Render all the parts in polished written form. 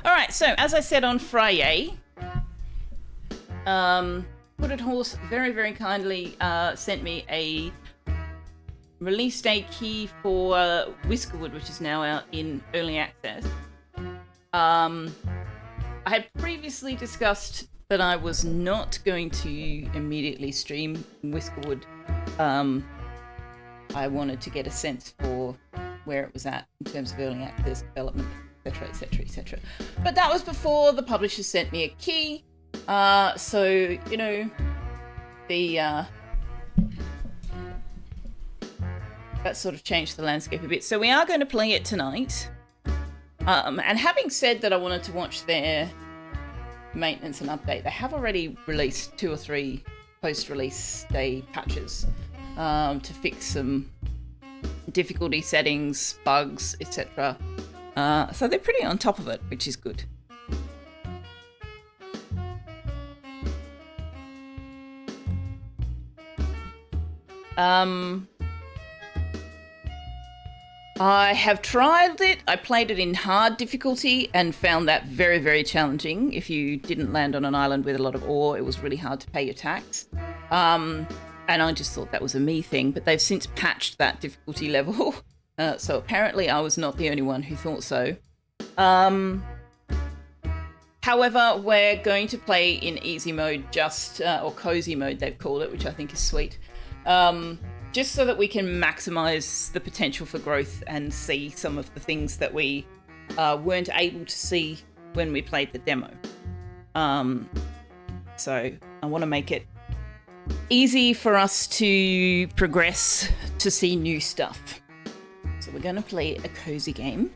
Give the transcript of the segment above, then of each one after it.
All right, so as I said on Friday, Hooded Horse very, very kindly sent me a release date key for Whiskerwood, which is now out in early access. I had previously discussed that I was not going to immediately stream Whiskerwood. I wanted to get a sense for where it was at in terms of early access development, etc., etc., etc. But that was before the publisher sent me a key. So, you know, that sort of changed the landscape a bit. So we are going to play it tonight. And having said that I wanted to watch their maintenance and update, they have already released 2 or 3 post-release day patches to fix some difficulty settings, bugs, etc. So they're pretty on top of it, which is good. I have tried it. I played it in hard difficulty and found that very, very challenging. If you didn't land on an island with a lot of ore, it was really hard to pay your tax. And I just thought that was a me thing, but they've since patched that difficulty level. So apparently I was not the only one who thought so. However, we're going to play in easy mode or cozy mode they've called it, which I think is sweet. Just so that we can maximize the potential for growth and see some of the things that we weren't able to see when we played the demo. So I want to make it easy for us to progress to see new stuff. So we're going to play a cozy game.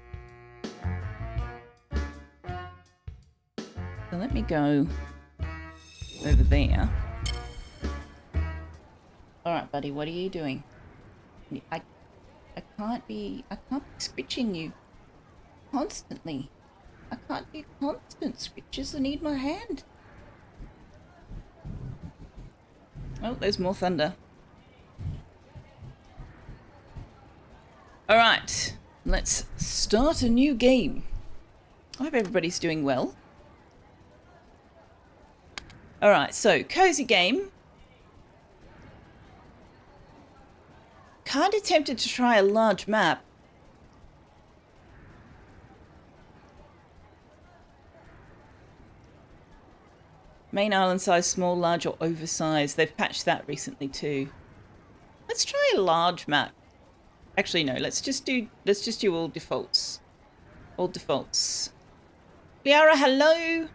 So let me go over there. All right, buddy, what are you doing? I can't be scritching you constantly. I can't do constant scritches. I need my hand. Oh, there's more thunder. All right, let's start a new game. I hope everybody's doing well. All right, so cozy game. Kind of tempted to try a large map. Main island size, small, large, or oversized. They've patched that recently too. Let's try a large map. Actually, no. Let's just do all defaults. All defaults. Liara, hello.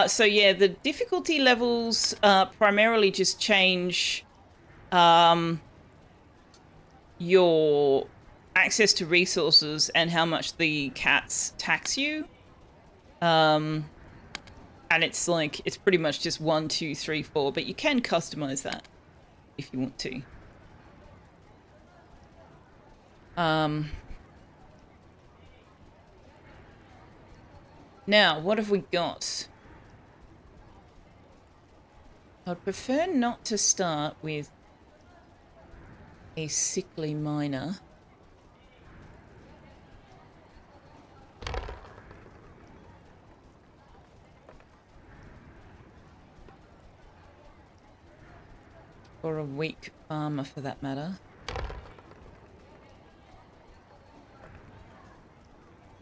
So yeah, the difficulty levels primarily just change your access to resources and how much the cats tax you. And it's like, it's pretty much just 1, 2, 3, 4, but you can customize that if you want to. Now, what have we got? I'd prefer not to start with a sickly miner. Or a weak farmer, for that matter.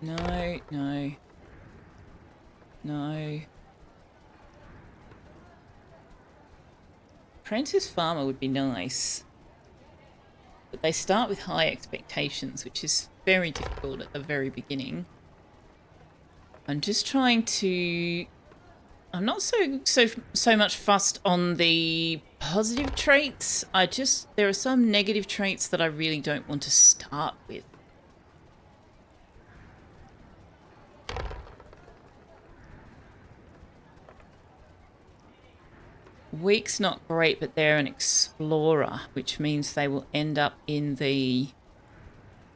No, no. No. Apprentice farmer would be nice. But they start with high expectations, which is very difficult at the very beginning. I'm just trying to... I'm not so much fussed on the positive traits. There are some negative traits that I really don't want to start with. Weak's not great, but they're an explorer, which means they will end up in the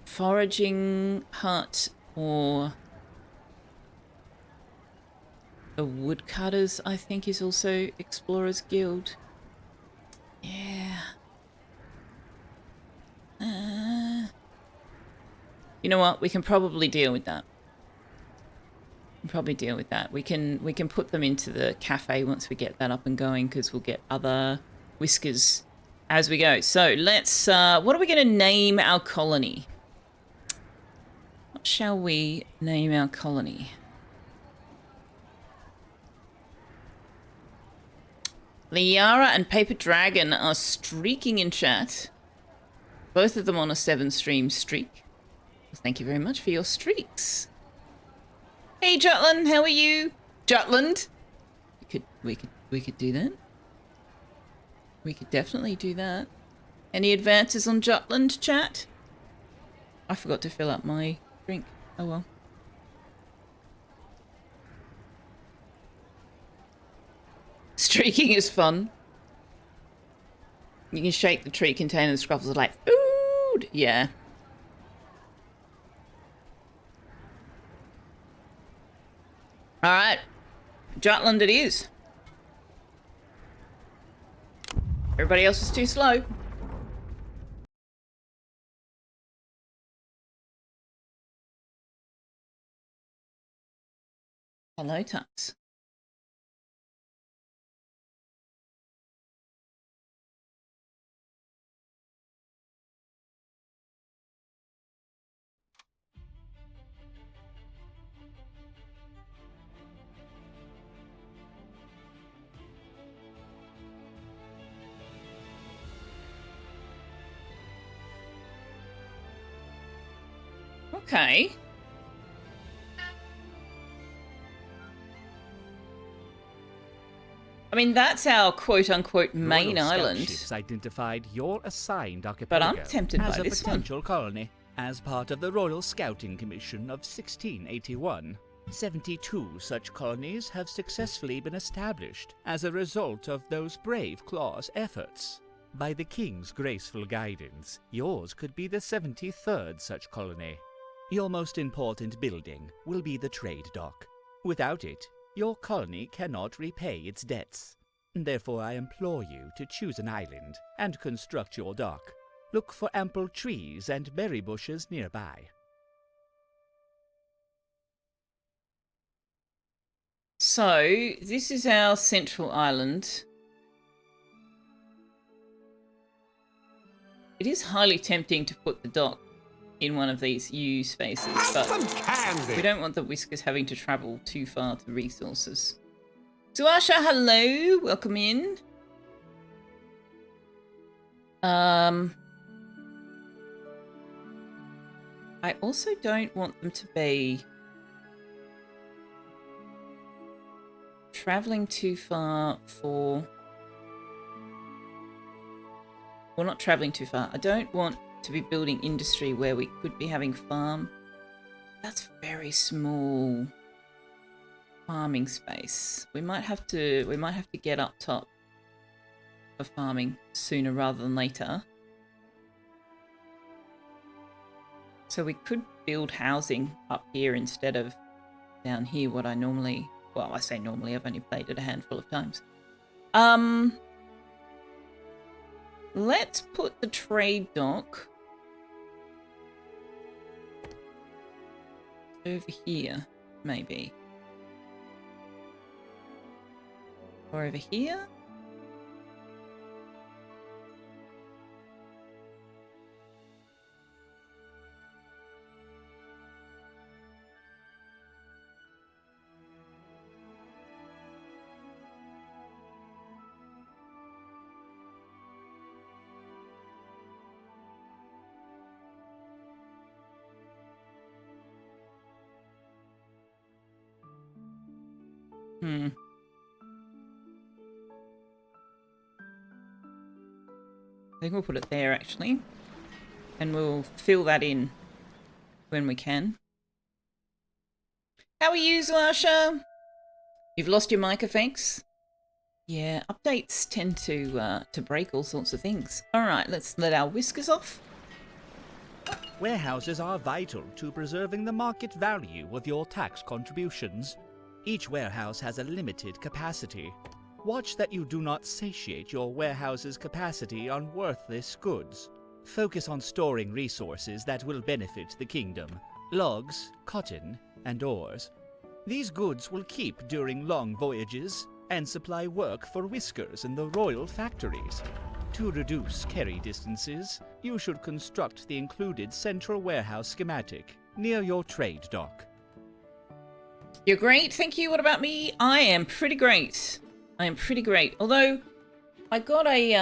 foraging hut or the woodcutters, I think, is also Explorers Guild. Yeah. You know what? We can probably deal with that. probably deal with that. We can put them into the cafe once we get that up and going, because we'll get other whiskers as we go. So let's, what are we going to name our colony? What shall we name our colony? Liara and Paper Dragon are streaking in chat. Both of them on a 7-stream streak. Well, thank you very much for your streaks. Hey Jutland, how are you? Jutland? We could do that. We could definitely do that. Any advances on Jutland, chat? I forgot to fill up my drink. Oh well. Streaking is fun. You can shake the tree container and the scruffles are like, food! Yeah. Alright. Jutland it is. Everybody else is too slow. Hello, Tux. Okay. I mean, that's our quote-unquote main island. Ships identified your assigned But archipelago I'm tempted as by a this one. potential colony. As part of the Royal Scouting Commission of 1681, 72 such colonies have successfully been established as a result of those brave Claw's efforts. By the King's graceful guidance, yours could be the 73rd such colony. Your most important building will be the trade dock. Without it, your colony cannot repay its debts. Therefore, I implore you to choose an island and construct your dock. Look for ample trees and berry bushes nearby. So, this is our central island. It is highly tempting to put the dock in one of these U spaces, but we don't want the whiskers having to travel too far to resources. Suasha, hello, welcome in. I also don't want them to be traveling too far for... Well, not traveling too far. I don't want to be building industry where we could be having farm. That's very small farming space. We might have to get up top for farming sooner rather than later. So we could build housing up here instead of down here, what I normally, well, I say normally, I've only played it a handful of times. Let's put the trade dock over here, maybe. Or over here? I think we'll put it there, actually. And we'll fill that in when we can. How are you, Zlasha? You've lost your mic, thanks. Yeah, updates tend to break all sorts of things. All right, let's let our whiskers off. Warehouses are vital to preserving the market value of your tax contributions. Each warehouse has a limited capacity. Watch that you do not satiate your warehouse's capacity on worthless goods. Focus on storing resources that will benefit the kingdom: logs, cotton, and ores. These goods will keep during long voyages and supply work for whiskers in the royal factories. To reduce carry distances, you should construct the included central warehouse schematic near your trade dock. You're great, thank you. What about me? I am pretty great. I am pretty great. Although, I got a,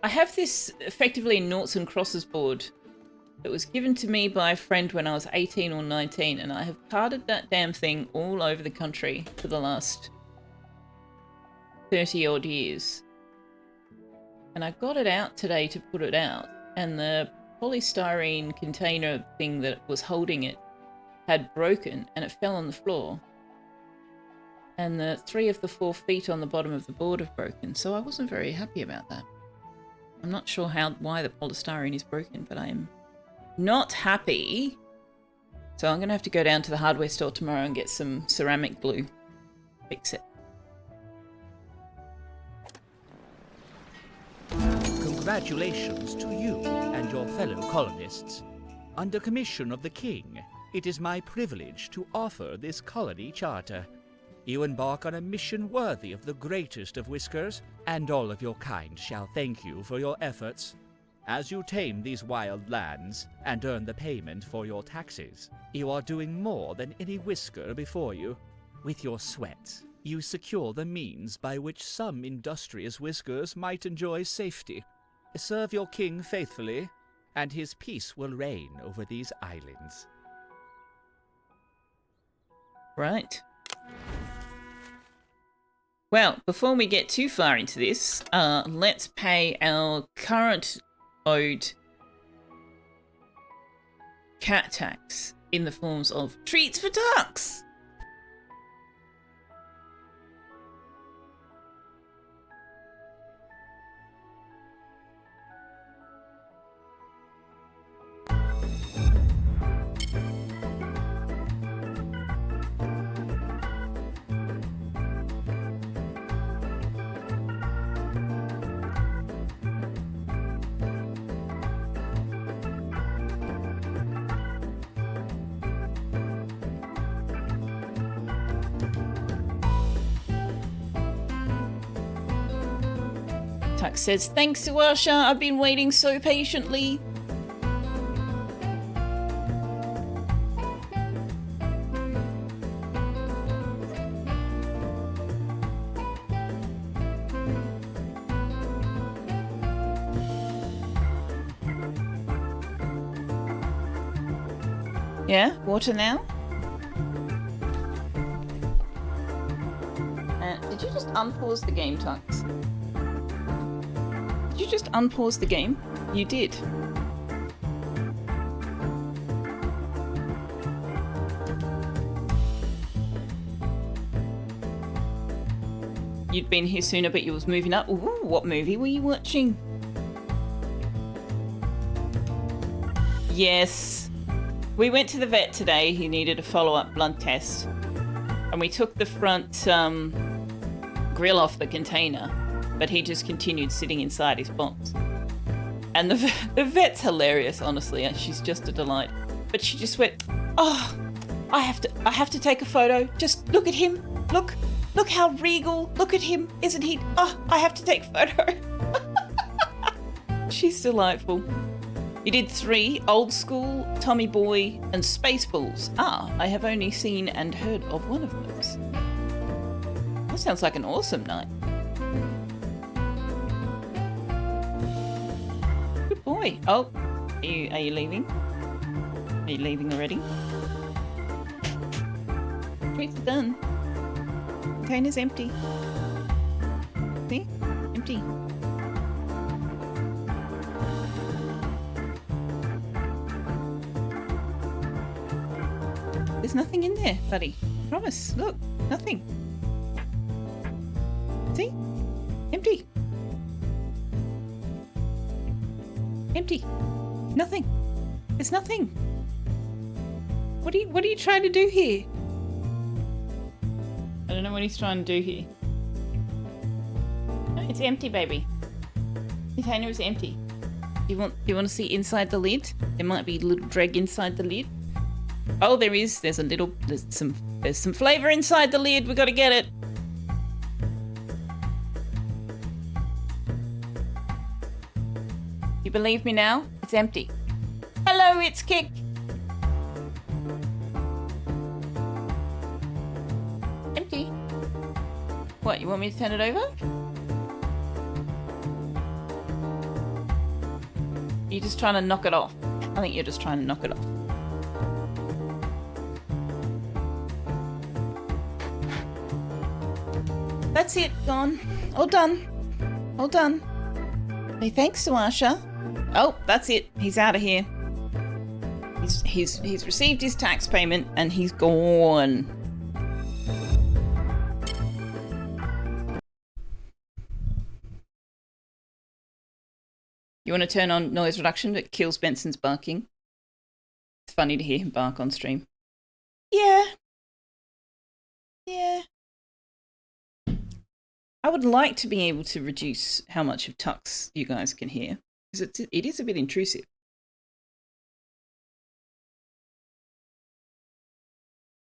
I have this effectively noughts and crosses board that was given to me by a friend when I was 18 or 19, and I have carted that damn thing all over the country for the last 30 odd years. And I got it out today to put it out, and the polystyrene container thing that was holding it had broken and it fell on the floor. And the 3 of the 4 feet on the bottom of the board have broken, so I wasn't very happy about that. I'm not sure why the polystyrene is broken, but I am not happy. So I'm going to have to go down to the hardware store tomorrow and get some ceramic glue. Fix it. Congratulations to you and your fellow colonists. Under commission of the King, it is my privilege to offer this colony charter. You embark on a mission worthy of the greatest of whiskers, and all of your kind shall thank you for your efforts. As you tame these wild lands and earn the payment for your taxes, you are doing more than any whisker before you. With your sweat, you secure the means by which some industrious whiskers might enjoy safety. Serve your king faithfully, and his peace will reign over these islands. Right. Well, before we get too far into this, let's pay our current owed cat tax in the forms of treats for ducks. Tuck says, thanks, Suasha. I've been waiting so patiently. Yeah, water now? Did you just unpause the game, Tux? Did you just unpause the game? You did. You'd been here sooner, but you was moving up. Ooh, what movie were you watching? Yes. We went to the vet today. He needed a follow-up blood test. And we took the front grill off the container, but he just continued sitting inside his box. And the vet's hilarious, honestly. She's just a delight. But she just went, oh, I have to take a photo. Just look at him. Look how regal. Look at him. Isn't he? Oh, I have to take a photo. She's delightful. You did 3, Old School, Tommy Boy, and Spaceballs. Ah, I have only seen and heard of one of those. That sounds like an awesome night. Good boy. Oh, are you leaving? Are you leaving already? Treats are done. Container's empty. See? Empty. There's nothing in there, buddy. Promise. Look, nothing. See? Empty. Empty. Nothing. There's nothing. What are you trying to do here? I don't know what he's trying to do here. No, it's empty, baby. The container is empty. Do you want to see inside the lid? There might be a little dreg inside the lid. Oh, there is. There's some flavor inside the lid. We got to get it. You believe me now? It's empty. Hello, it's Kick. Empty. What, you want me to turn it over? You're just trying to knock it off. I think you're just trying to knock it off. That's it, gone. All done. All done. Hey, thanks, Suasha. Oh, that's it. He's out of here. He's received his tax payment and he's gone. You want to turn on noise reduction that kills Benson's barking? It's funny to hear him bark on stream. Yeah. Yeah. I would like to be able to reduce how much of Tux you guys can hear, because it is a bit intrusive.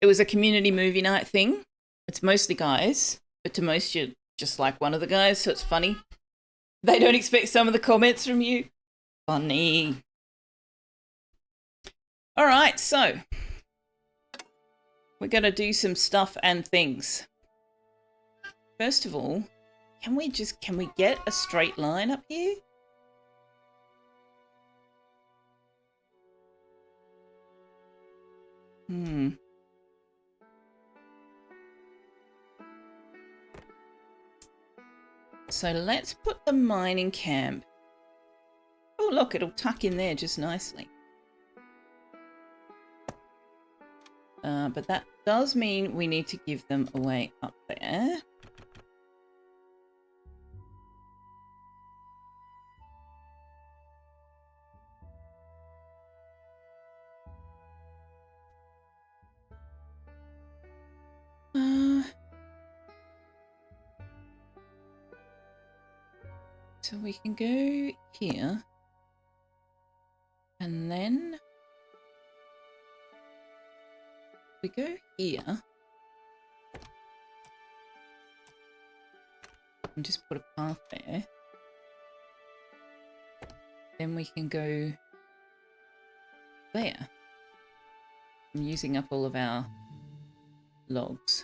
It was a community movie night thing. It's mostly guys, but to most you're just like one of the guys, so it's funny. They don't expect some of the comments from you. Funny. All right, so we're going to do some stuff and things. First of all, can we get a straight line up here? So let's put the mining camp. Oh, look, it'll tuck in there just nicely. But that does mean we need to give them a way up there. So we can go here. And then we go here. And just put a path there. Then we can go there. I'm using up all of our logs.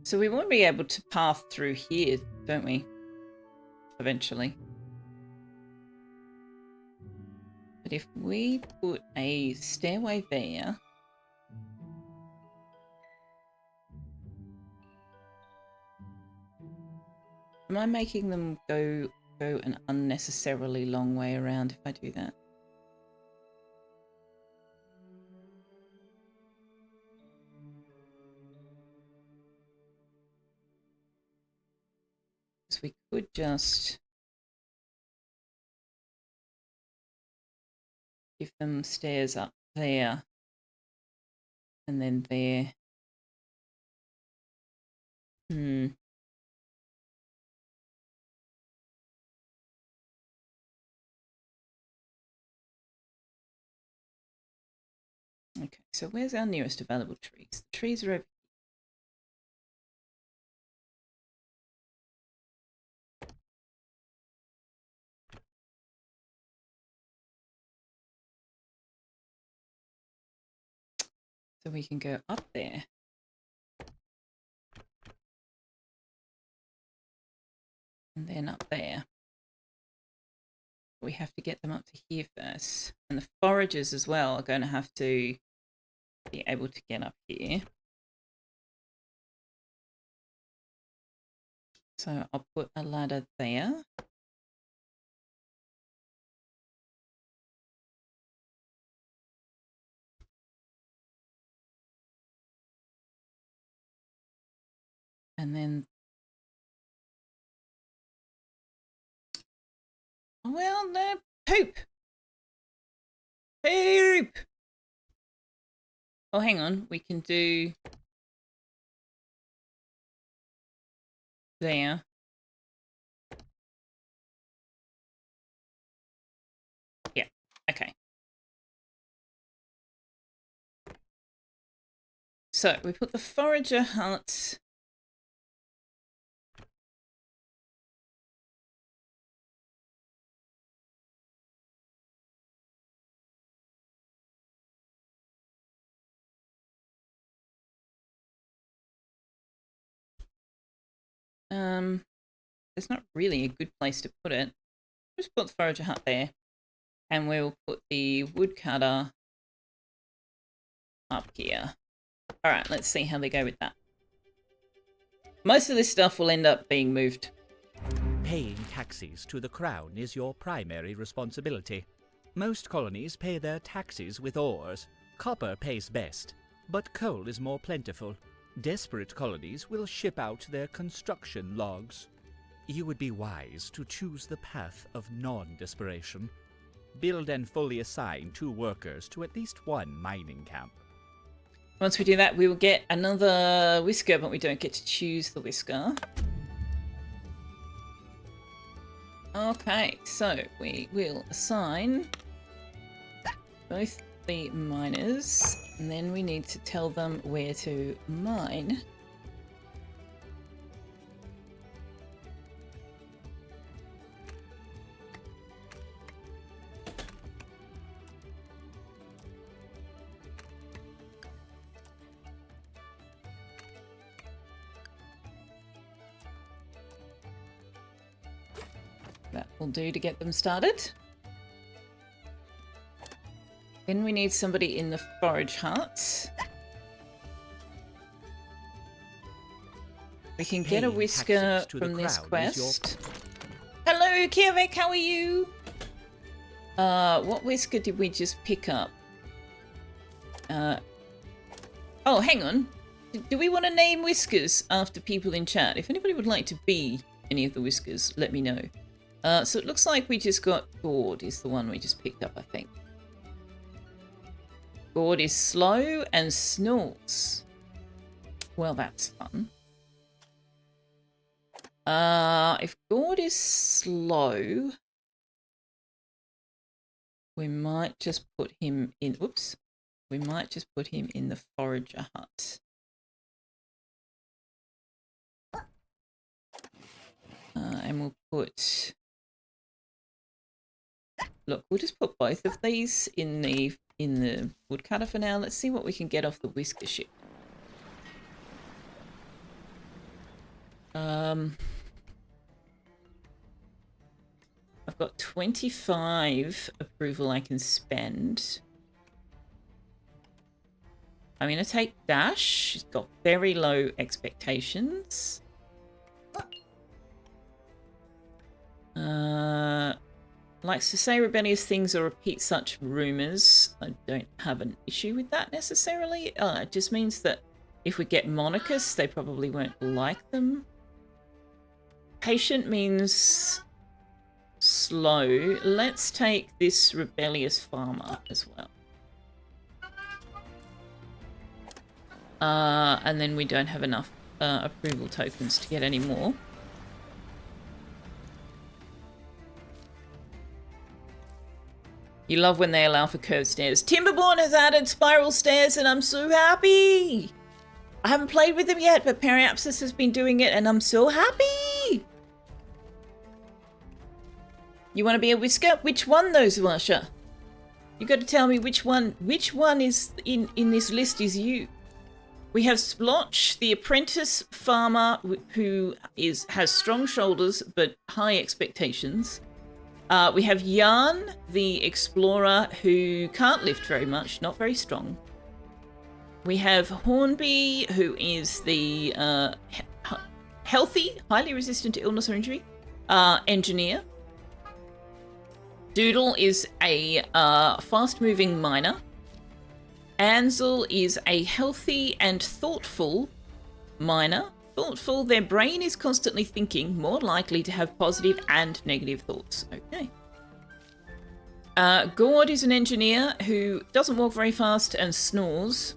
So we want to be able to path through here, don't we? Eventually. But if we put a stairway there. Am I making them go an unnecessarily long way around if I do that? So we could just give them stairs up there and then there. Okay, so where's our nearest available trees? The trees are over here. So we can go up there. And then up there. We have to get them up to here first. And the foragers as well are going to have to be able to get up here. So I'll put a ladder there. And then, well, no, poop. Poop. Oh, hang on. We can do there. So we put the forager hut. There's not really a good place to put it. Just put the forager hut there, and we'll put the woodcutter up here. All right, let's see how they go with that. Most of this stuff will end up being moved. Paying taxes to the Crown is your primary responsibility. Most colonies pay their taxes with ores. Copper pays best, but coal is more plentiful. Desperate colonies will ship out their construction logs. You would be wise to choose the path of non-desperation. Build and fully assign 2 workers to at least 1 mining camp. Once we do that, we will get another whisker, but we don't get to choose the whisker. Okay, so we will assign both the miners, and then we need to tell them where to mine. That will do to get them started. Then we need somebody in the forage hut. We can get a whisker from this quest. Hello, Kiavek, how are you? What whisker did we just pick up? Oh, hang on. Do we want to name whiskers after people in chat? If anybody would like to be any of the whiskers, let me know. So it looks like we just got Gord is the one we just picked up, I think. Gord is slow and snores. Well, that's fun. If Gord is slow, we might just put him in... Whoops. We might just put him in the forager hut. And we'll put... Look, we'll just put both of these in the woodcutter for now. Let's see what we can get off the whisker ship. I've got 25 approval I can spend. I'm going to take Dash. She's got very low expectations. Likes to say rebellious things or repeat such rumors. I don't have an issue with that necessarily. It just means that if we get monarchists, they probably won't like them. Patient means slow. Let's take this rebellious farmer as well. And then we don't have enough approval tokens to get any more. You love when they allow for curved stairs. Timberborn has added spiral stairs and I'm so happy! I haven't played with them yet, but Periapsis has been doing it and I'm so happy! You want to be a whisker? Which one though, Zawasha? You got to tell me which one is in this list is you. We have Splotch, the apprentice farmer who has strong shoulders but high expectations. We have Yarn, the explorer who can't lift very much, not very strong. We have Hornby, who is the healthy, highly resistant to illness or injury, engineer. Doodle is a fast-moving miner. Ansel is a healthy and thoughtful miner. Thoughtful, their brain is constantly thinking, more likely to have positive and negative thoughts. Okay. Gord is an engineer who doesn't walk very fast and snores.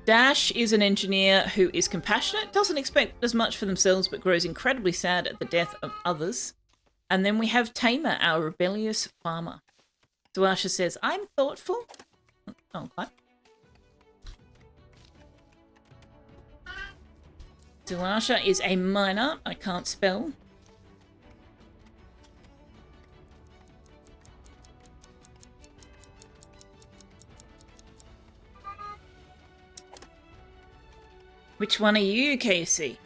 Dash is an engineer who is compassionate, doesn't expect as much for themselves, but grows incredibly sad at the death of others. And then we have Tamer, our rebellious farmer. Duasha says, I'm thoughtful. Oh, what? Duasha is a miner. I can't spell. Which one are you, KFC?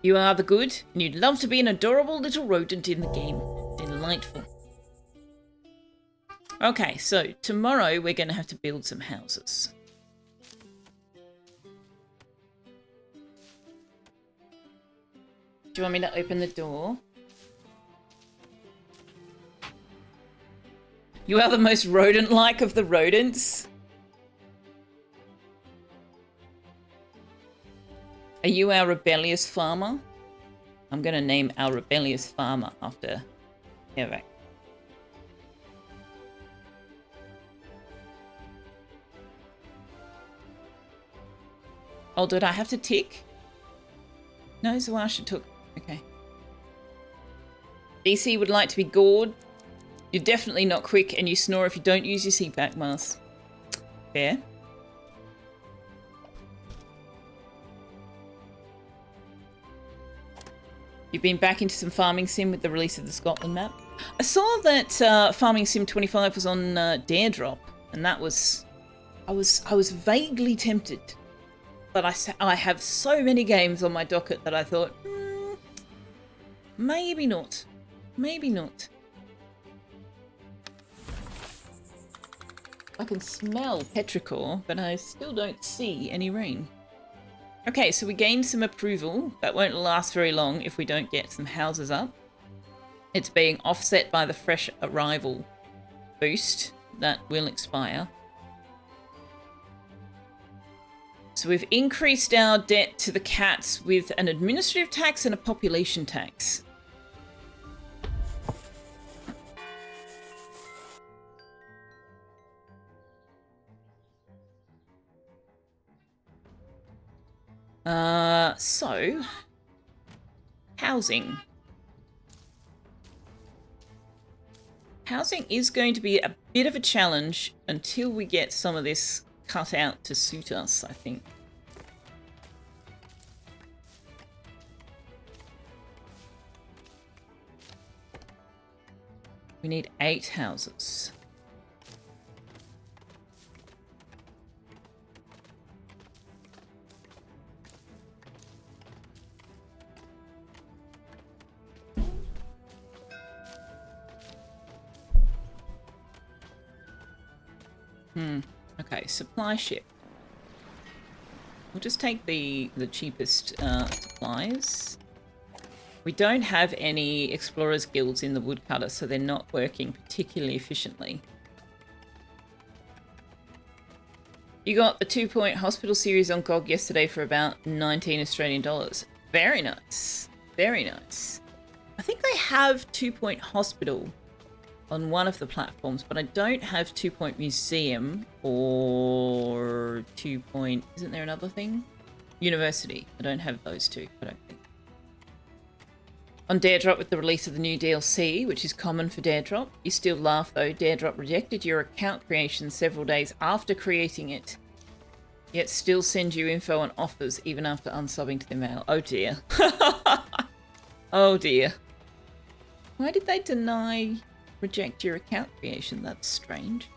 You are the good, and you'd love to be an adorable little rodent in the game. Delightful. Okay, so tomorrow we're going to have to build some houses. Do you want me to open the door? You are the most rodent-like of the rodents. Are you our rebellious farmer? I'm going to name our rebellious farmer after Evak. Oh, did I have to tick? No, Zawasha took. Okay. DC would like to be gored. You're definitely not quick, and you snore if you don't use your seatback mask. Fair. You've been back into some Farming Sim with the release of the Scotland map. I saw that Farming Sim 25 was on Daredrop, and that was... I was vaguely tempted. But I have so many games on my docket that I thought, maybe not. Maybe not. I can smell petrichor, but I still don't see any rain. Okay, so we gained some approval. That won't last very long if we don't get some houses up. It's being offset by the fresh arrival boost that will expire. So we've increased our debt to the cats with an administrative tax and a population tax. So, housing. Housing is going to be a bit of a challenge until we get some of this cut out to suit us, I think. We need 8 houses. Okay, supply ship. We'll just take the cheapest supplies. We don't have any explorers guilds in the woodcutter, so they're not working particularly efficiently. You got the 2-point hospital series on GOG yesterday for about 19 Australian dollars. Very nice. Very nice. I think they have 2-point hospital on one of the platforms, but I don't have 2-point museum or 2-point... Isn't there another thing? University. I don't have those two, I don't think. On Daredrop with the release of the new DLC, which is common for Daredrop. You still laugh though, Daredrop rejected your account creation several days after creating it, yet still send you info and offers even after unsubbing to the mail. Oh dear. Oh dear. Why did they reject your account creation? That's strange.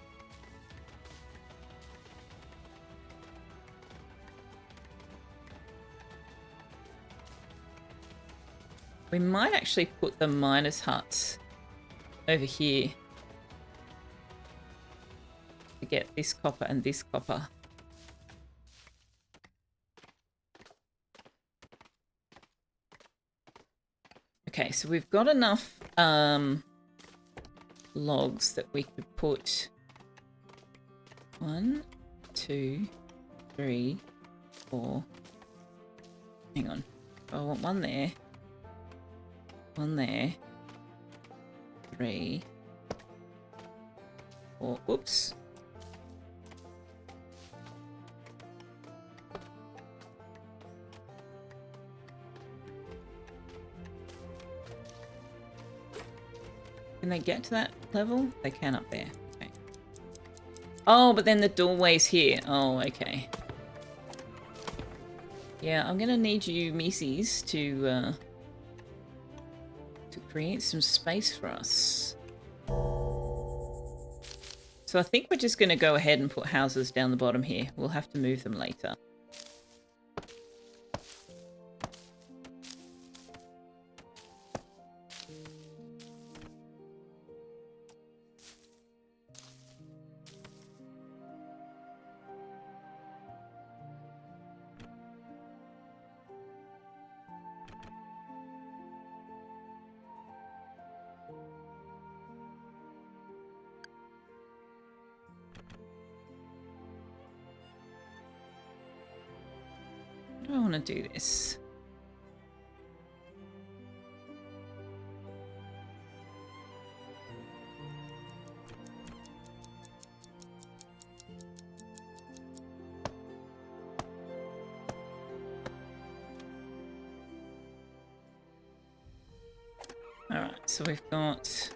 We might actually put the miners' huts over here to get this copper and this copper. Okay, so we've got enough logs that we could put 1, 2, 3, 4. Hang on. I want one there. One there. 3, 4. Whoops. Can they get to that level? They can up there. Okay. Oh, but then the doorway's here. Oh, okay. Yeah, I'm gonna need you, Mises, to create some space for us. So I think we're just gonna go ahead and put houses down the bottom here. We'll have to move them later. I don't want to do this. Alright, so we've got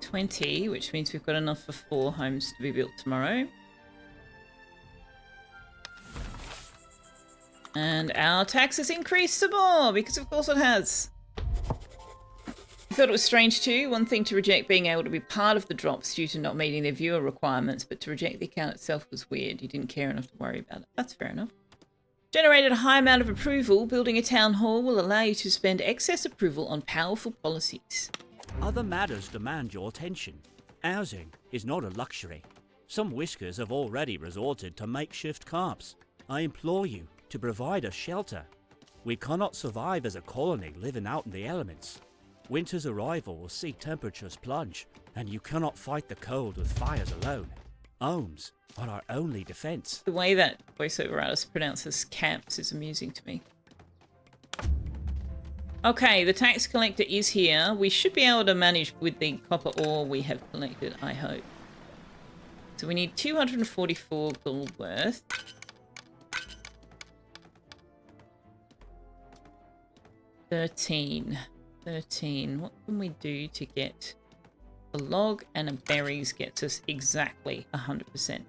20, which means we've got enough for 4 homes to be built tomorrow. And our tax has increased some more, because of course it has. I thought it was strange too. One thing to reject being able to be part of the drops due to not meeting their viewer requirements, but to reject the account itself was weird. You didn't care enough to worry about it. That's fair enough. Generated a high amount of approval. Building a town hall will allow you to spend excess approval on powerful policies. Other matters demand your attention. Housing is not a luxury. Some whiskers have already resorted to makeshift camps. I implore you to provide us shelter. We cannot survive as a colony living out in the elements. Winter's arrival will see temperatures plunge, and you cannot fight the cold with fires alone. Homes are our only defense. The way that voiceover artist pronounces camps is amusing to me. Okay, the tax collector is here. We should be able to manage with the copper ore we have collected, I hope. So we need 244 gold worth. $13. What can we do to get a log and a berries gets us exactly 100%?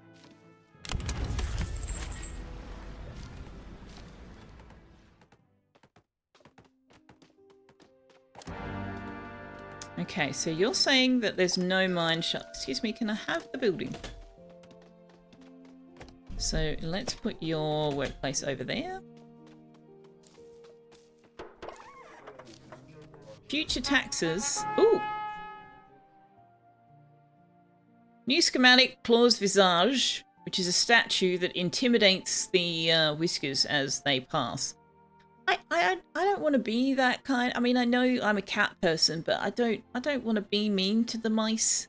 Okay, so you're saying that there's no mine shut. Excuse me, can I have the building? So let's put your workplace over there. Future taxes. Ooh. New schematic Claws Visage, which is a statue that intimidates the whiskers as they pass. I don't want to be that kind. I mean, I know I'm a cat person, but I don't want to be mean to the mice.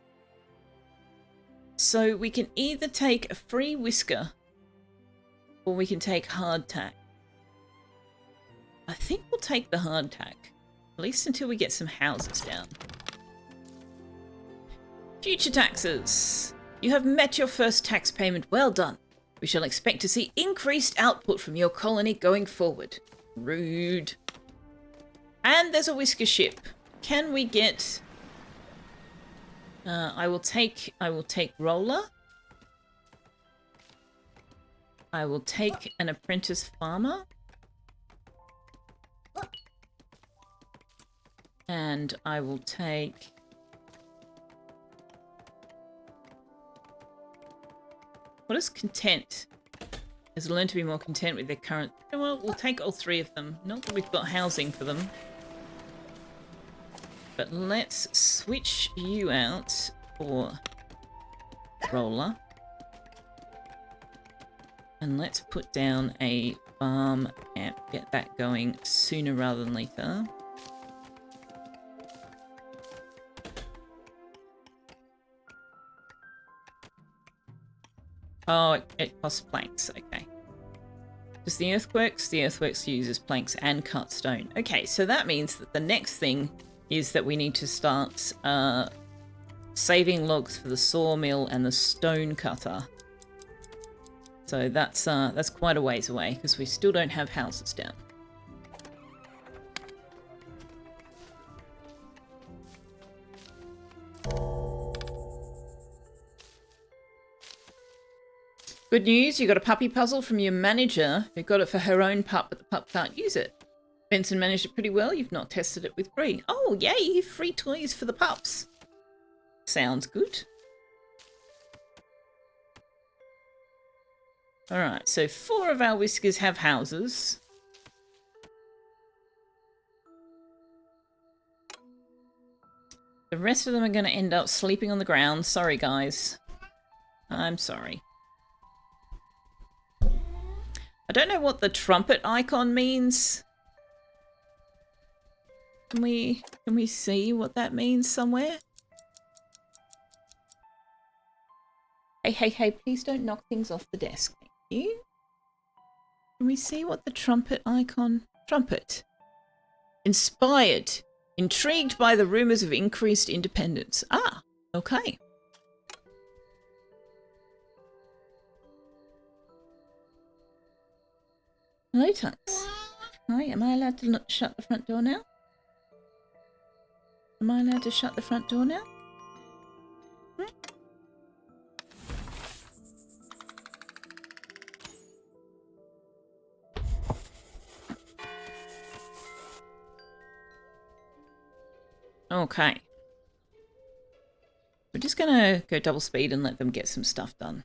So we can either take a free whisker or we can take hardtack. I think we'll take the hardtack, at least until we get some houses down. Future taxes. You have met your first tax payment. Well done. We shall expect to see increased output from your colony going forward. Rude. And there's a whisker ship. Can we get... I will take roller. I will take an apprentice farmer. And I will take... What is content? Has learned to be more content with their current... Well, we'll take all 3 of them. Not that we've got housing for them. But let's switch you out for roller. And let's put down a farm camp. Get that going sooner rather than later. Oh, it costs planks. Okay. Does the earthworks? The earthworks uses planks and cut stone. Okay, so that means that the next thing is that we need to start saving logs for the sawmill and the stone cutter. So that's quite a ways away because we still don't have houses down. Good news, you got a puppy puzzle from your manager who got it for her own pup, but the pup can't use it. Benson managed it pretty well. You've not tested it with Bree. Oh, yay, free toys for the pups. Sounds good. Alright, so 4 of our Whiskers have houses. The rest of them are going to end up sleeping on the ground. Sorry, guys. I'm sorry. I don't know what the trumpet icon means. Can we see what that means somewhere? Hey, please don't knock things off the desk. Thank you. Can we see what the trumpet icon... Trumpet. Inspired. Intrigued by the rumours of increased independence. Ah, okay. Hello, Tux. Hi, am I allowed to shut the front door now? Am I allowed to shut the front door now? Okay. We're just gonna go double speed and let them get some stuff done.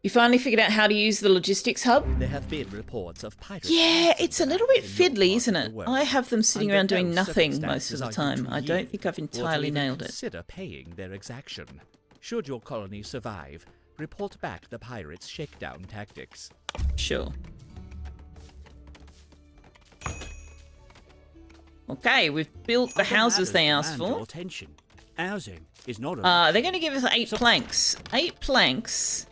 You finally figured out how to use the logistics hub? There have been reports of pirates. Yeah, it's a little bit fiddly, isn't it? I have them sitting around doing nothing most of the time. I don't think I've entirely nailed it. Consider paying their exaction. Should your colony survive, report back the pirates' shakedown tactics. Sure. Okay, we've built the houses they asked for. Housing is not they're going to give us 8 planks. 8 planks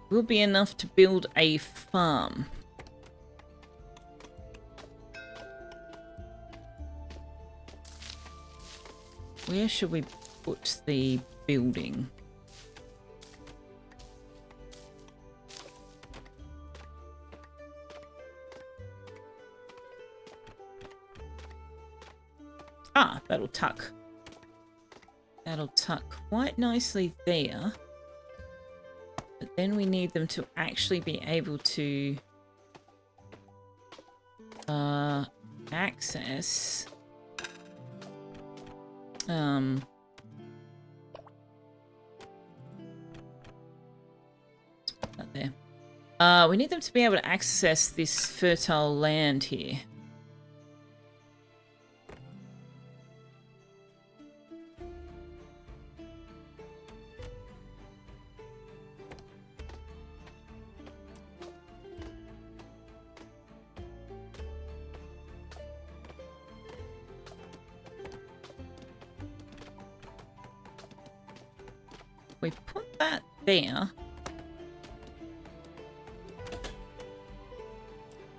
will be enough to build a farm. Where should we put the building? Ah, that'll tuck. That'll tuck quite nicely there. But then we need them to actually be able to access let's put that there. We need them to be able to access this fertile land here. We put that there.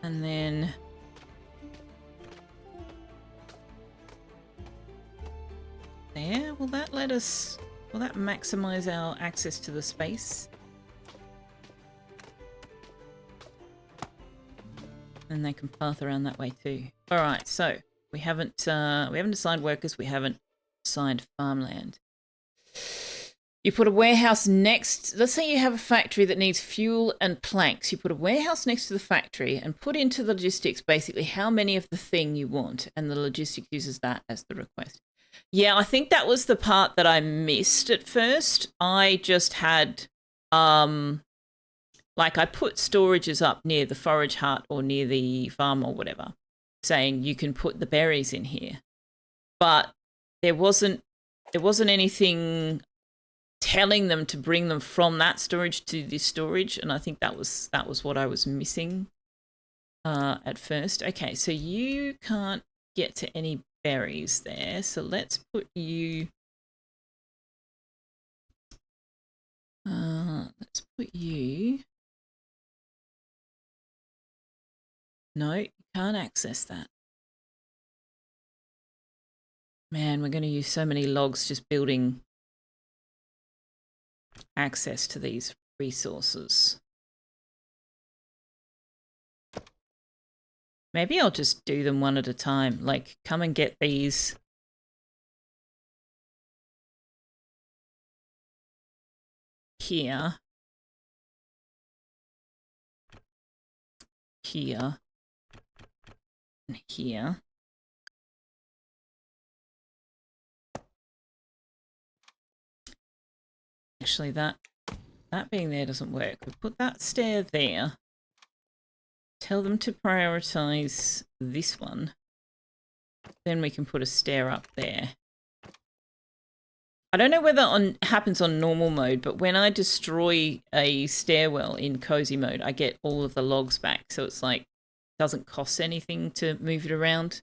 And then there, will that let us, will that maximize our access to the space? And they can path around that way too. All right, so we haven't assigned workers, we haven't assigned farmland. You put a warehouse next, let's say you have a factory that needs fuel and planks. You put a warehouse next to the factory and put into the logistics basically how many of the thing you want, and the logistics uses that as the request. Yeah, I think that was the part that I missed at first. I just had, like I put storages up near the forage hut or near the farm or whatever, saying you can put the berries in here. But there wasn't anything telling them to bring them from that storage to this storage, and I think that was what I was missing at first. Okay, so you can't get to any berries there, so let's put you no, you can't access that. Man, we're going to use so many logs just building access to these resources. Maybe I'll just do them one at a time. Like, come and get these. Here. here and here. Actually, that being there doesn't work. We put that stair there. Tell them to prioritize this one. Then we can put a stair up there. I don't know whether happens on normal mode, but when I destroy a stairwell in cozy mode, I get all of the logs back. So it's like, doesn't cost anything to move it around.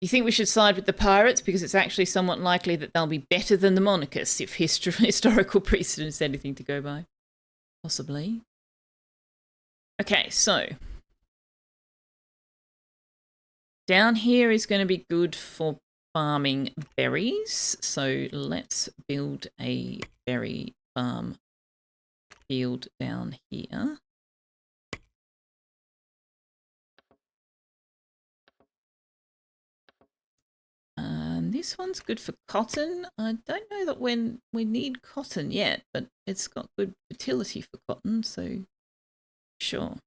You think we should side with the pirates because it's actually somewhat likely that they'll be better than the monarchists if historical precedent is anything to go by? Possibly. Okay, so down here is going to be good for farming berries. So let's build a berry farm field down here. And this one's good for cotton. I don't know that when we need cotton yet, but it's got good fertility for cotton, so sure.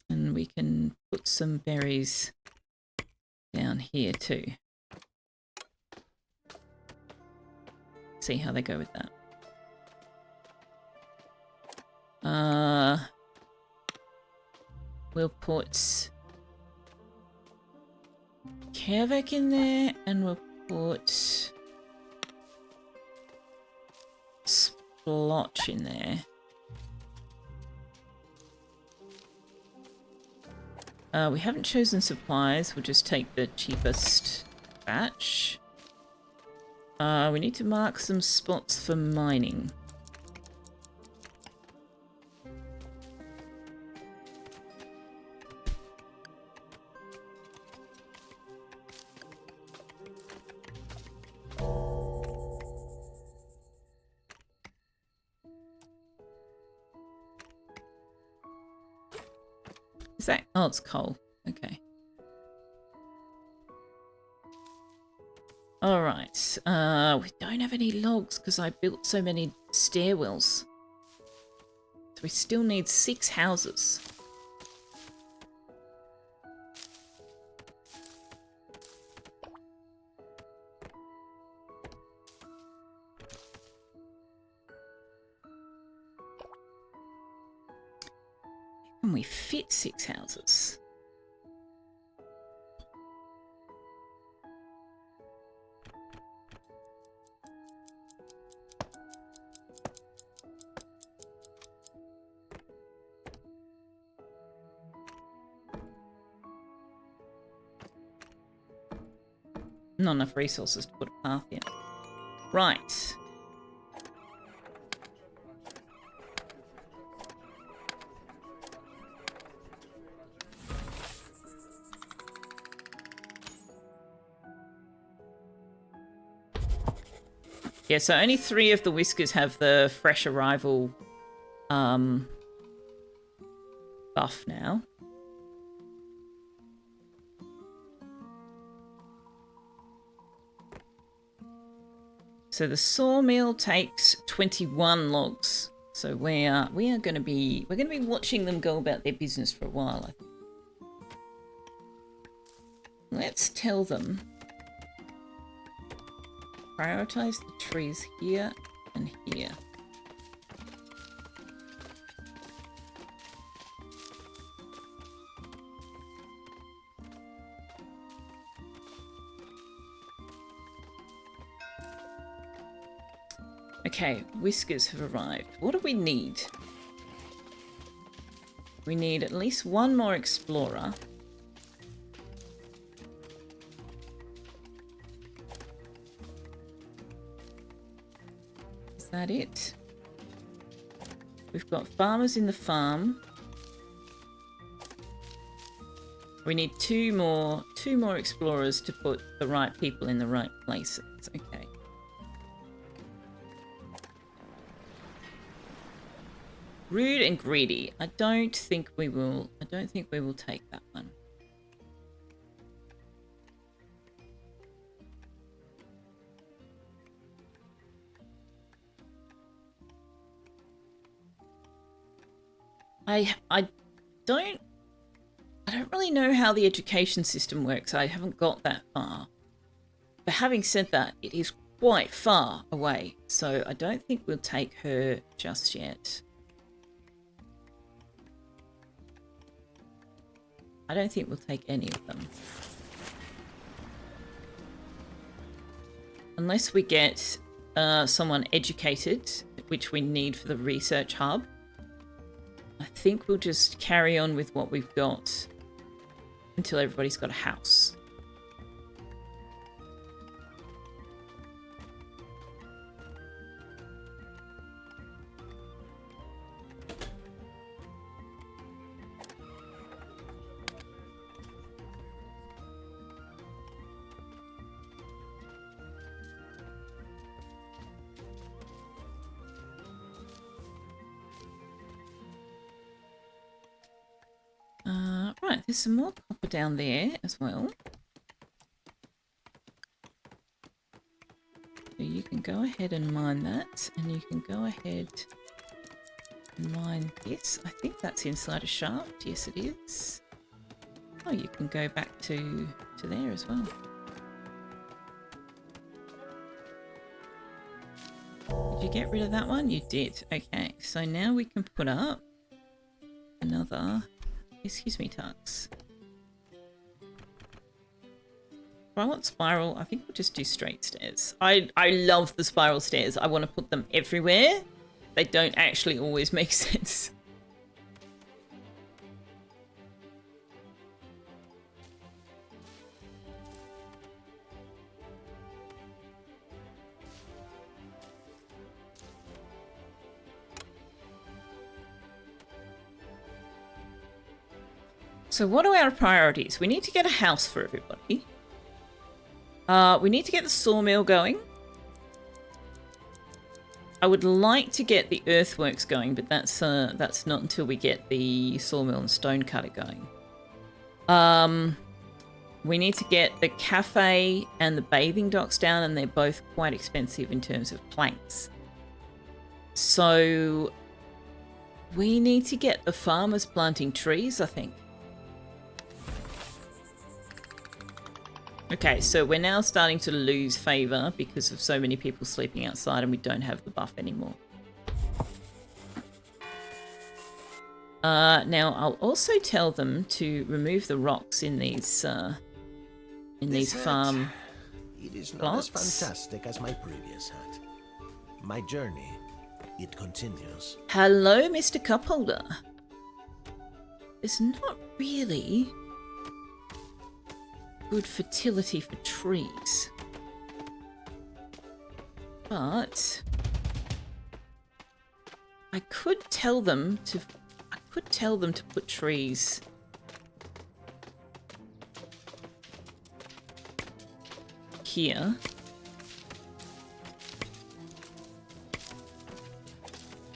And we can put some berries down here too. See how they go with that. We'll put Kevik in there, and we'll put Splotch in there. We haven't chosen supplies. We'll just take the cheapest batch. We need to mark some spots for mining. Is that... Oh, it's coal. Okay. Alright. We don't have any logs because I built so many stairwells. So we still need 6 houses. Can we fit 6 houses? Not enough resources to put a path in. Right. Yeah, so only 3 of the Whiskers have the fresh arrival buff now. So the sawmill takes 21 logs. So we are going to be watching them go about their business for a while, I think. Let's tell them prioritize the trees here and here. Okay, Whiskers have arrived. What do we need? We need at least 1 more explorer. Is that it? We've got farmers in the farm. We need 2 more explorers to put the right people in the right places. Okay. Rude and greedy. I don't think we will take that one. I don't really know how the education system works. I haven't got that far. But having said that, it is quite far away, so I don't think we'll take her just yet. I don't think we'll take any of them. Unless we get someone educated, which we need for the research hub. I think we'll just carry on with what we've got until everybody's got a house. Right, there's some more copper down there as well. So you can go ahead and mine that, and you can go ahead and mine this. I think that's inside a shaft. Yes, it is. Oh, you can go back to there as well. Did you get rid of that one? You did. Okay, so now we can put up another... Excuse me, Tux. If I want spiral, I think we'll just do straight stairs. I love the spiral stairs. I want to put them everywhere. They don't actually always make sense. So what are our priorities? We need to get a house for everybody. We need to get the sawmill going. I would like to get the earthworks going, but that's not until we get the sawmill and stonecutter going. We need to get the cafe and the bathing docks down, and they're both quite expensive in terms of planks. So we need to get the farmers planting trees, I think. Okay, so we're now starting to lose favour because of so many people sleeping outside and we don't have the buff anymore. Now, I'll also tell them to remove the rocks in these farm It is not plots. as fantastic as my previous hat. My journey, it continues. Hello, Mr. Cupholder. It's not really good fertility for trees, but I could tell them to put trees here.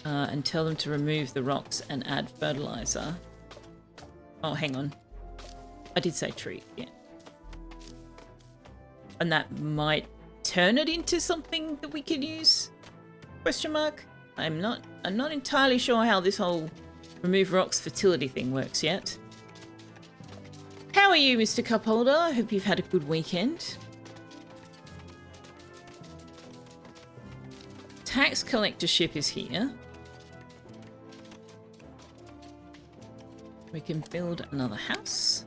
And tell them to remove the rocks and add fertilizer. Oh, hang on. I did say tree, yeah. And that might turn it into something that we can use? Question mark? I'm not entirely sure how this whole remove rocks fertility thing works yet. How are you, Mr. Cupholder? I hope you've had a good weekend. Tax collectorship is here. We can build another house.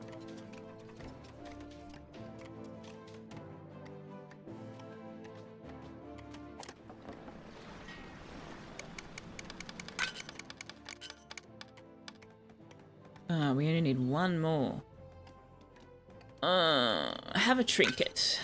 We only need one more. Have a trinket.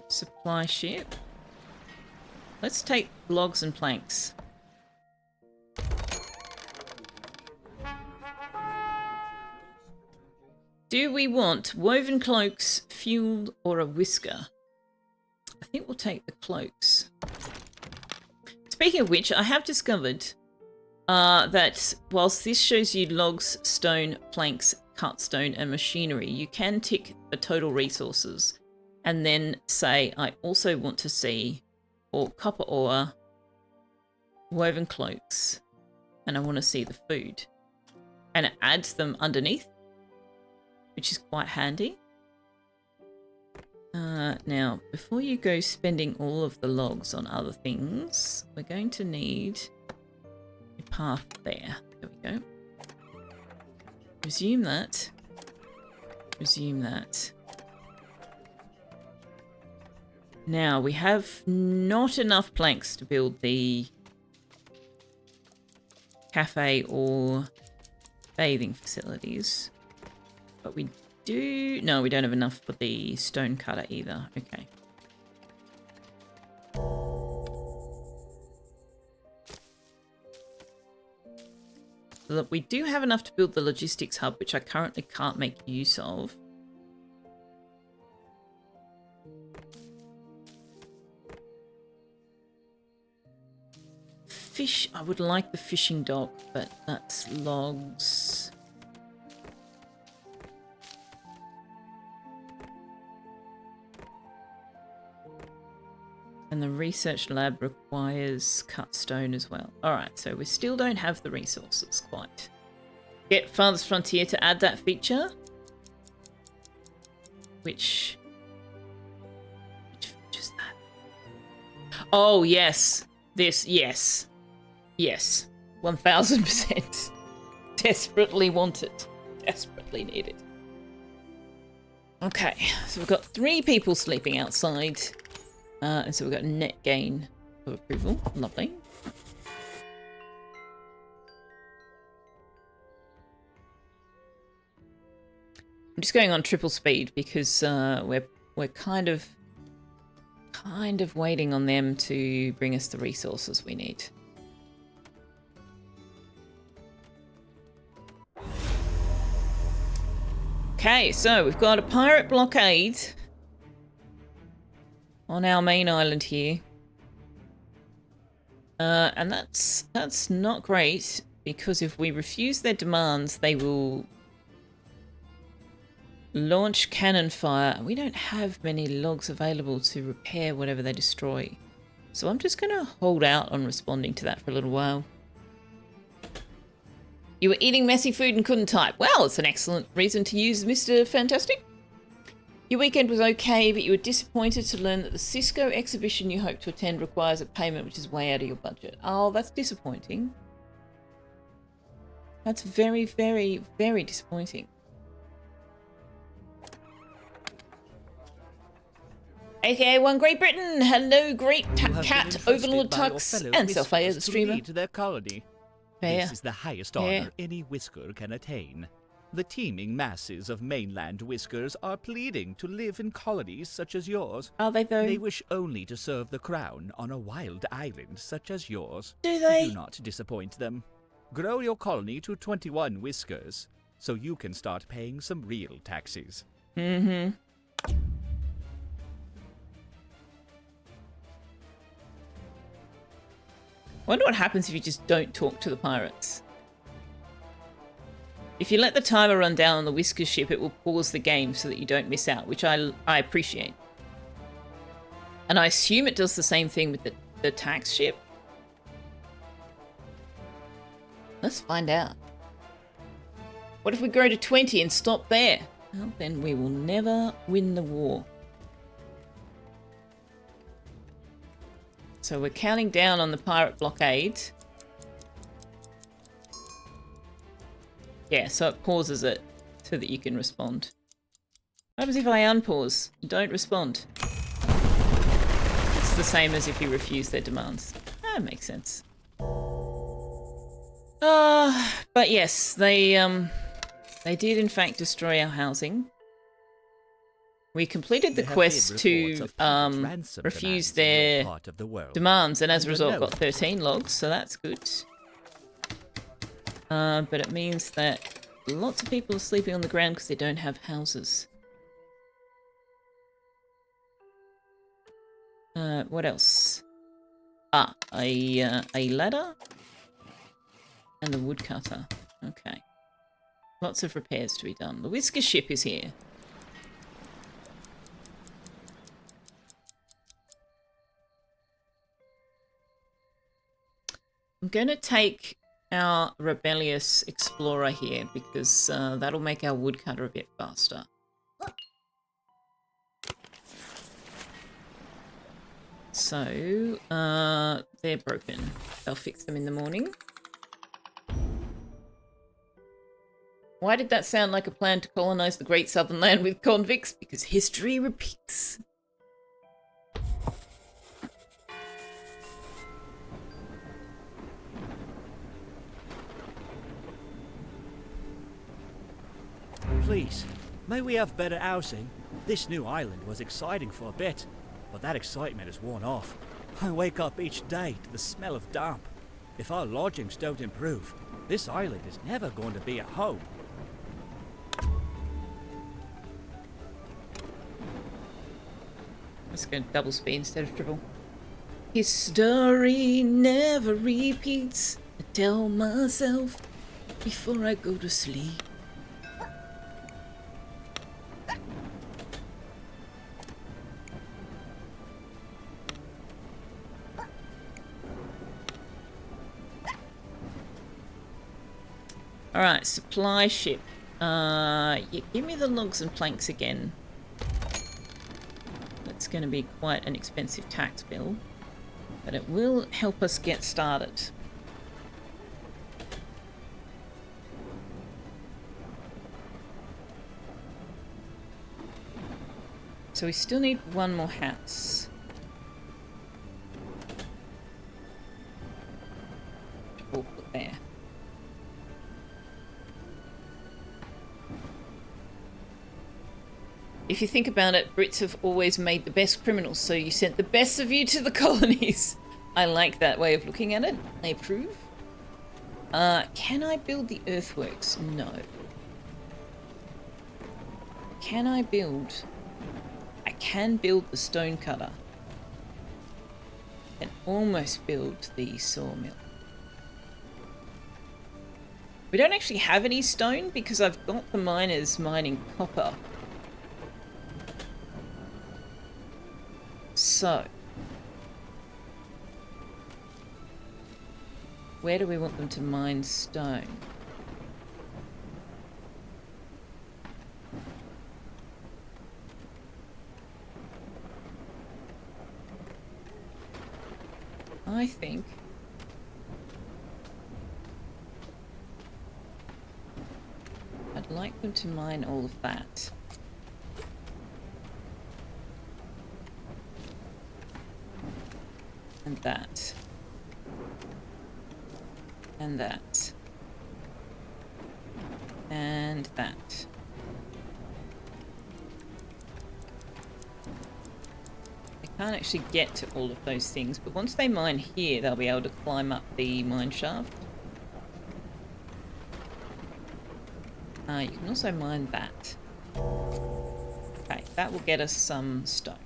Supply ship. Let's take logs and planks. Do we want woven cloaks, fuel, or a whisker? I think we'll take the cloaks. Speaking of which, I have discovered that whilst this shows you logs, stone, planks, cut stone and machinery, you can tick the total resources and then say, I also want to see copper ore, woven cloaks, and I want to see the food. And it adds them underneath, which is quite handy. Now, before you go spending all of the logs on other things, we're going to need a path there. There we go. Resume that. Resume that. Now, we have not enough planks to build the cafe or bathing facilities. But we do... No, we don't have enough for the stone cutter either. Okay. Look, we do have enough to build the logistics hub, which I currently can't make use of. Fish, I would like the fishing dock, but that's logs. And the research lab requires cut stone as well. Alright, so we still don't have the resources quite. Get Farthest Frontier to add that feature. Which feature's that? Oh, yes. This, yes. Yes. 1000%. Desperately want it. Desperately need it. Okay, so we've got 3 people sleeping outside. And so we've got net gain of approval. Lovely. I'm just going on triple speed because we're kind of waiting on them to bring us the resources we need. Okay, so we've got a pirate blockade on our main island here. And that's not great, because if we refuse their demands, they will launch cannon fire. We don't have many logs available to repair whatever they destroy. So I'm just going to hold out on responding to that for a little while. You were eating messy food and couldn't type. Well, it's an excellent reason to use Mr. Fantastic. Your weekend was okay, but you were disappointed to learn that the Cisco exhibition you hope to attend requires a payment which is way out of your budget. Oh, that's disappointing. That's very, very, very disappointing. AKA One Great Britain! Hello, Great Cat, Overlord Tux, and Selfire the streamer. To their colony. Fair. This is the highest honor any whisker can attain. The teeming masses of mainland whiskers are pleading to live in colonies such as yours. Are they though? They wish only to serve the crown on a wild island such as yours. Do they? Do not disappoint them. Grow your colony to 21 whiskers, so you can start paying some real taxes. Mm-hmm. Wonder what happens if you just don't talk to the pirates. If you let the timer run down on the Whiskers ship, it will pause the game so that you don't miss out, which I appreciate. And I assume it does the same thing with the tax ship. Let's find out. What if we grow to 20 and stop there? Well, then we will never win the war. So we're counting down on the pirate blockade. Yeah, so it pauses it so that you can respond. What happens if I unpause and don't respond? It's the same as if you refuse their demands. That makes sense. But yes, they did in fact destroy our housing. We completed the quest to refuse their demands, and as a result got 13 logs, so that's good. But it means that lots of people are sleeping on the ground because they don't have houses. What else? A ladder and the woodcutter. Okay. Lots of repairs to be done. The Whisker ship is here. I'm going to take our rebellious explorer here because that'll make our woodcutter a bit faster. So, they're broken. They'll fix them in the morning. Why did that sound like a plan to colonize the Great Southern Land with convicts? Because history repeats. Please, may we have better housing? This new island was exciting for a bit, but that excitement has worn off. I wake up each day to the smell of damp. If our lodgings don't improve, this island is never going to be a home. Let's go double speed instead of triple. History never repeats. I tell myself before I go to sleep. Alright, supply ship. Yeah, give me the logs and planks again. That's going to be quite an expensive tax bill, but it will help us get started. So we still need one more house. We'll put there. If you think about it, Brits have always made the best criminals, so you sent the best of you to the colonies. I like that way of looking at it. I approve. Can I build the earthworks? No. Can I build... I can build the stone cutter. And almost build the sawmill. We don't actually have any stone because I've got the miners mining copper. So, where do we want them to mine stone? I think I'd like them to mine all of that. And that. And that. And that. They can't actually get to all of those things, but once they mine here, they'll be able to climb up the mine shaft. You can also mine that. Okay, that will get us some stone.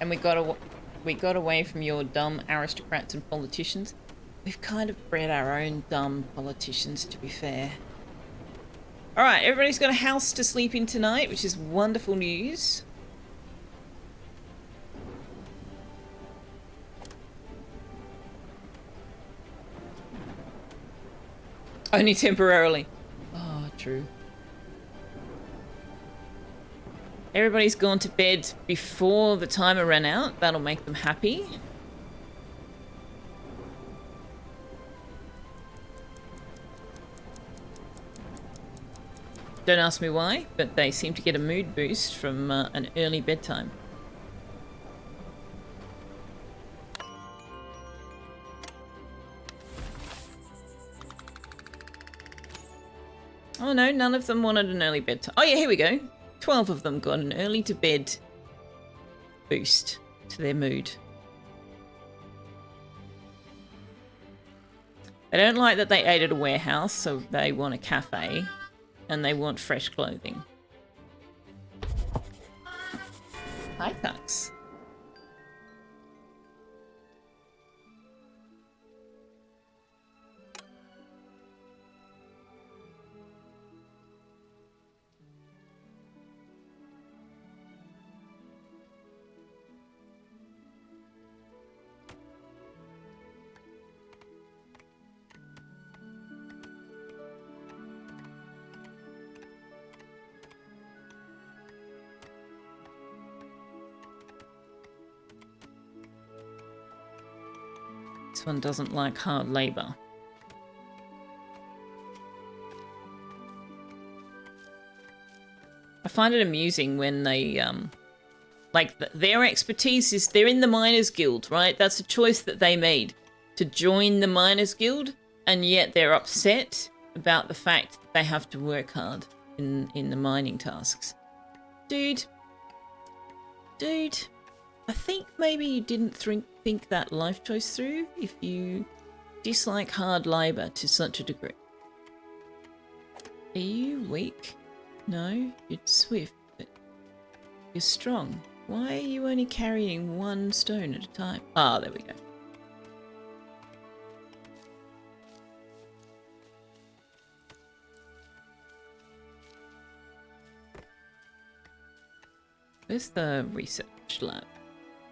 And we got away from your dumb aristocrats and politicians. We've kind of bred our own dumb politicians, to be fair. Alright, everybody's got a house to sleep in tonight, which is wonderful news. Only temporarily. Oh, true. Everybody's gone to bed before the timer ran out. That'll make them happy. Don't ask me why, but they seem to get a mood boost from an early bedtime. Oh no, none of them wanted an early bedtime. Oh yeah, here we go. 12 of them got an early to bed boost to their mood. They don't like that they ate at a warehouse, so they want a cafe. And they want fresh clothing. Hi, Tux. This one doesn't like hard labor. I find it amusing when they, their expertise is they're in the Miners Guild, right? That's a choice that they made to join the Miners Guild, and yet they're upset about the fact that they have to work hard in the mining tasks. Dude, I think maybe you didn't think that life choice through if you dislike hard labor to such a degree. Are you weak? No, you're swift, but you're strong. Why are you only carrying one stone at a time? Ah, there we go. Where's the research lab?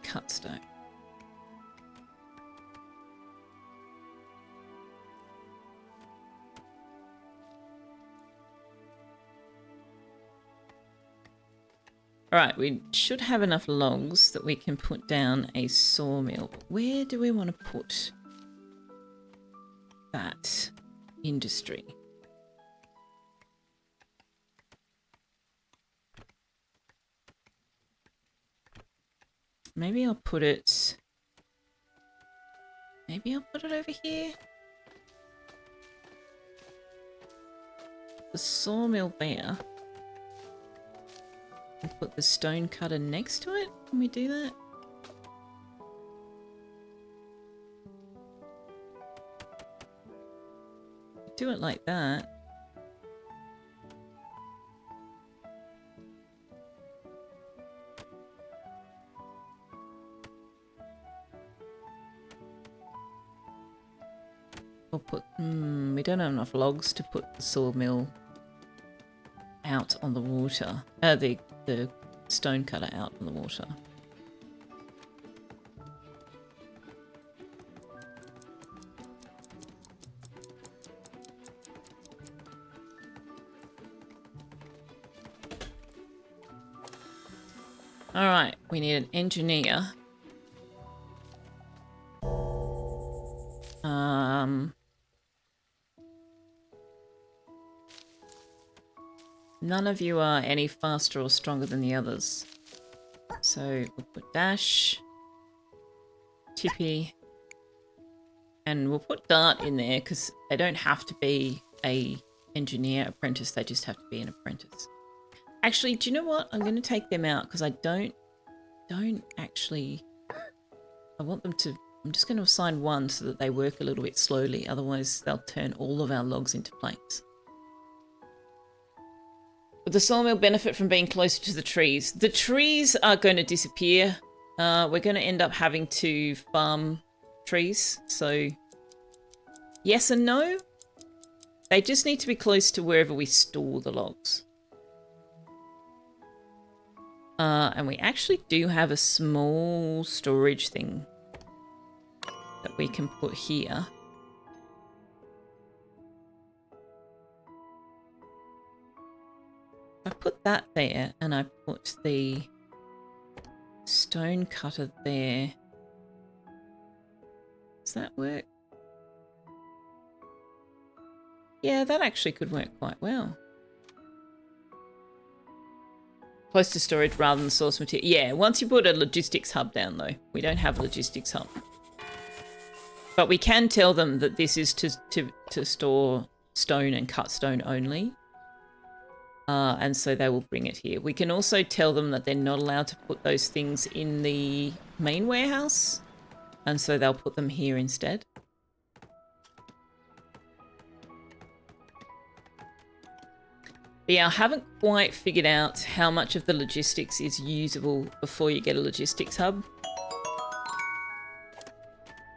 Cut stone. Alright, we should have enough logs that we can put down a sawmill. Where do we want to put that industry? Maybe I'll put it... Maybe I'll put it over here? The sawmill there. And put the stone cutter next to it? Can we do that? Do it like that. We'll put... we don't have enough logs to put the sawmill out on the water. The stone cutter out on the water. Alright, we need an engineer. None of you are any faster or stronger than the others. So we'll put Dash, Tippy, and we'll put Dart in there because they don't have to be a engineer apprentice, they just have to be an apprentice. Actually, do you know what? I'm going to take them out because I don't actually... I want them to... I'm just going to assign one so that they work a little bit slowly, otherwise they'll turn all of our logs into planks. Would the sawmill benefit from being closer to the trees? The trees are going to disappear. We're going to end up having to farm trees. So, yes and no. They just need to be close to wherever we store the logs. And we actually do have a small storage thing that we can put here. I put that there and I put the stone cutter there. Does that work? Yeah, that actually could work quite well. Close to storage rather than source material. Yeah, once you put a logistics hub down though. We don't have a logistics hub. But we can tell them that this is to store stone and cut stone only. And so they will bring it here. We can also tell them that they're not allowed to put those things in the main warehouse. And so they'll put them here instead. But yeah, I haven't quite figured out how much of the logistics is usable before you get a logistics hub.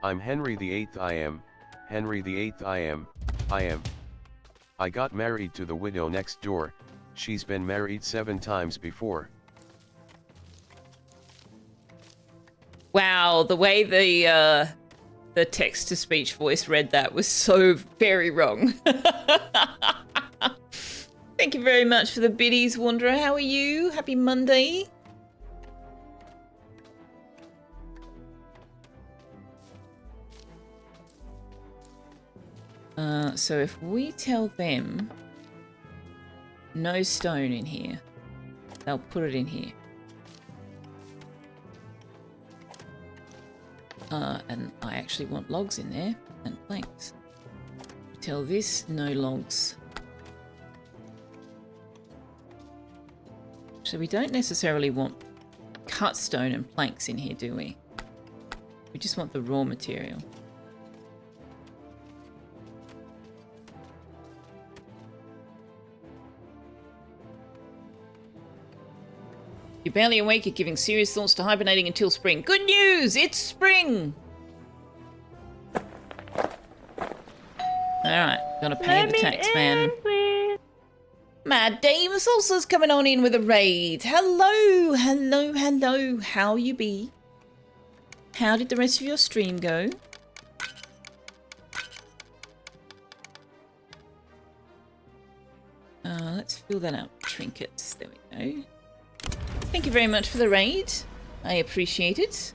I'm Henry VIII. I am Henry VIII. I am. I got married to the widow next door. She's been married 7 times before. Wow, the way the text-to-speech voice read that was so very wrong. Thank you very much for the biddies, Wanderer. How are you? Happy Monday. So if we tell them no stone in here, they'll put it in here. And I actually want logs in there and planks. Tell this no logs. So we don't necessarily want cut stone and planks in here, do we? We just want the raw material. You're barely awake, you're giving serious thoughts to hibernating until spring. Good news! It's spring! Alright, gotta pay the tax man. Mad Dame Salsa's coming on in with a raid. Hello, hello, hello. How you be? How did the rest of your stream go? Let's fill that out. Trinkets. There we go. Thank you very much for the raid. I appreciate it.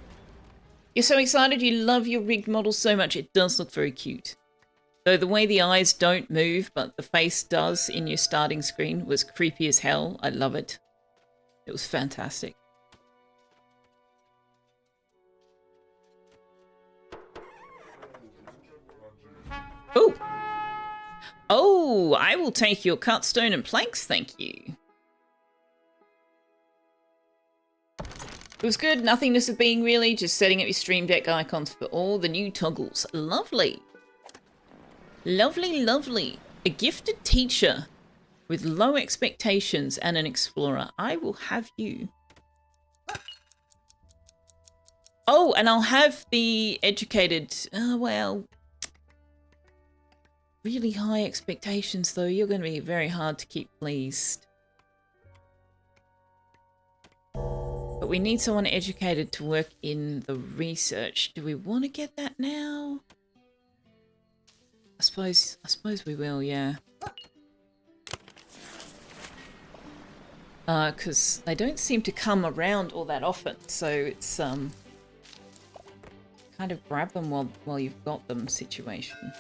You're so excited. You love your rigged model so much. It does look very cute. Though the way the eyes don't move, but the face does in your starting screen was creepy as hell. I love it. It was fantastic. Oh! Oh, I will take your cut stone and planks, thank you. It was good, nothingness of being really, just setting up your stream deck icons for all the new toggles. Lovely. Lovely, lovely. A gifted teacher with low expectations and an explorer. I will have you. Oh, and I'll have the educated, well, really high expectations though. You're going to be very hard to keep pleased. But we need someone educated to work in the research. Do we want to get that now? I suppose we will, yeah. Because they don't seem to come around all that often, so it's kind of grab them while you've got them situation.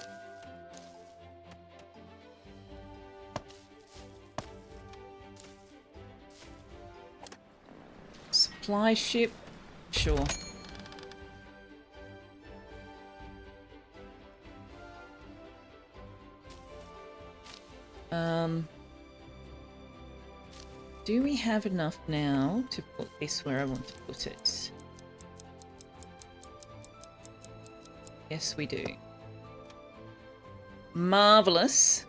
Supply ship, sure. Do we have enough now to put this where I want to put it? Yes, we do. Marvelous.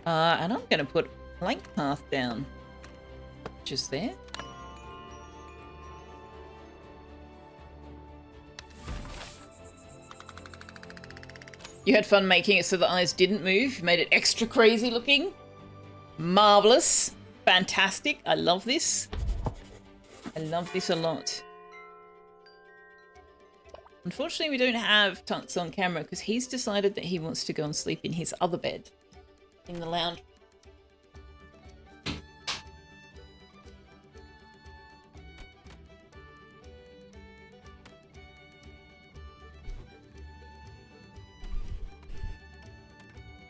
And I'm going to put plank path down. Just there. You had fun making it so the eyes didn't move. You made it extra crazy looking. Marvelous. Fantastic. I love this. I love this a lot. Unfortunately, we don't have Tux on camera because he's decided that he wants to go and sleep in his other bed in the lounge.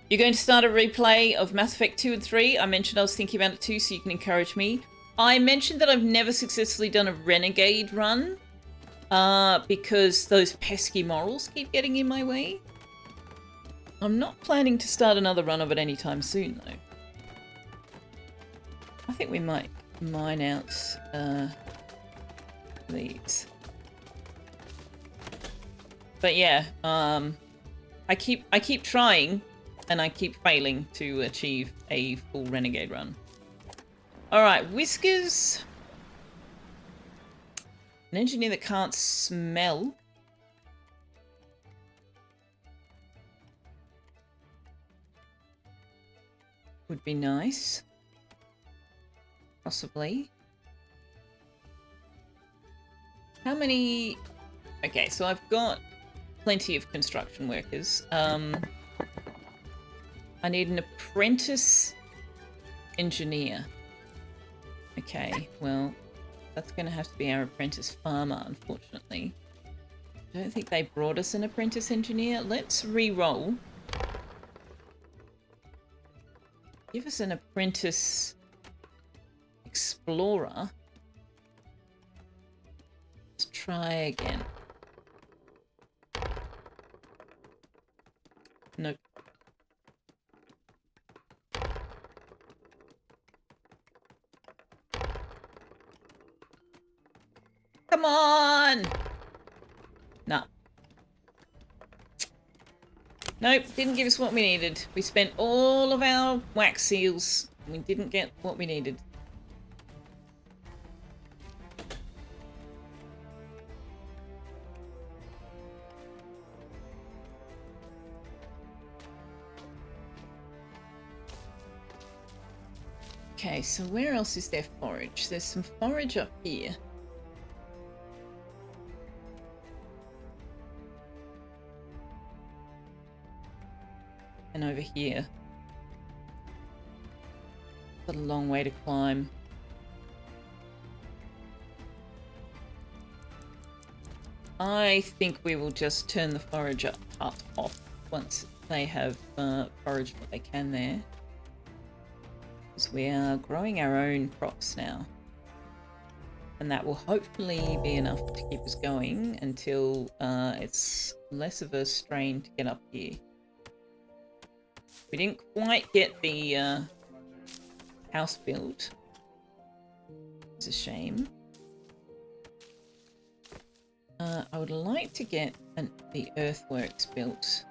You're going to start a replay of Mass Effect 2 and 3. I mentioned I was thinking about it too, so you can encourage me. I mentioned that I've never successfully done a Renegade run because those pesky morals keep getting in my way. I'm not planning to start another run of it anytime soon, though. I think we might mine out these. But yeah, I keep trying. And I keep failing to achieve a full Renegade run. Alright, Whiskers. An engineer that can't smell. Would be nice. Possibly. How many... Okay, so I've got plenty of construction workers. I need an apprentice engineer. Okay, well, that's going to have to be our apprentice farmer, unfortunately. I don't think they brought us an apprentice engineer. Let's re-roll give us an apprentice explorer. Let's try again. Nope. Come on! No. Nope, didn't give us what we needed. We spent all of our wax seals and we didn't get what we needed. Okay, so where else is there forage? There's some forage up here. And over here. It's a long way to climb. I think we will just turn the forager off once they have foraged what they can there. Because we are growing our own crops now. And that will hopefully be enough to keep us going until it's less of a strain to get up here. We didn't quite get the house built. It's a shame. I would like to get the earthworks built.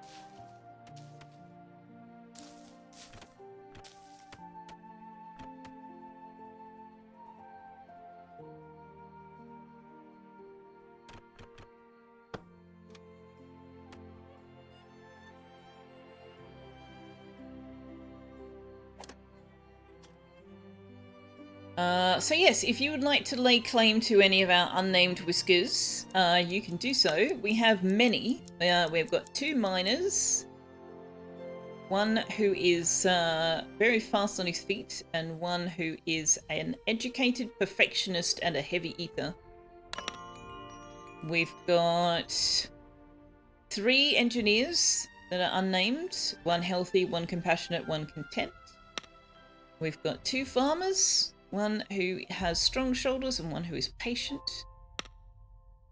So yes, if you would like to lay claim to any of our unnamed whiskers, you can do so. We have many. We've got 2 miners, one who is very fast on his feet, and one who is an educated perfectionist and a heavy eater. We've got 3 engineers that are unnamed, 1 healthy, 1 compassionate, 1 content. We've got 2 farmers, 1 who has strong shoulders and 1 who is patient.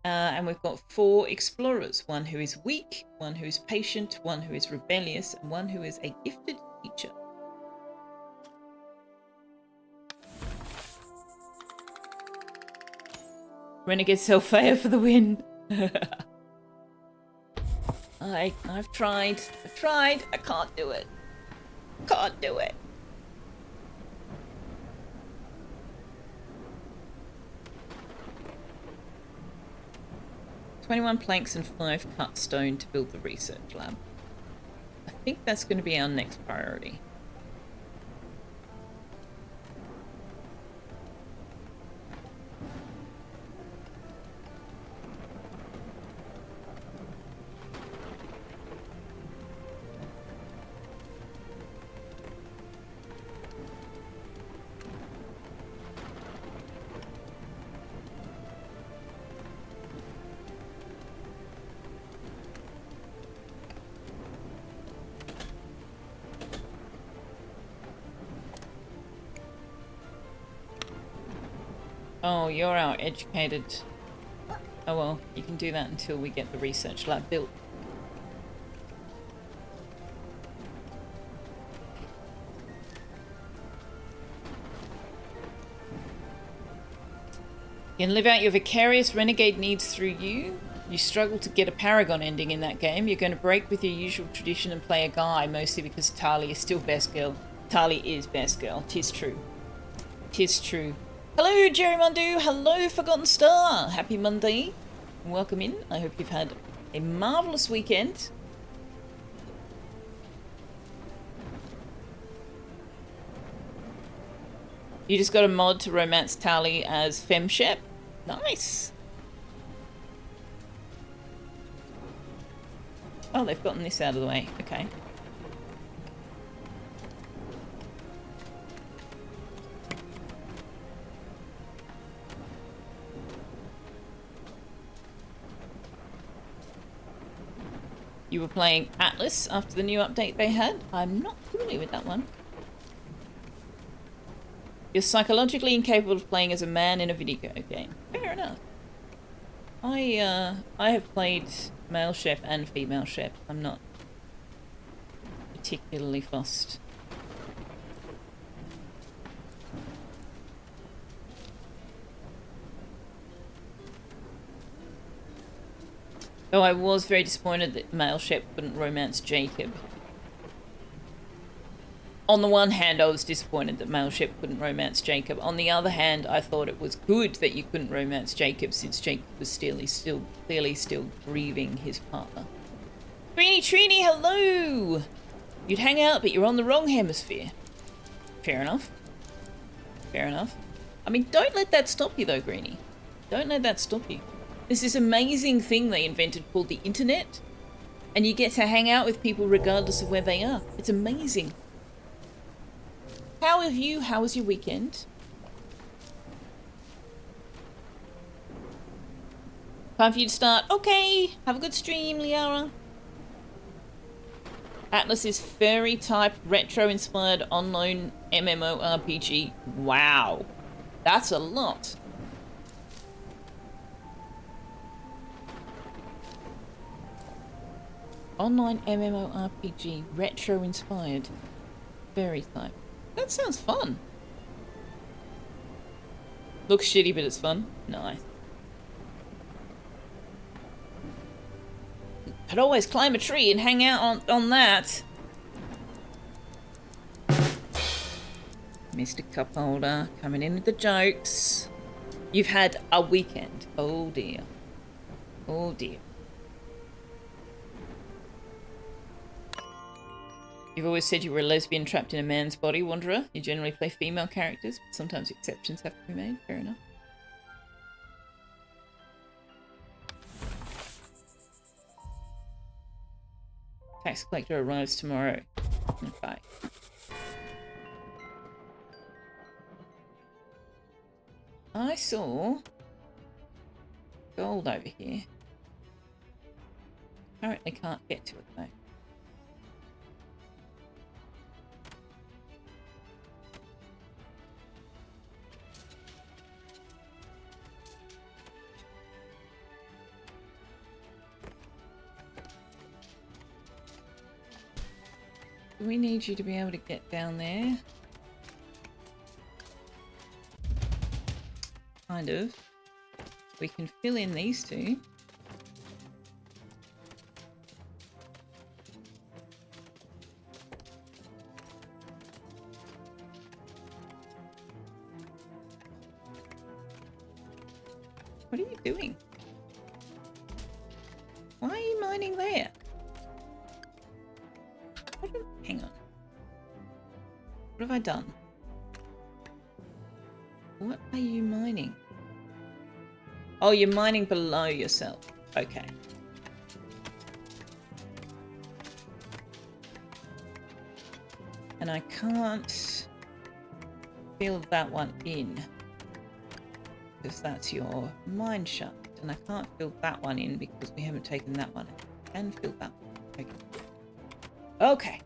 And we've got 4 explorers, 1 who is weak, 1 who is patient, 1 who is rebellious, and 1 who is a gifted teacher. Renegade Self-Fire for the win. I've tried, I can't do it. Can't do it. "21 planks and 5 cut stone to build the research lab." I think that's going to be our next priority. Oh, you're our educated. Oh well, you can do that until we get the research lab built. You can live out your vicarious renegade needs through you. You struggle to get a Paragon ending in that game. You're going to break with your usual tradition and play a guy, mostly because Tali is still best girl. Tali is best girl. 'Tis true. 'Tis true. Hello, Jerry Mundu. Hello, Forgotten Star. Happy Monday. Welcome in. I hope you've had a marvellous weekend. You just got a mod to romance Tali as FemShep. Nice. Oh, they've gotten this out of the way. Okay. You were playing Atlas after the new update they had? I'm not familiar with that one. You're psychologically incapable of playing as a man in a video game. Fair enough. I have played male chef and female chef. I'm not particularly fussed. Though I was very disappointed that male chef couldn't romance Jacob. On the one hand, I was disappointed that male chef couldn't romance Jacob. On the other hand, I thought it was good that you couldn't romance Jacob, since Jacob was clearly still grieving his partner. Greenie Trini, hello! You'd hang out, but you're on the wrong hemisphere. Fair enough. Fair enough. I mean, don't let that stop you though, Greenie. Don't let that stop you. There's this amazing thing they invented called the internet, and you get to hang out with people regardless of where they are. It's amazing. How have you? How was your weekend? Time for you to start. Okay. Have a good stream, Liara. Atlas is furry type retro inspired online MMORPG. Wow. That's a lot. Online MMORPG retro inspired furry type. That sounds fun. Looks shitty, but it's fun. Nice. Could always climb a tree and hang out on that. Mr. Cup Holder coming in with the jokes. You've had a weekend. Oh dear. Oh dear. You've always said you were a lesbian trapped in a man's body, Wanderer. You generally play female characters, but sometimes exceptions have to be made. Fair enough. Tax collector arrives tomorrow. Okay. I saw gold over here. Apparently can't get to it though. We need you to be able to get down there. Kind of. We can fill in these two. What are you doing? Why are you mining there? Hang on. What have I done? What are you mining? Oh, you're mining below yourself. Okay. And I can't fill that one in because that's your mine shaft. And I can't fill that one in because we haven't taken that one out. I can fill that one. Okay. Okay.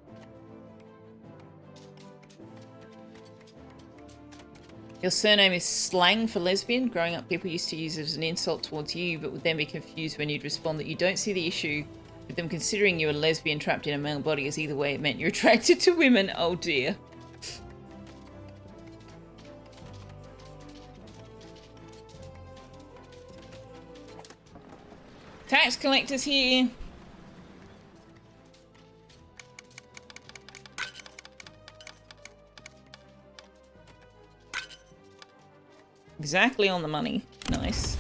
Your surname is slang for lesbian. Growing up, people used to use it as an insult towards you, but would then be confused when you'd respond that you don't see the issue with them considering you a lesbian trapped in a male body, as either way it meant you're attracted to women. Oh dear. Tax collectors here. Exactly on the money. Nice.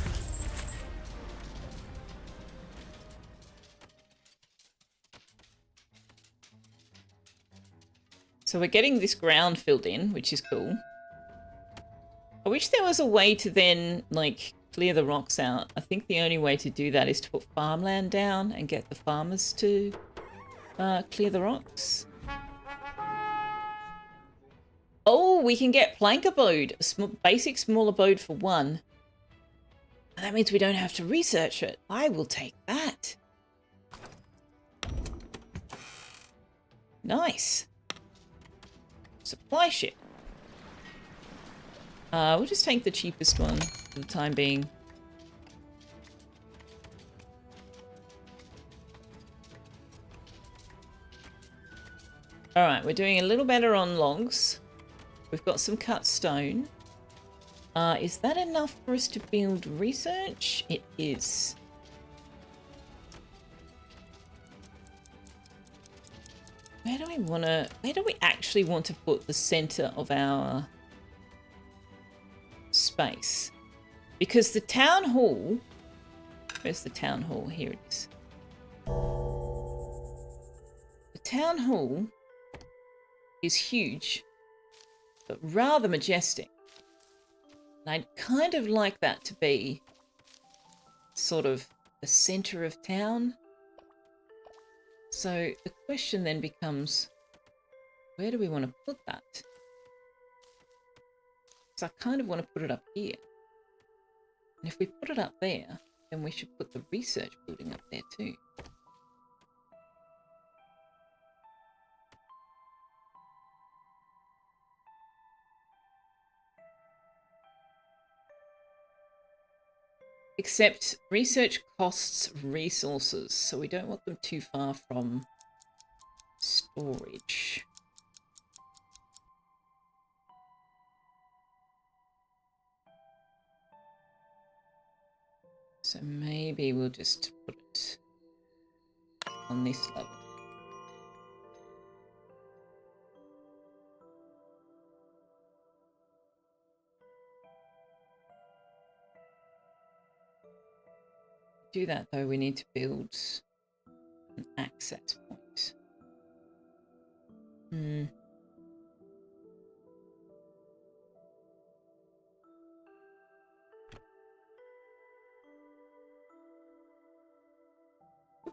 So we're getting this ground filled in, which is cool. I wish there was a way to then, like, clear the rocks out. I think the only way to do that is to put farmland down and get the farmers to clear the rocks. Oh, we can get plank abode. A basic small abode for one. And that means we don't have to research it. I will take that. Nice. Supply ship. We'll just take the cheapest one for the time being. Alright, we're doing a little better on logs. We've got some cut stone. Is that enough for us to build research? It is. Where do we actually want to put the center of our space? Because the town hall, where's the town hall? Here it is. The town hall is huge, but rather majestic. And I'd kind of like that to be sort of the center of town. So the question then becomes, where do we want to put that? Because I kind of want to put it up here. And if we put it up there, then we should put the research building up there too. Except research costs resources, so we don't want them too far from storage. So maybe we'll just put it on this level. To do that though, we need to build an access point. We'll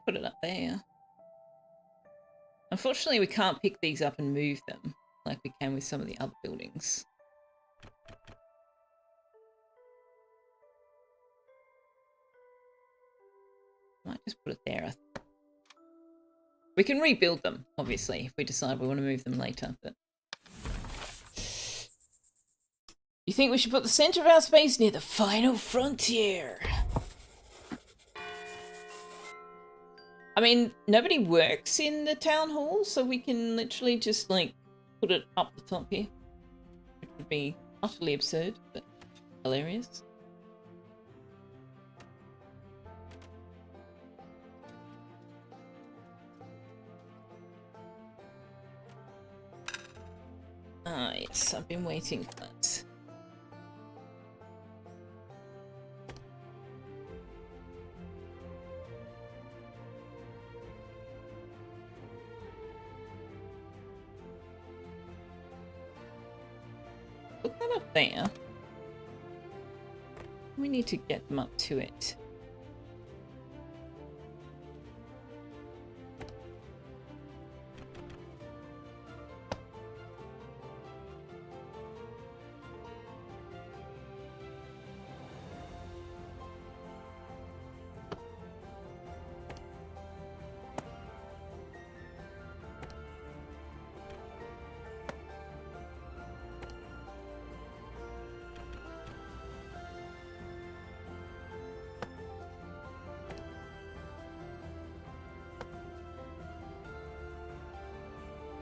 put it up there. Unfortunately, we can't pick these up and move them like we can with some of the other buildings. Might just put it there. We can rebuild them, obviously, if we decide we want to move them later. But you think we should put the center of our space near the final frontier? I mean, nobody works in the town hall, so we can literally just, like, put it up the top here. It would be utterly absurd, but hilarious. Ah, yes, I've been waiting for that. Put that up there. We need to get them up to it.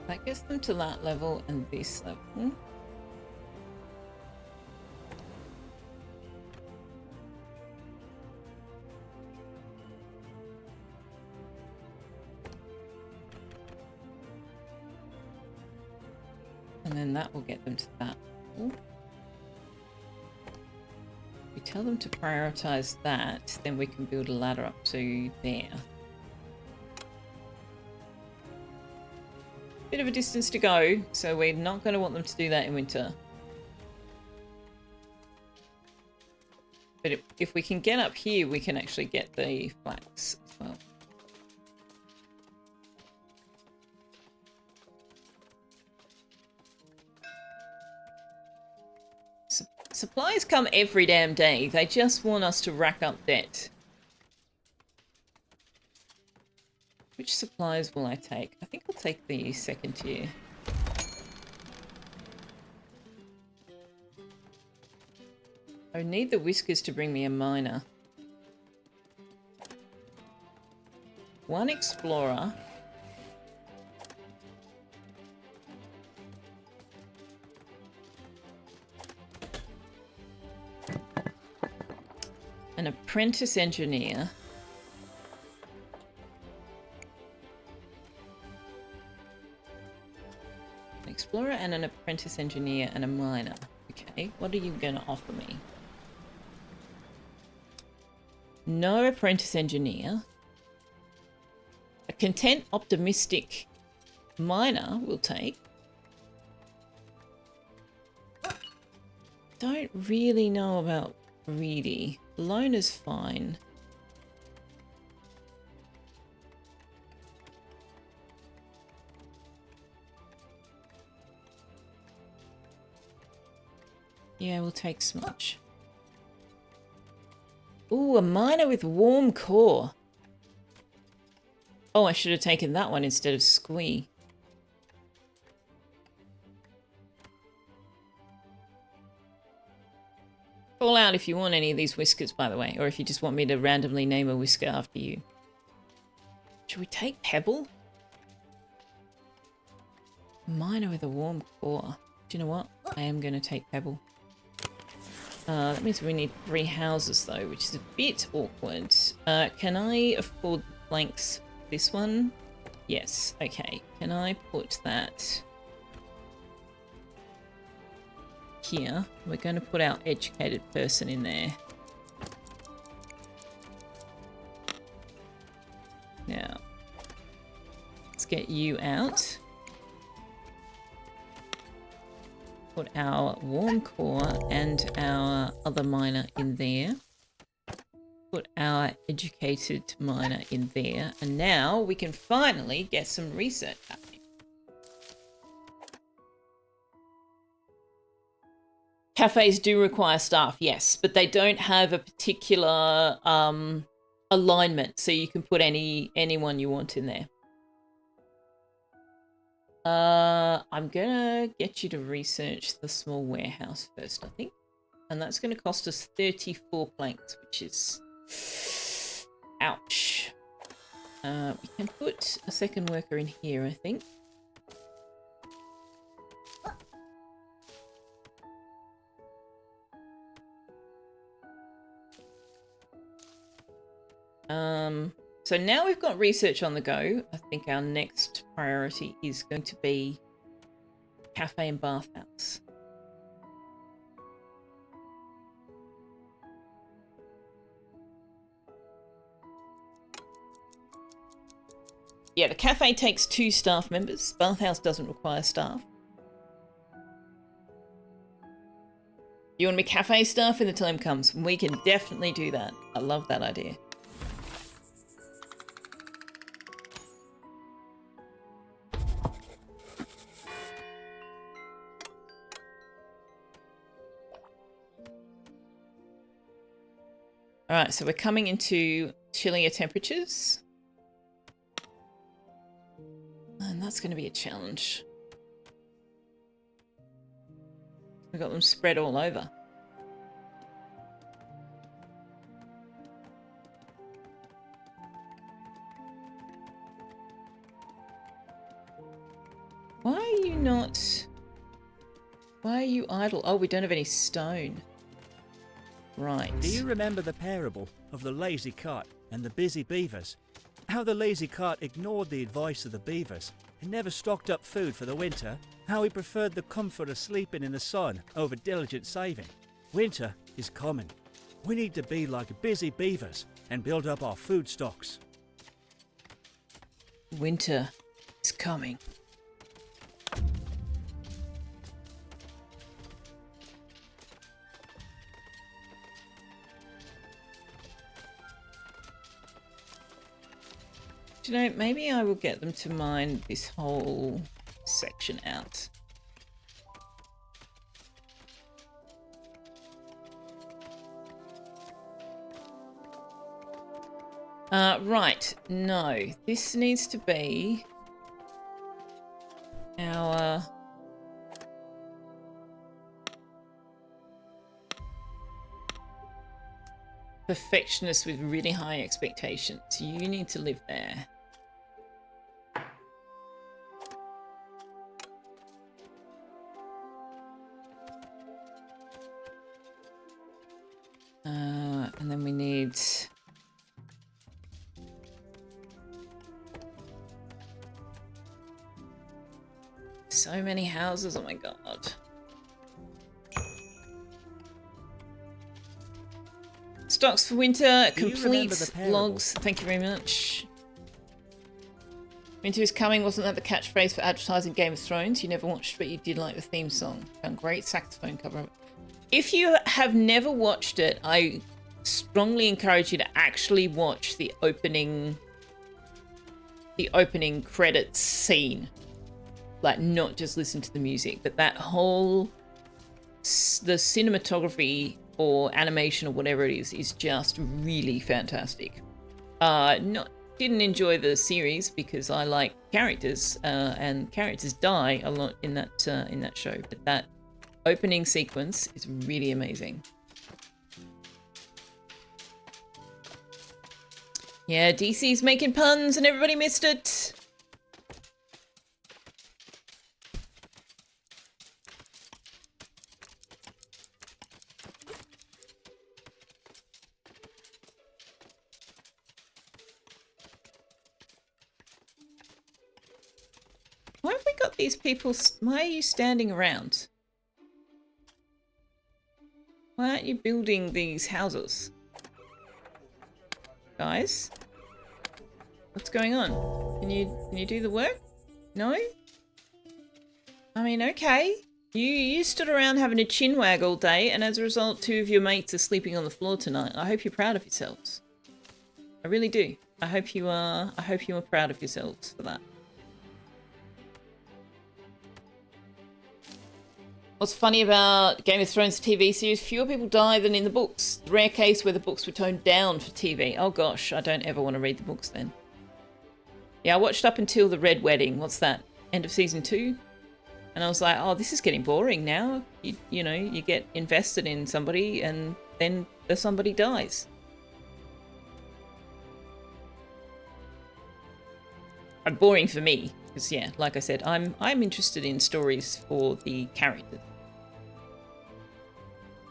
That gets them to that level and this level. And then that will get them to that level. If we tell them to prioritize that, then we can build a ladder up to there. Bit of a distance to go, so we're not going to want them to do that in winter. But if we can get up here, we can actually get the flax as well. Supplies come every damn day. They just want us to rack up debt. Which supplies will I take? I think I'll take the second tier. I need the whiskers to bring me a miner. One explorer. An apprentice engineer. An explorer and an apprentice engineer and a miner. Okay, what are you going to offer me? No apprentice engineer. A content, optimistic miner will take. Don't really know about greedy. Loner's fine. Yeah, we'll take smudge. Ooh, a miner with warm core. Oh, I should have taken that one instead of squee. Call out if you want any of these whiskers, by the way, or if you just want me to randomly name a whisker after you. Should we take Pebble? Miner with a warm core. Do you know what? I am going to take Pebble. That means we need 3 houses, though, which is a bit awkward. Can I afford planks? This one? Yes. Okay. Can I put that here? We're going to put our educated person in there. Now, let's get you out. Put our warm core and our other miner in there. Put our educated miner in there. And now we can finally get some research happening. Cafes do require staff, yes, but they don't have a particular alignment, so you can put anyone you want in there. I'm gonna get you to research the small warehouse first, I think. And that's gonna cost us 34 planks, which is... ouch. We can put a second worker in here, I think. So now we've got research on the go. I think our next priority is going to be cafe and bathhouse. Yeah, the cafe takes 2 staff members. Bathhouse doesn't require staff. You want to be cafe staff when the time comes? We can definitely do that. I love that idea. Alright, so we're coming into chillier temperatures. And that's going to be a challenge. We've got them spread all over. Why are you not... Why are you idle? Oh, we don't have any stone. Right. Do you remember the parable of the lazy cart and the busy beavers? How the lazy cart ignored the advice of the beavers and never stocked up food for the winter? How he preferred the comfort of sleeping in the sun over diligent saving? Winter is coming. We need to be like busy beavers and build up our food stocks. Winter is coming. Do you know, maybe I will get them to mine this whole section out. Right, no. This needs to be our... perfectionist with really high expectations. You need to live there. And then we need... so many houses, oh my god. Stocks for winter, complete logs. Thank you very much. Winter is coming. Wasn't that the catchphrase for advertising Game of Thrones? You never watched, but you did like the theme song. Found great saxophone cover. If you have never watched it, I strongly encourage you to actually watch the opening credits scene. Like, not just listen to the music, but that whole the cinematography or animation or whatever it is just really fantastic. Didn't enjoy the series because I like characters, and characters die a lot in that show. But that opening sequence is really amazing. Yeah, DC's making puns and everybody missed it. Why have we got these people? Why are you standing around? Why aren't you building these houses? Guys? What's going on? Can you do the work? No? I mean, okay. You stood around having a chin wag all day, and as a result, 2 of your mates are sleeping on the floor tonight. I hope you're proud of yourselves. I really do. I hope you are proud of yourselves for that. What's funny about Game of Thrones TV series? Fewer people die than in the books. The rare case where the books were toned down for TV. Oh gosh, I don't ever want to read the books then. Yeah, I watched up until the Red Wedding. What's that? End of season 2? And I was like, oh, this is getting boring now. You know, you get invested in somebody and then somebody dies. And boring for me. Because, yeah, like I said, I'm interested in stories for the characters.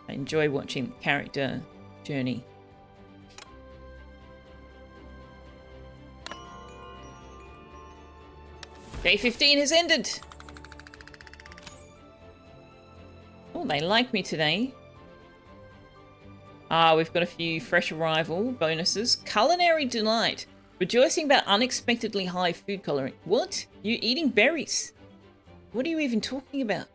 I enjoy watching the character journey. Day 15 has ended. Oh, they like me today. We've got a few fresh arrival bonuses. Culinary delight. Rejoicing about unexpectedly high food coloring. What? You eating berries? What are you even talking about?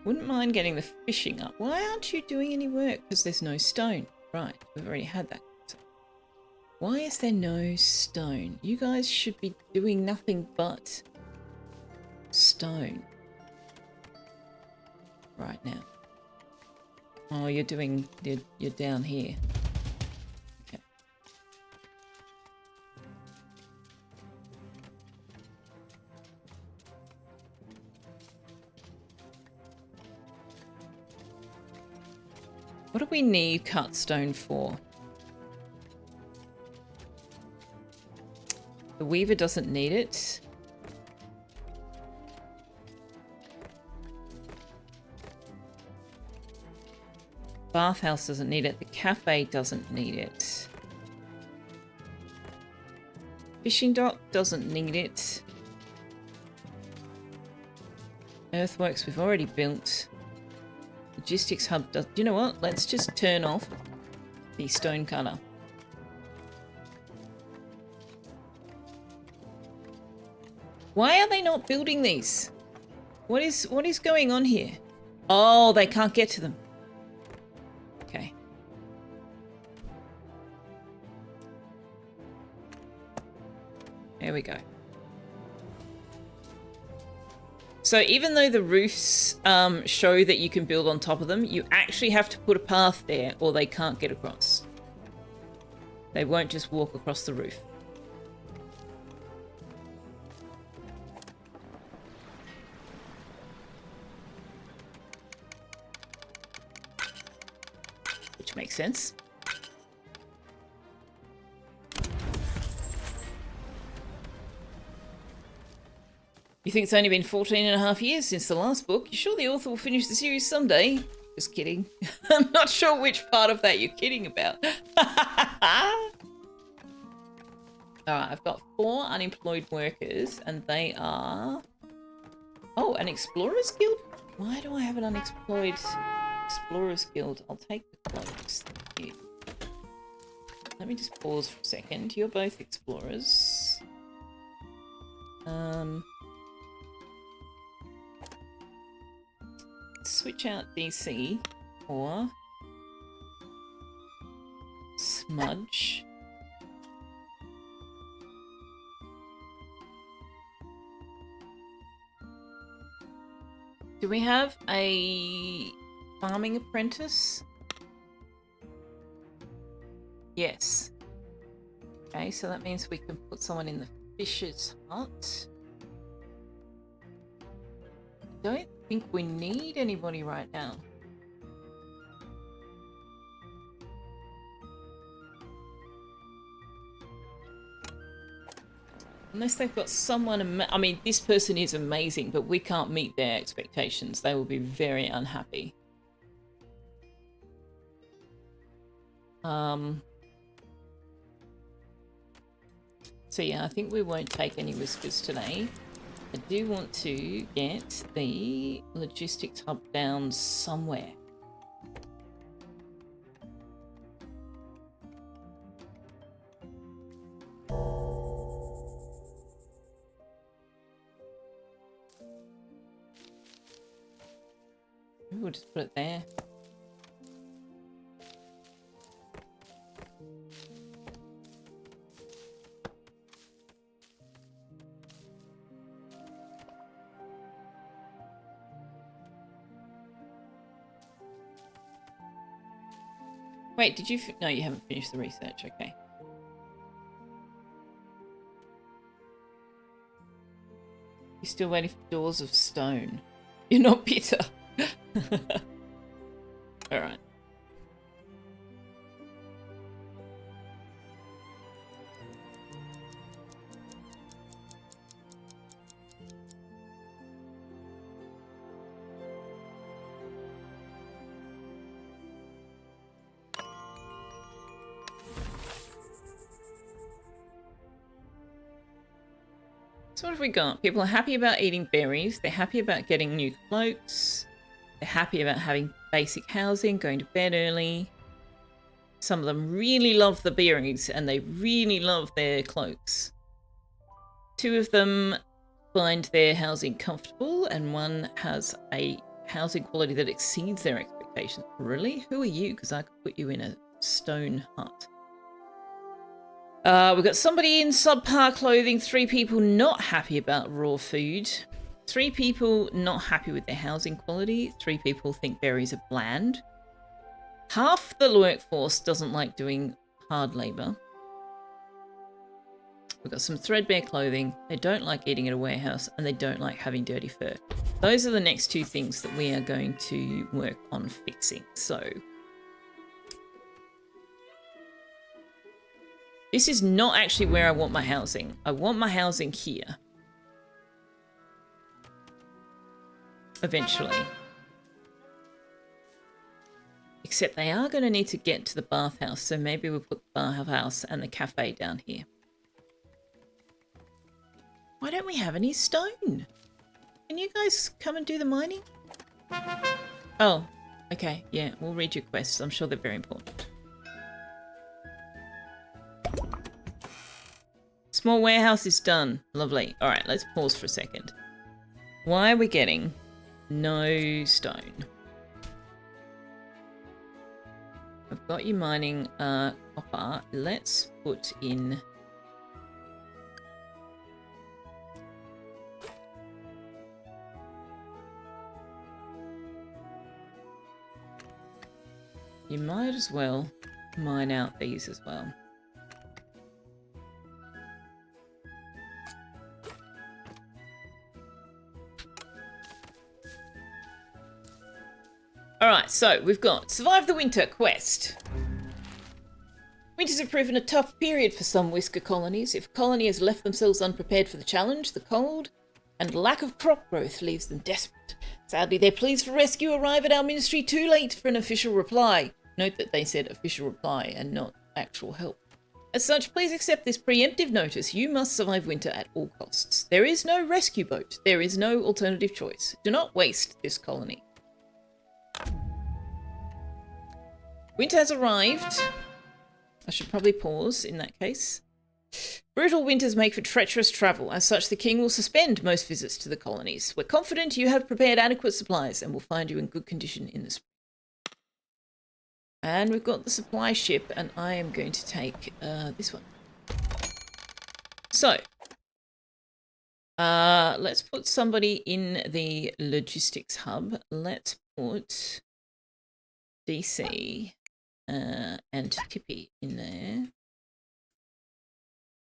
Wouldn't mind getting the fishing up. Why aren't you doing any work? Because there's no stone. Right, we've already had that. Why is there no stone? You guys should be doing nothing but stone right now. Oh, you're down here. Okay. What do we need cut stone for? The Weaver doesn't need it. Bathhouse doesn't need it. The cafe doesn't need it. Fishing dock doesn't need it. Earthworks we've already built. Logistics hub does... You know what? Let's just turn off the stone cutter. Why are they not building these? What is going on here? Oh, they can't get to them. Okay. There we go. So even though the roofs show that you can build on top of them, you actually have to put a path there or they can't get across. They won't just walk across the roof. Which makes sense. You think it's only been 14 and a half years since the last book? You sure the author will finish the series someday? Just kidding. I'm not sure which part of that you're kidding about. Alright, I've got 4 unemployed workers and they are... Oh, an Explorers Guild? Why do I have an unemployed Explorers Guild? I'll take the cloaks. Thank you. Let me just pause for a second. You're both Explorers. Switch out DC or Smudge. Do we have a farming apprentice? Yes. Okay, so that means we can put someone in the fisher's hut. Don't think we need anybody right now. Unless they've got someone... I mean, this person is amazing, but we can't meet their expectations. They will be very unhappy. So yeah, I think we won't take any whiskers today. I do want to get the logistics hub down somewhere. Maybe we'll just put it there. Wait, did you... No, you haven't finished the research. Okay. You're still waiting for doors of stone. You're not bitter. Alright. So what have we got? People are happy about eating berries. They're happy about getting new cloaks. They're happy about having basic housing, going to bed early. Some of them really love the berries and they really love their cloaks. 2 of them find their housing comfortable and 1 has a housing quality that exceeds their expectations. Really? Who are you? Because I could put you in a stone hut. We've got somebody in subpar clothing, 3 people not happy about raw food, 3 people not happy with their housing quality, 3 people think berries are bland. Half the workforce doesn't like doing hard labour. We've got some threadbare clothing, they don't like eating at a warehouse, and they don't like having dirty fur. Those are the next 2 things that we are going to work on fixing. So this is not actually where I want my housing. I want my housing here. Eventually. Except they are going to need to get to the bathhouse, so maybe we'll put the bathhouse and the cafe down here. Why don't we have any stone? Can you guys come and do the mining? Oh, okay. Yeah, we'll read your quests. I'm sure they're very important. Small warehouse is done. Lovely. All right, let's pause for a second. Why are we getting no stone? I've got you mining copper. Let's put in... You might as well mine out these as well. Alright, so we've got Survive the Winter quest. Winters have proven a tough period for some whisker colonies. If a colony has left themselves unprepared for the challenge, the cold and lack of crop growth leaves them desperate. Sadly, their pleas for rescue arrive at our ministry too late for an official reply. Note that they said official reply and not actual help. As such, please accept this preemptive notice. You must survive winter at all costs. There is no rescue boat. There is no alternative choice. Do not waste this colony. Winter has arrived. I should probably pause in that case. Brutal winters make for treacherous travel. As such, the king will suspend most visits to the colonies. We're confident you have prepared adequate supplies and will find you in good condition in the spring. And we've got the supply ship, and I am going to take this one. So, let's put somebody in the logistics hub. Let's put DC and Tippy in there.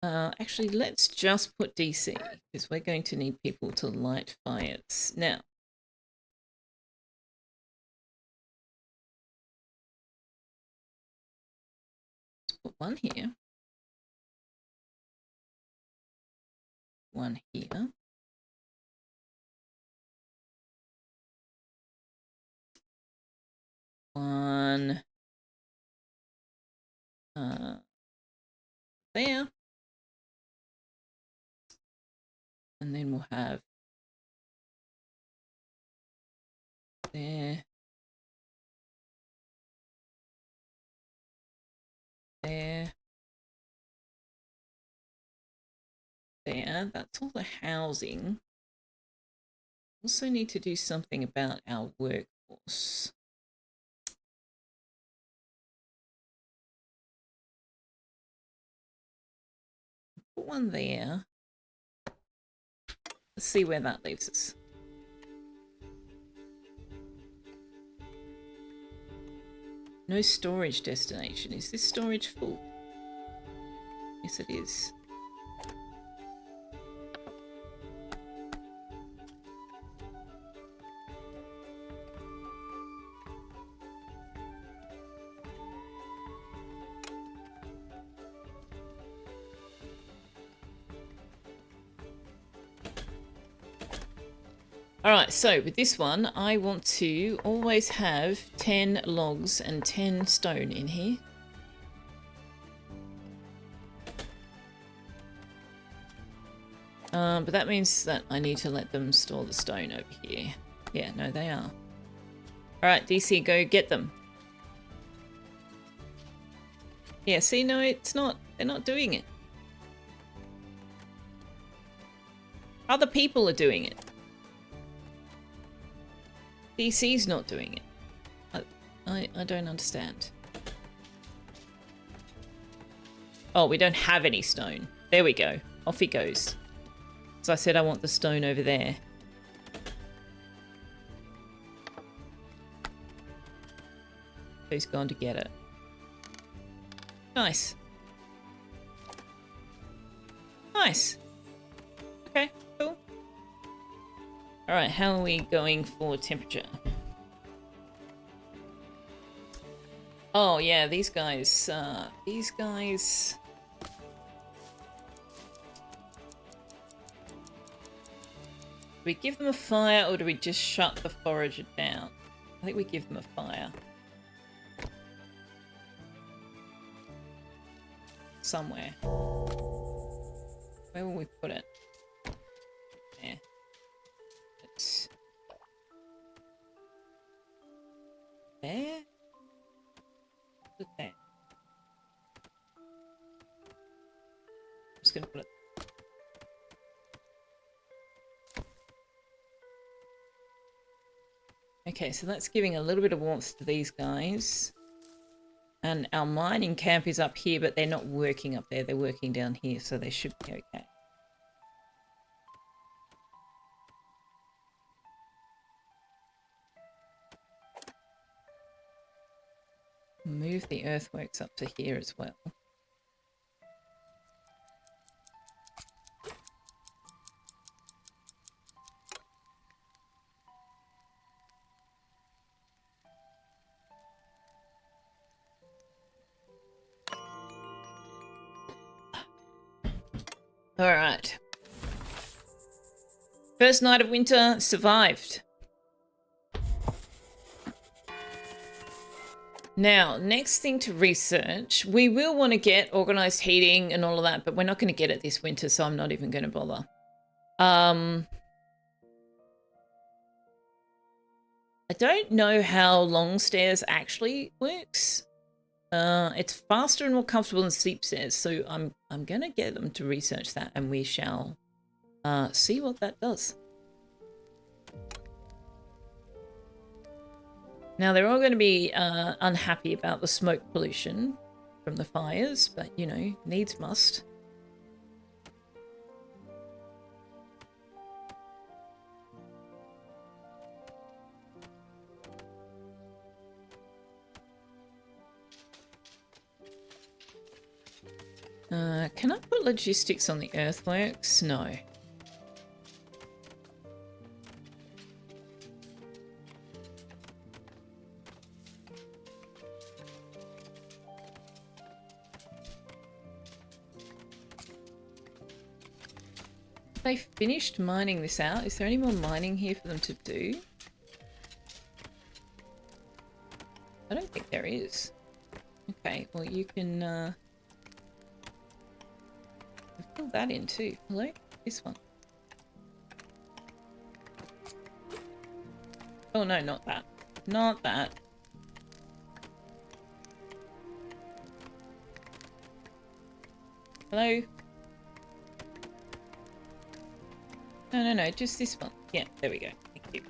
Actually, let's just put DC, because we're going to need people to light fires. Now, let's put one here. One here. One there. And then we'll have there, there, there. That's all the housing. Also need to do something about our workforce. Put one there. Let's see where that leaves us. No storage destination. Is this storage full? Yes, it is. Alright, so with this one, I want to always have 10 logs and 10 stone in here. But that means that I need to let them store the stone over here. Yeah, no, they are. Alright, DC, go get them. Yeah, see, no, it's not. They're not doing it. Other people are doing it. DC's not doing it. I don't understand. Oh, we don't have any stone. There we go. Off he goes. So I said I want the stone over there. So he's gone to get it. Nice. Nice. Okay, cool. Alright, how are we going for temperature? Oh yeah, these guys, do we give them a fire or do we just shut the forager down? I think we give them a fire. Somewhere. Where will we put it? There. It's there? Put it there. I'm just gonna put it. Okay, so that's giving a little bit of warmth to these guys. And our mining camp is up here, but they're not working up there. They're working down here, so they should be okay. Move the earthworks up to here as well. All right. First night of winter survived. Now, next thing to research, we will want to get organized heating and all of that, but we're not going to get it this winter, so I'm not even going to bother. I don't know how long stairs actually works. It's faster and more comfortable than steep stairs, so I'm going to get them to research that, and we shall see what that does. Now, they're all going to be unhappy about the smoke pollution from the fires, but, you know, needs must. Can I put logistics on the earthworks? No. They finished mining this out. Is there any more mining here for them to do? I don't think there is. Okay, well you can fill that in too. Hello? This one. Oh no, not that. Not that. Hello? No, just this one. Yeah, there we go. Thank you.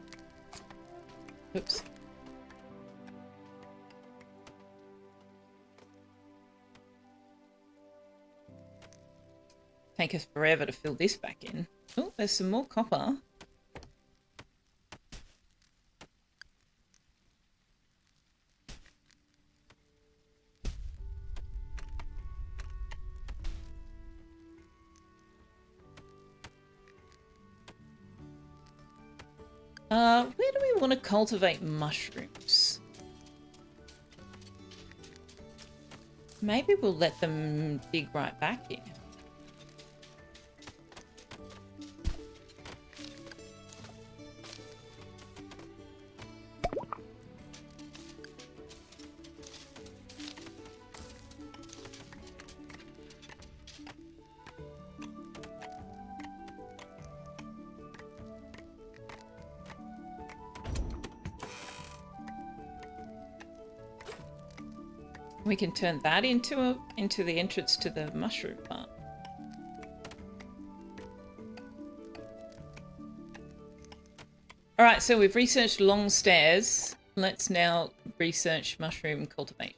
Oops. Take us forever to fill this back in. Oh, there's some more copper. Where do we want to cultivate mushrooms? Maybe we'll let them dig right back in. We can turn that into the entrance to the mushroom farm. All right, so we've researched long stairs. Let's now research mushroom cultivation.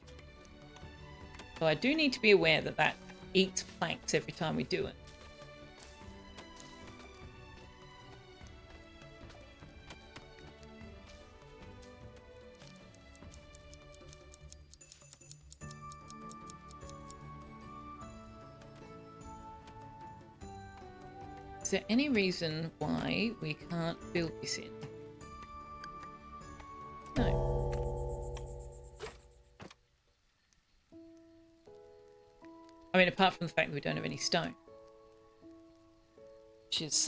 So I do need to be aware that that eats planks every time we do it. Is there any reason why we can't build this in? No. I mean, apart from the fact that we don't have any stone. Which is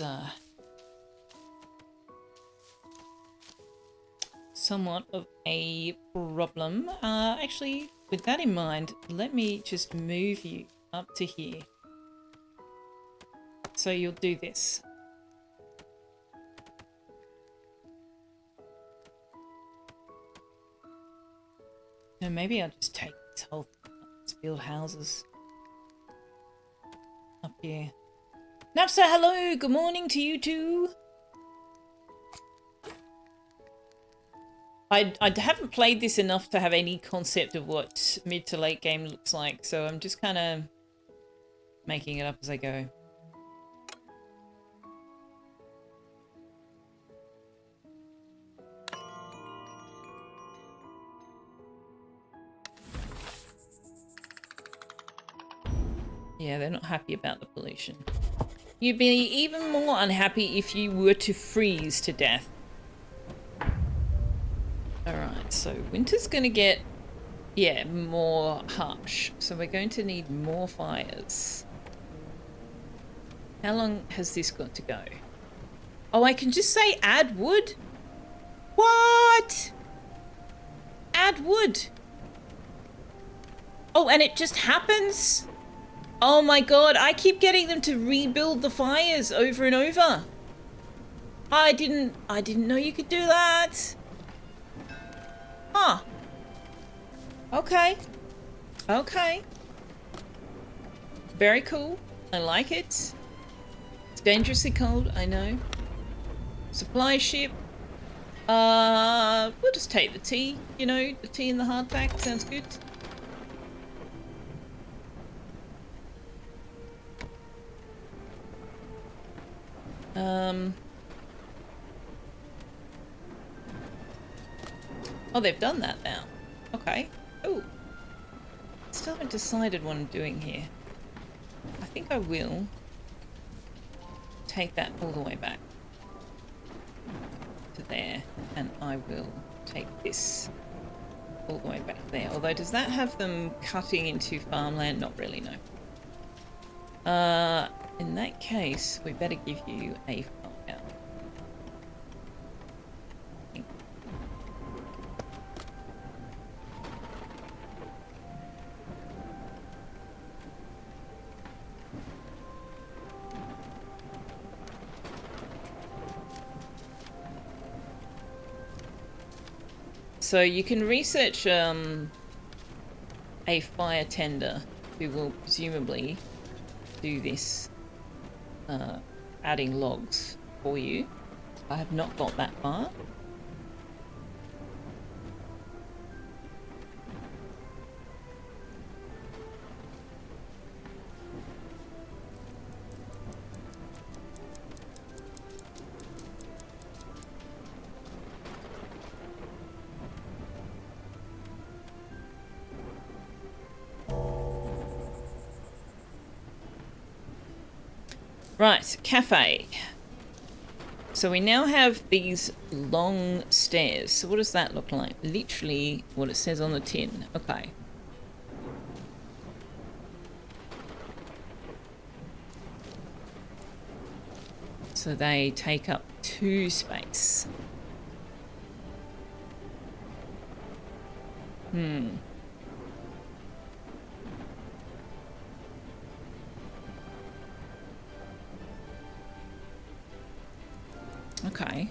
somewhat of a problem. Actually, with that in mind, let me just move you up to here. So you'll do this. No, maybe I'll just take this whole thing. Let's build houses up here. Napsa, hello! Good morning to you too! I haven't played this enough to have any concept of what mid to late game looks like, so I'm just kind of making it up as I go. Yeah, they're not happy about the pollution. You'd be even more unhappy if you were to freeze to death. Alright, so winter's going to get, yeah, more harsh. So we're going to need more fires. How long has this got to go? Oh, I can just say add wood? What? Add wood. Oh, and it just happens? Oh my god, I keep getting them to rebuild the fires over and over. I didn't know you could do that. Huh. Okay. Okay. Very cool. I like it. It's dangerously cold, I know. Supply ship. We'll just take the tea, you know, the tea and the hardtack sounds good. Oh, they've done that now. Okay. Oh. Still haven't decided what I'm doing here. I think I will take that all the way back to there, and I will take this all the way back there. Although, does that have them cutting into farmland? Not really, no. In that case, we better give you a fire. So you can research a fire tender who will presumably do this adding logs for you. I have not got that far. Right, cafe. So we now have these long stairs. So what does that look like? Literally what it says on the tin. Okay. So they take up 2 space. Okay.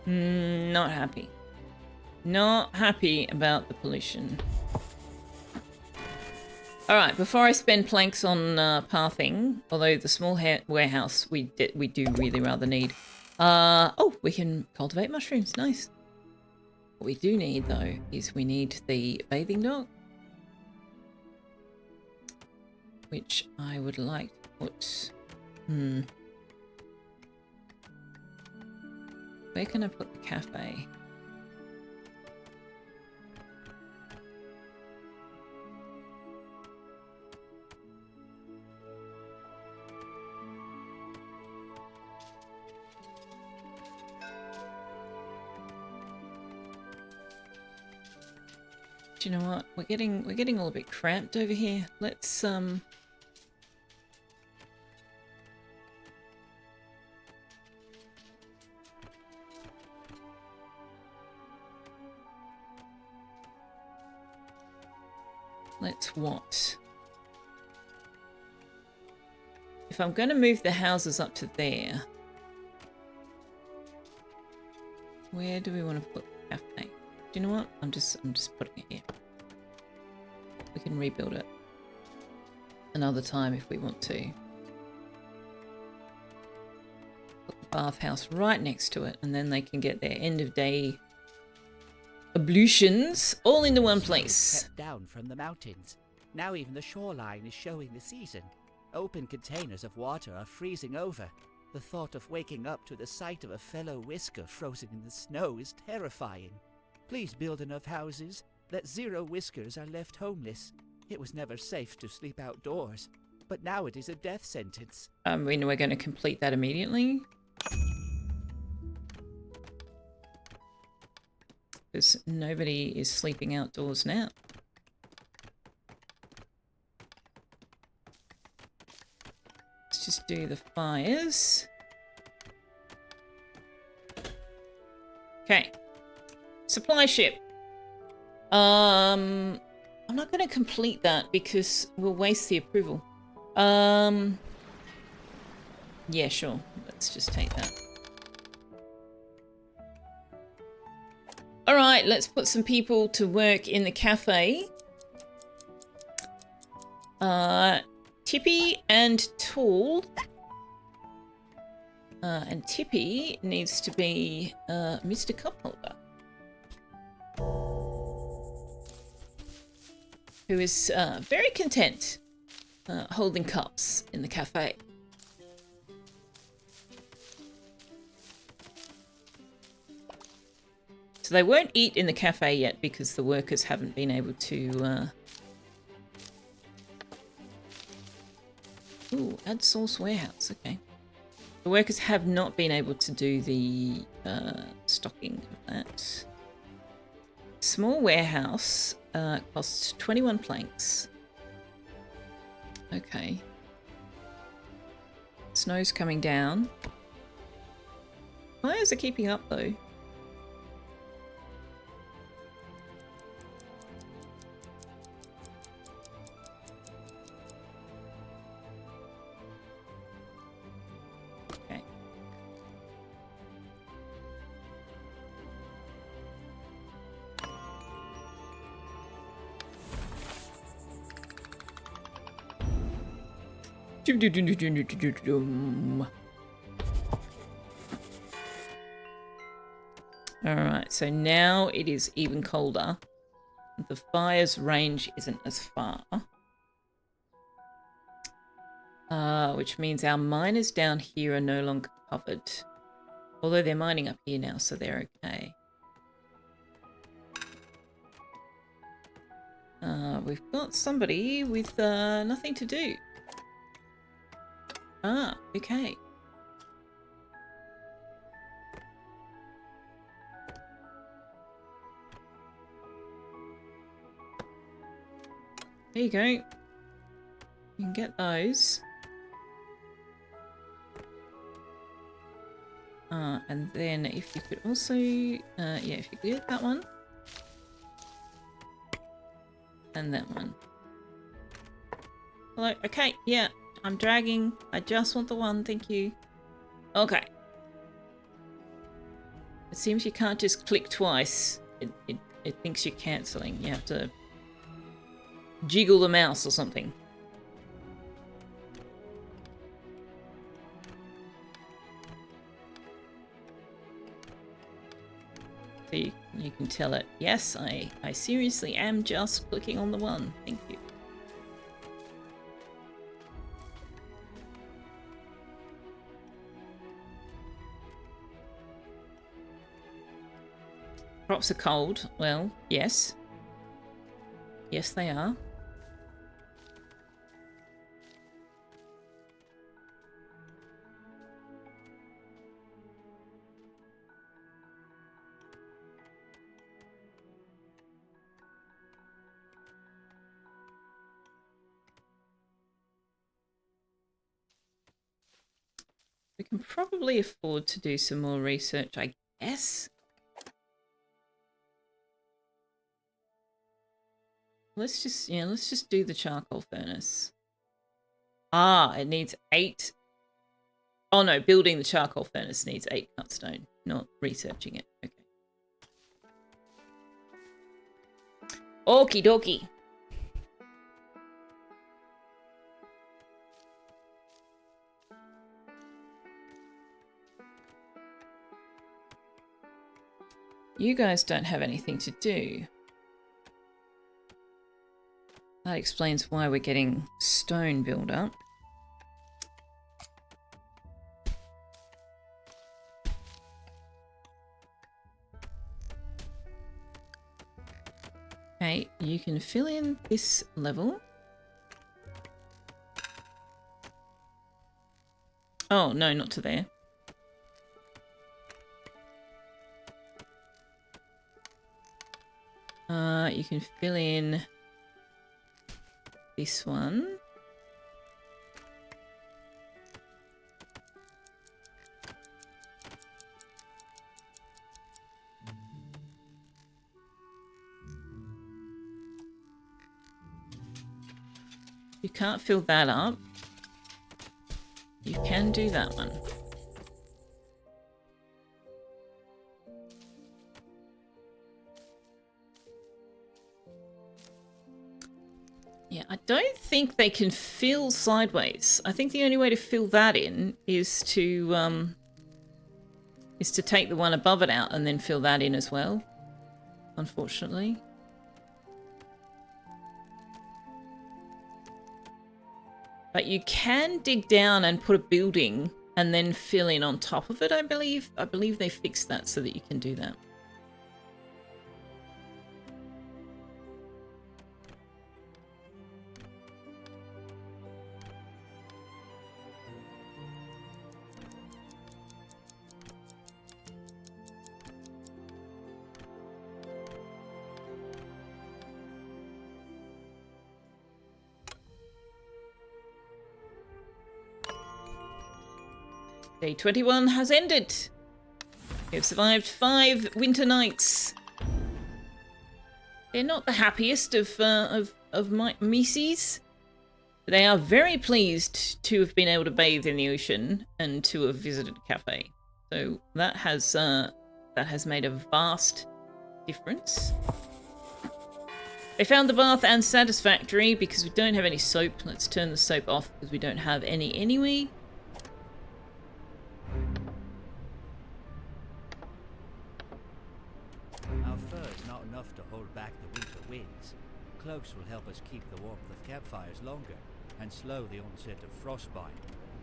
Not happy. Not happy about the pollution. Alright, before I spend planks on pathing, although the small warehouse we do really rather need. Oh, we can cultivate mushrooms, nice. What we do need though is we need the bathing dock. Which I would like to put... Where can I put the cafe? Do you know what? We're getting all a bit cramped over here. Let's what? If I'm going to move the houses up to there, where do we want to put the cafe? Do you know what? I'm just putting it here. We can rebuild it another time if we want to. Put the bathhouse right next to it, and then they can get their end of day ablutions all into one Snow is place. kept down from the mountains. Now even the shoreline is showing the season. Open containers of water are freezing over. The thought of waking up to the sight of a fellow whisker frozen in the snow is terrifying. Please build enough houses that 0 whiskers are left homeless. It was never safe to sleep outdoors, but now it is a death sentence. I mean, we're going to complete that immediately. Because nobody is sleeping outdoors now. Let's just do the fires. Okay. Supply ship. I'm not going to complete that because we'll waste the approval. Yeah, sure. Let's just take that. All right, let's put some people to work in the cafe. Tippy and Tool. And Tippy needs to be Mr. Cup Holder, who is very content holding cups in the cafe. So they won't eat in the cafe yet because the workers haven't been able to... Ooh, add source warehouse, okay. The workers have not been able to do the stocking of that. Small warehouse costs 21 planks. Okay. Snow's coming down. Fires are keeping up though. Okay. Alright, so now it is even colder. The fire's range isn't as far. Which means our miners down here are no longer covered. Although they're mining up here now, so they're okay. We've got somebody with nothing to do. Ah, okay. There you go. You can get those. And then if you could also, yeah, if you could get that one. And that one. Hello, okay, yeah, I'm dragging. I just want the one, thank you. Okay. It seems you can't just click twice. It thinks you're cancelling. You have to jiggle the mouse or something. So you can tell it, yes, I seriously am just clicking on the one. Thank you. Crops are cold. Well, yes. Yes, they are. We can probably afford to do some more research, I guess. Let's just do the charcoal furnace. Ah, it needs 8. Oh no, building the charcoal furnace needs 8 cut stone, not researching it. Okay. Okie dokie. You guys don't have anything to do. That explains why we're getting stone build-up. Okay, you can fill in this level. Oh, no, not to there. You can fill in this one. You can't fill that up. You can do that one. Yeah, I don't think they can fill sideways. I think the only way to fill that in is to take the one above it out and then fill that in as well, unfortunately. But you can dig down and put a building and then fill in on top of it, I believe. I believe they fixed that so that you can do that. Day 21 has ended. We have survived 5 winter nights. They're not the happiest of my Mises. They are very pleased to have been able to bathe in the ocean and to have visited a cafe. So that has made a vast difference. They found the bath unsatisfactory because we don't have any soap. Let's turn the soap off because we don't have any anyway. Our fur is not enough to hold back the winter winds. Cloaks will help us keep the warmth of campfires longer and slow the onset of frostbite.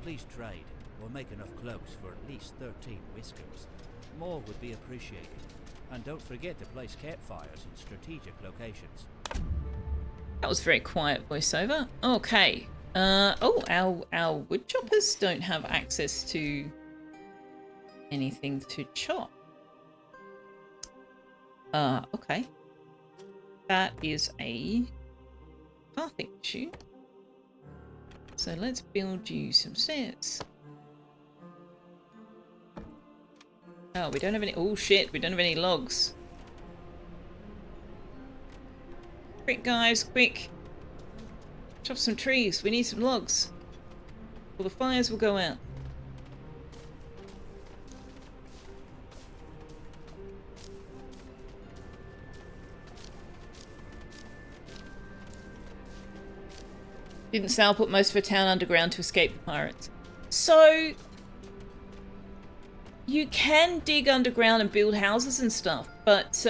Please trade or make enough cloaks for at least 13 whiskers. More would be appreciated. And don't forget to place campfires in strategic locations. That was very quiet voiceover. Okay. Oh, our wood choppers don't have access to anything to chop. Okay. That is a pathing issue. So let's build you some stairs. Oh, we don't have any. Oh shit, we don't have any logs. Quick, guys, quick. Chop some trees. We need some logs. Or the fires will go out. Didn't Sal put most of a town underground to escape the pirates? So you can dig underground and build houses and stuff, but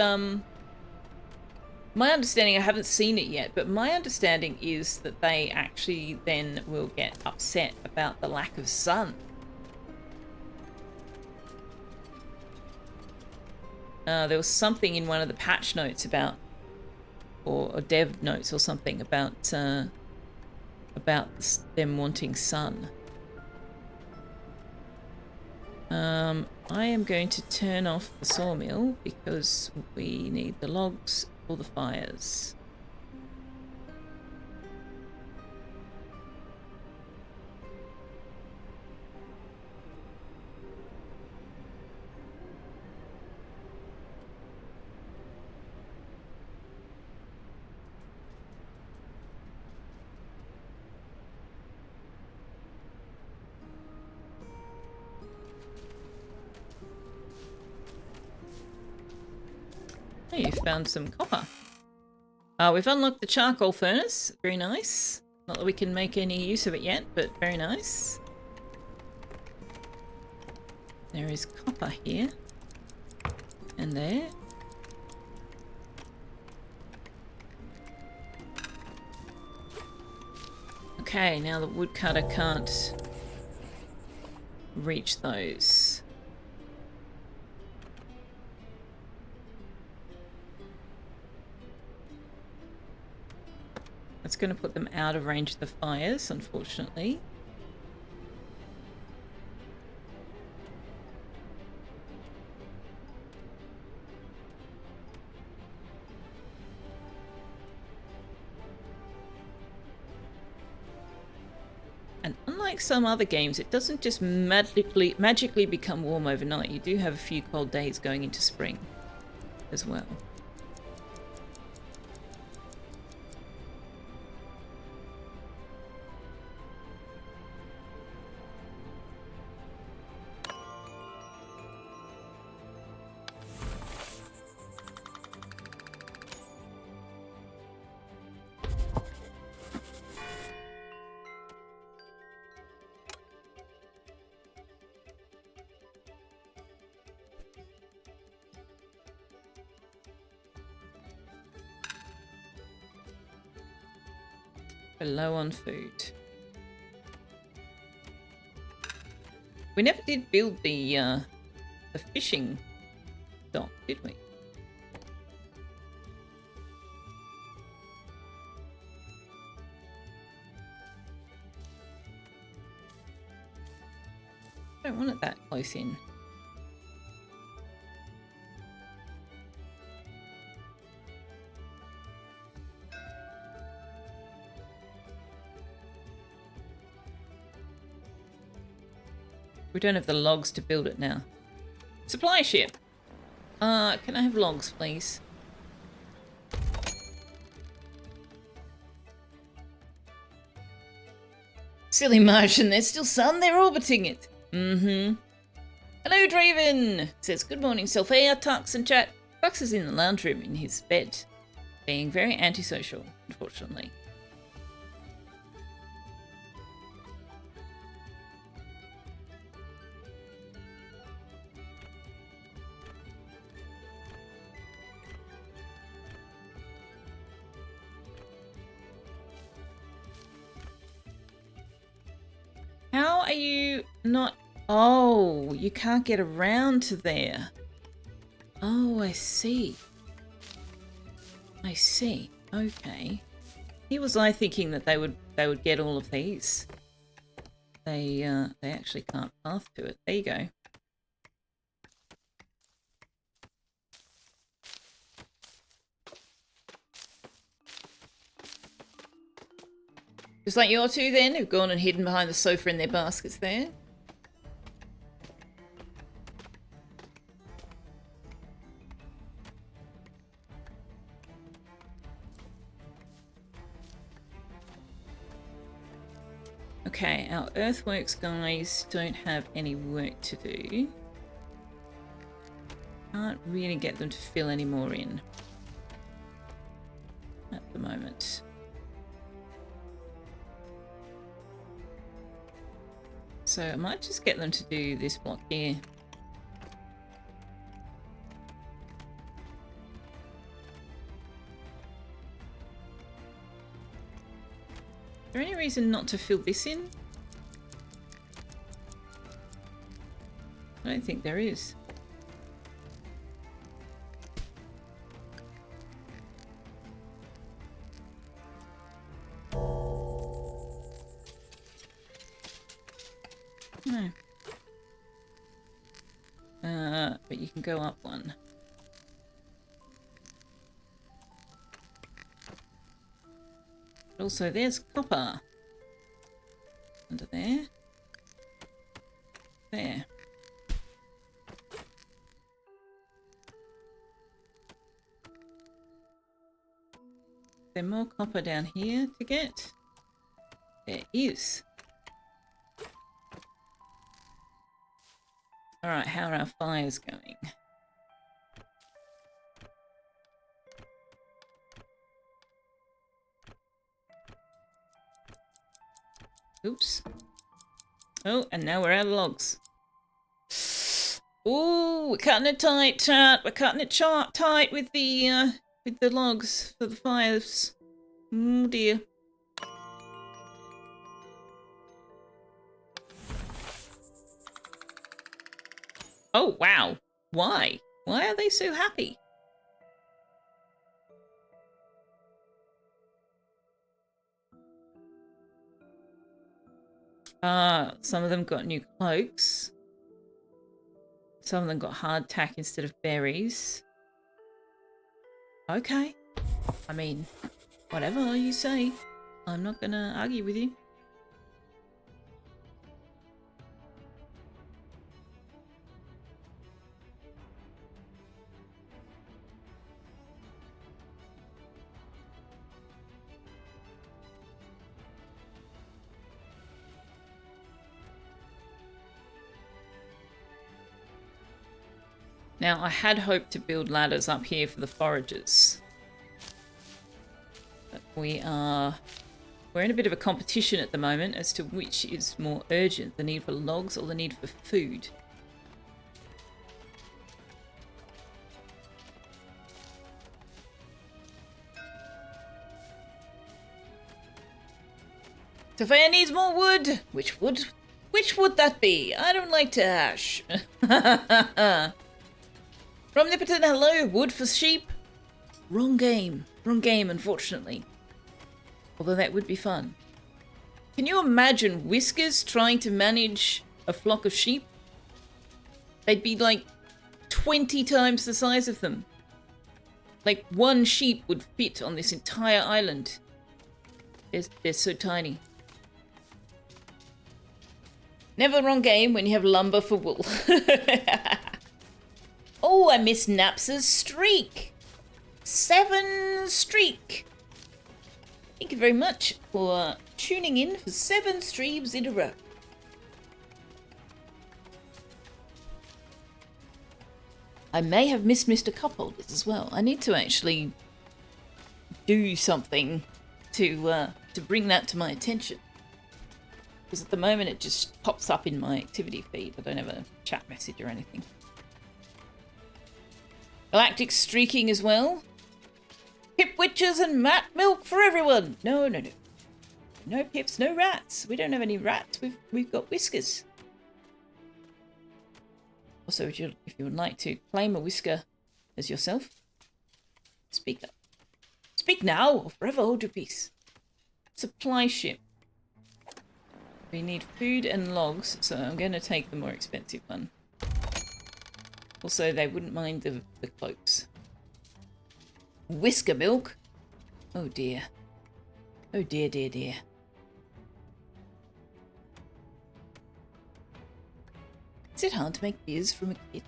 my understanding, I haven't seen it yet, but my understanding is that they actually then will get upset about the lack of sun. There was something in one of the patch notes about, or dev notes or something about them wanting sun. I am going to turn off the sawmill because we need the logs for the fires. Oh, you found some copper. We've unlocked the charcoal furnace. Very nice. Not that we can make any use of it yet, but very nice. There is copper here. And there. Okay, now the woodcutter can't reach those. That's going to put them out of range of the fires, unfortunately. And unlike some other games, it doesn't just magically become warm overnight. You do have a few cold days going into spring as well. We're low on food. We never did build the fishing dock, did we? I don't want it that close in. We don't have the logs to build it now. Supply ship! Can I have logs, please? Silly Martian, there's still sun, they're orbiting it. Mm-hmm. Hello, Draven! Says, good morning, Sophia, Tux, and chat. Tux is in the lounge room in his bed. Being very antisocial, unfortunately. How are you not... Oh, you can't get around to there. Oh, I see. I see. Okay. Here was I thinking that they would get all of these. They actually can't path to it. There you go. Just like your two then, who've gone and hidden behind the sofa in their baskets there. Okay, our earthworks guys don't have any work to do. Can't really get them to fill any more in at the moment. So I might just get them to do this block here. Is there any reason not to fill this in? I don't think there is. No. But you can go up one. But also there's copper. Under there. There. Is there more copper down here to get? There is. Alright, how are our fires going? Oops. Oh, and now we're out of logs. Ooh, we're cutting it tight, chat. We're cutting it tight with the logs for the fires. Oh dear. Oh, wow. Why? Why are they so happy? Some of them got new cloaks. Some of them got hardtack instead of berries. Okay. I mean, whatever you say. I'm not gonna argue with you. Now, I had hoped to build ladders up here for the foragers. But we're in a bit of a competition at the moment as to which is more urgent, the need for logs or the need for food. Sophia needs more wood! Which wood that be? I don't like to hash. Romnipotent, hello. Wood for sheep? Wrong game. Wrong game, unfortunately. Although that would be fun. Can you imagine Whiskers trying to manage a flock of sheep? They'd be like 20 times the size of them. Like one sheep would fit on this entire island. They're so tiny. Never wrong game when you have lumber for wool. Oh, I missed Napsa's streak. 7 streak. Thank you very much for tuning in for 7 streams in a row. I may have missed Mr. Cupholders as well. I need to actually do something to bring that to my attention. Because at the moment it just pops up in my activity feed. I don't have a chat message or anything. Galactic streaking as well. Pip witches and mat milk for everyone. No. No pips, no rats. We don't have any rats. We've got whiskers. Also, if you would like to claim a whisker as yourself, speak up. Speak now or forever hold your peace. Supply ship. We need food and logs, so I'm going to take the more expensive one. Also, they wouldn't mind the cloaks. Whisker milk? Oh dear. Oh dear, dear, dear. Is it hard to make beers from a kid?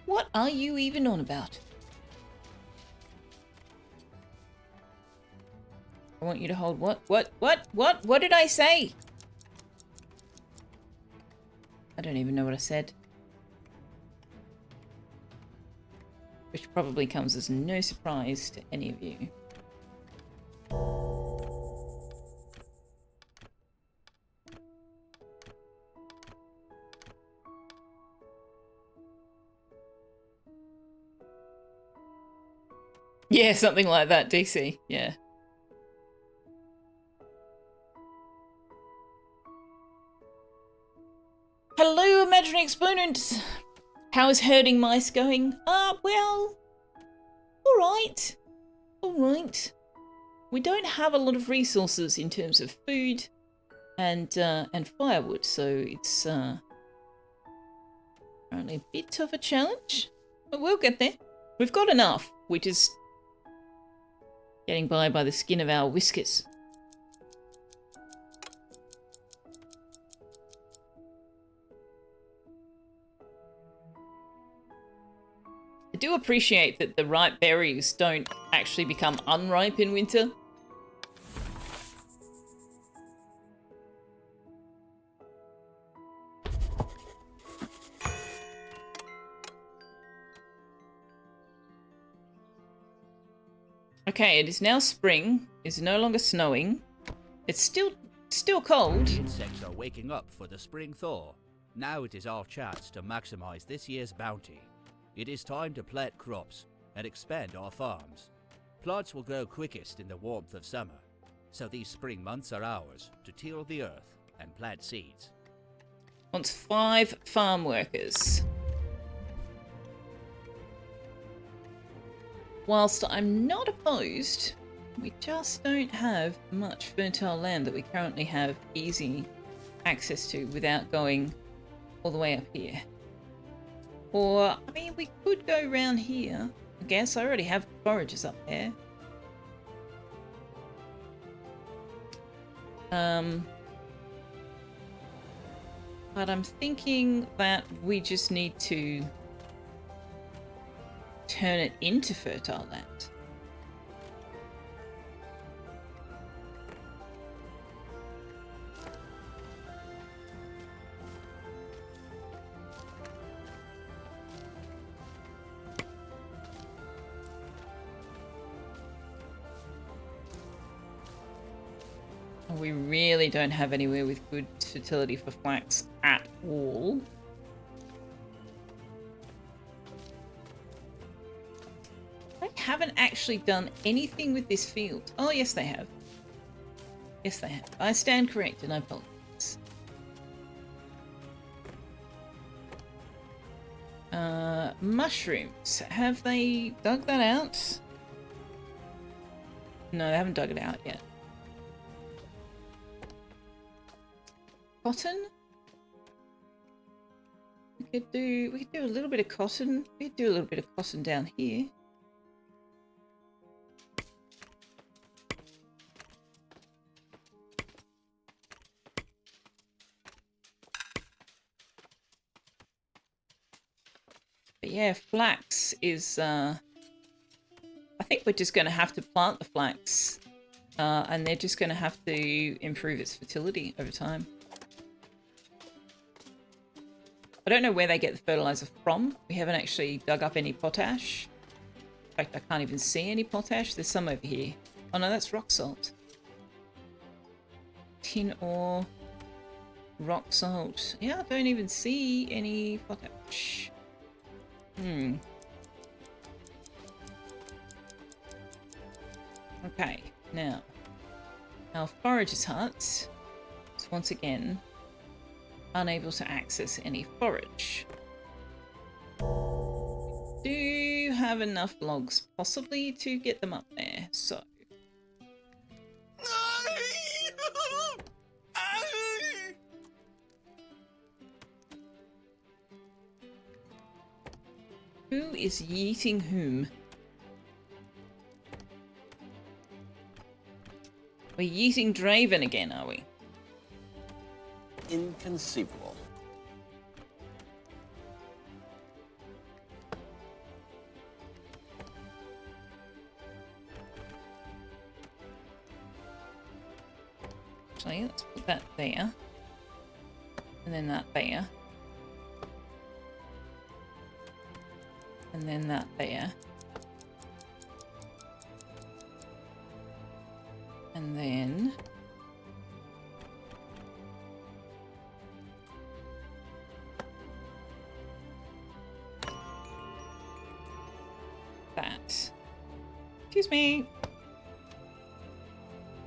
What are you even on about? I want you to hold what? What did I say? I don't even know what I said. Which probably comes as no surprise to any of you. Yeah, something like that, DC. Yeah. Hello, imaginary exponents. How is herding mice going? Well, alright. Alright. We don't have a lot of resources in terms of food and firewood, so it's apparently a bit of a challenge. But we'll get there. We've got enough. We're just getting by the skin of our whiskers. I do appreciate that the ripe berries don't actually become unripe in winter. Okay, it is now spring. It's no longer snowing. It's still cold. The insects are waking up for the spring thaw. Now it is our chance to maximize this year's bounty. It is time to plant crops and expand our farms. Plants will grow quickest in the warmth of summer, so these spring months are ours to till the earth and plant seeds. Wants 5 farm workers. whilst I'm not opposed, we just don't have much fertile land that we currently have easy access to without going all the way up here. Or, I mean, we could go around here. I guess I already have foragers up there. But I'm thinking that we just need to turn it into fertile land. We really don't have anywhere with good fertility for flax at all. They haven't actually done anything with this field. Oh, yes, they have. Yes, they have. I stand corrected. I apologize. Mushrooms. Have they dug that out? No, they haven't dug it out yet. Cotton? We could do a little bit of cotton. We could do a little bit of cotton down here. But yeah, flax is I think we're just going to have to plant the flax and they're just going to have to improve its fertility over time. I don't know where they get the fertilizer from. We haven't actually dug up any potash. In fact, I can't even see any potash. There's some over here. Oh no, that's rock salt. Tin ore, rock salt. Yeah, I don't even see any potash. Okay, now our forager's huts is once again unable to access any forage. Do have enough logs possibly to get them up there, so. Who is yeeting whom? We're yeeting Draven again, are we? Inconceivable. Actually, let's put that there. And then that there. And then that there. And then that. Excuse me.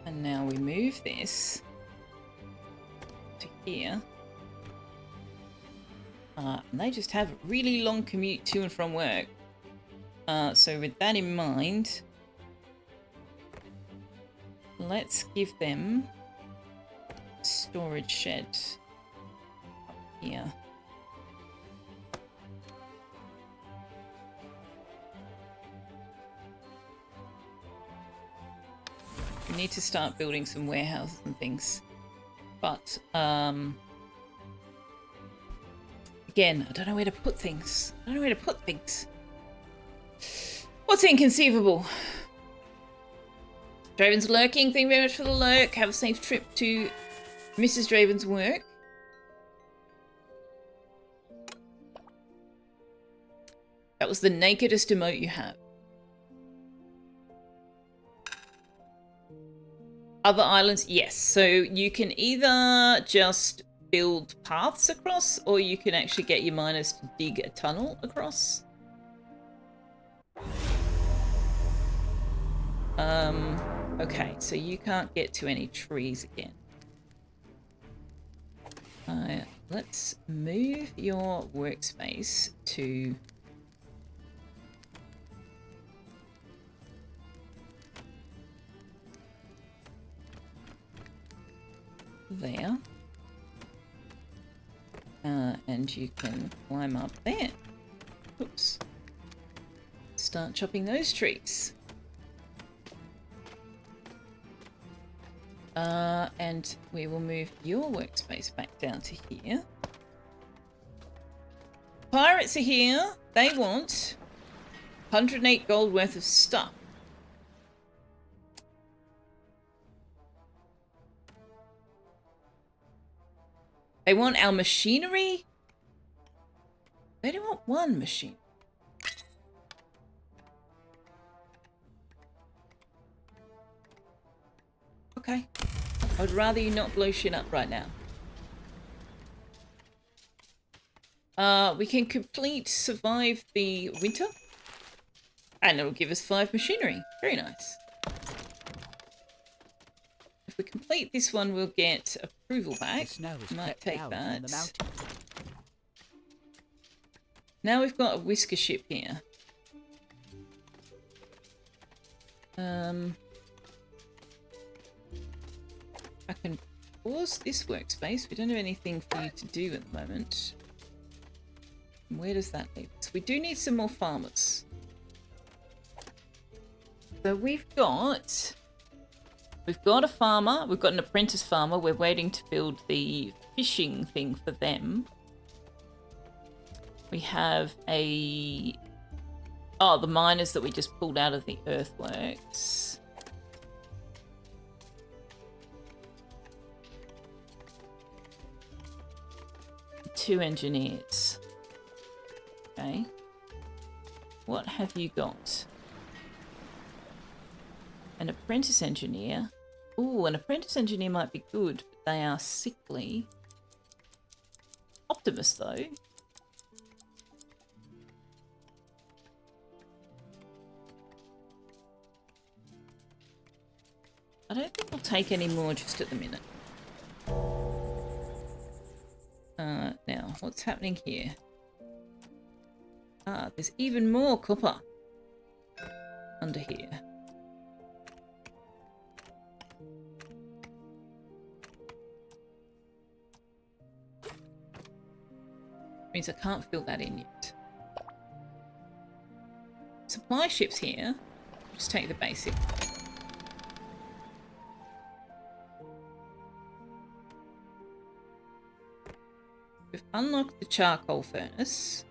And now we move this to here. And they just have a really long commute to and from work. So with that in mind, let's give them a storage shed up here. We need to start building some warehouses and things. But, again, I don't know where to put things. What's inconceivable? Draven's lurking. Thank you very much for the lurk. Have a safe trip to Mrs. Draven's work. That was the nakedest emote you have. Other islands, yes. So you can either just build paths across, or you can actually get your miners to dig a tunnel across. Okay, so you can't get to any trees again. Let's move your workspace to there. And you can climb up there. Oops. Start chopping those trees. And we will move your workspace back down to here. Pirates are here. They want 108 gold worth of stuff. They want our machinery? They don't want one machine. Okay. I would rather you not blow shit up right now. We can survive the winter. And it'll give us 5 machinery. Very nice. If we complete this one, we'll get approval back. Might take that. Now we've got a whisker ship here. I can pause this workspace. We don't have anything for you to do at the moment. Where does that leave us? We do need some more farmers. So we've got a farmer. We've got an apprentice farmer. We're waiting to build the fishing thing for them. We have the miners that we just pulled out of the earthworks. Two engineers. Okay. What have you got? An apprentice engineer. Ooh, an apprentice engineer might be good, but they are sickly. Optimus, though. I don't think we'll take any more just at the minute. Now, what's happening here? Ah, there's even more copper under here. Means I can't fill that in yet. Supply ships here. Just take the basic. We've unlocked the charcoal furnace.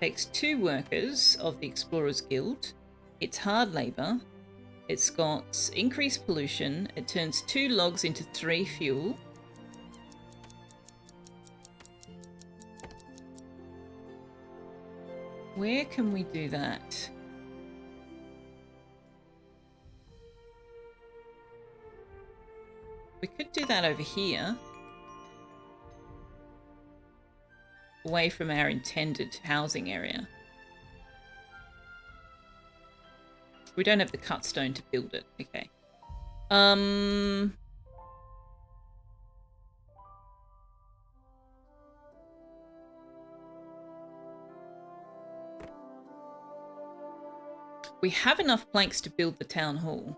Takes 2 workers of the Explorers Guild. It's hard labour. It's got increased pollution. It turns 2 logs into 3 fuel. Where can we do that? We could do that over here. Away from our intended housing area. We don't have the cut stone to build it. Okay. We have enough planks to build the town hall.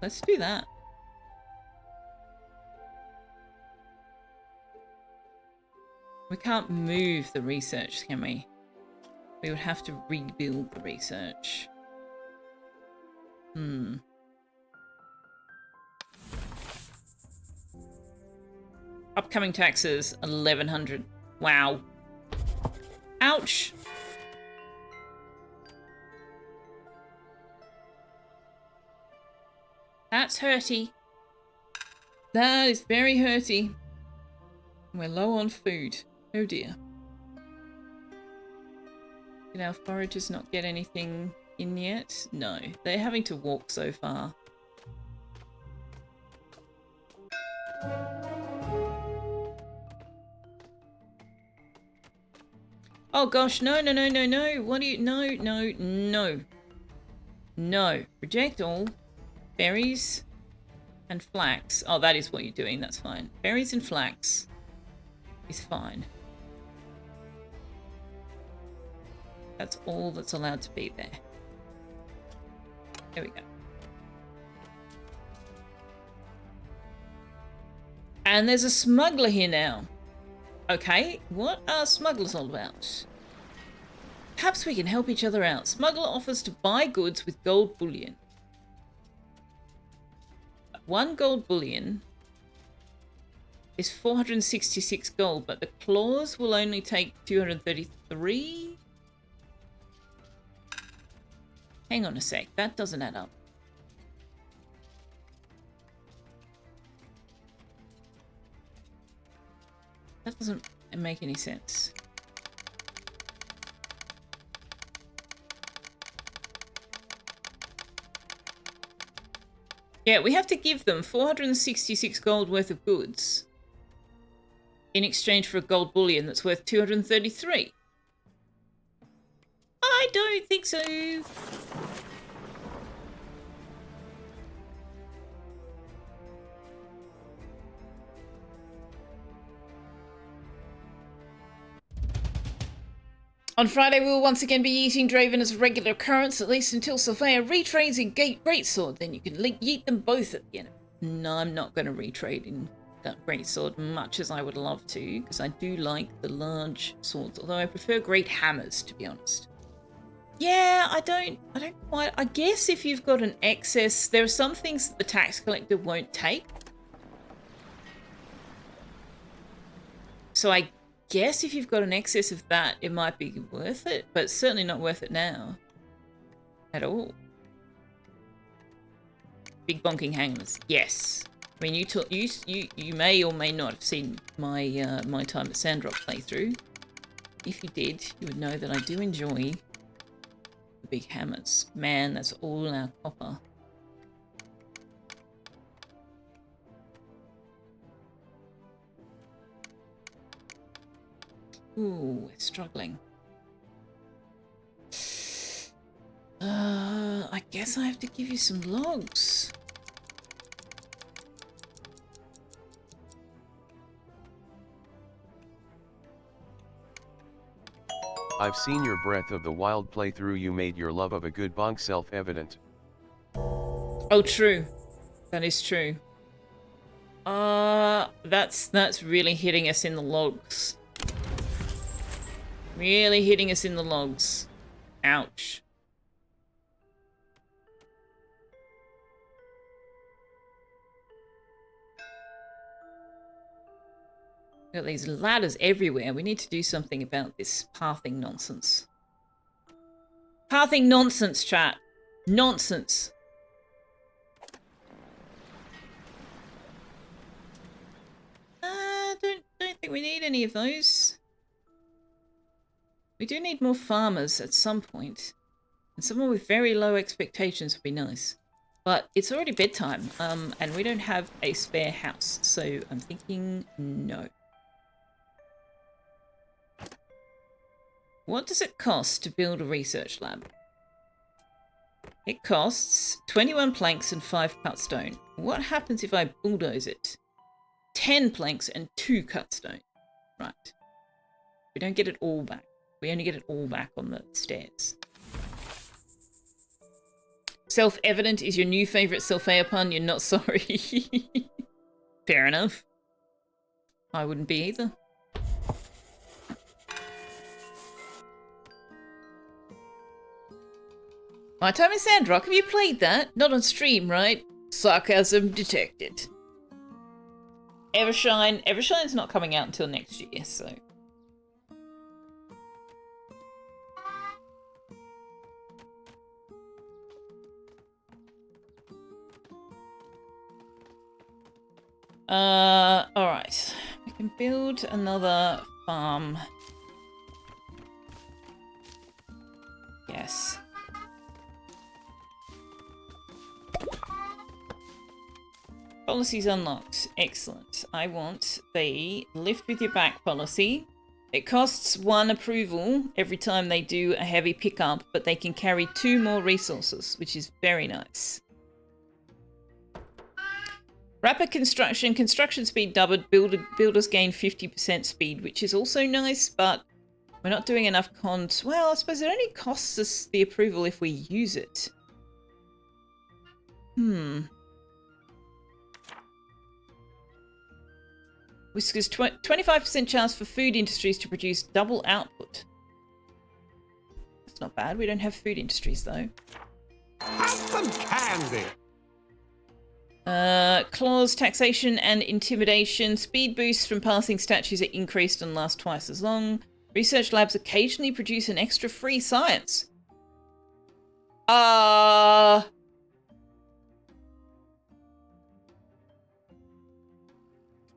Let's do that. We can't move the research, can we? We would have to rebuild the research. Upcoming taxes, 1,100. Wow. Ouch. That's hurty. That is very hurty. We're low on food. Oh dear. Did our foragers not get anything in yet? No. They're having to walk so far. Oh gosh, no, no, no, no, no. What do you... No, no, no. No. Reject all. Berries and flax. Oh, that is what you're doing. That's fine. Berries and flax is fine. That's all that's allowed to be there. There we go. And there's a smuggler here now. Okay, what are smugglers all about? Perhaps we can help each other out. Smuggler offers to buy goods with gold bullion. 1 gold bullion is 466 gold, but the clause will only take 233. Hang on a sec, that doesn't add up. That doesn't make any sense. Yeah, we have to give them 466 gold worth of goods in exchange for a gold bullion that's worth 233. I don't think so. On Friday, we will once again be eating Draven as a regular occurrence, at least until Sophia retrades in Greatsword. Then you can yeet them both at the end. No, I'm not going to retrade in that Greatsword, much as I would love to, because I do like the large swords, although I prefer great hammers, to be honest. Yeah, I don't quite... I guess if you've got an excess, there are some things that the tax collector won't take. So I guess if you've got an excess of that, it might be worth it, but it's certainly not worth it now. At all. Big bonking hangers. Yes. I mean, you may or may not have seen my my time at Sandrock playthrough. If you did, you would know that I do enjoy the big hammers. Man, that's all our copper. Ooh, we're struggling. I guess I have to give you some logs. I've seen your Breath of the Wild playthrough. You made your love of a good bonk self-evident. Oh, true. That is true. That's really hitting us in the logs. Really hitting us in the logs. Ouch. Got these ladders everywhere. We need to do something about this pathing nonsense. Pathing nonsense, chat. Nonsense. Don't think we need any of those. We do need more farmers at some point. And someone with very low expectations would be nice. But it's already bedtime, and we don't have a spare house. So I'm thinking no. What does it cost to build a research lab? It costs 21 planks and 5 cut stone. What happens if I bulldoze it? 10 planks and 2 cut stone. Right. We don't get it all back. We only get it all back on the stairs. Self-evident is your new favourite Selphia pun. You're not sorry. Fair enough. I wouldn't be either. My time in Sandrock, have you played that? Not on stream, right? Sarcasm detected. Evershine's not coming out until next year, so... Alright. We can build another farm. Yes. Policies unlocked. Excellent. I want the lift with your back policy. It costs 1 approval every time they do a heavy pickup, but they can carry 2 more resources, which is very nice. Rapid construction. Construction speed doubled. Builders gain 50% speed, which is also nice, but We're not doing enough cons. Well, I suppose it only costs us the approval if we use it. Whiskers, 25% chance for food industries to produce double output. That's not bad. We don't have food industries, though. Have some candy. Clause, taxation and intimidation. Speed boosts from passing statues are increased and last twice as long. Research labs occasionally produce an extra free science.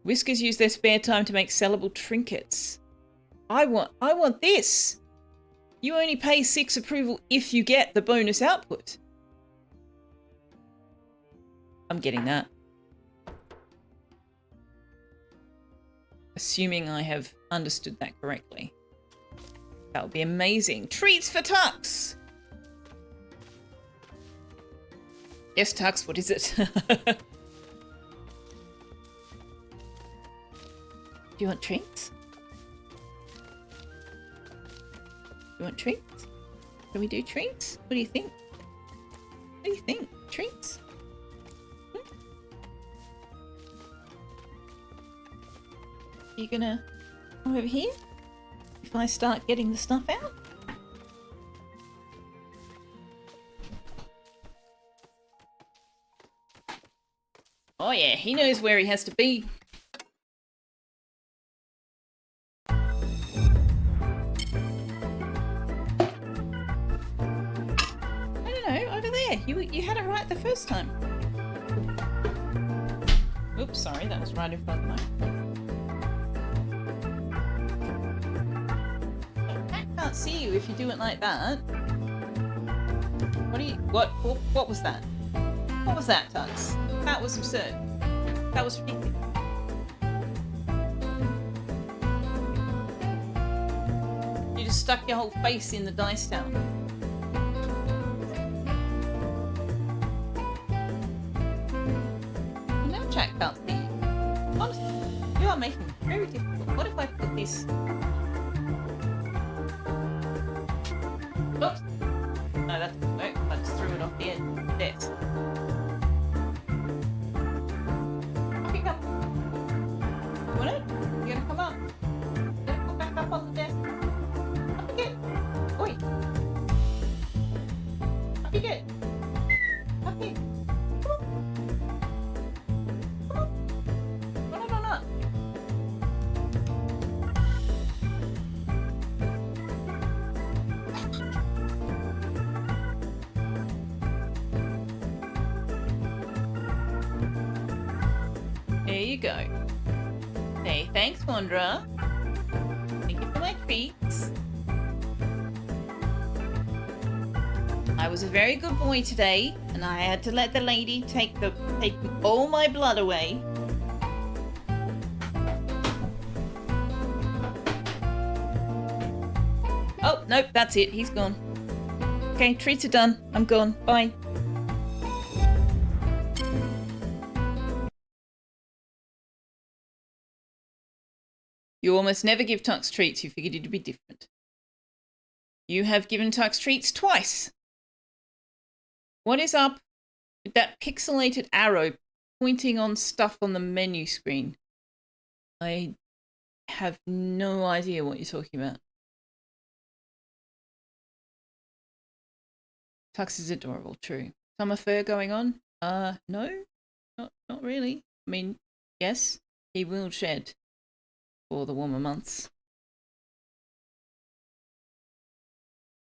Whiskers use their spare time to make sellable trinkets. I want this. You only pay 6 approval if you get the bonus output. I'm getting that. Assuming I have understood that correctly. That would be amazing. Treats for Tux! Yes, Tux, what is it? Do you want treats? You want treats? Can we do treats? What do you think? What do you think? Treats? You gonna come over here if I start getting the stuff out? Oh yeah, he knows where he has to be. You had it right the first time. Oops, sorry, that was right in front of my... I can't see you if you do it like that. What was that? What was that, Tux? That was absurd. That was ridiculous. You just stuck your whole face in the dice tower. Can't see you. Honestly, you are making it very difficult. What if I put this? Oops. No, that didn't work. I just threw it off the end of the desk. Up you come. You want it? You gonna come up? You gonna come back up on the desk? Up you get. Oi. Up you get. Up you. Go. Hey, thanks, Wanderer. Thank you for my treats. I was a very good boy today, and I had to let the lady take all my blood away. Oh, nope, that's it. He's gone. Okay, treats are done. I'm gone. Bye. You almost never give Tux treats. You figured it'd be different. You have given Tux treats twice. What is up with that pixelated arrow pointing on stuff on the menu screen? I have no idea what you're talking about. Tux is adorable, true. Summer fur going on? No, not really. I mean, yes, he will shed for the warmer months.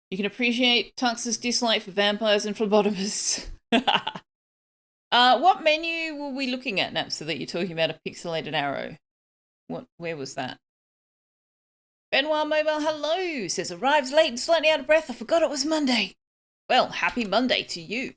You can appreciate Tux's dislike for vampires and phlebotomists. What menu were we looking at, Napster, that you're talking about a pixelated arrow? Where was that? Benoit Mobile, hello, says arrives late and slightly out of breath. I forgot it was Monday. Well, happy Monday to you.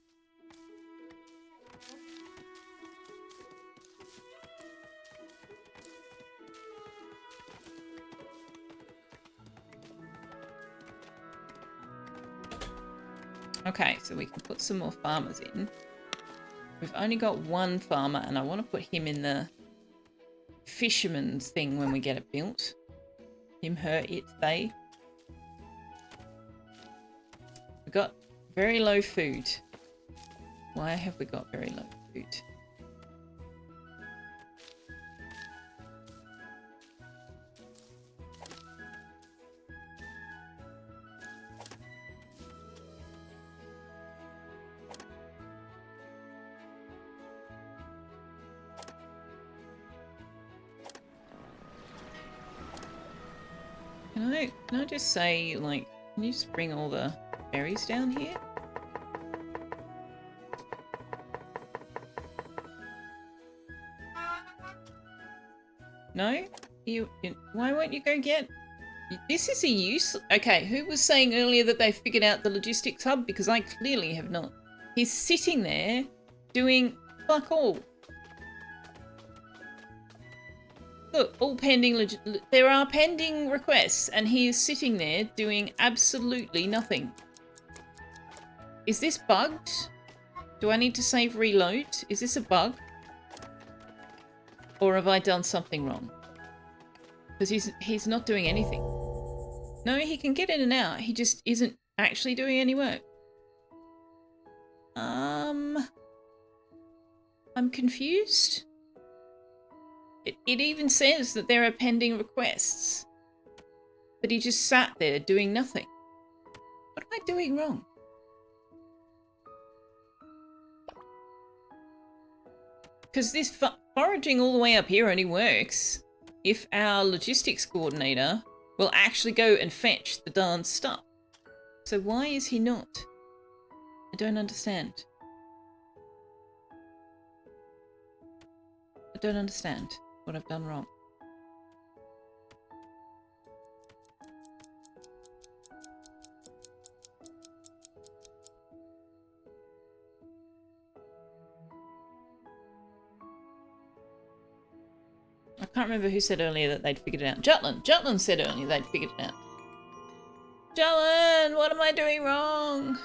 Okay, so we can put some more farmers in. We've only got one farmer, and I want to put him in the fisherman's thing when we get it built. Him, her, it, they. got very low food. Why have we got very low food? Can I just say, like, can you just bring all the berries down here? No? Why won't you go get... This is a use... Okay, who was saying earlier that they figured out the logistics hub? Because I clearly have not. He's sitting there doing fuck all. Look, all pending... There are pending requests, and he is sitting there doing absolutely nothing. Is this bugged? Do I need to save reload? Is this a bug? Or have I done something wrong? Because he's not doing anything. No, he can get in and out. He just isn't actually doing any work. I'm confused. It even says that there are pending requests. But he just sat there doing nothing. What am I doing wrong? Because this foraging all the way up here only works if our logistics coordinator will actually go and fetch the darn stuff. So why is he not? I don't understand. I don't understand what I've done wrong. I can't remember who said earlier that they'd figured it out. Jutland! Jutland said earlier they'd figured it out. Jutland! What am I doing wrong?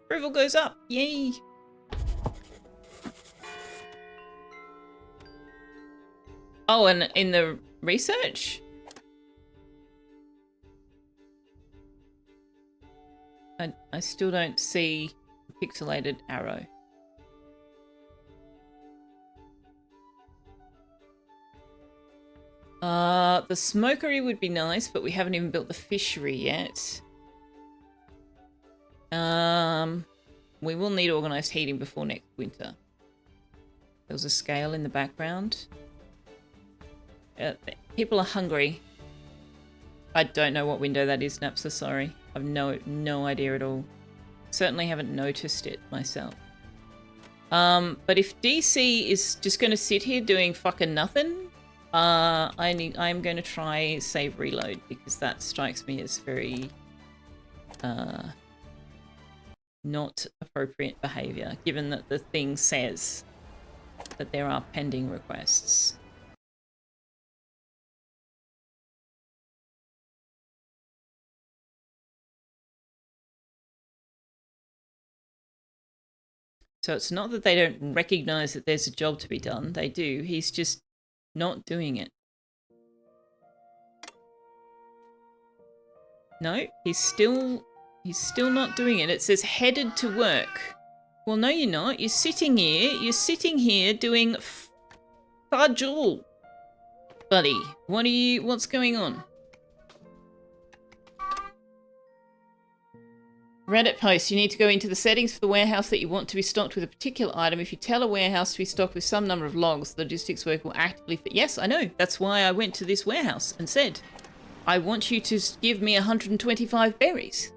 Approval goes up. Yay! Oh, and in the research? I still don't see a pixelated arrow. The smokery would be nice, but we haven't even built the fishery yet. We will need organised heating before next winter. There was a scale in the background. People are hungry. I don't know what window that is, Napsa, sorry. I've no idea at all. Certainly haven't noticed it myself. But if DC is just going to sit here doing fucking nothing, I'm going to try save reload, because that strikes me as very not appropriate behaviour, given that the thing says that there are pending requests. So it's not that they don't recognise that there's a job to be done. They do. He's just not doing it. No, he's still not doing it. It says headed to work. Well, no, you're not. You're sitting here. You're sitting here doing fudge all. Buddy, what's going on? Reddit post, you need to go into the settings for the warehouse that you want to be stocked with a particular item. If you tell a warehouse to be stocked with some number of logs, the logistics work will actively... Yes, I know. That's why I went to this warehouse and said, I want you to give me 125 berries.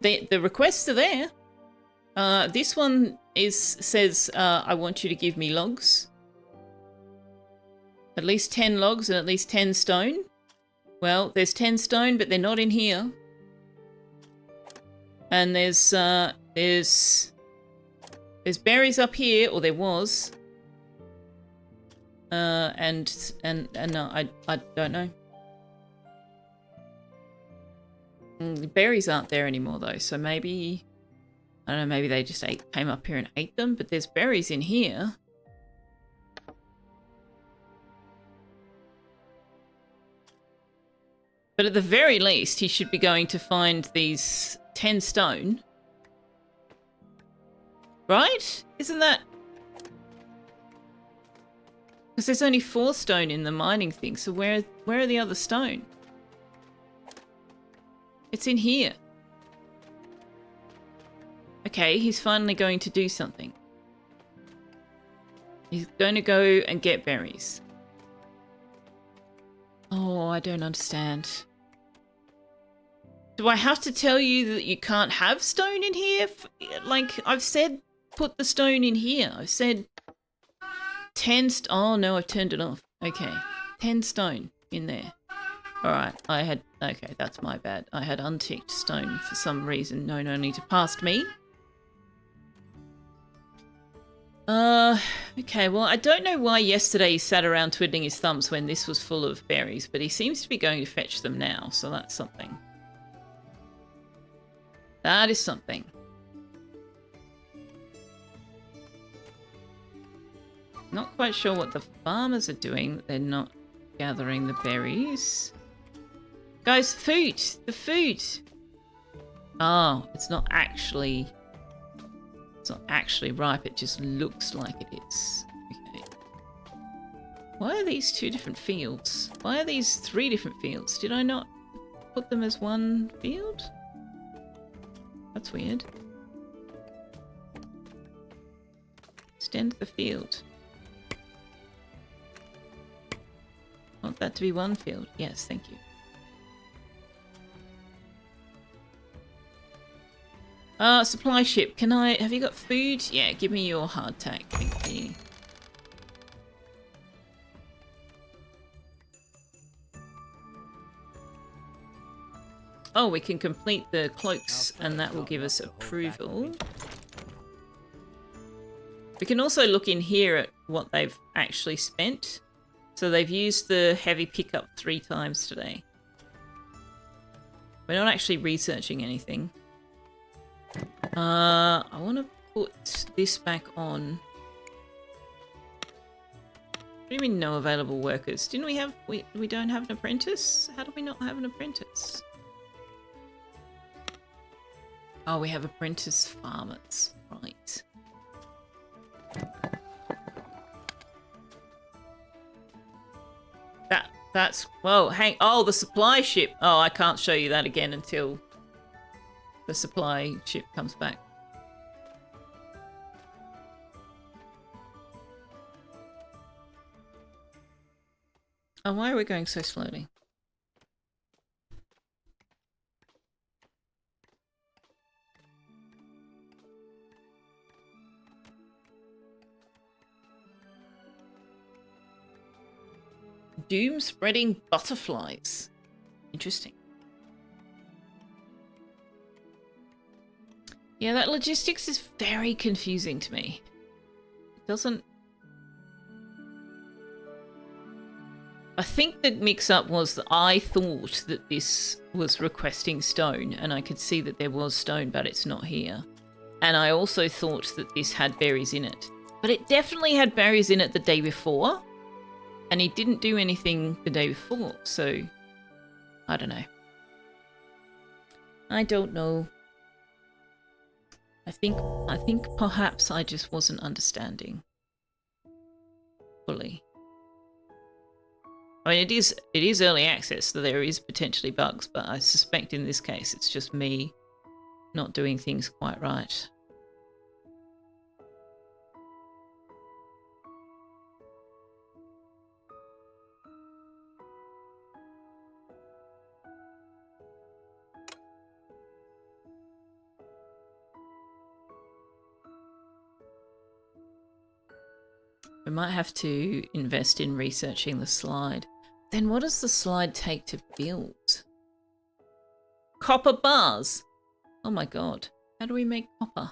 The requests are there. This one says, I want you to give me logs. At least 10 logs and at least 10 stone. Well, there's 10 stone, but they're not in here. And there's berries up here, or there was. And no, I don't know. The berries aren't there anymore though, so maybe, I don't know, maybe they just came up here and ate them, but there's berries in here. But at the very least, he should be going to find these 10 stone. Right? Isn't that... Because there's only 4 stone in the mining thing, so where are the other stone? It's in here. Okay, he's finally going to do something. He's going to go and get berries. Oh, I don't understand. Do I have to tell you that you can't have stone in here? Like, I've said put the stone in here. I've said 10 oh no, I've turned it off. Okay, 10 stone in there. Alright, okay, that's my bad. I had unticked stone for some reason. No need to pass me. Okay, well, I don't know why yesterday he sat around twiddling his thumbs when this was full of berries, but he seems to be going to fetch them now, so that's something. That is something. Not quite sure what the farmers are doing. They're not gathering the berries. Guys, food! The food! Oh, it's not actually ripe, it just looks like it is. Okay. Why are these 2 different fields? Why are these 3 different fields? Did I not put them as one field? That's weird. Extend the field. Want that to be one field? Yes, thank you. Supply ship. Have you got food? Yeah, give me your hardtack. Thank you. Oh, we can complete the cloaks and that will give us approval. We can also look in here at what they've actually spent. So they've used the heavy pickup 3 times today. We're not actually researching anything. I want to put this back on. What do you mean no available workers? Didn't we have... We don't have an apprentice? How do we not have an apprentice? Oh, we have apprentice farmers. Right. That's... Whoa, oh, the supply ship. Oh, I can't show you that again until the supply ship comes back. Oh, why are we going so slowly? Doom spreading butterflies. Interesting. Yeah, that logistics is very confusing to me. It doesn't... I think the mix-up was that I thought that this was requesting stone, and I could see that there was stone, but it's not here. And I also thought that this had berries in it. But it definitely had berries in it the day before. And he didn't do anything the day before, so... I don't know. I don't know. I think perhaps I just wasn't understanding fully. I mean, it is early access, so there is potentially bugs, but I suspect in this case it's just me not doing things quite right. We might have to invest in researching the slide. Then what does the slide take to build? Copper bars! Oh my god. How do we make copper?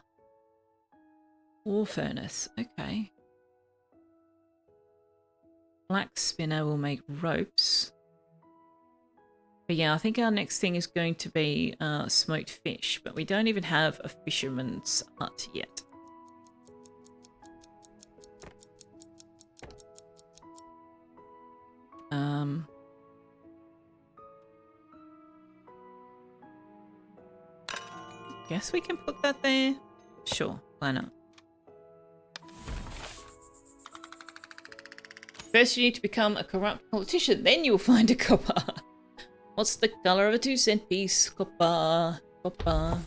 Ore furnace. Okay. Black spinner will make ropes. But yeah, I think our next thing is going to be smoked fish. But we don't even have a fisherman's hut yet. Guess we can put that there. Sure, why not? First you need to become a corrupt politician, then you'll find a copper. What's the color of a 2-cent piece? Copper. Copper.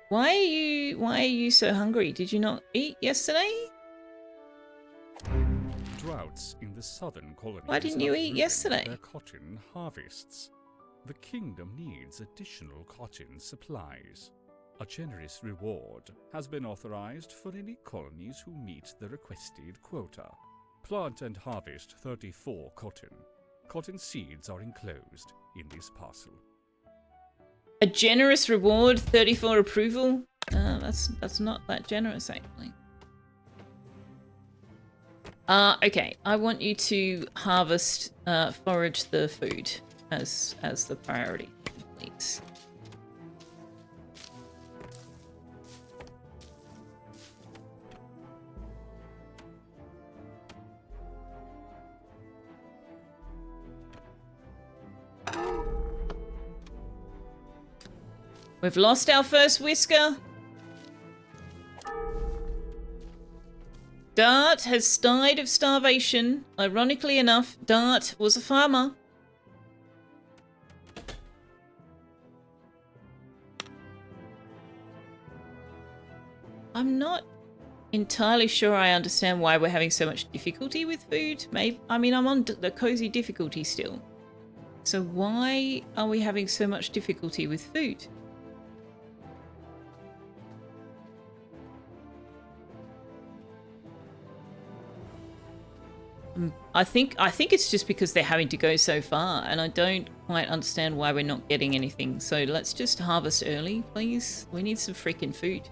Why are you so hungry? Did you not eat yesterday? Droughts in the southern colonies. Why didn't you are eat ruining yesterday? Their cotton harvests. The kingdom needs additional cotton supplies. A generous reward has been authorized for any colonies who meet the requested quota. Plant and harvest 34 cotton. Cotton seeds are enclosed in this parcel. A generous reward, 34 approval? That's not that generous, actually. Okay, I want you to harvest, forage the food as the priority, please. We've lost our first Whisker. Dart has died of starvation. Ironically enough, Dart was a farmer. I'm not entirely sure I understand why we're having so much difficulty with food. Maybe, I mean, I'm on the cozy difficulty still. So why are we having so much difficulty with food? I think it's just because they're having to go so far, and I don't quite understand why we're not getting anything. So let's just harvest early, please. We need some freaking food.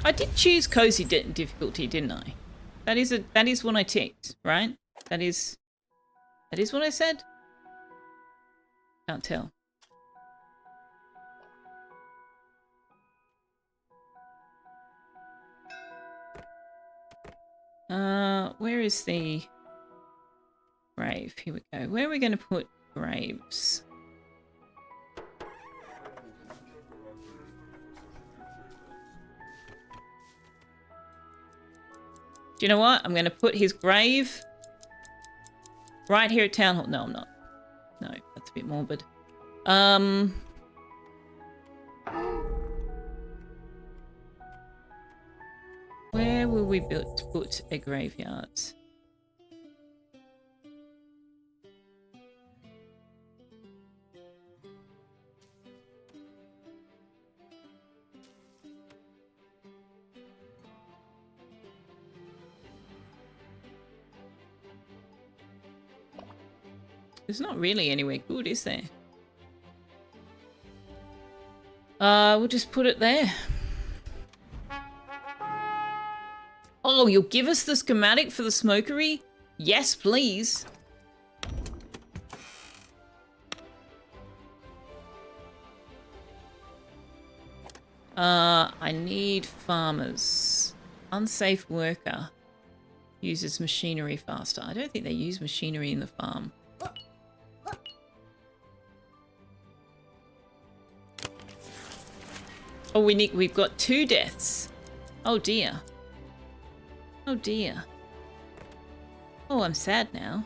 I did choose cozy difficulty, didn't I? That is what I ticked, right? That is what I said. Can't tell. Where is the grave? Here we go. Where are we going to put graves? Do you know what? I'm going to put his grave right here at Town Hall. No, I'm not. No, that's a bit morbid. Where will we put a graveyard? There's not really anywhere good, is there? We'll just put it there. Oh, you'll give us the schematic for the smokery? Yes, please. I need farmers. Unsafe worker. Uses machinery faster. I don't think they use machinery in the farm. Oh, we've got 2 deaths. Oh dear. Oh dear. Oh, I'm sad now.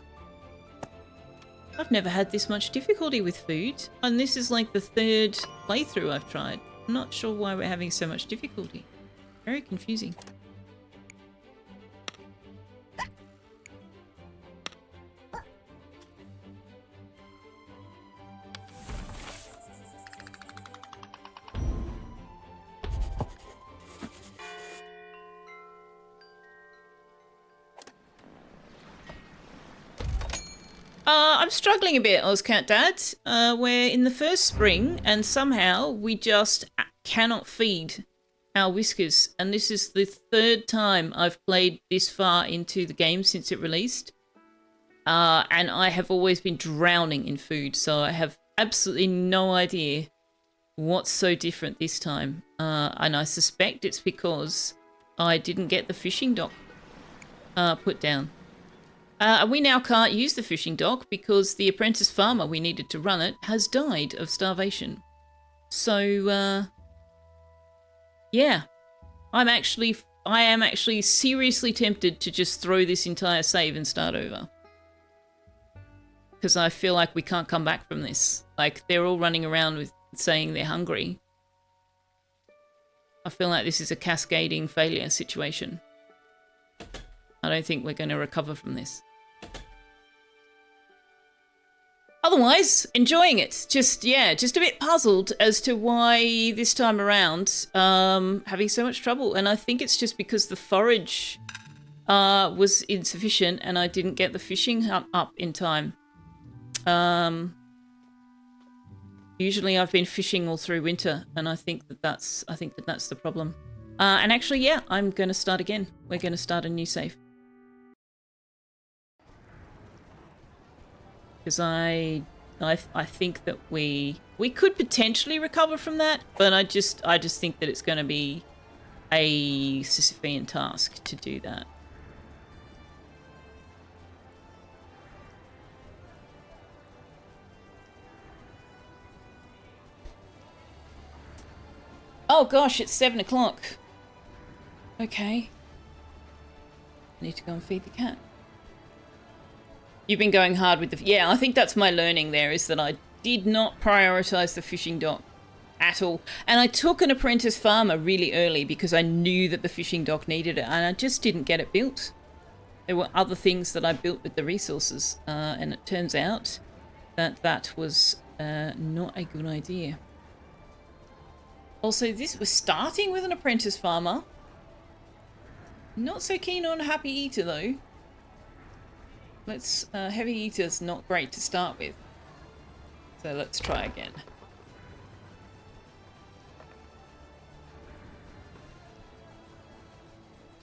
I've never had this much difficulty with food, and this is like the 3rd playthrough I've tried. I'm not sure why we're having so much difficulty. Very confusing. I'm struggling a bit, Ozcat Dad. We're in the first spring, and somehow we just cannot feed our whiskers. And this is the third time I've played this far into the game since it released. And I have always been drowning in food, so I have absolutely no idea what's so different this time. And I suspect it's because I didn't get the fishing dock put down. We now can't use the fishing dock because the apprentice farmer we needed to run it has died of starvation. So, yeah, I am actually seriously tempted to just throw this entire save and start over. Because I feel like we can't come back from this. Like, they're all running around with saying they're hungry. I feel like this is a cascading failure situation. I don't think we're going to recover from this. Otherwise, enjoying it. Just a bit puzzled as to why this time around having so much trouble. And I think it's just because the forage was insufficient and I didn't get the fishing up in time. Usually I've been fishing all through winter, and I think that's the problem. And actually, yeah, I'm going to start again. We're going to start a new save. Because I think that we could potentially recover from that, but I just think that it's going to be a Sisyphean task to do that. Oh gosh, it's 7 o'clock. Okay. I need to go and feed the cat. You've been going hard with the... Yeah, I think that's my learning there, is that I did not prioritise the fishing dock at all. And I took an apprentice farmer really early because I knew that the fishing dock needed it, and I just didn't get it built. There were other things that I built with the resources, and it turns out that that was not a good idea. Also, we're starting with an apprentice farmer. Not so keen on a happy eater, though. Heavy eater's not great to start with. So let's try again.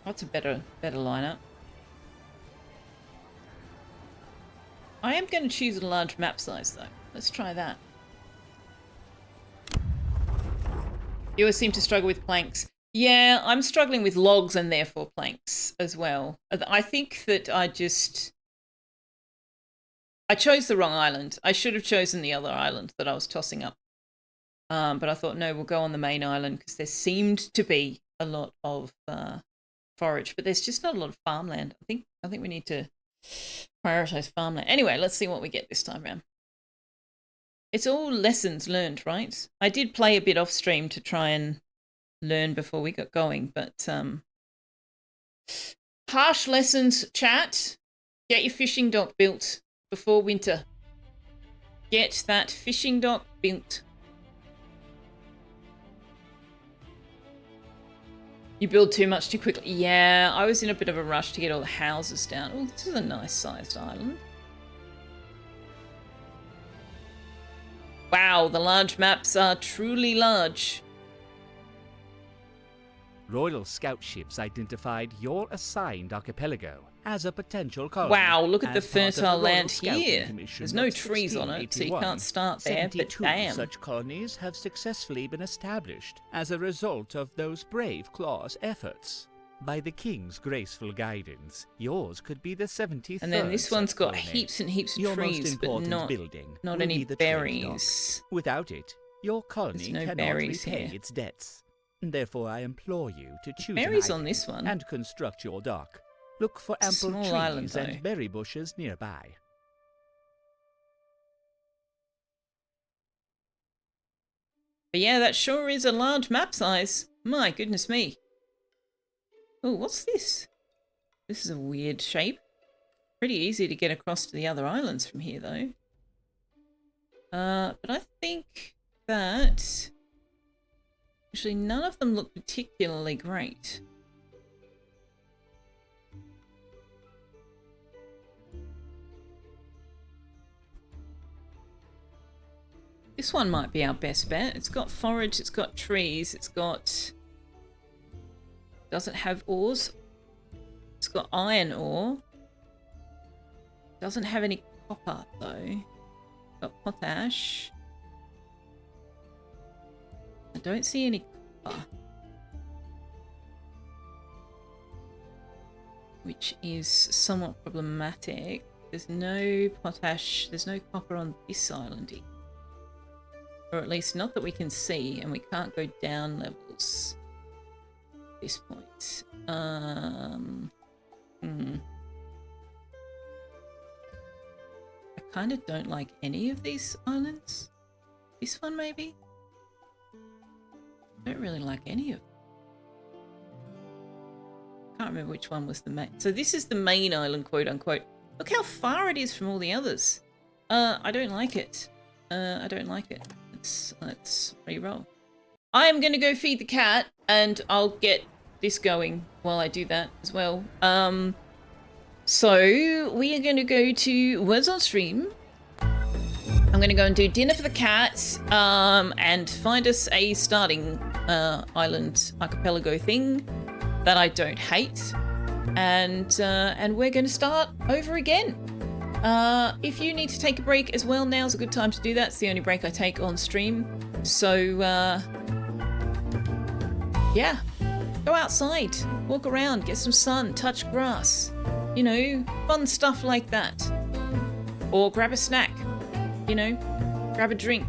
That's a better lineup. I am going to choose a large map size, though. Let's try that. You always seem to struggle with planks. Yeah, I'm struggling with logs and therefore planks as well. I think that I chose the wrong island. I should have chosen the other island that I was tossing up. But I thought, no, we'll go on the main island because there seemed to be a lot of forage, but there's just not a lot of farmland. I think we need to prioritize farmland. Anyway, let's see what we get this time around. It's all lessons learned, right? I did play a bit off stream to try and learn before we got going, but harsh lessons, chat. Get your fishing dock built before winter. Get that fishing dock built. You build too much too quickly. Yeah, I was in a bit of a rush to get all the houses down. Oh, this is a nice sized island. Wow, the large maps are truly large. Royal Scout ships identified your assigned archipelago as a potential colony. Wow, look at the as part of fertile Royal land Scouting here. Commission There's no of trees on it, so you 1681. can't start there, but 72 damn. such colonies have successfully been established as a result of those brave Claw's efforts. By the King's graceful guidance, yours could be the 73rd. And then this one's got colony. heaps and heaps of Your trees, most but important not building will any be the trade berries. dock. Without it, your colony no cannot berries repay here. its debts. Therefore, I implore you to choose Berries an on island this one. and construct your dock. Look for It's a ample small trees island, though. and berry bushes nearby. But yeah, that sure is a large map size. My goodness me. Oh, what's this? This is a weird shape. Pretty easy to get across to the other islands from here, though. But I think that... Actually, none of them look particularly great. this one might be our best bet. It's got forage, it's got trees, it's got... Doesn't have ores. It's got iron ore. Doesn't have any copper, though. Got potash. I don't see any copper. Which is somewhat problematic. There's no potash, there's no copper on this island either. Or at least not that we can see, and we can't go down levels at this point. I kind of don't like any of these islands. This one maybe? I don't really like any of them. Can't remember which one was the main. So this is the main island, quote unquote. Look how far it is from all the others. I don't like it. I don't like it. Let's re-roll. I am going to go feed the cat, and I'll get this going while I do that as well. So we are going to go to Words on Stream. I'm going to go and do dinner for the cat, and find us a starting island archipelago thing that I don't hate, and we're going to start over again. If you need to take a break as well, now's a good time to do that. It's the only break I take on stream. So yeah, go outside, walk around, get some sun, touch grass, you know, fun stuff like that. Or grab a snack, you know, grab a drink,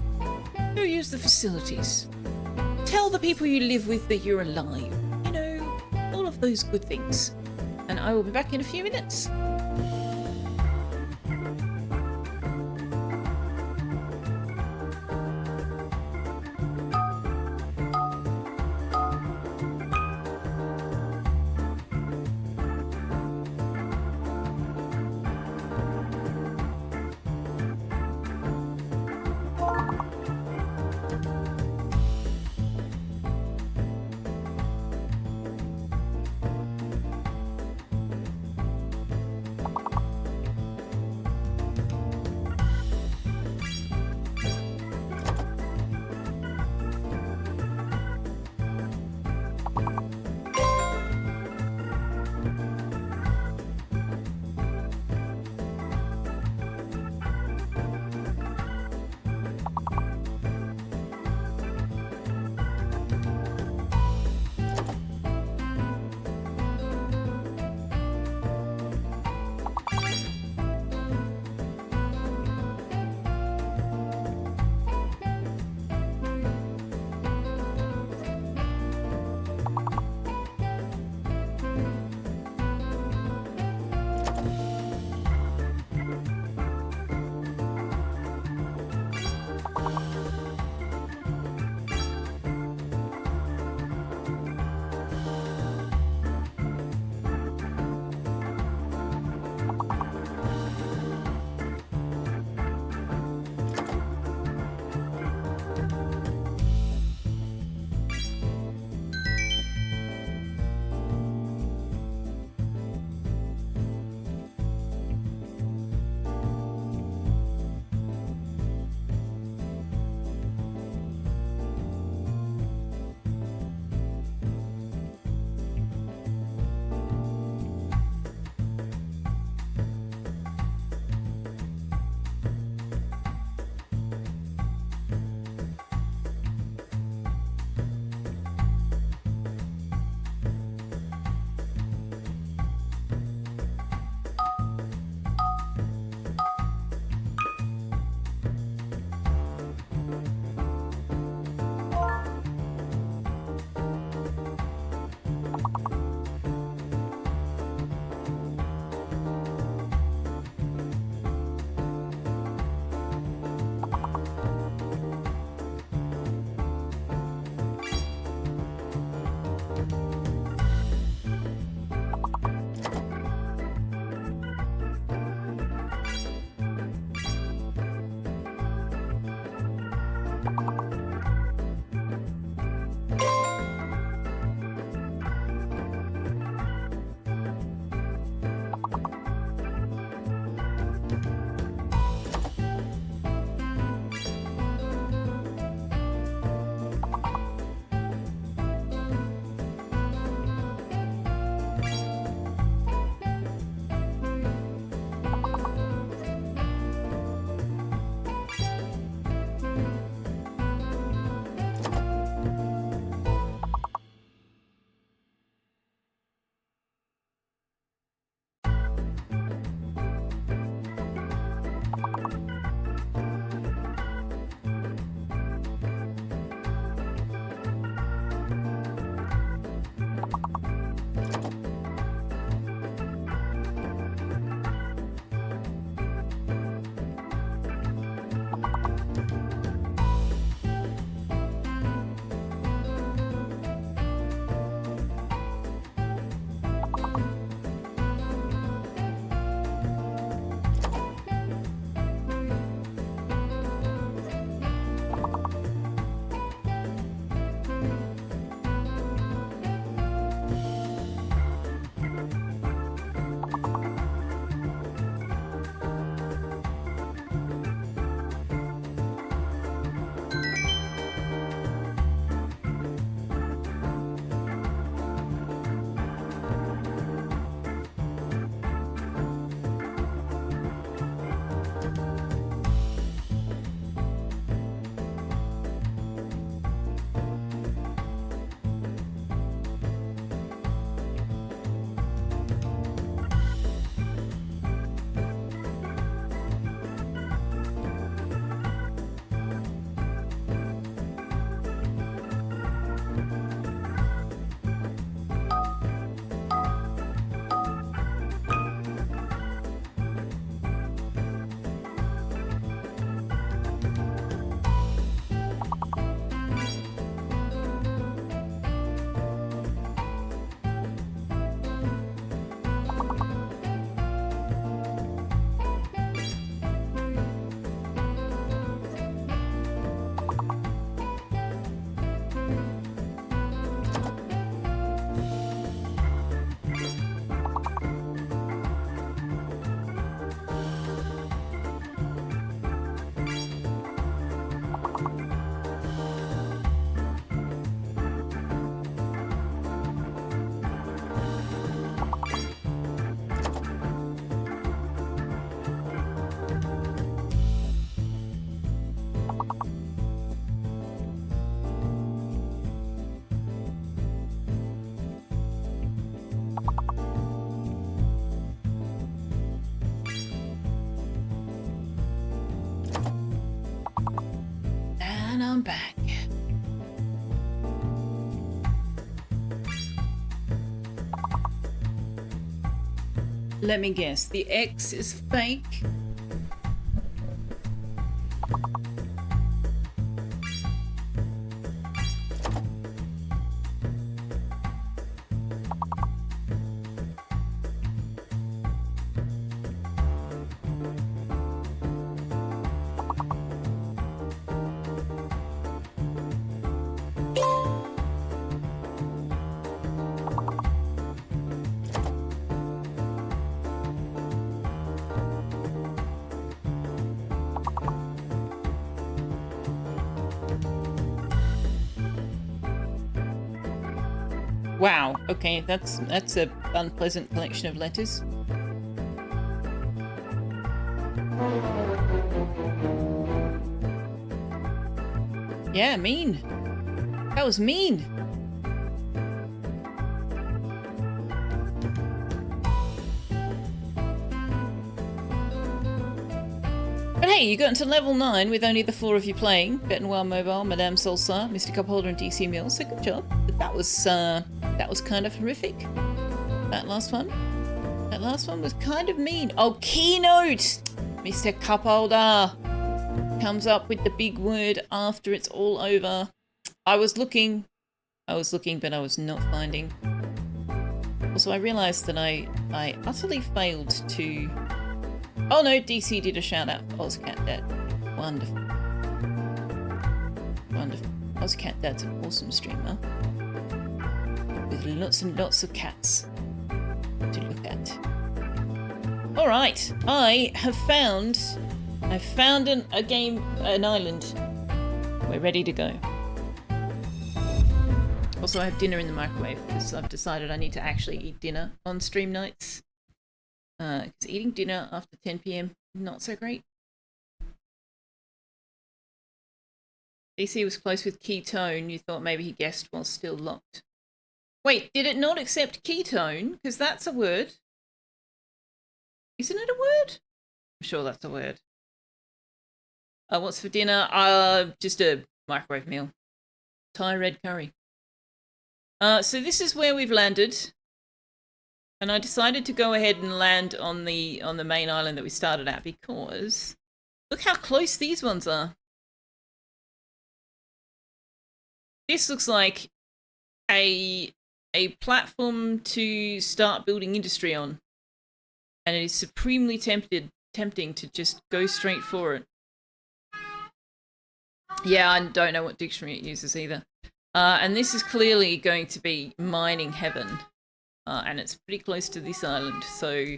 go use the facilities, tell the people you live with that you're alive, you know, all of those good things. And I will be back in a few minutes. I'm back. Let me guess, the X is fake? Wow, okay, that's a unpleasant collection of letters. Yeah, mean. That was mean. But hey, you got into level 9 with only the 4 of you playing. Bet and Well Mobile, Madame Solsar, Mr. Cupholder, and DC Mills, so good job. But that was kind of horrific. That last one was kind of mean. Oh, Keynote! Mr. Cupholder comes up with the big word after it's all over. I was looking, but I was not finding. Also, I realised that I utterly failed to... Oh no, DC did a shout out for Ozcat Dad. Wonderful. Wonderful. Ozcat Dad's an awesome streamer. With lots and lots of cats to look at. Alright, I've found an island. We're ready to go. Also, I have dinner in the microwave because I've decided I need to actually eat dinner on stream nights. Because eating dinner after 10 PM, not so great. DC was close with ketone. You thought maybe he guessed while still locked. Wait, did it not accept ketone? Because that's a word. Isn't it a word? I'm sure that's a word. What's for dinner? Just a microwave meal. Thai red curry. So this is where we've landed. And I decided to go ahead and land on the main island that we started at because look how close these ones are. This looks like a platform to start building industry on. And it is supremely tempting to just go straight for it. Yeah, I don't know what dictionary it uses either. And this is clearly going to be mining heaven. And it's pretty close to this island, so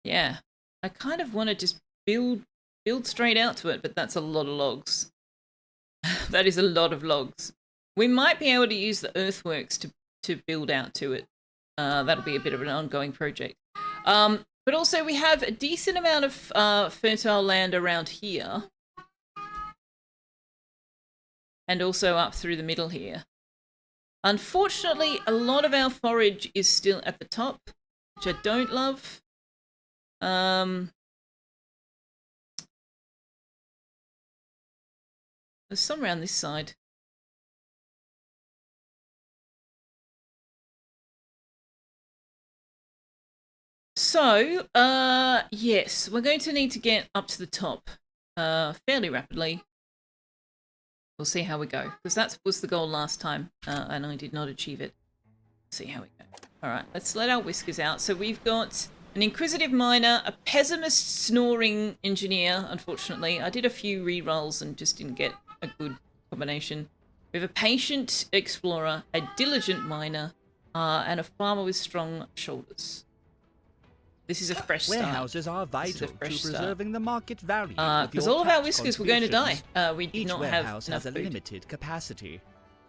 yeah, I kind of want to just build straight out to it, but that's a lot of logs. That is a lot of logs. We might be able to use the earthworks to build out to it. That'll be a bit of an ongoing project. But also we have a decent amount of fertile land around here, and also up through the middle here. Unfortunately, a lot of our forage is still at the top, which I don't love. There's some around this side. So, yes, we're going to need to get up to the top fairly rapidly. We'll see how we go, because that was the goal last time, and I did not achieve it. See how we go. Alright, let's let our whiskers out. So we've got an inquisitive miner, a pessimist snoring engineer, unfortunately. I did a few re-rolls and just didn't get a good combination. We have a patient explorer, a diligent miner, and a farmer with strong shoulders. This is a fresh start. Warehouses are vital to preserving the market value. Because all of our whiskers were going to die. We did Each not have warehouse enough has a food. limited capacity.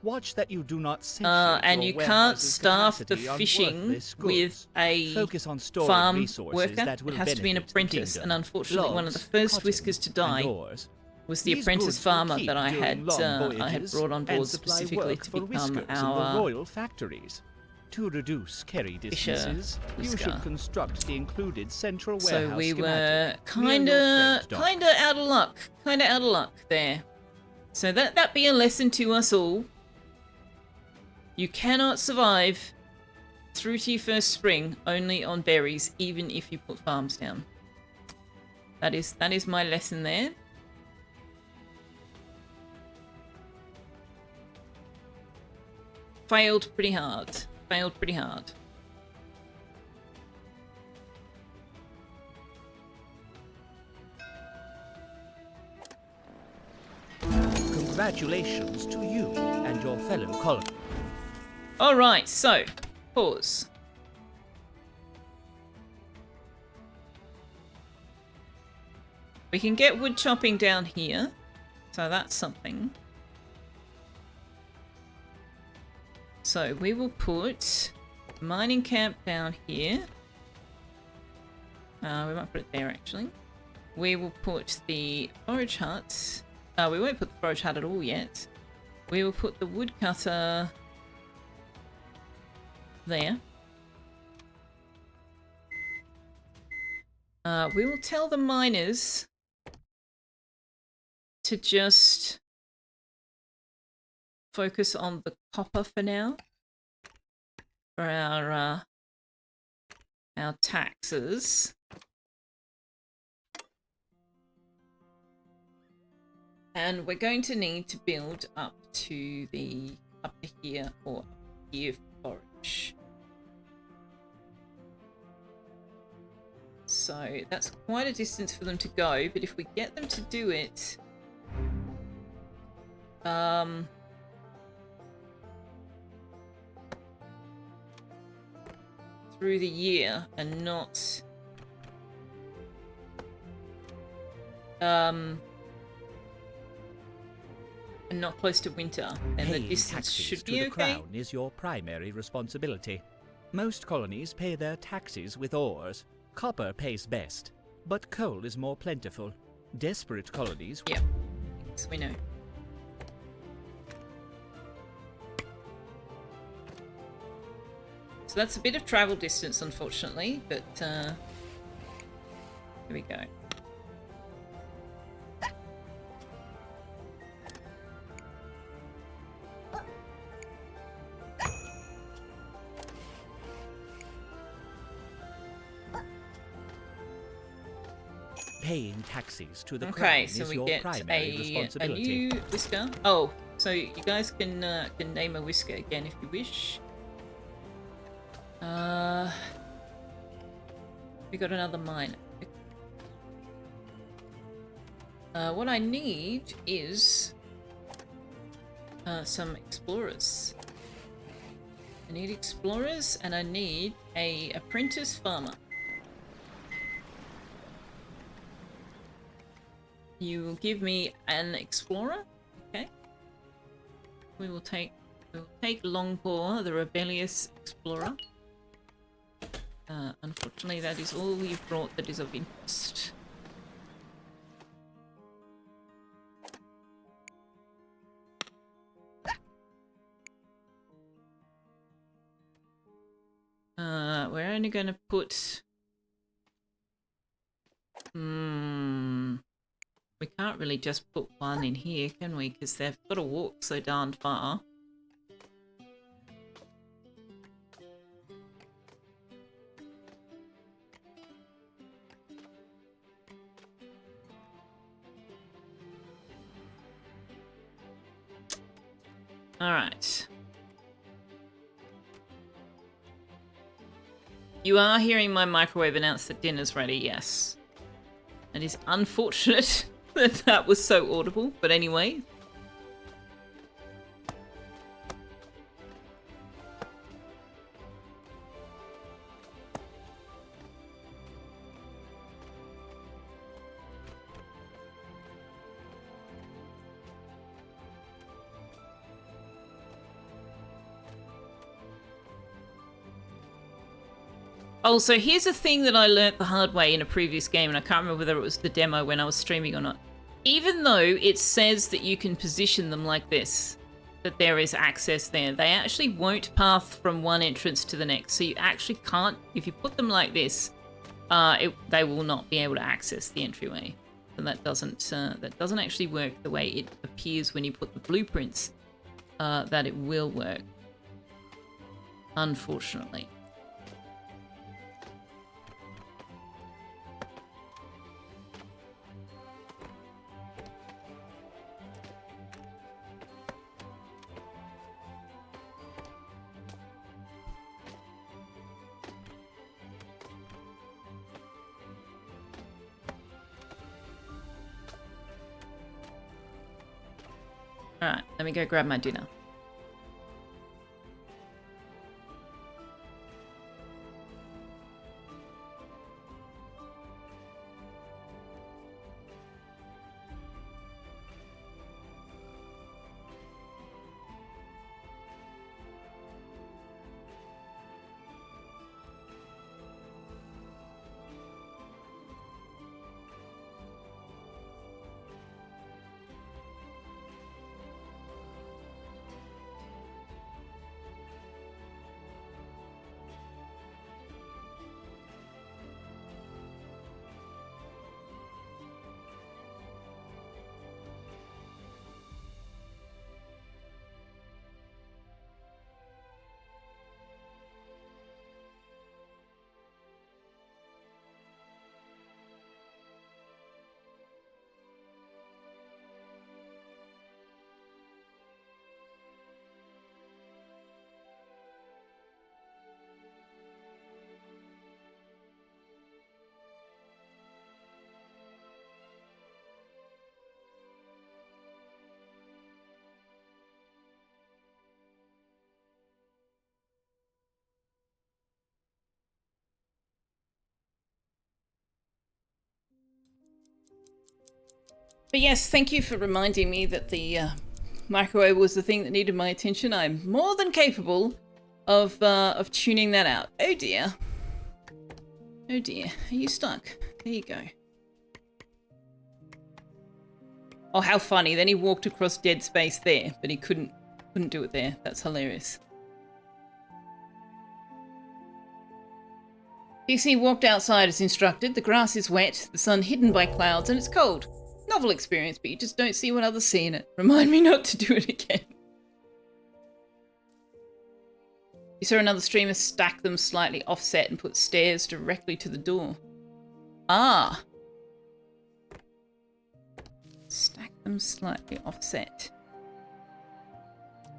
Watch that you do not And you can't staff the fishing with a farm worker. It has to be an apprentice. And unfortunately, one of the first whiskers to die was the apprentice farmer that I had brought on board specifically to become our royal factories. To reduce carry distances, you Whisker. should construct the included central warehouse So we were schematic near your trade dock. kinda out of luck. Kinda out of luck there. So that be a lesson to us all. You cannot survive through to your first spring only on berries, even if you put farms down. That is my lesson there. Failed pretty hard. Failed pretty hard. Congratulations to you and your fellow colony. Alright, so, pause. We can get wood chopping down here, so that's something. So we will put mining camp down here. We might put it there actually. We will put the forage hut. We won't put the forage hut at all yet. We will put the woodcutter there. We will tell the miners to just focus on the copper for now for our taxes. And we're going to need to build up to here or up here for forage. So that's quite a distance for them to go, but if we get them to do it through the year and not close to winter, then the Paying distance taxes should to be the okay. crown is your primary responsibility. Most colonies pay their taxes with ores. Copper pays best, but coal is more plentiful. Desperate colonies... Yeah, yes, we know. So that's a bit of travel distance, unfortunately, but here we go. Paying taxes to the Okay, crown so is we your get primary a responsibility. new whisker. Oh, so you guys can name a whisker again if you wish. We got another mine. What I need is some explorers. I need explorers and I need a apprentice farmer. You will give me an explorer, okay? We'll take Longpaw, the rebellious explorer. Unfortunately, that is all we've brought that is of interest. We're only going to put... We can't really just put one in here, can we? Because they've got to walk so darn far. Alright. You are hearing my microwave announce that dinner's ready, yes. It is unfortunate that that was so audible, but anyway. Oh, so here's a thing that I learnt the hard way in a previous game, and I can't remember whether it was the demo when I was streaming or not. Even though it says that you can position them like this, that there is access there. They actually won't path from one entrance to the next. So you actually can't, if you put them like this, they will not be able to access the entryway. And that doesn't actually work the way it appears when you put the blueprints that it will work, unfortunately. Alright, let me go grab my dinner. But yes, thank you for reminding me that the microwave was the thing that needed my attention. I'm more than capable of tuning that out. Oh dear. Oh dear. Are you stuck? There you go. Oh, how funny. Then he walked across dead space there, but he couldn't do it there. That's hilarious. DC walked outside as instructed. The grass is wet, the sun hidden by clouds, and it's cold. Novel experience, but you just don't see what others see in it. Remind me not to do it again. You saw another streamer stack them slightly offset and put stairs directly to the door. Ah. Stack them slightly offset.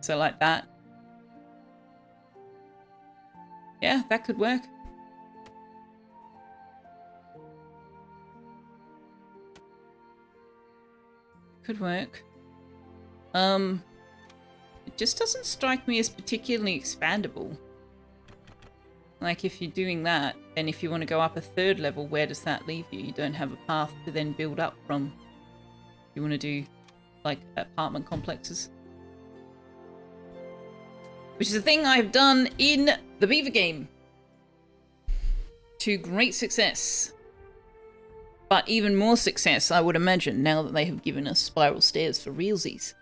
So like that. Yeah, that could work. Could work. It just doesn't strike me as particularly expandable. Like, if you're doing that, then if you want to go up a third level, where does that leave you? You don't have a path to then build up from. You want to do, like, apartment complexes. Which is a thing I've done in the Beaver game. To great success. But even more success, I would imagine, now that they have given us spiral stairs for realsies.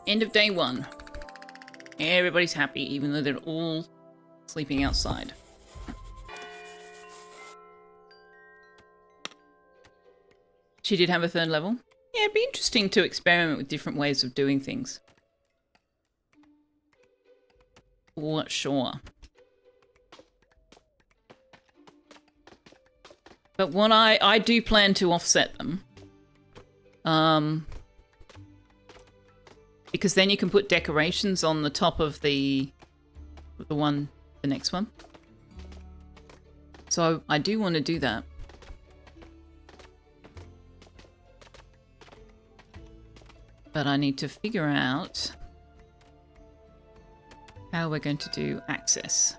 End of day one. Everybody's happy, even though they're all sleeping outside. She did have a third level. Yeah, it'd be interesting to experiment with different ways of doing things. For sure. But what I do plan to offset them. Because then you can put decorations on the top of the next one. So I do want to do that. But I need to figure out how we're going to do access.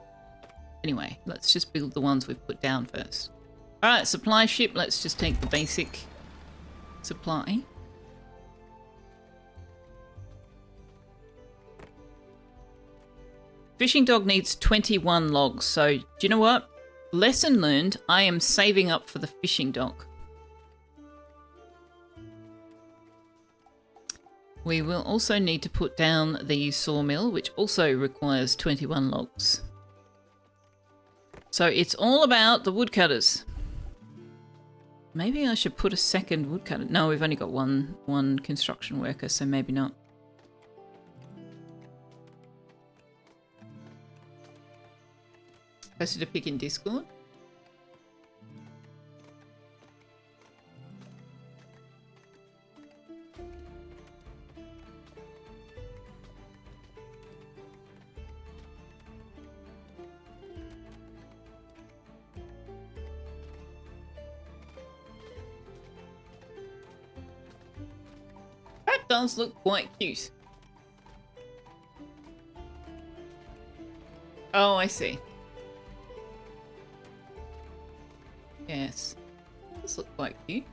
Anyway, let's just build the ones we've put down first. Alright, supply ship. Let's just take the basic supply. Fishing dog needs 21 logs, so do you know what? Lesson learned, I am saving up for the fishing dog. We will also need to put down the sawmill, which also requires 21 logs. So it's all about the woodcutters. Maybe I should put a second woodcutter. No, we've only got one construction worker, so maybe not. Posted a pic in Discord. That does look quite cute. Oh, I see. Yes. This looks quite cute.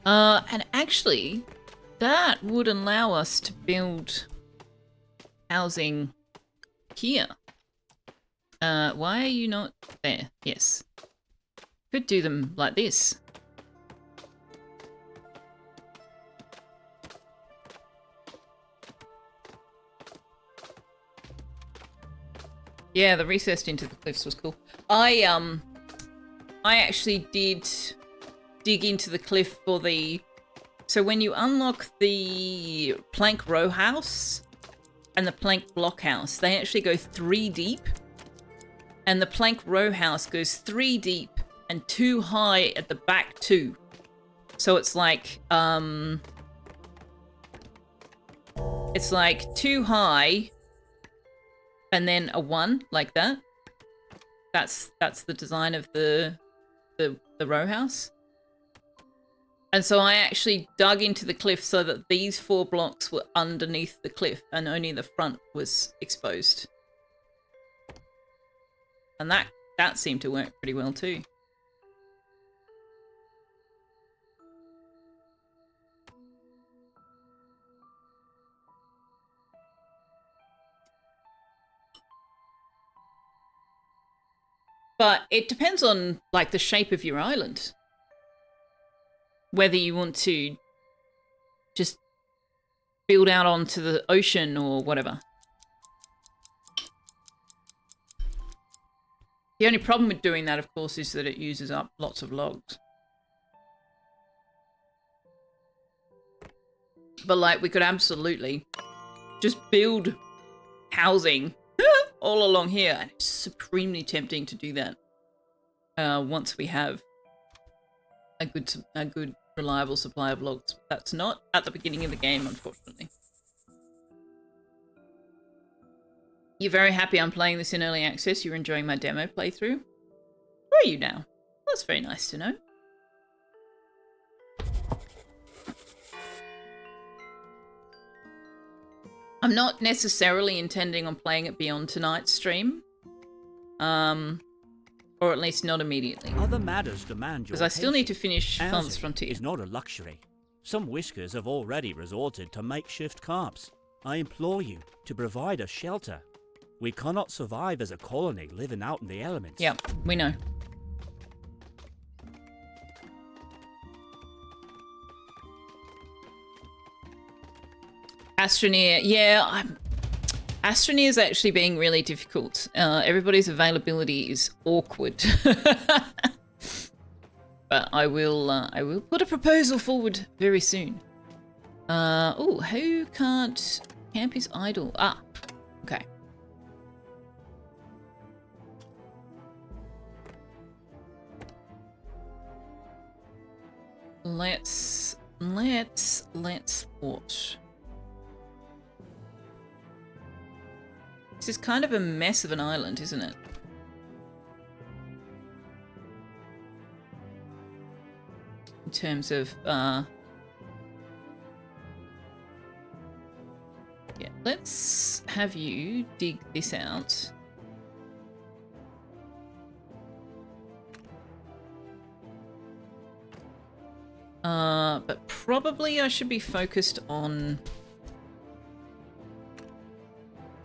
And actually, that would allow us to build housing here. Why are you not there? Yes. Could do them like this. Yeah, the recessed into the cliffs was cool. I actually did dig into the cliff for the... So when you unlock the plank row house and the plank block house, they actually go 3 deep. And the plank row house goes 3 deep and 2 high at the back too. So it's like 2 high and then a 1 like that. That's the design of the row house. And so I actually dug into the cliff so that these 4 blocks were underneath the cliff and only the front was exposed. And that seemed to work pretty well too. But it depends on like the shape of your island. Whether you want to just build out onto the ocean or whatever. The only problem with doing that, of course, is that it uses up lots of logs. But like, we could absolutely just build housing all along here, and it's supremely tempting to do that once we have a good reliable supply of logs. That's not at the beginning of the game, unfortunately. You're very happy I'm playing this in early access. You're enjoying my demo playthrough. Where are you now? That's very nice to know. I'm not necessarily intending on playing it beyond tonight's stream. Or at least not immediately. Other matters demand your because I still need to attention. finish Fun's Housing Frontier. is not a luxury. Some whiskers have already resorted to makeshift camps. I implore you to provide a shelter. We cannot survive as a colony living out in the elements. Yeah, we know. Astroneer, yeah, Astroneer is actually being really difficult. Everybody's availability is awkward. But I will put a proposal forward very soon. Oh, who can't camp is idle? Ah, okay. Let's watch. This is kind of a mess of an island, isn't it? In terms of let's have you dig this out. But probably I should be focused on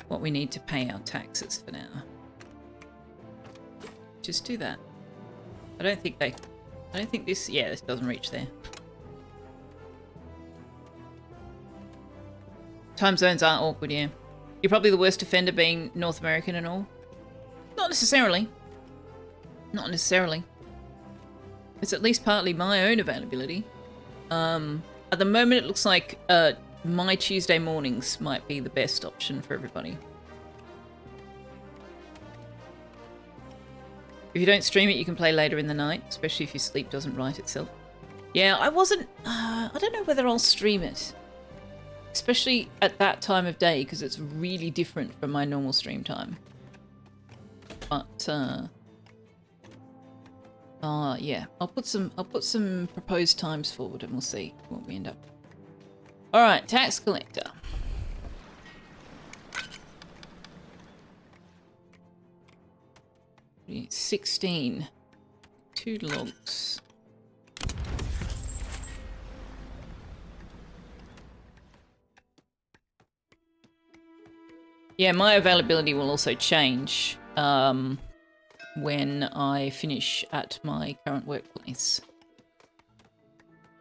what we need to pay our taxes for now. Just do that. I don't think this, yeah, this doesn't reach there. Time zones are awkward, yeah. You're probably the worst offender being North American and all. Not necessarily. Not necessarily. It's at least partly my own availability. At the moment it looks like my Tuesday mornings might be the best option for everybody. If you don't stream it, you can play later in the night, especially if your sleep doesn't right itself. Yeah, I don't know whether I'll stream it. Especially at that time of day, because it's really different from my normal stream time. But, yeah, I'll put some proposed times forward and we'll see what we end up. Alright, tax collector. It's 16. 2 logs. Yeah, my availability will also change when I finish at my current workplace.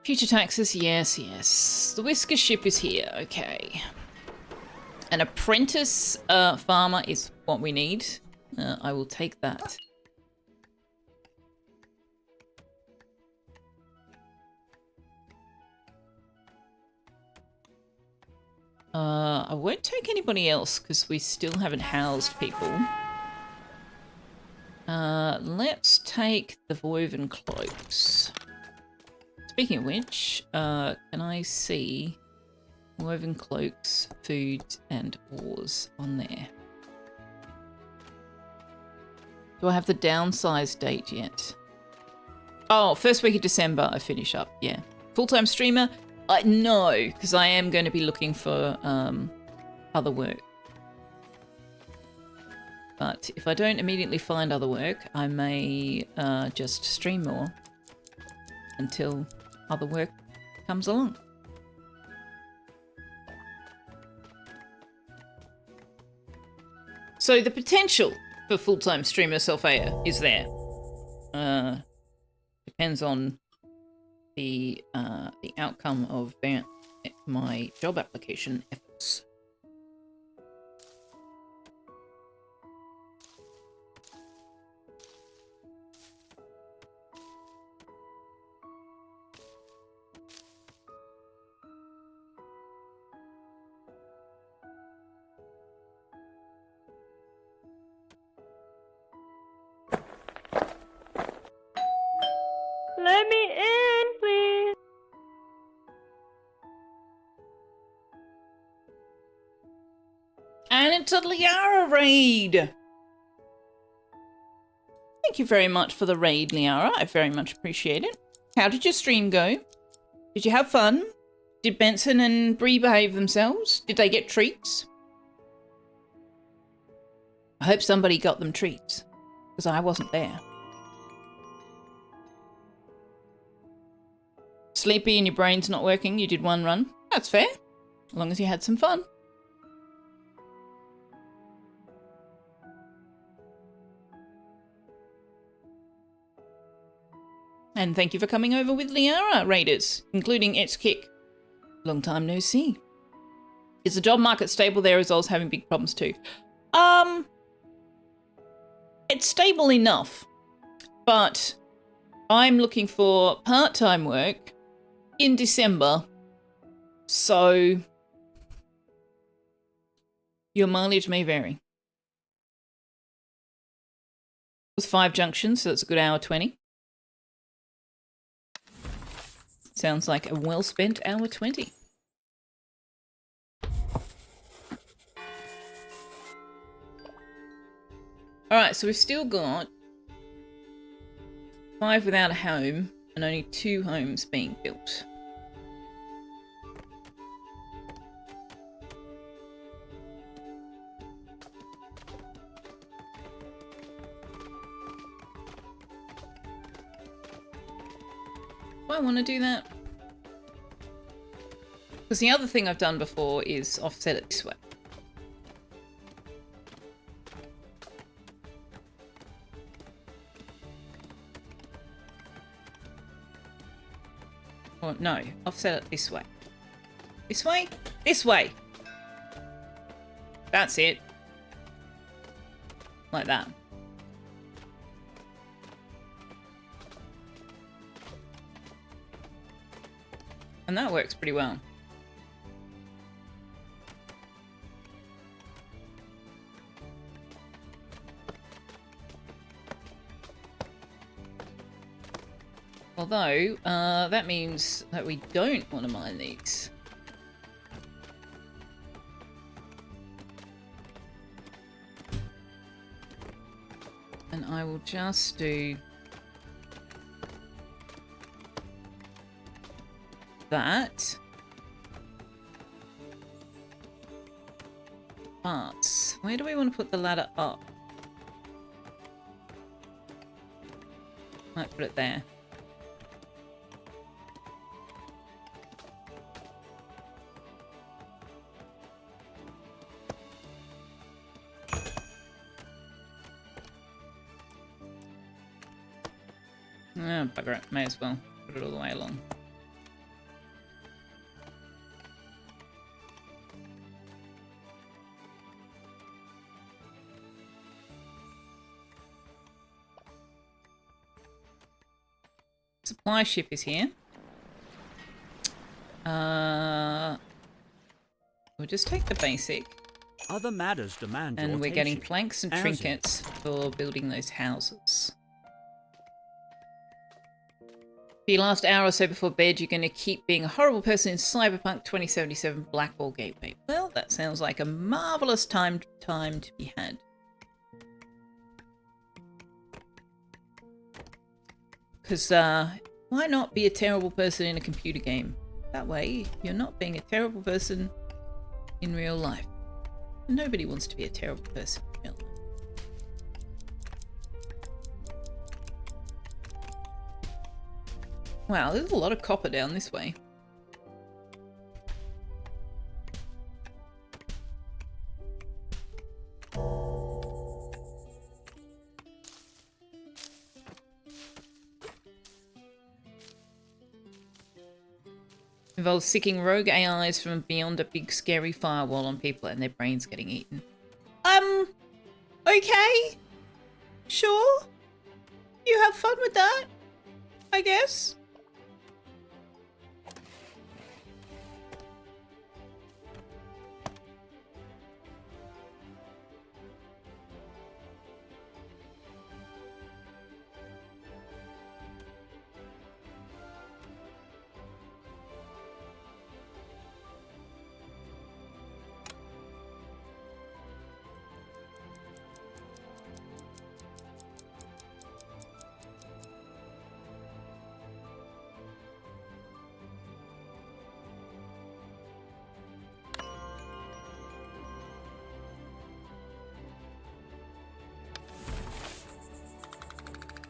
Future taxes, yes, yes. The whisker ship is here, okay. An apprentice farmer is what we need. I will take that. I won't take anybody else because we still haven't housed people. Let's take the woven cloaks. Speaking of which, can I see woven cloaks, food, and ores on there? Do I have the downsize date yet? Oh, first week of December I finish up, yeah. Full-time streamer? No, because I am going to be looking for other work. But if I don't immediately find other work, I may just stream more until other work comes along. So the potential for full-time streamer Selphia is there. Depends on the outcome of my job application efforts. Let me in, please. And it's a Liara raid! Thank you very much for the raid, Liara. I very much appreciate it. How did your stream go? Did you have fun? Did Benson and Bree behave themselves? Did they get treats? I hope somebody got them treats, because I wasn't there. Sleepy and your brain's not working, you did one run. That's fair, as long as you had some fun. And thank you for coming over with Liara, raiders, including It's Kick. Long time no see. Is the job market stable there as I was having big problems too? It's stable enough, but I'm looking for part-time work in December, so your mileage may vary. With 5 junctions, so that's a good hour 20. Sounds like a well-spent hour 20. Alright, so we've still got 5 without a home and only 2 homes being built. I want to do that? Because the other thing I've done before is offset it this way. Or no, offset it this way. This way? This way! That's it. Like that. And that works pretty well. Although, that means that we don't want to mine these. And I will just do that. But where do we want to put the ladder up? Might put it there. Oh, bugger it. May as well put it all the way along. Supply ship is here. We'll just take the basic. Other matters demand your And we're getting attention. planks and As trinkets for building those houses. For your last hour or so before bed, you're going to keep being a horrible person in Cyberpunk 2077 Blackball Gateway. Well, that sounds like a marvellous time to be had. Because, why not be a terrible person in a computer game? That way, you're not being a terrible person in real life. Nobody wants to be a terrible person in real life. Wow, there's a lot of copper down this way. Involves sicking rogue AIs from beyond a big scary firewall on people and their brains getting eaten. Okay. Sure. You have fun with that, I guess.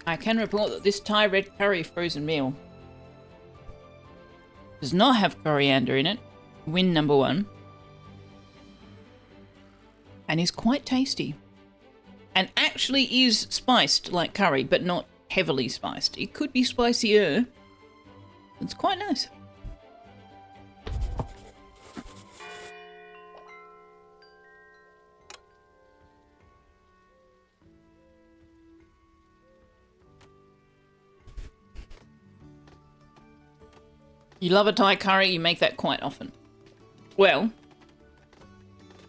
I can report that this Thai red curry frozen meal does not have coriander in it. Win number 1. And is quite tasty. And actually is spiced like curry, but not heavily spiced. It could be spicier. It's quite nice. You love a Thai curry, you make that quite often. Well,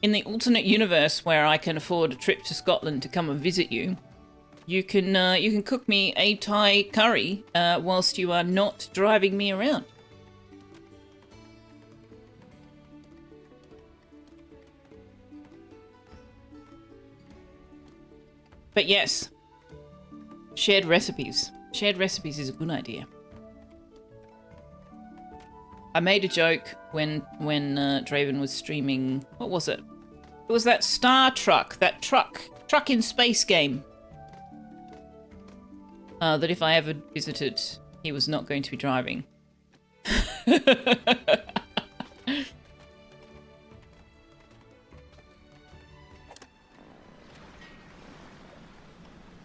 in the alternate universe where I can afford a trip to Scotland to come and visit you, you can cook me a Thai curry whilst you are not driving me around. But yes, shared recipes. Shared recipes is a good idea. I made a joke when Draven was streaming. What was it? It was that Star Truck, that truck in space game. That if I ever visited he was not going to be driving.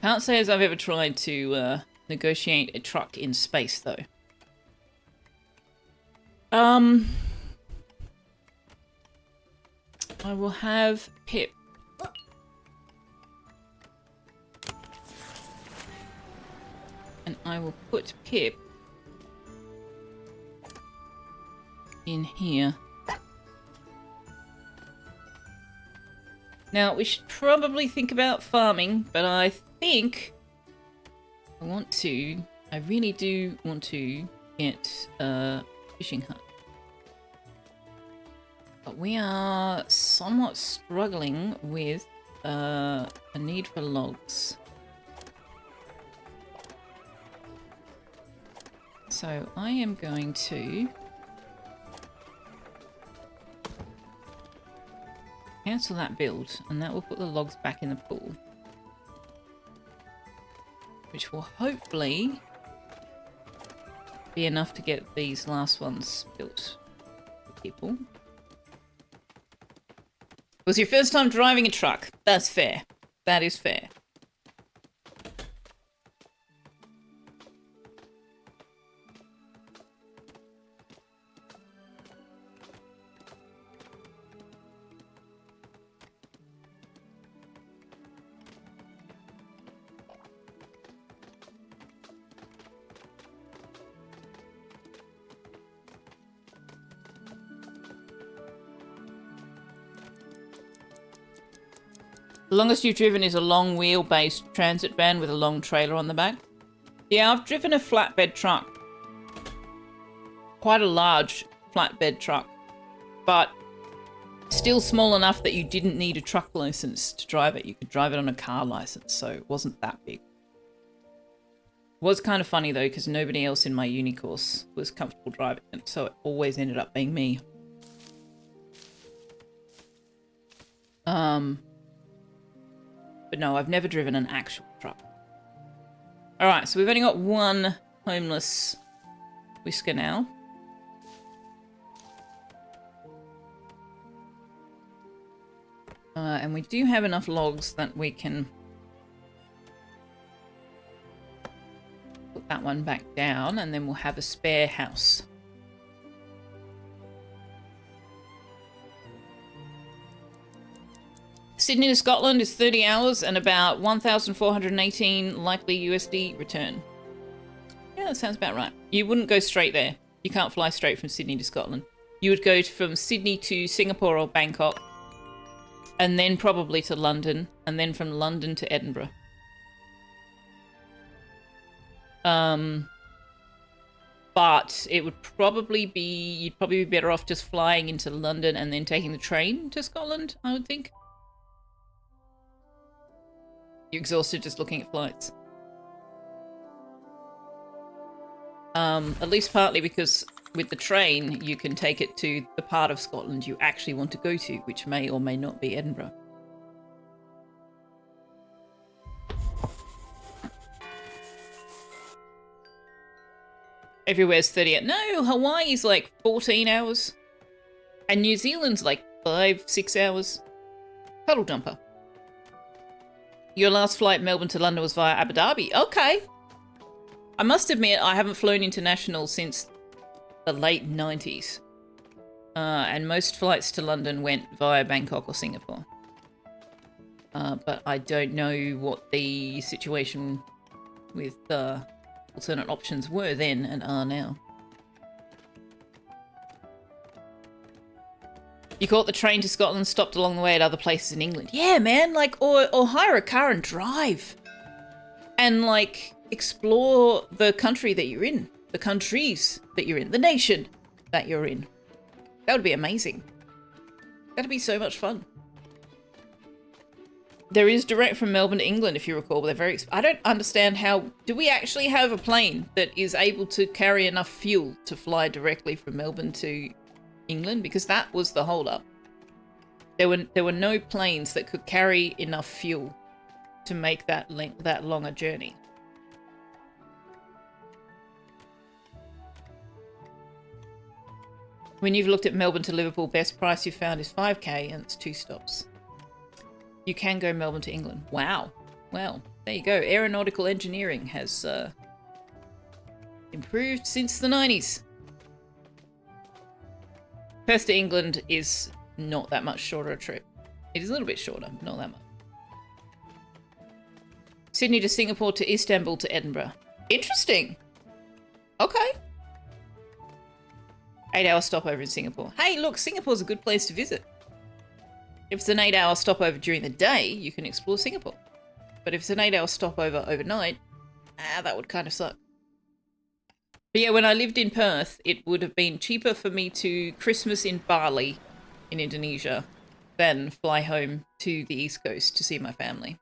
Can't say as I've ever tried to negotiate a truck in space, though. I will have Pip. And I will put Pip in here. Now, we should probably think about farming, but I think I really do want to get a fishing hut. But we are somewhat struggling with a need for logs. So I am going to cancel that build, and that will put the logs back in the pool. Which will hopefully be enough to get these last ones built for people. It was your first time driving a truck. That's fair. That is fair. The longest you've driven is a long wheel-based transit van with a long trailer on the back. Yeah, I've driven a flatbed truck. Quite a large flatbed truck. But still small enough that you didn't need a truck license to drive it. You could drive it on a car license, so it wasn't that big. It was kind of funny though, because nobody else in my uni course was comfortable driving it, so it always ended up being me. But no, I've never driven an actual truck. Alright, so we've only got one homeless Whisker now. And we do have enough logs that we can put that one back down, and then we'll have a spare house. Sydney to Scotland is 30 hours and about 1,418 likely USD return. Yeah, that sounds about right. You wouldn't go straight there. You can't fly straight from Sydney to Scotland. You would go from Sydney to Singapore or Bangkok, and then probably to London, and then from London to Edinburgh. But it would probably be, you'd probably be better off just flying into London and then taking the train to Scotland, I would think. You're exhausted just looking at flights. At least partly because with the train, you can take it to the part of Scotland you actually want to go to, which may or may not be Edinburgh. Everywhere's 30. No, Hawaii's like 14 hours. And New Zealand's like 5-6 hours. Puddle jumper. Your last flight Melbourne to London was via Abu Dhabi. Okay. I must admit, I haven't flown international since the late 90s. And most flights to London went via Bangkok or Singapore. But I don't know what the situation with alternate options were then and are now. You caught the train to Scotland, stopped along the way at other places in England. Yeah, man, like, or hire a car and drive. And, like, explore the country that you're in. The countries that you're in. The nation that you're in. That would be amazing. That'd be so much fun. There is direct from Melbourne to England, if you recall, but they're very... I don't understand how... Do we actually have a plane that is able to carry enough fuel to fly directly from Melbourne to England? Because that was the hold-up. There were no planes that could carry enough fuel to make that long a journey. When you've looked at Melbourne to Liverpool, best price you've found is 5k and it's 2 stops. You can go Melbourne to England. Wow. Well, there you go. Aeronautical engineering has improved since the 90s. Perth to England is not that much shorter a trip. It is a little bit shorter, but not that much. Sydney to Singapore to Istanbul to Edinburgh. Interesting. Okay. 8-hour stopover in Singapore. Hey, look, Singapore's a good place to visit. If it's an 8-hour stopover during the day, you can explore Singapore. But if it's an 8-hour stopover overnight, that would kind of suck. But yeah, when I lived in Perth, it would have been cheaper for me to Christmas in Bali, in Indonesia, than fly home to the East Coast to see my family.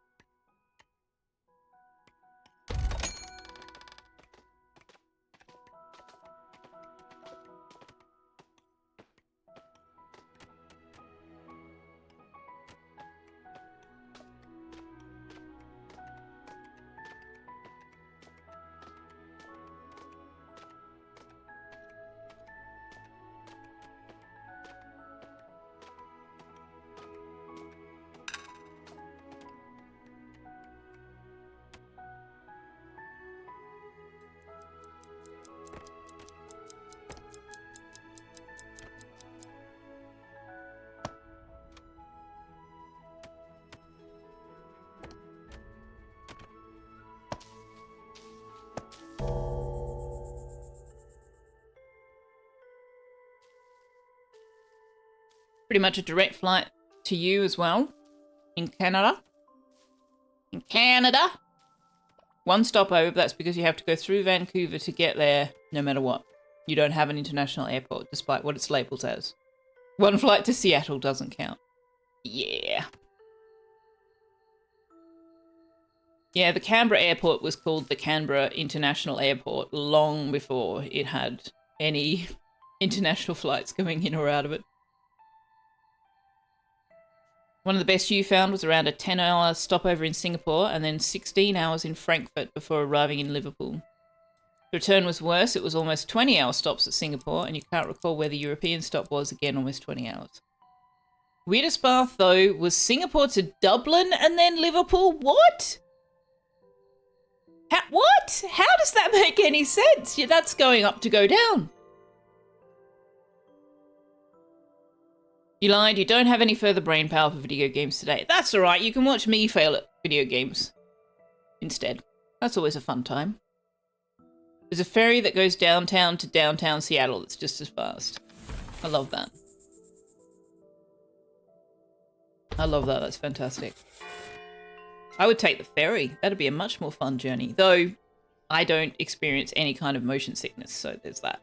Pretty much a direct flight to you as well. In Canada. In Canada. 1 stopover, but that's because you have to go through Vancouver to get there no matter what. You don't have an international airport, despite what it's labelled as. 1 flight to Seattle doesn't count. Yeah. Yeah, the Canberra airport was called the Canberra International Airport long before it had any international flights going in or out of it. One of the best you found was around a 10-hour stopover in Singapore and then 16 hours in Frankfurt before arriving in Liverpool. The return was worse. It was almost 20-hour stops at Singapore, and you can't recall where the European stop was, again, almost 20 hours. Weirdest path, though, was Singapore to Dublin and then Liverpool. What? What? How does that make any sense? Yeah, that's going up to go down. You lied, you don't have any further brain power for video games today. That's alright, you can watch me fail at video games instead. That's always a fun time. There's a ferry that goes downtown to downtown Seattle that's just as fast. I love that. I love that, that's fantastic. I would take the ferry. That'd be a much more fun journey. Though, I don't experience any kind of motion sickness, so there's that.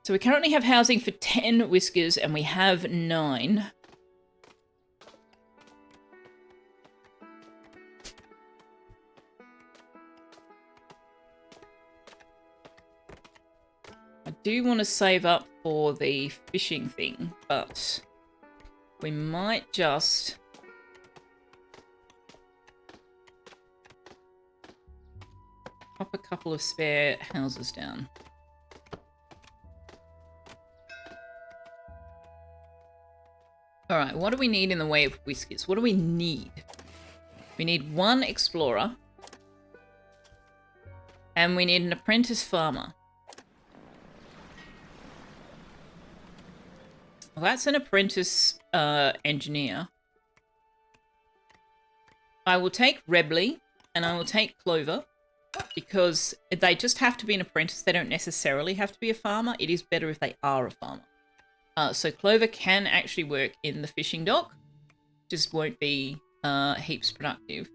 So we currently have housing for 10 whiskers and we have 9. I do want to save up for the fishing thing, but we might just pop a couple of spare houses down. Alright, what do we need in the way of whiskers? What do we need? We need 1 explorer. And we need an apprentice farmer. Well, that's an apprentice engineer. I will take Rebley and I will take Clover because they just have to be an apprentice. They don't necessarily have to be a farmer. It is better if they are a farmer. So Clover can actually work in the fishing dock, just won't be heaps productive.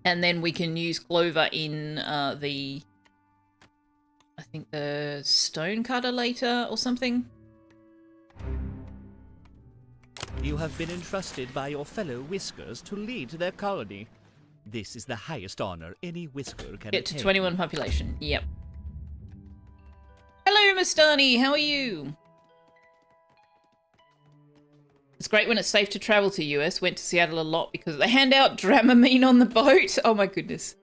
And then we can use Clover in I think the stone cutter later or something. You have been entrusted by your fellow Whiskers to lead their colony. This is the highest honor any Whisker can Get to attain. 21 population, yep. Hello, Mastani, how are you? It's great when it's safe to travel to US. Went to Seattle a lot because they hand out Dramamine on the boat. Oh my goodness.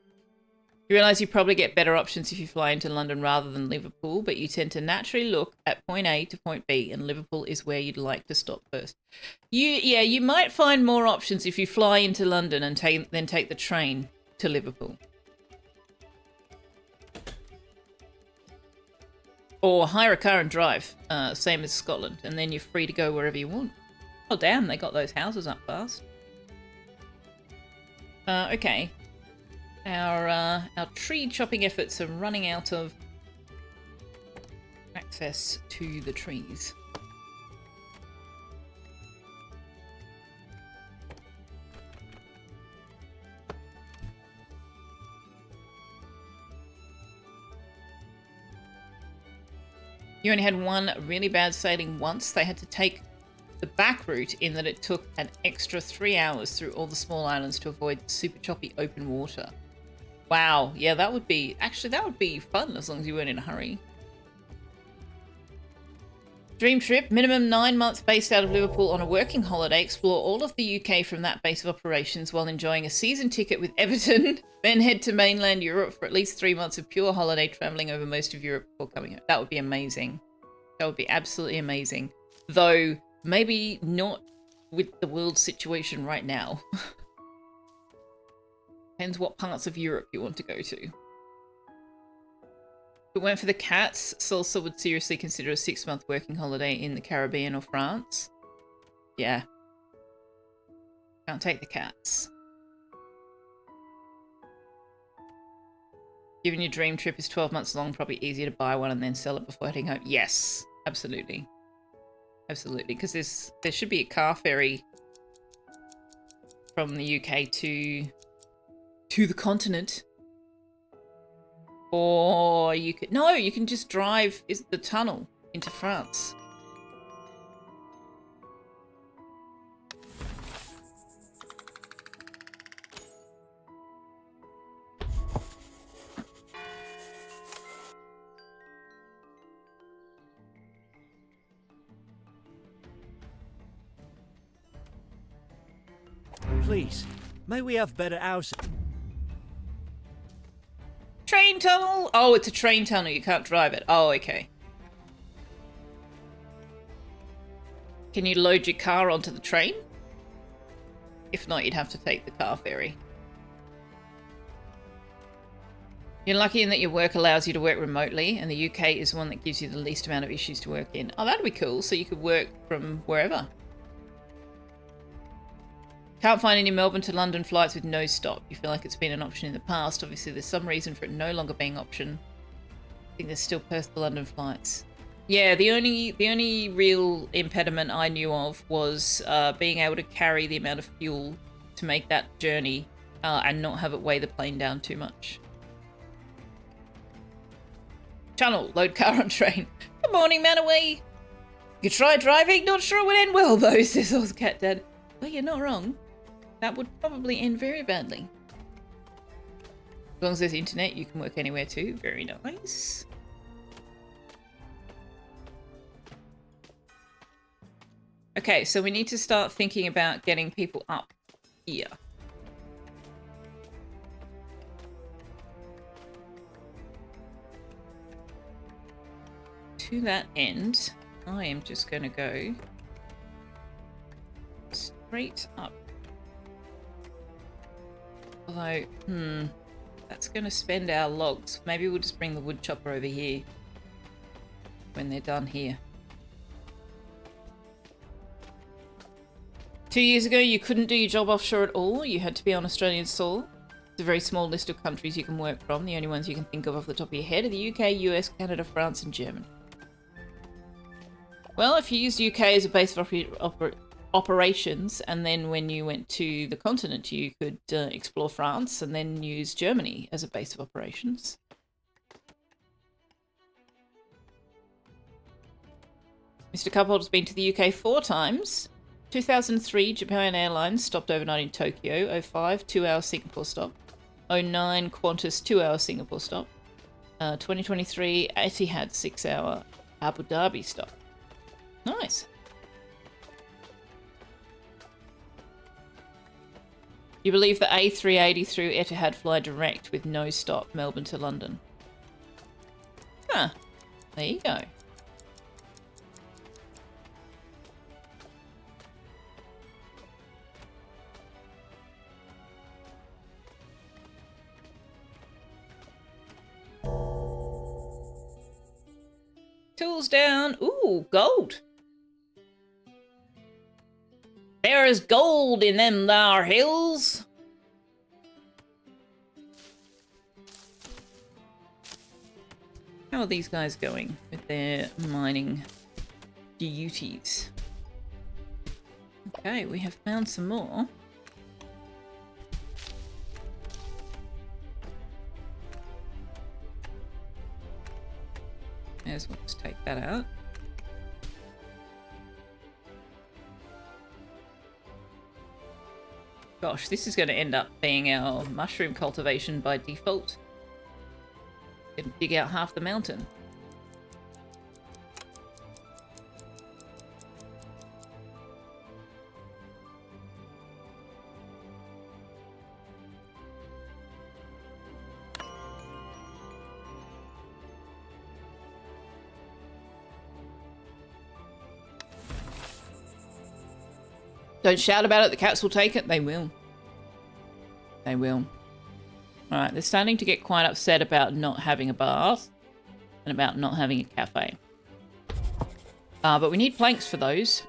You realise you probably get better options if you fly into London rather than Liverpool, but you tend to naturally look at point A to point B, and Liverpool is where you'd like to stop first. You might find more options if you fly into London and then take the train to Liverpool. Or hire a car and drive, same as Scotland, and then you're free to go wherever you want. Oh damn, they got those houses up fast. Okay. Our tree chopping efforts are running out of access to the trees. You only had one really bad sailing once. They had to take the back route in that it took an extra 3 hours through all the small islands to avoid super choppy open water. Wow, yeah, that would be fun as long as you weren't in a hurry. Dream trip, minimum 9 months based out of Liverpool on a working holiday. Explore all of the UK from that base of operations while enjoying a season ticket with Everton. Then head to mainland Europe for at least 3 months of pure holiday travelling over most of Europe before coming home. That would be amazing. That would be absolutely amazing. Though, maybe not with the world situation right now. Depends what parts of Europe you want to go to. If it went for the cats, Salsa would seriously consider a 6-month working holiday in the Caribbean or France. Yeah. Can't take the cats. Given your dream trip is 12 months long, probably easier to buy one and then sell it before heading home. Yes, absolutely. Absolutely, because there should be a car ferry from the UK to the continent. Or you could... No, you can just drive the tunnel into France. Please, may we have better hours? Train tunnel? Oh, it's a train tunnel. You can't drive it. Oh, okay. Can you load your car onto the train? If not, you'd have to take the car ferry. You're lucky in that your work allows you to work remotely, and the UK is one that gives you the least amount of issues to work in. Oh, that'd be cool. So you could work from wherever. Can't find any Melbourne to London flights with no stop. You feel like it's been an option in the past. Obviously, there's some reason for it no longer being an option. I think there's still Perth to London flights. Yeah, the only real impediment I knew of was being able to carry the amount of fuel to make that journey and not have it weigh the plane down too much. Channel, load car on train. Good morning, Manaway. You could try driving. Not sure it would end well, though, says Oz Cat Dad. Well, you're not wrong. That would probably end very badly. As long as there's internet, you can work anywhere too. Very nice. Okay, so we need to start thinking about getting people up here. To that end, I am just going to go straight up. Although, that's going to spend our logs. Maybe we'll just bring the wood chopper over here when they're done here. 2 years ago, you couldn't do your job offshore at all. You had to be on Australian soil. It's a very small list of countries you can work from. The only ones you can think of off the top of your head are the UK, US, Canada, France, and Germany. Well, if you used UK as a base of operations, and then when you went to the continent, you could explore France and then use Germany as a base of operations. Mr. Cuphold has been to the UK 4 times. 2003, Japan Airlines stopped overnight in Tokyo. 05, 2-hour Singapore stop. 09, Qantas 2-hour Singapore stop. 2023, Etihad 6-hour Abu Dhabi stop. Nice. You believe the A380 through Etihad fly direct with no stop, Melbourne to London. Huh. There you go. Tools down. Ooh, gold. There is gold in them thar hills. How are these guys going with their mining duties? Okay, we have found some more. May as well just take that out. Gosh, this is going to end up being our mushroom cultivation by default. Gonna dig out half the mountain. Don't shout about it, the cats will take it. They will. They will. Alright, they're starting to get quite upset about not having a bath and about not having a cafe. But we need planks for those.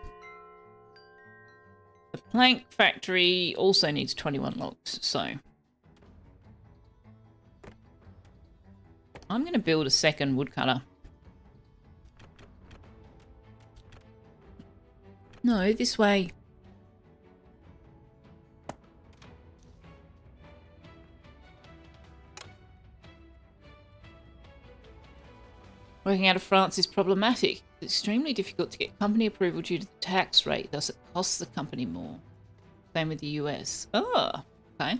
The plank factory also needs 21 logs, so... I'm going to build a second woodcutter. No, this way. Working out of France is problematic. It's extremely difficult to get company approval due to the tax rate, thus it costs the company more. Same with the US. Oh, okay.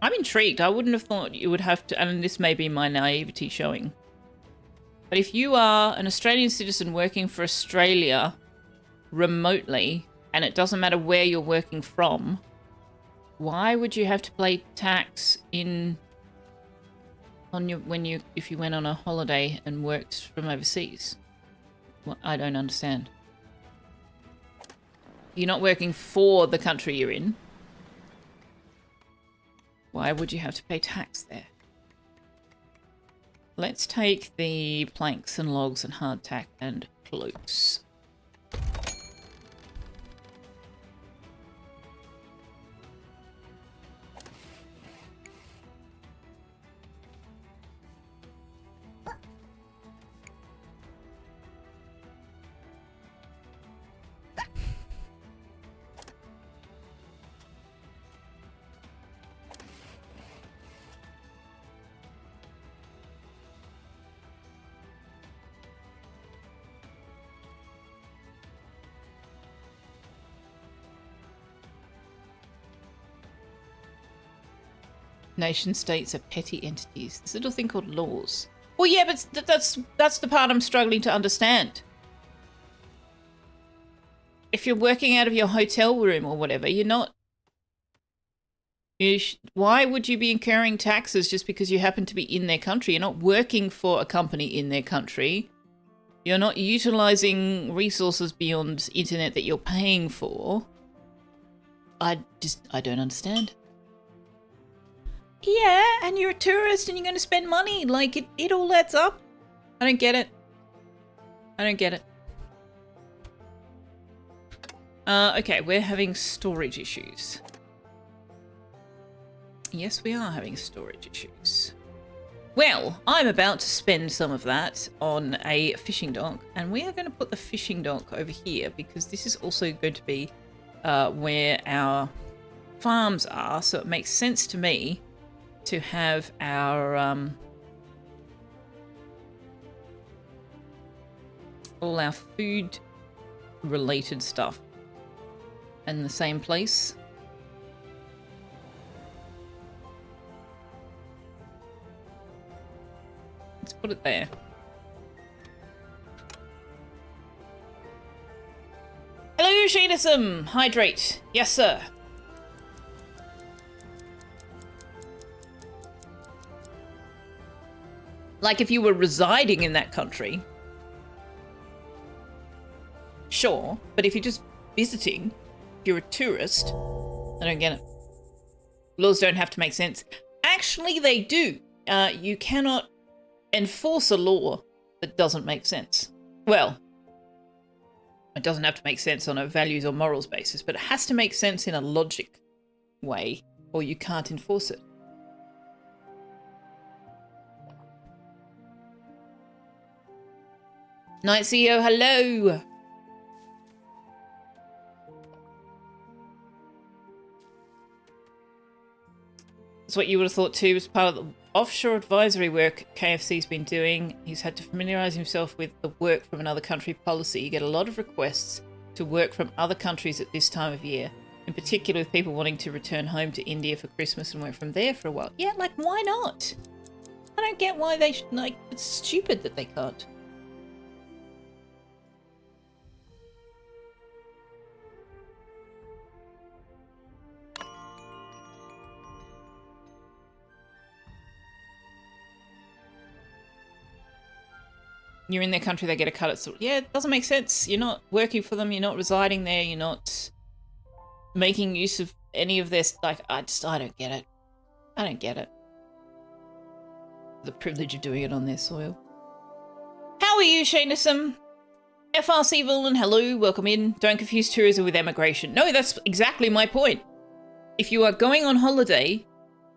I'm intrigued. I wouldn't have thought you would have to, and this may be my naivety showing. But if you are an Australian citizen working for Australia remotely, and it doesn't matter where you're working from, why would you have to pay tax in... on your if you went on a holiday and worked from overseas? Well, I don't understand. You're not working for the country you're in. Why would you have to pay tax there? Let's take the planks and logs and hardtack and cloaks. Nation states are petty entities. This little thing called laws. Well, yeah, but that's the part I'm struggling to understand. If you're working out of your hotel room or whatever, you're not... why would you be incurring taxes just because you happen to be in their country? You're not working for a company in their country. You're not utilizing resources beyond internet that you're paying for. I don't understand. Yeah, and you're a tourist and you're going to spend money. Like, it all adds up. I don't get it. I don't get it. Okay, we're having storage issues. Yes, we are having storage issues. Well, I'm about to spend some of that on a fishing dock, and we are going to put the fishing dock over here because this is also going to be where our farms are, so it makes sense to me to have our all our food related stuff in the same place. Let's put it there. Hello, Shadism. Hydrate. Yes, sir. Like if you were residing in that country, sure. But if you're just visiting, if you're a tourist, I don't get it. Laws don't have to make sense. Actually, they do. You cannot enforce a law that doesn't make sense. Well, it doesn't have to make sense on a values or morals basis, but it has to make sense in a logic way, or you can't enforce it. Night CEO, hello! That's what you would have thought too, as part of the offshore advisory work KFC's been doing. He's had to familiarise himself with the work from another country policy. You get a lot of requests to work from other countries at this time of year, in particular with people wanting to return home to India for Christmas and work from there for a while. Yeah, like, why not? I don't get why they like, it's stupid that they can't. You're in their country, they get a cut. Yeah, it doesn't make sense. You're not working for them. You're not residing there. You're not making use of any of this. Like, I don't get it. I don't get it. The privilege of doing it on their soil. How are you, Shanisum? FRC Villain, hello, welcome in. Don't confuse tourism with emigration. No, that's exactly my point. If you are going on holiday,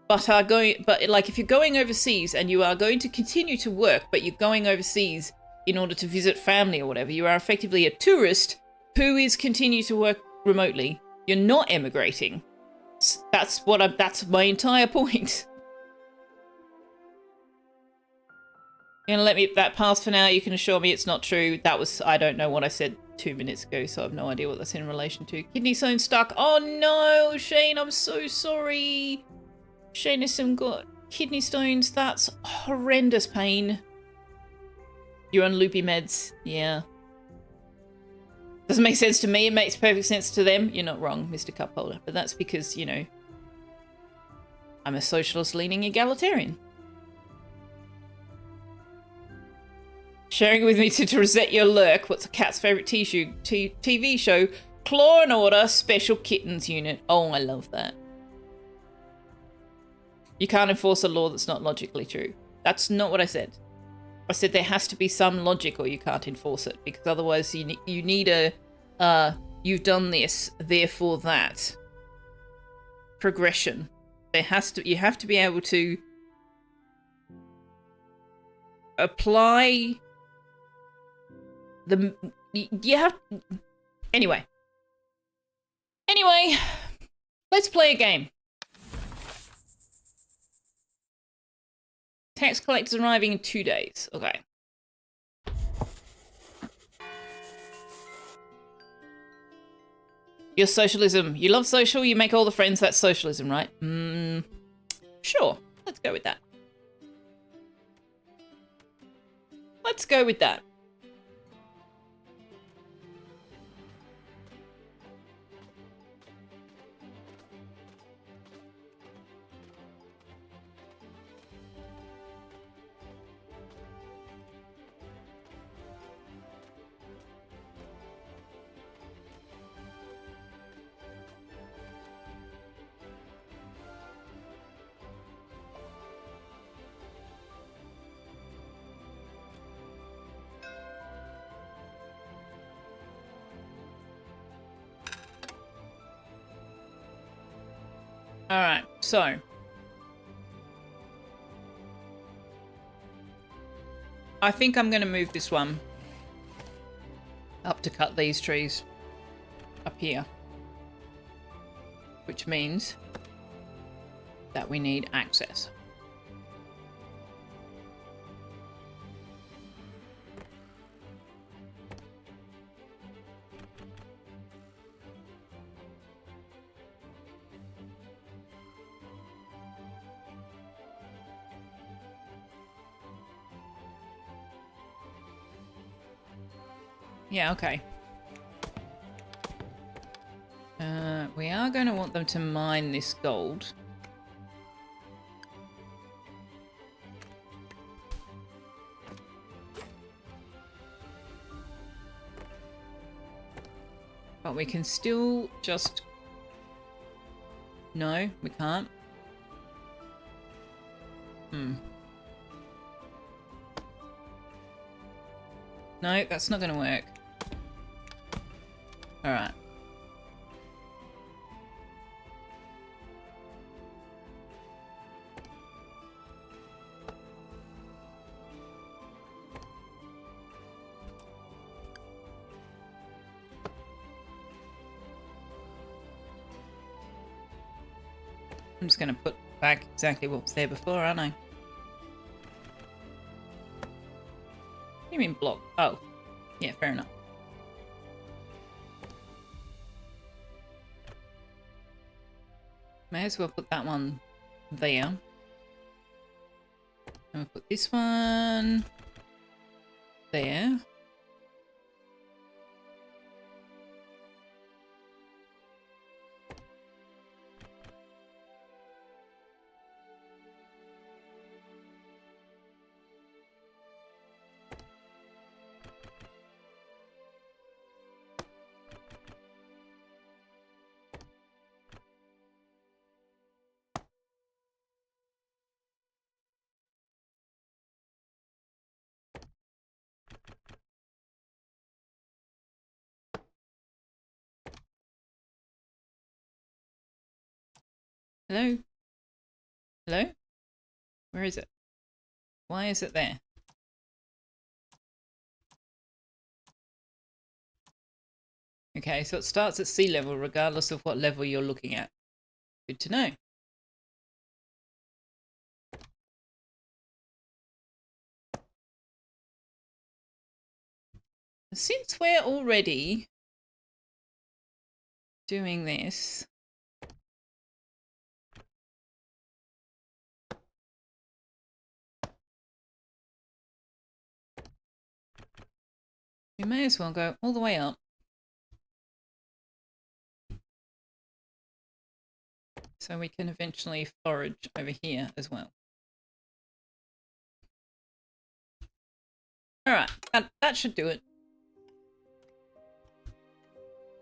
but if you're going overseas and you are going to continue to work, but you're going overseas in order to visit family or whatever, you are effectively a tourist who is continue to work remotely. You're not emigrating. That's my entire point. You're gonna let me that pass for now. You can assure me it's not true. I don't know what I said 2 minutes ago, so I have no idea what that's in relation to. Kidney stone stuck. Oh no, Shane, I'm so sorry. Shane has got kidney stones. That's horrendous pain. You're on loopy meds. Yeah. Doesn't make sense to me. It makes perfect sense to them. You're not wrong, Mr. Cupholder. But that's because, you know, I'm a socialist-leaning egalitarian. Sharing it with me to reset your lurk. What's a cat's favourite TV show? Claw and Order Special Kittens Unit. Oh, I love that. You can't enforce a law that's not logically true. That's not what I said. I said there has to be some logic or you can't enforce it, because otherwise you need a you've done this, therefore that progression. You have to be able to apply anyway, let's play a game. Tax collectors arriving in 2 days. Okay. Your socialism. You love social, you make all the friends, that's socialism, right? Sure. Let's go with that. Let's go with that. Alright, so. I think I'm going to move this one up to cut these trees up here. Which means that we need access. Yeah, okay. We are going to want them to mine this gold. But we can still just... No, we can't. No, that's not going to work. Alright. I'm just going to put back exactly what was there before, aren't I? What do you mean block? Oh, yeah, fair enough. May as well put that one there. And we'll put this one there. Hello? Hello? Where is it? Why is it there? Okay, so it starts at sea level regardless of what level you're looking at. Good to know. Since we're already doing this, we may as well go all the way up. So we can eventually forage over here as well. Alright, that should do it.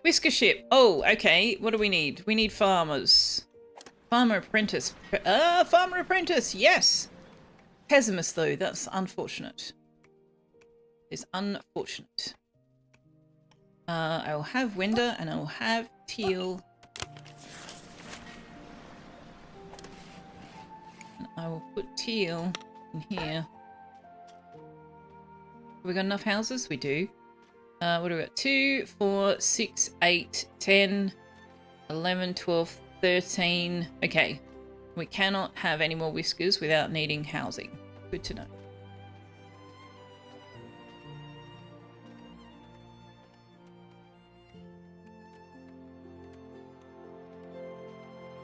Whisker ship. Oh, okay. What do we need? We need farmers. Farmer apprentice. Farmer apprentice, yes! Pessimist though, that's unfortunate. It's unfortunate. I will have Winder and I will have Teal. And I will put Teal in here. Have we got enough houses? We do. What do we got? 2, 4, 6, 8, 10, 11, 12, 13. Okay. We cannot have any more whiskers without needing housing. Good to know.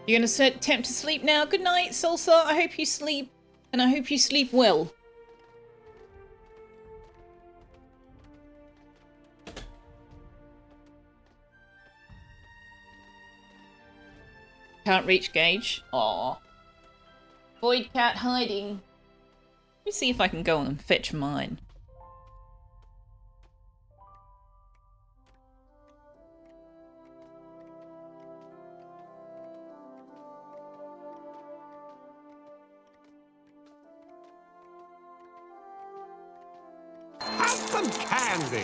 You're going to attempt to sleep now. Good night, Salsa. I hope you sleep. And I hope you sleep well. Can't reach Gage. Aww. Void cat hiding. Let me see if I can go and fetch mine. Have some candy.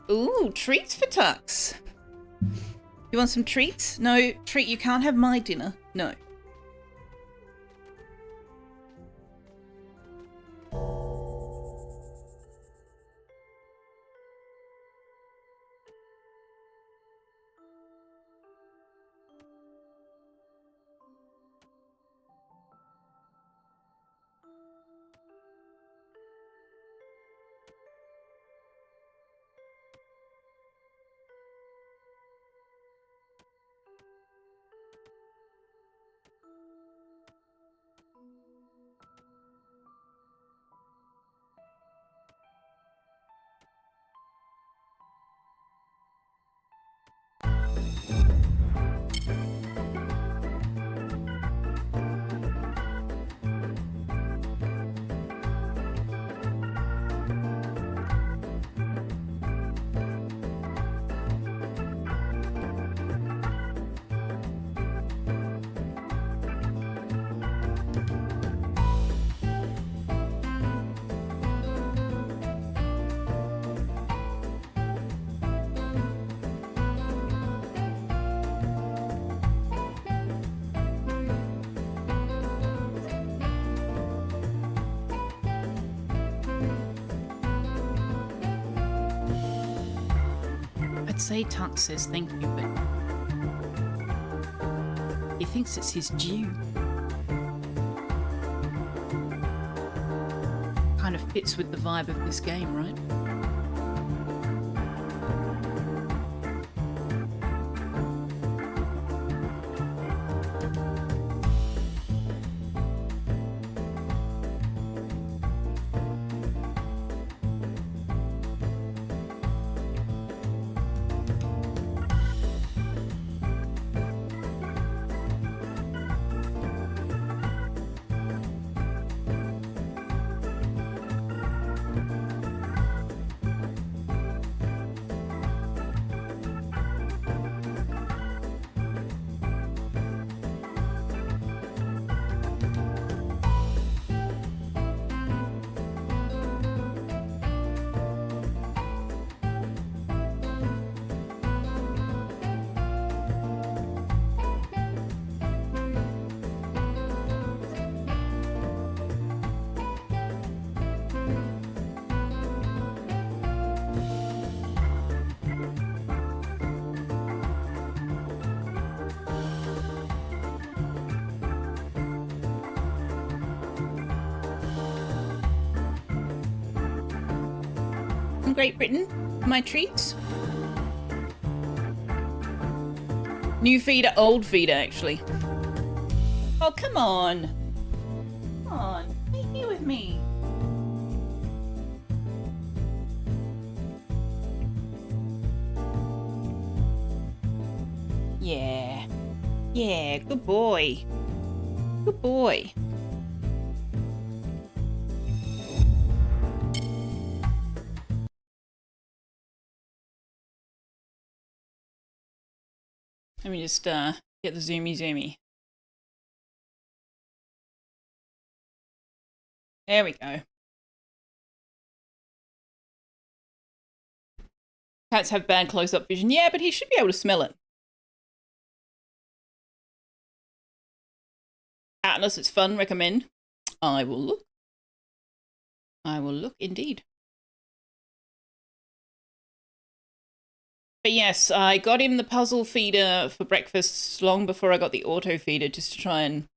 Ooh, treats for Tux. You want some treats? No, treat, you can't have my dinner. No. say Tuck says thank you, but he thinks it's his due. Kind of fits with the vibe of this game, right? From Great Britain, my treats. New feeder, old feeder, actually. Oh, come on. Come on, be here with me. Yeah. Yeah, good boy. Good boy. Let me just get the zoomy. There we go. Cats have bad close-up vision. Yeah, but he should be able to smell it. Atlas, it's fun. Recommend. I will look. I will look indeed. But yes, I got him the puzzle feeder for breakfast long before I got the auto feeder, just to try and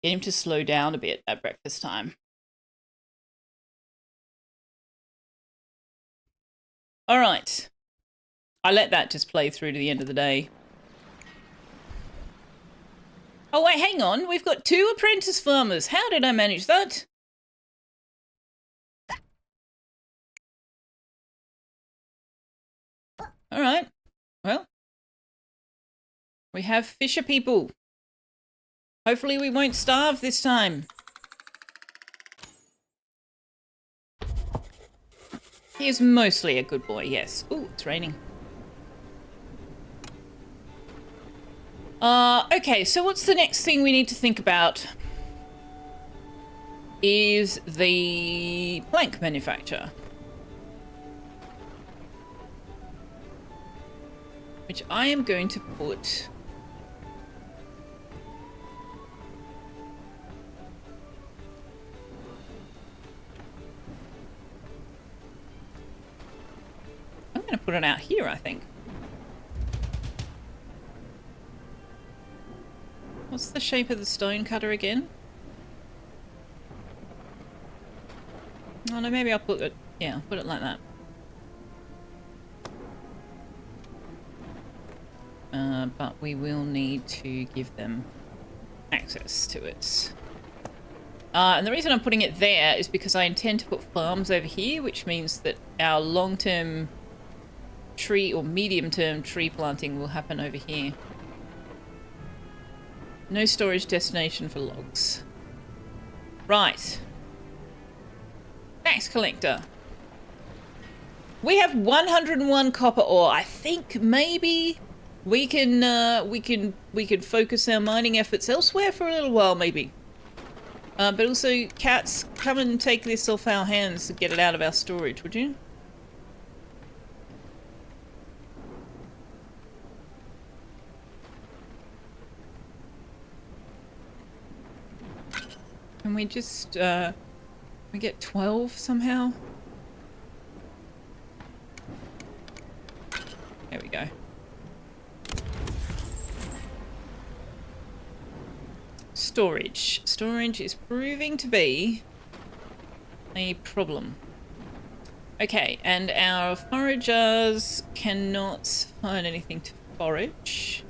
get him to slow down a bit at breakfast time. All right. I let that just play through to the end of the day. Oh, wait, hang on. We've got 2 apprentice farmers. How did I manage that? All right. Well, we have fisher people. Hopefully we won't starve this time. He is mostly a good boy, yes. Ooh, it's raining. Okay, so what's the next thing we need to think about? Is the plank manufacture. Which I am going to put... I'm going to put it out here, I think. What's the shape of the stone cutter again? Oh no, maybe I'll put it... Yeah, I'll put it like that. But we will need to give them access to it. And the reason I'm putting it there is because I intend to put farms over here, which means that our long-term tree or medium-term tree planting will happen over here. No storage destination for logs. Right. Max collector. We have 101 copper ore. I think maybe we can focus our mining efforts elsewhere for a little while, maybe. But also, cats, come and take this off our hands and get it out of our storage, would you? Can we just, we get 12 somehow? There we go. Storage. Storage is proving to be a problem. Okay, and our foragers cannot find anything to forage.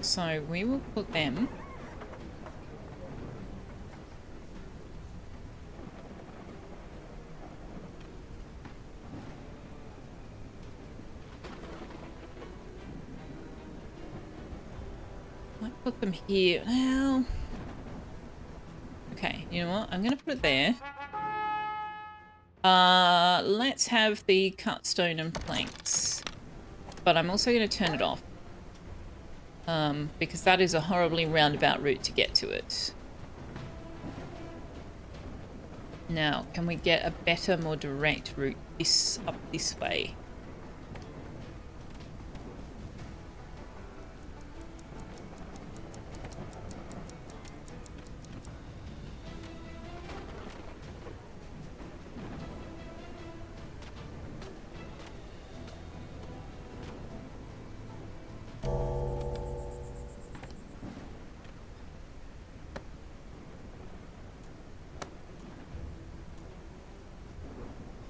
So we will put them. Might put them here. Well, okay, you know what? I'm going to put it there. Let's have the cut stone and planks. But I'm also going to turn it off. Because that is a horribly roundabout route to get to it. Now, can we get a better, more direct route up this way?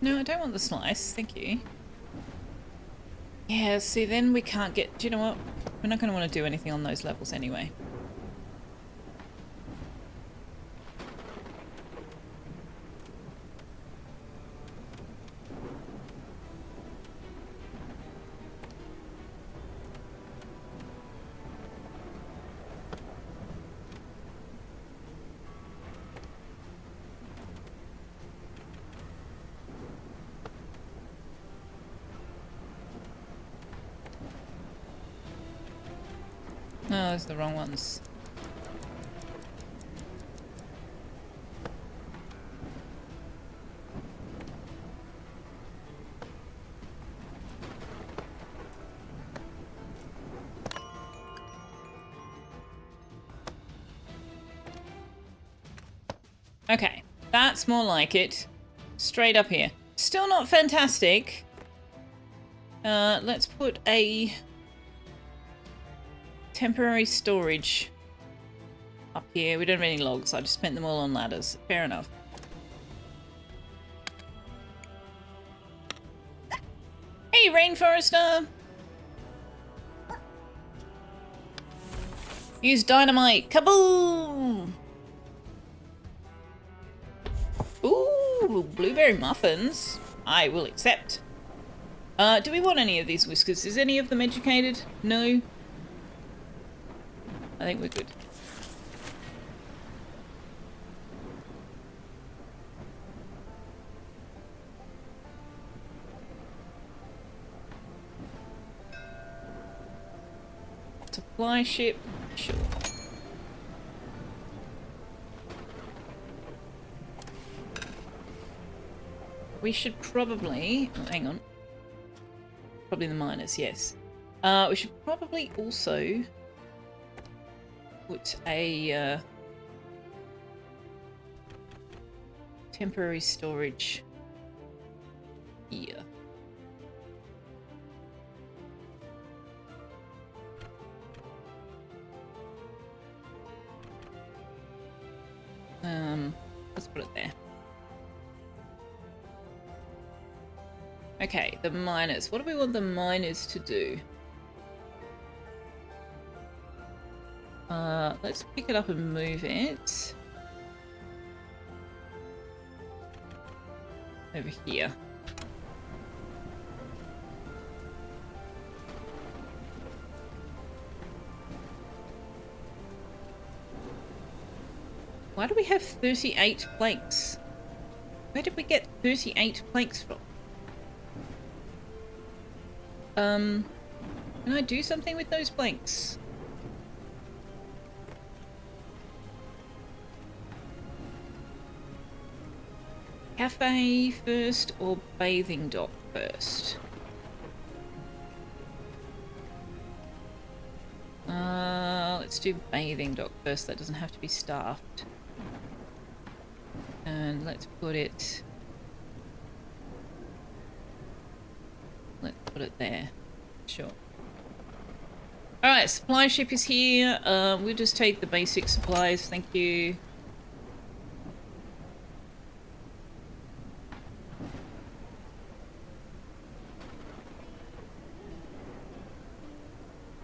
No, I don't want the slice, thank you. Yeah, see, then we can't get... Do you know what? We're not going to want to do anything on those levels anyway. No, those are the wrong ones. Okay, that's more like it. Straight up here. Still not fantastic. Let's put a temporary storage up here. We don't have any logs. I just spent them all on ladders. Fair enough. Hey, Rainforester! Use dynamite. Kaboom! Ooh, blueberry muffins. I will accept. Do we want any of these whiskers? Is any of them educated? No? I think we're good. Supply ship, sure. We should probably... Oh, hang on. Probably the miners, yes. We should probably also put a temporary storage here. Let's put it there. Okay, the miners. What do we want the miners to do? Let's pick it up and move it over here. Why do we have 38 planks? Where did we get 38 planks from? Can I do something with those planks? Cafe first or bathing dock first? Let's do bathing dock first. That doesn't have to be staffed. And let's put it... Let's put it there. Sure. Alright, supply ship is here. We'll just take the basic supplies, thank you.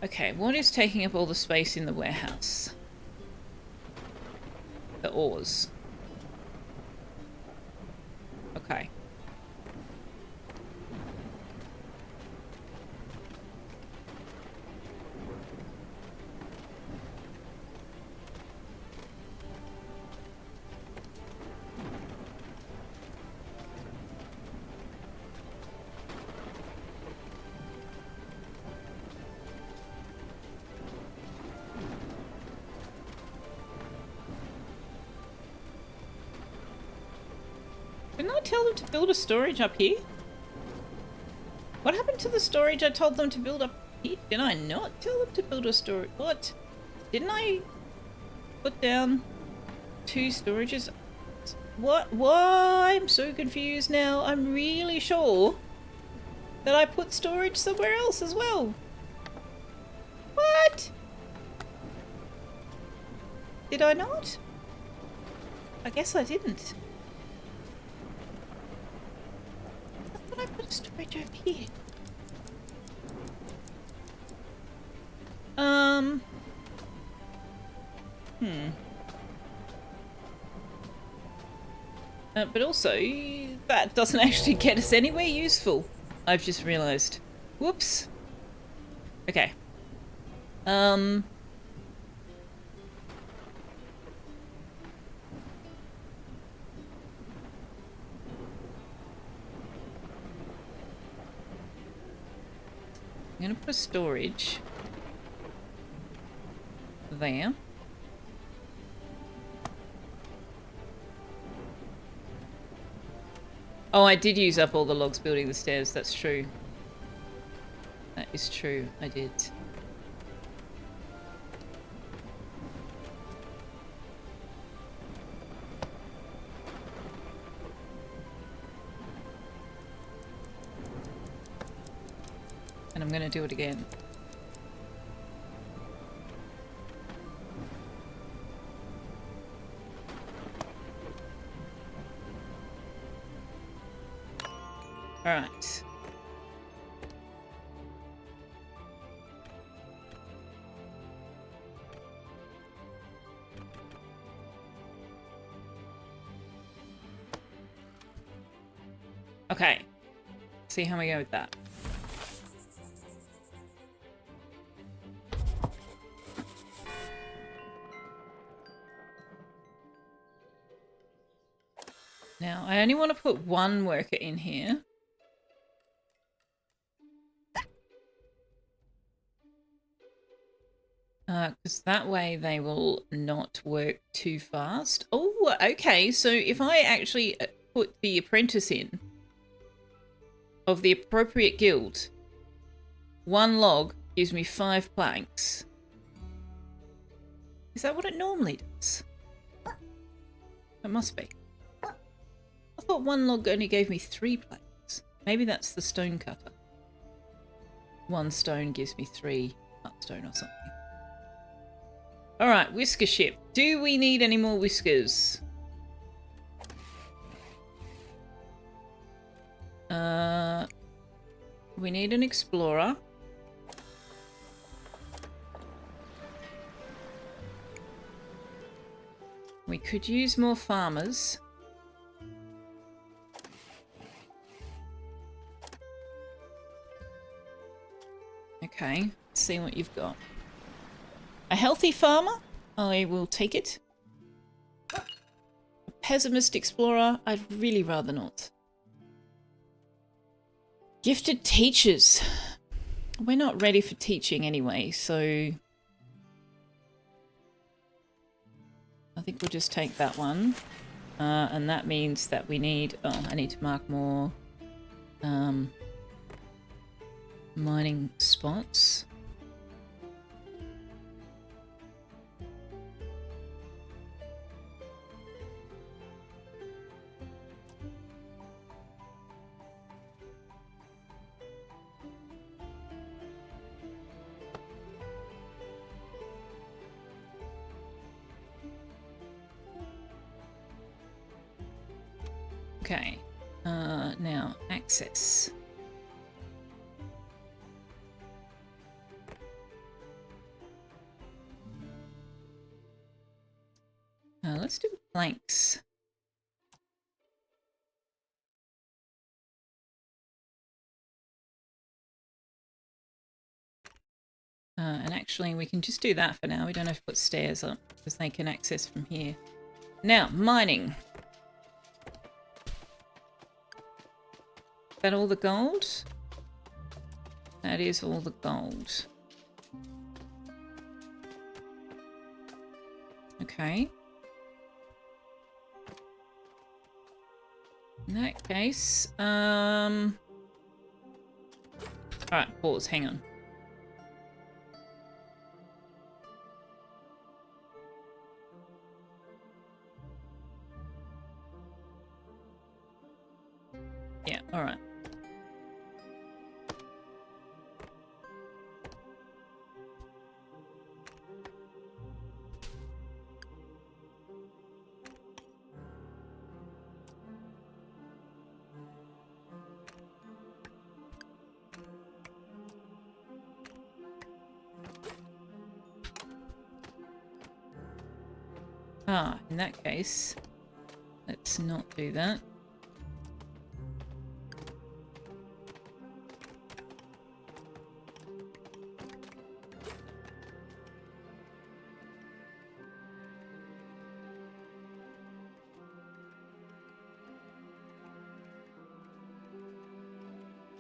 Okay, what is taking up all the space in the warehouse? The ores. Okay. Didn't I tell them to build a storage up here? What happened to the storage I told them to build up here? Did I not tell them to build a storage? What? Didn't I put down 2 storages? What? Why? I'm so confused now. I'm really sure that I put storage somewhere else as well. What? Did I not? I guess I didn't. I put a storage over here. But also, that doesn't actually get us anywhere useful. I've just realised. Whoops. Okay. I'm gonna put a storage there. Oh, I did use up all the logs building the stairs, that's true. That is true, I did. And I'm gonna do it again. All right. Okay. See how we go with that. Now, I only want to put 1 worker in here. Because that way they will not work too fast. Oh, okay. So if I actually put the apprentice in of the appropriate guild, 1 log gives me 5 planks. Is that what it normally does? It must be. I thought 1 log only gave me 3 planks. Maybe that's the stone cutter. 1 stone gives me 3 cut stone or something. Alright, whisker ship. Do we need any more whiskers? We need an explorer. We could use more farmers. Okay, let's see what you've got. A healthy farmer? I will take it. A pessimist explorer? I'd really rather not. Gifted teachers. We're not ready for teaching anyway, so I think we'll just take that one. And that means that we need... Oh, I need to mark more mining spots. Okay. Now, access. Let's do planks. And actually, we can just do that for now. We don't have to put stairs up because they can access from here. Now, mining. Is that all the gold? That is all the gold. Okay. In that case, alright, pause, hang on. Yeah, alright. Ah, in that case, let's not do that.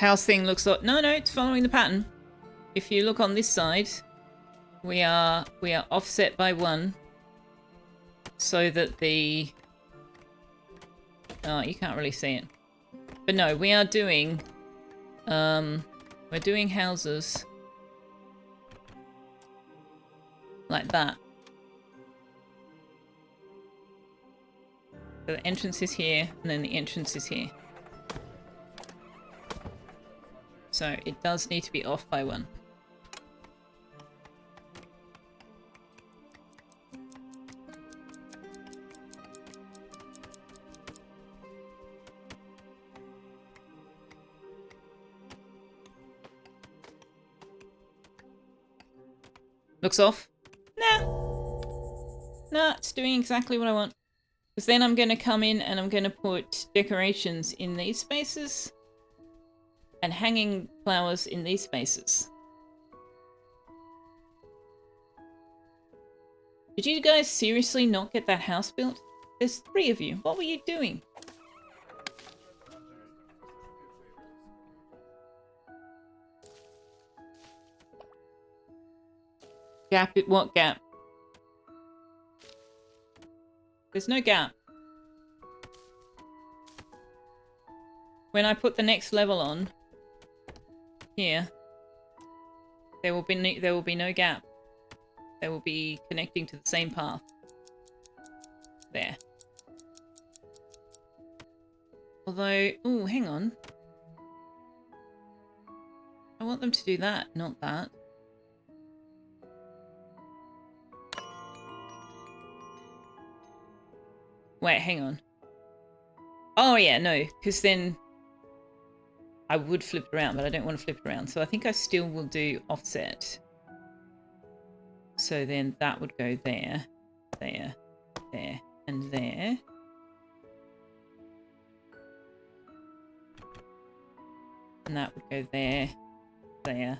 House thing looks like no, it's following the pattern. If you look on this side, we are offset by 1, so that the you can't really see it, but no, we are doing we're doing houses like that. So the entrance is here, and then the entrance is here. So it does need to be off by 1. Looks off. Nah, it's doing exactly what I want. Because then I'm going to come in and I'm going to put decorations in these spaces. And hanging flowers in these spaces. Did you guys seriously not get that house built? There's 3 of you. What were you doing? Gap? What gap? There's no gap. When I put the next level on here, there will be no gap. They will be connecting to the same path. There. Although, oh, hang on. I want them to do that, not that. Wait, hang on. Oh yeah, no, because then I would flip it around, but I don't want to flip it around. So I think I still will do offset. So then that would go there, there, there, and there. And that would go there, there,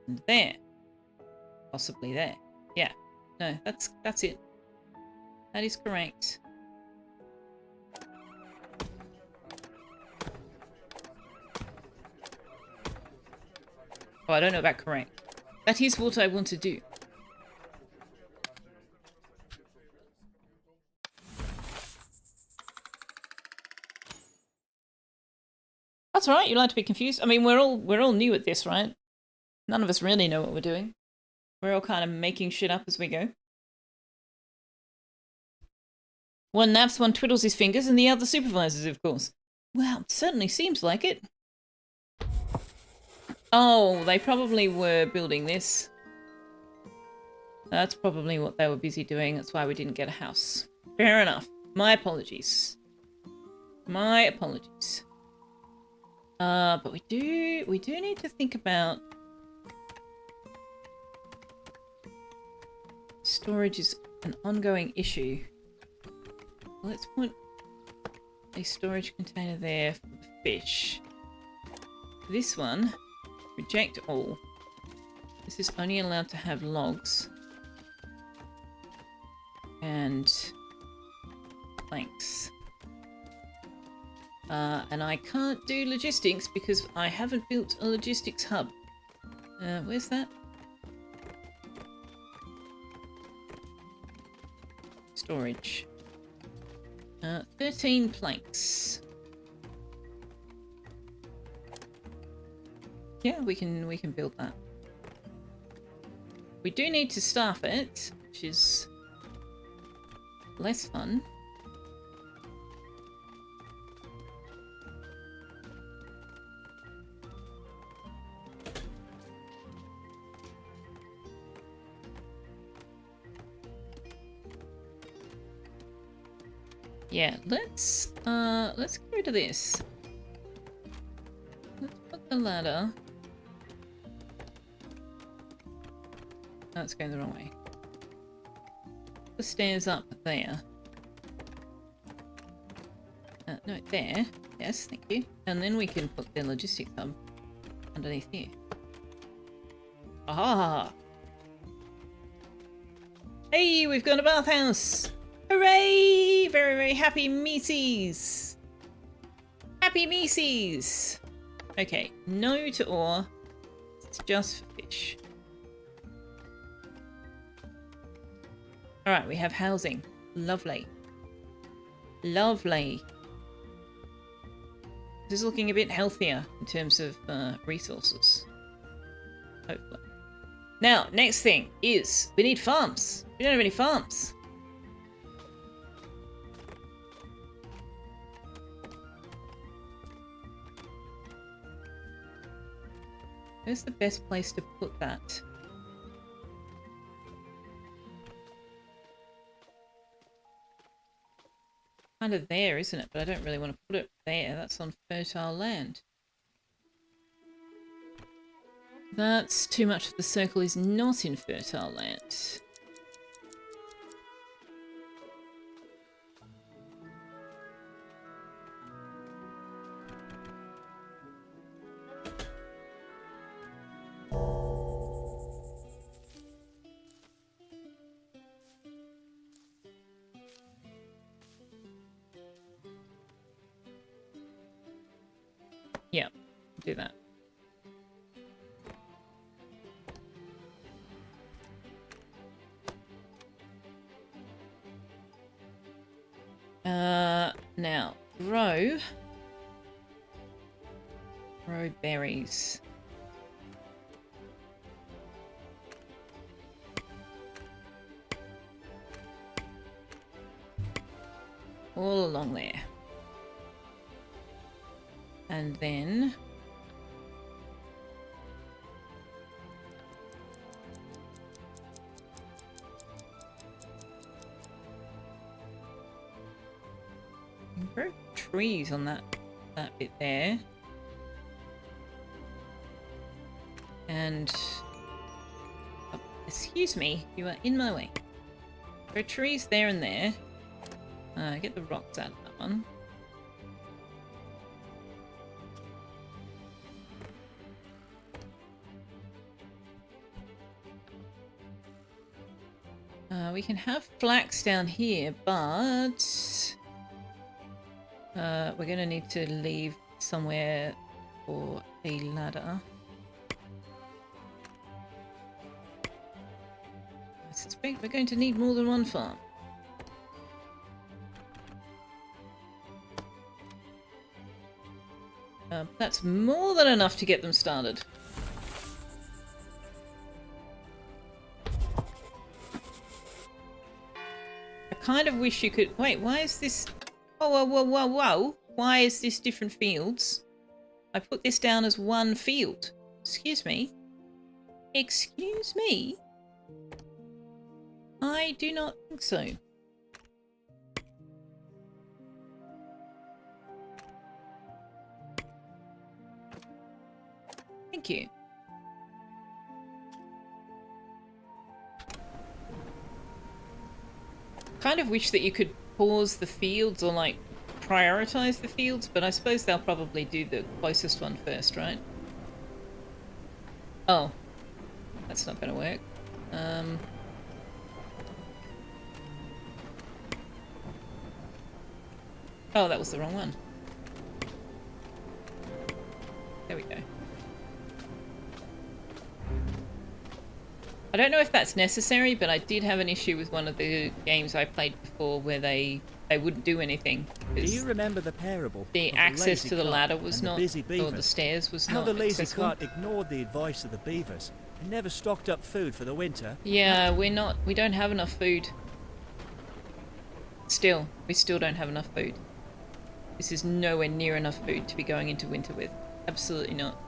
and there. Possibly there. Yeah. No, that's it. That is correct. Oh, I don't know about correct. That is what I want to do. That's all right. You like to be confused. I mean, we're all new at this, right? None of us really know what we're doing. We're all kind of making shit up as we go. One naps, one twiddles his fingers, and the other supervises, of course. Well, it certainly seems like it. Oh, they probably were building this. That's probably what they were busy doing. That's why we didn't get a house. Fair enough. My apologies. My apologies. But we do need to think about storage is an ongoing issue. Let's put a storage container there for the fish. This one, reject all. This is only allowed to have logs and planks. And I can't do logistics because I haven't built a logistics hub. Where's that? Storage. 13 planks. Yeah, we can build that. We do need to staff it, which is less fun. Yeah, let's get rid of this. Let's put the ladder. Oh, it's going the wrong way. Put the stairs up there. No, there. Yes, thank you. And then we can put the logistics hub underneath here. Aha! Hey, we've got a bathhouse! Hooray! Very, very happy Mises! Happy Mises! Okay, no to ore. It's just for fish. Alright, we have housing. Lovely. Lovely. This is looking a bit healthier in terms of resources. Hopefully. Now, next thing is we need farms. We don't have any farms. Where's the best place to put that? Kind of there, isn't it? But I don't really want to put it there. That's on fertile land. That's too much of the circle is not in fertile land. Yeah, do that. Now, grow berries. All along there. And then grow trees on that bit there. And oh, excuse me, you are in my way. Grow trees there and there. Get the rocks out of that one. We can have flax down here, but we're going to need to leave somewhere for a ladder. I suspect we're going to need more than one farm. That's more than enough to get them started. I kind of wish you could... Wait, why is this... Oh, whoa, whoa, whoa, whoa. Why is this different fields? I put this down as one field. Excuse me. Excuse me? I do not think so. I Thank you. Kind of wish that you could pause the fields or like prioritize the fields, but I suppose they'll probably do the closest one first, right? Oh, that's not gonna work. Oh, that was the wrong one. There we go. I don't know if that's necessary, but I did have an issue with one of the games I played before where they wouldn't do anything. Do you remember the parable? The access to the ladder was not, or the stairs was How not the lazy accessible. cart ignored the advice of the beavers and never stocked up food for the winter. Yeah, we don't have enough food. We still don't have enough food. This is nowhere near enough food to be going into winter with. Absolutely not.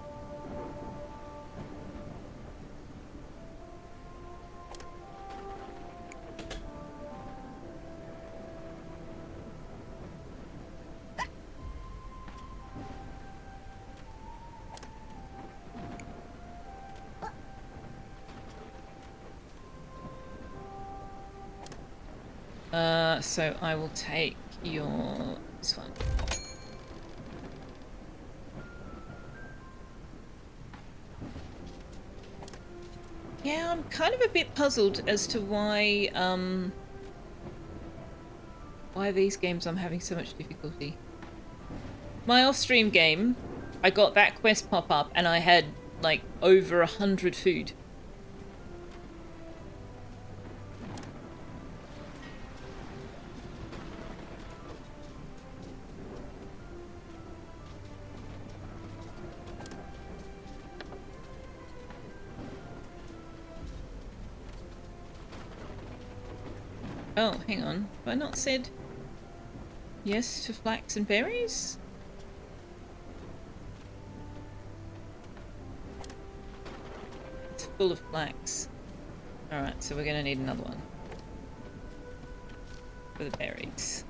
So I will take this one. Yeah, I'm kind of a bit puzzled as to why these games I'm having so much difficulty. My off-stream game, I got that quest pop up and I had like over 100 food. Oh, hang on. Have I not said yes to flax and berries? It's full of flax. Alright, so we're gonna need another one. For the berries.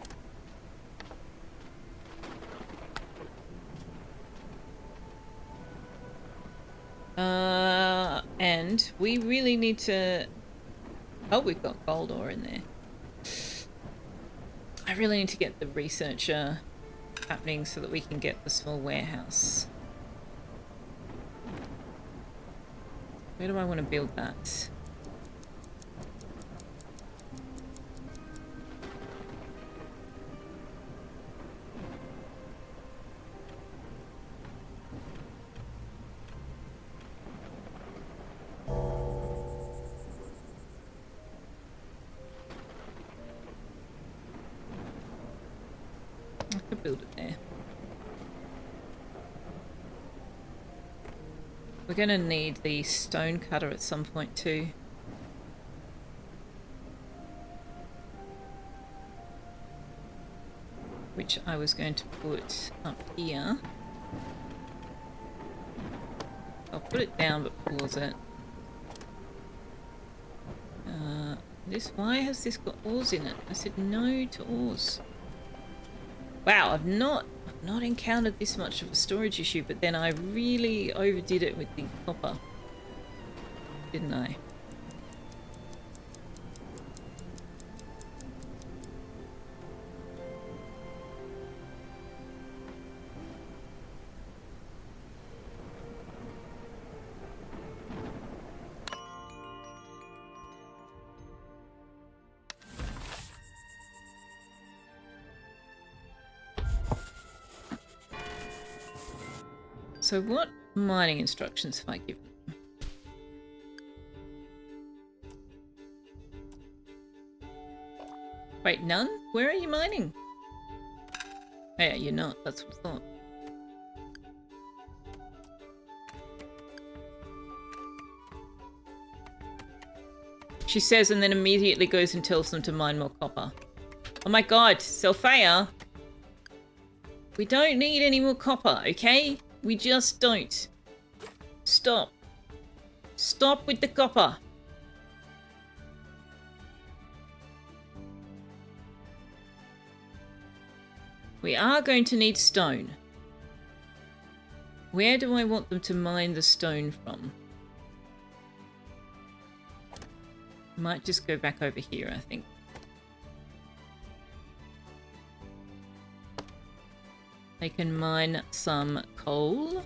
And we really need to... Oh, we've got gold ore in there. I really need to get the researcher happening so that we can get the small warehouse. Where do I want to build that? Build it there. We're gonna need the stone cutter at some point too. Which I was going to put up here. I'll put it down but pause it. Why has this got ores in it? I said no to ores. Wow, I've not encountered this much of a storage issue, but then I really overdid it with the copper, didn't I? So what mining instructions have I given them? Wait, none? Where are you mining? Oh yeah, you're not. That's what I thought. She says and then immediately goes and tells them to mine more copper. Oh my god, Selphia! We don't need any more copper, okay? We just don't. Stop. Stop with the copper. We are going to need stone. Where do I want them to mine the stone from? Might just go back over here, I think. They can mine some coal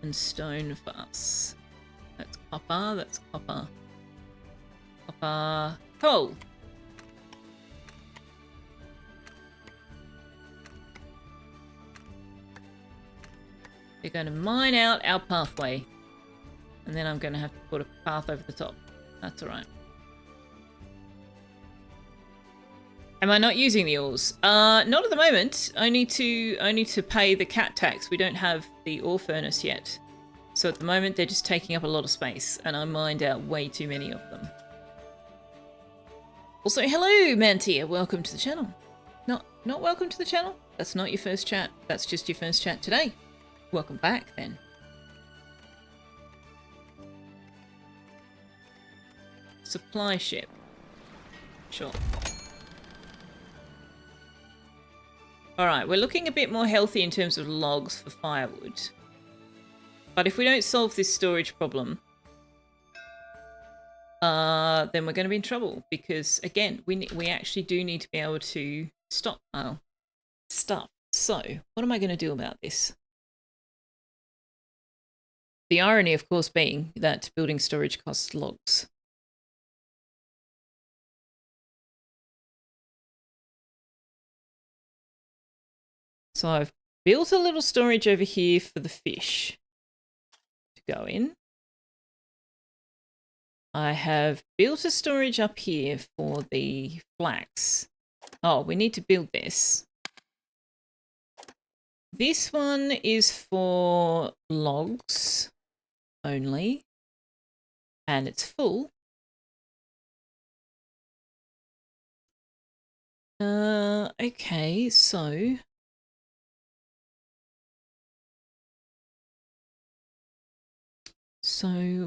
and stone for us. That's copper, that's copper. Copper, coal. They're going to mine out our pathway. And then I'm going to have to put a path over the top. That's alright. Am I not using the ores? Not at the moment. Only to pay the cat tax. We don't have the ore furnace yet. So at the moment they're just taking up a lot of space, and I mined out way too many of them. Also, hello Mantia, welcome to the channel. Not welcome to the channel? That's not your first chat. That's just your first chat today. Welcome back then. Supply ship. Sure. Alright, we're looking a bit more healthy in terms of logs for firewood. But if we don't solve this storage problem, then we're going to be in trouble. Because, again, we actually do need to be able to stockpile stuff. So, what am I going to do about this? The irony, of course, being that building storage costs logs. So I've built a little storage over here for the fish to go in. I have built a storage up here for the flax. Oh, we need to build this. This one is for logs only, and it's full. Okay, so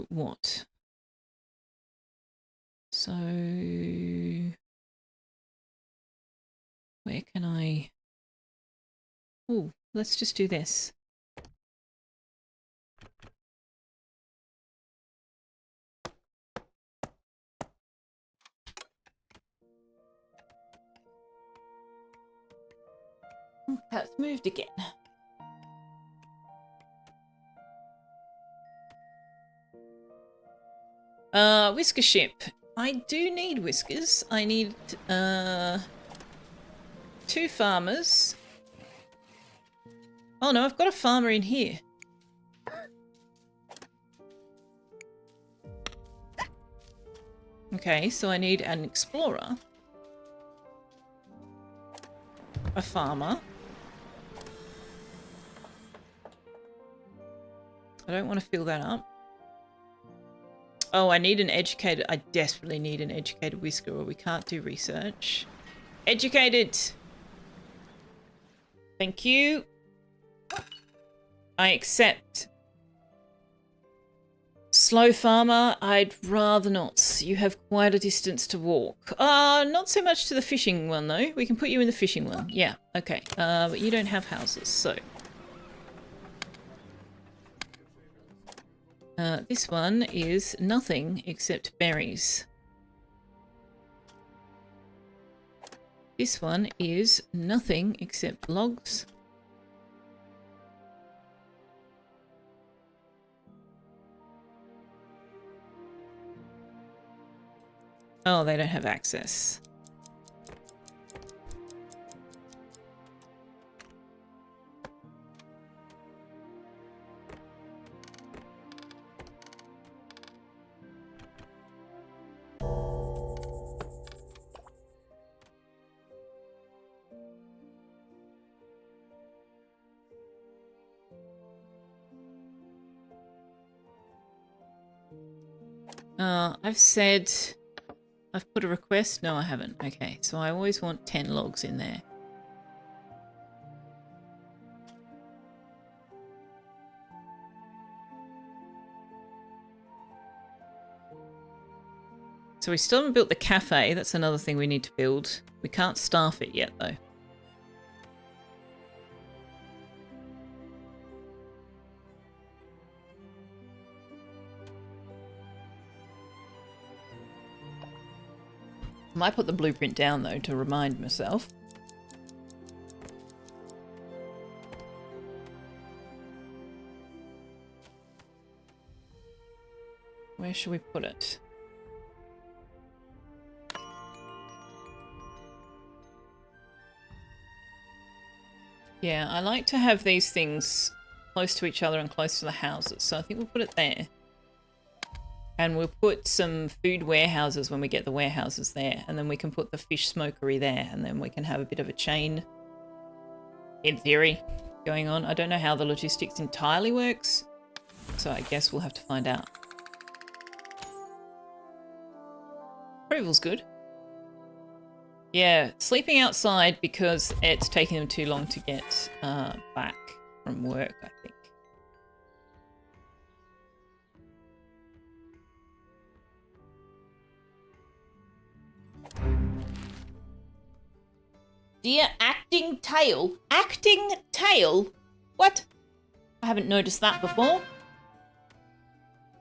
what? So where can I? Oh, let's just do this. Oh, that's moved again. Whisker ship. I do need whiskers. I need 2 farmers. Oh no, I've got a farmer in here. Okay, so I need an explorer. A farmer. I don't want to fill that up. Oh, I need an educated... I desperately need an educated whisker or we can't do research. Educated! Thank you. I accept. Slow farmer, I'd rather not. You have quite a distance to walk. Not so much to the fishing one, though. We can put you in the fishing one. Yeah, okay. But you don't have houses, so... this one is nothing except berries. This one is nothing except logs. Oh, they don't have access. I've said... I've put a request? No, I haven't. Okay, so I always want 10 logs in there. So we still haven't built the cafe. That's another thing we need to build. We can't staff it yet, though. I might put the blueprint down, though, to remind myself. Where should we put it? Yeah, I like to have these things close to each other and close to the houses, so I think we'll put it there. And we'll put some food warehouses when we get the warehouses there, and then we can put the fish smokery there, and then we can have a bit of a chain, in theory, going on. I don't know how the logistics entirely works, so I guess we'll have to find out. Approval's good. Yeah, sleeping outside because it's taking them too long to get back from work, I think. Dear acting tail? Acting tail? What? I haven't noticed that before.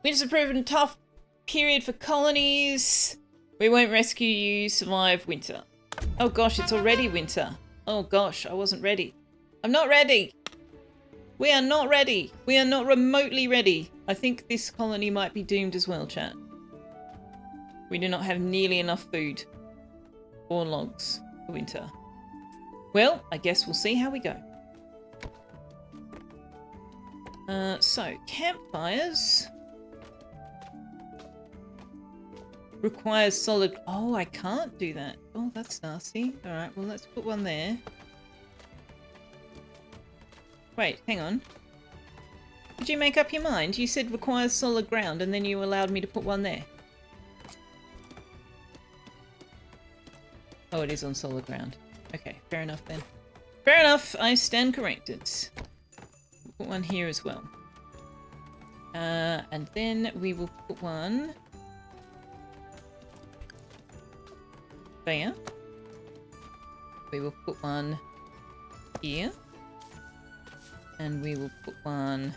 Winter's a proven tough period for colonies. We won't rescue you. Survive winter. Oh gosh, it's already winter. Oh gosh, I wasn't ready. I'm not ready. We are not ready. We are not remotely ready. I think this colony might be doomed as well, chat. We do not have nearly enough food or logs for winter. Well, I guess we'll see how we go. So, campfires. Requires solid... Oh, I can't do that. Oh, that's nasty. Alright, well, let's put one there. Wait, hang on. Did you make up your mind? You said requires solid ground, and then you allowed me to put one there. Oh, it is on solid ground. Okay, fair enough then. Fair enough, I stand corrected. We'll put one here as well. And then we will put one... there. We will put one here. And we will put one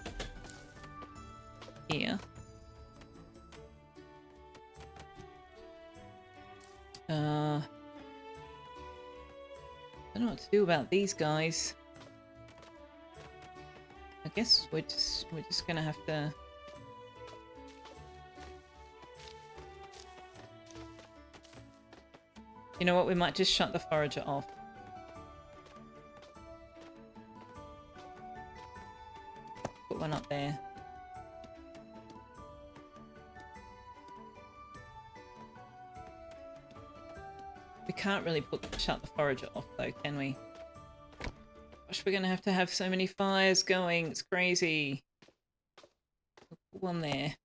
here. I don't know what to do about these guys. I guess we're just gonna have to... You know what? We might just shut the forager off. Put one up there. We can't really shut the forager off though, can we? Gosh, we're gonna have so many fires going. It's crazy. Put one there.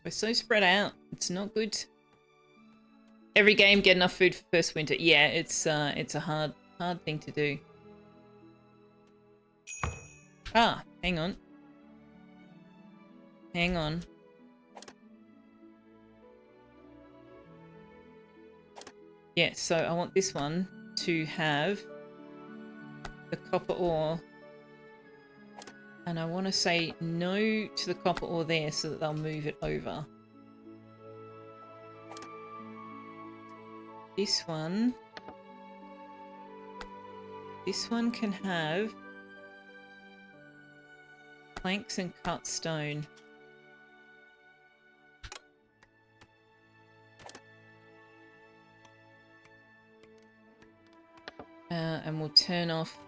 We're so spread out. It's not good. Every game get enough food for first winter. Yeah, it's a hard thing to do. Ah, hang on. Hang on. Yeah, so I want this one to have the copper ore. And I want to say no to the copper ore there so that they'll move it over. This one can have planks and cut stone. And we'll turn off.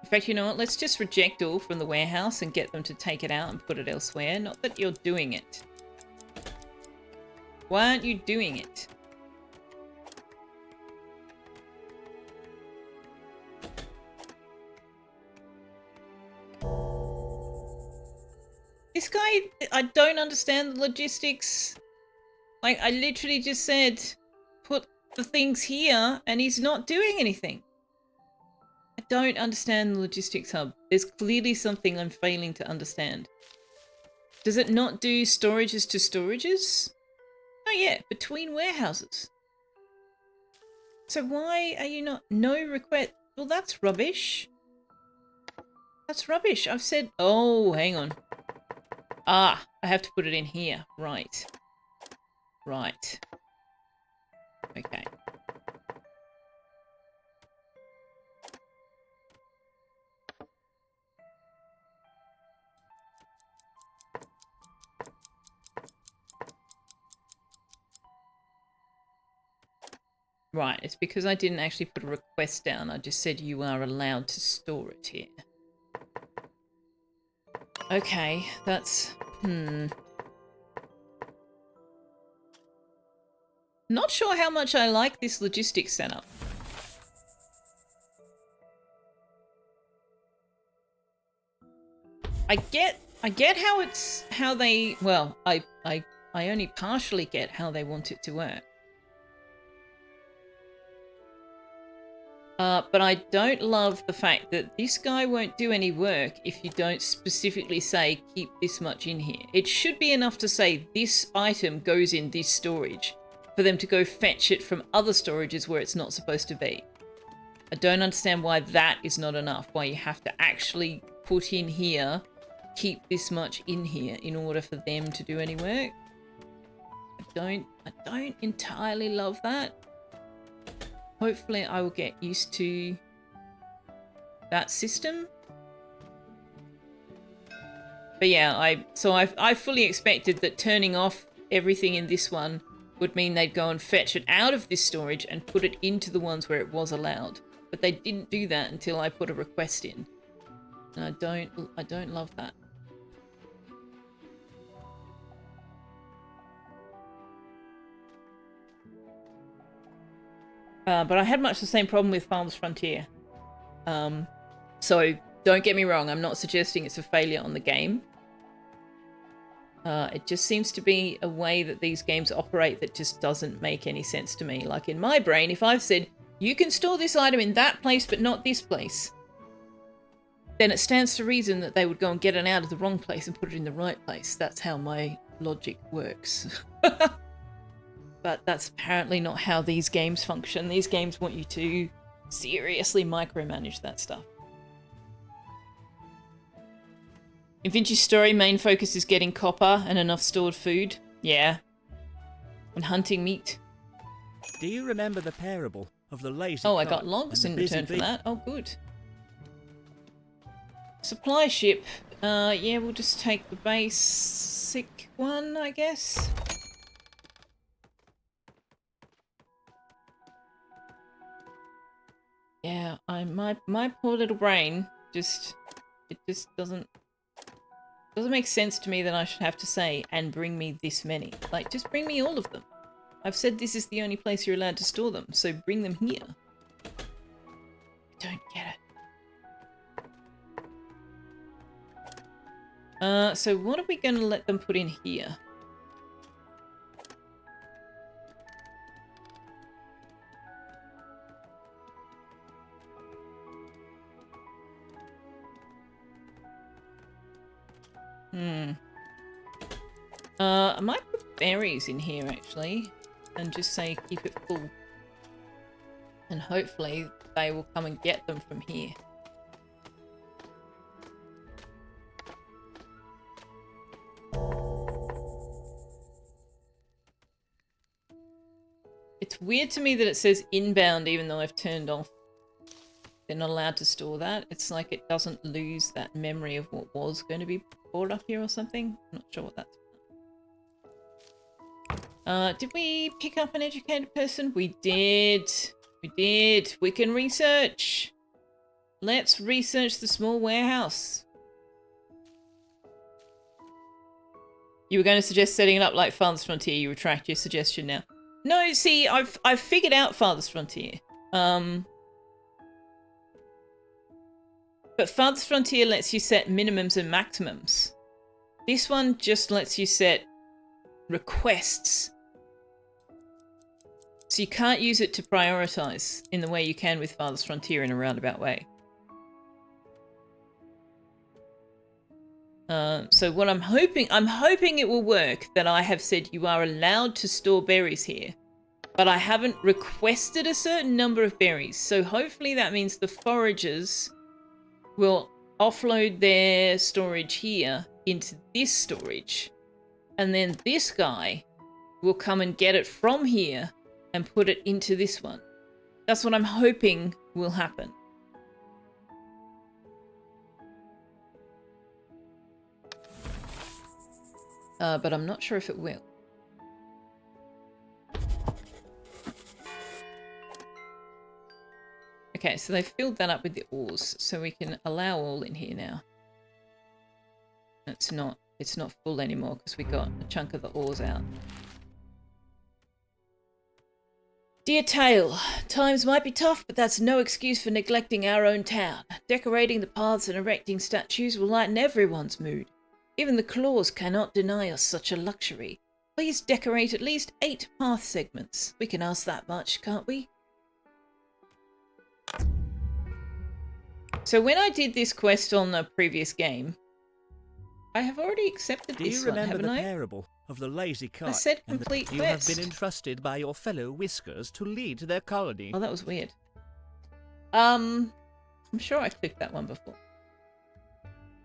In fact, you know what? Let's just reject all from the warehouse and get them to take it out and put it elsewhere. Not that you're doing it. Why aren't you doing it? This guy, I don't understand the logistics. Like, I literally just said, put the things here, and he's not doing anything. I don't understand the logistics hub. There's clearly something I'm failing to understand. Does it not do storages to storages? Oh yeah, between warehouses. So why are you not... No request... Well, that's rubbish. That's rubbish. I've said... Oh, hang on. Ah, I have to put it in here. Right. Right. Okay. Right, it's because I didn't actually put a request down. I just said you are allowed to store it here. Okay, that's... Not sure how much I like this logistics setup. I get how it's... how they... Well, I only partially get how they want it to work. But I don't love the fact that this guy won't do any work if you don't specifically say, keep this much in here. It should be enough to say, this item goes in this storage, for them to go fetch it from other storages where it's not supposed to be. I don't understand why that is not enough, why you have to actually put in here, keep this much in here in order for them to do any work. I don't entirely love that. Hopefully I will get used to that system. But yeah, I fully expected that turning off everything in this one would mean they'd go and fetch it out of this storage and put it into the ones where it was allowed. But they didn't do that until I put a request in. And I don't love that. But I had much the same problem with Farmers Frontier. So don't get me wrong, I'm not suggesting it's a failure on the game. It just seems to be a way that these games operate that just doesn't make any sense to me. Like in my brain, if I've said, you can store this item in that place but not this place, then it stands to reason that they would go and get it out of the wrong place and put it in the right place. That's how my logic works. But that's apparently not how these games function. These games want you to seriously micromanage that stuff. In Vinci's story, main focus is getting copper and enough stored food. Yeah. And hunting meat. Do you remember the parable of the lazy Oh, I cart got logs and in the busy return for bee? that. Oh, good. Supply ship. Yeah, we'll just take the basic one, I guess. Yeah, my poor little brain just doesn't make sense to me that I should have to say, and bring me this many. Like, just bring me all of them. I've said this is the only place you're allowed to store them, so bring them here. I don't get it. So what are we going to let them put in here? I might put berries in here, actually, and just say keep it full. And hopefully they will come and get them from here. It's weird to me that it says inbound even though I've turned off. They're not allowed to store that. It's like it doesn't lose that memory of what was going to be brought up here or something. I'm not sure what that's about. Did we pick up an educated person? We did. We did. We can research. Let's research the small warehouse. You were going to suggest setting it up like Father's Frontier. You retract your suggestion now. No, see, I've figured out Father's Frontier. But Father's Frontier lets you set minimums and maximums. This one just lets you set requests. So you can't use it to prioritize in the way you can with Father's Frontier in a roundabout way. So what I'm hoping it will work that I have said you are allowed to store berries here, but I haven't requested a certain number of berries. So hopefully that means the foragers will offload their storage here into this storage and then this guy will come and get it from here and put it into this one. That's what I'm hoping will happen. But I'm not sure if it will. Okay, so they've filled that up with the ores, so we can allow all in here now. It's not full anymore because we got a chunk of the ores out. Dear Tail, times might be tough, but that's no excuse for neglecting our own town. Decorating the paths and erecting statues will lighten everyone's mood. Even the claws cannot deny us such a luxury. Please decorate at least 8 path segments. We can ask that much, can't we? So when I did this quest on a previous game, I have already accepted this one, haven't I? Do you remember the parable of the lazy cart? I said and complete that you have quest. been entrusted by your fellow Whiskers to lead their colony. Oh, that was weird. I'm sure I clicked that one before.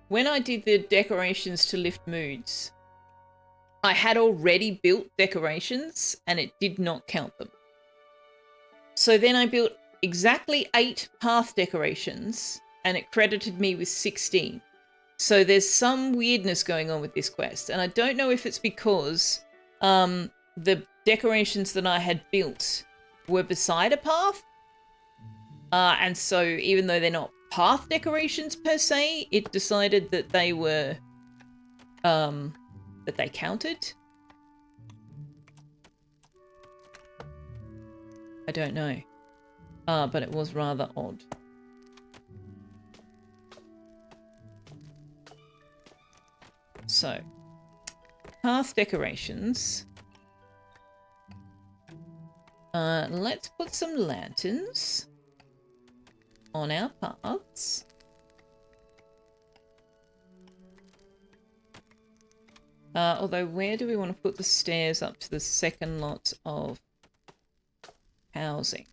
When I did the decorations to lift moods, I had already built decorations and it did not count them. So then I built exactly 8 path decorations and it credited me with 16. So there's some weirdness going on with this quest, and I don't know if it's because the decorations that I had built were beside a path, and so even though they're not path decorations per se, it decided that they were that they counted. I don't know, but it was rather odd. So, path decorations. Let's put some lanterns on our paths. Although, where do we want to put the stairs up to the second lot of housing?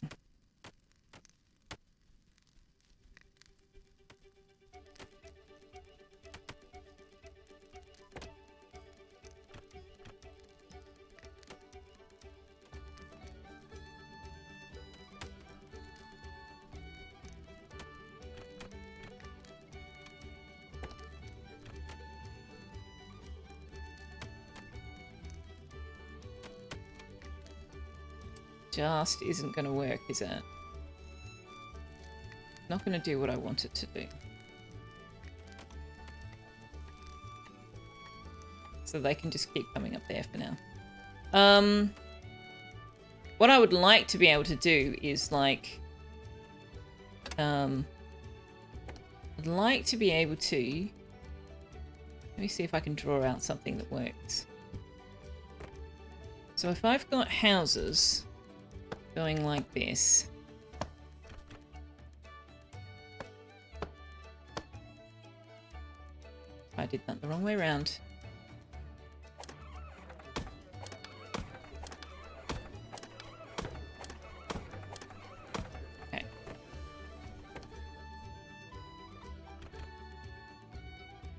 Just isn't going to work, is it? Not going to do what I want it to do. So they can just keep coming up there for now. What I would like to be able to do is like... I'd like to be able to... Let me see if I can draw out something that works. So if I've got houses... going like this. I did that the wrong way around. Okay.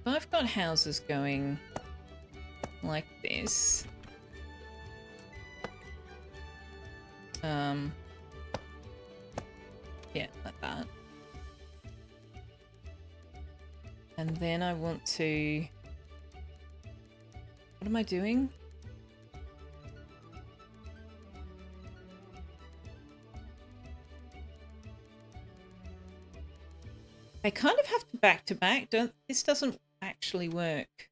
If I've got houses going like this. Yeah, like that. And then I want to... What am I doing? I kind of have to back. This doesn't actually work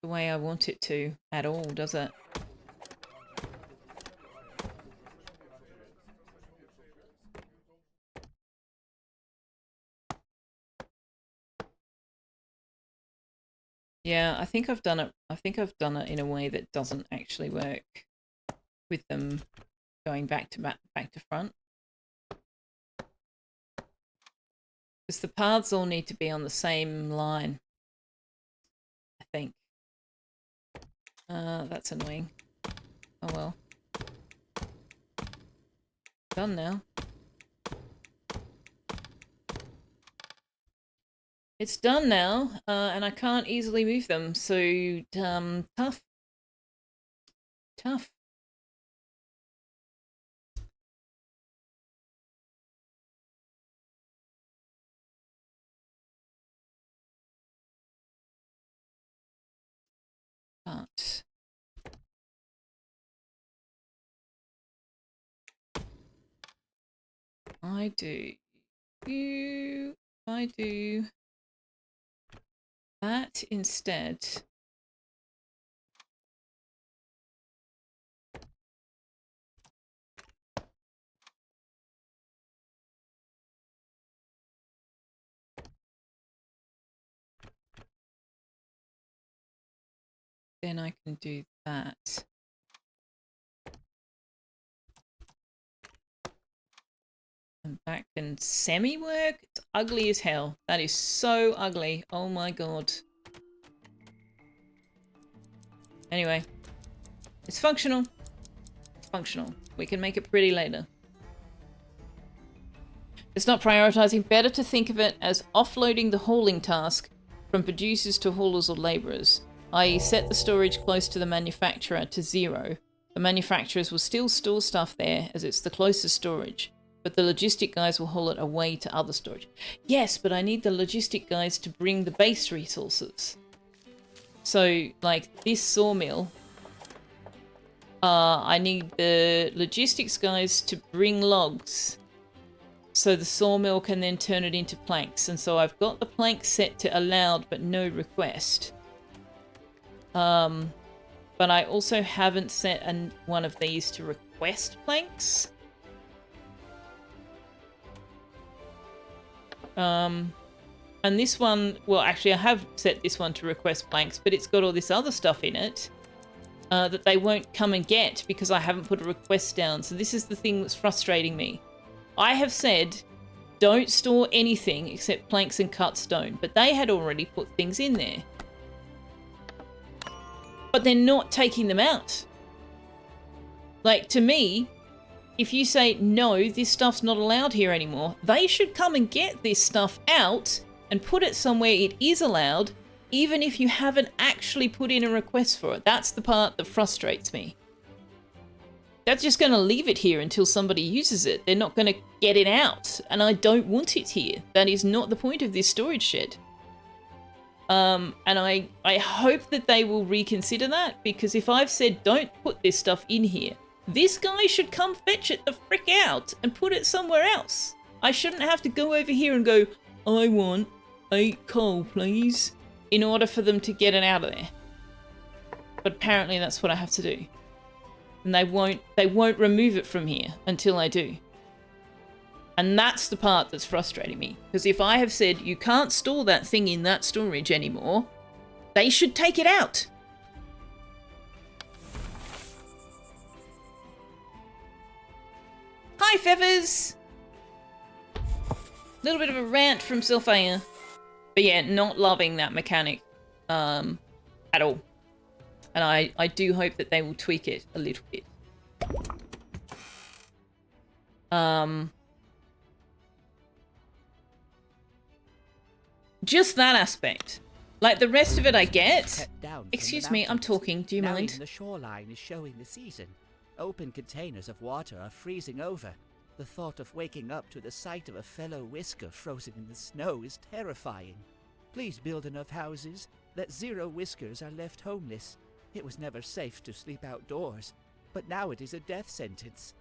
the way I want it to at all, does it? Yeah, I think I've done it. I think I've done it in a way that doesn't actually work with them going back to front. Because the paths all need to be on the same line, I think. That's annoying. Oh well. Done now. It's done now, and I can't easily move them, so tough. Tough. But I do that instead. Then I can do that. And that can semi-work. It's ugly as hell. That is so ugly. Oh my god. Anyway. It's functional. It's functional. We can make it pretty later. It's not prioritizing. Better to think of it as offloading the hauling task from producers to haulers or laborers, i.e. set the storage close to the manufacturer to 0. The manufacturers will still store stuff there as it's the closest storage, but the logistic guys will haul it away to other storage. Yes, but I need the logistic guys to bring the base resources. So, like this sawmill, I need the logistics guys to bring logs so the sawmill can then turn it into planks. And so I've got the planks set to allowed but no request. But I also haven't set one of these to request planks. And this one, well, actually I have set this one to request planks, but it's got all this other stuff in it that they won't come and get because I haven't put a request down. So this is the thing that's frustrating me. I have said, don't store anything except planks and cut stone, but they had already put things in there. But they're not taking them out. Like, to me, if you say, no, this stuff's not allowed here anymore, they should come and get this stuff out and put it somewhere it is allowed, even if you haven't actually put in a request for it. That's the part that frustrates me. That's just going to leave it here until somebody uses it. They're not going to get it out, and I don't want it here. That is not the point of this storage shed. And I hope that they will reconsider that, because if I've said don't put this stuff in here, this guy should come fetch it the frick out and put it somewhere else. I shouldn't have to go over here and go, I want 8 coal, please, in order for them to get it out of there. But apparently that's what I have to do. And they won't remove it from here until I do. And that's the part that's frustrating me. Because if I have said you can't store that thing in that storage anymore, they should take it out. Hi, Feathers! Little bit of a rant from Sylphia. But yeah, not loving that mechanic at all. And I do hope that they will tweak it a little bit. Just that aspect. Like, the rest of it I get. Excuse me, I'm talking. Do you mind? The shoreline is showing the season. Open containers of water are freezing over. The thought of waking up to the sight of a fellow whisker frozen in the snow is terrifying. Please build enough houses that 0 whiskers are left homeless. It was never safe to sleep outdoors, but now it is a death sentence.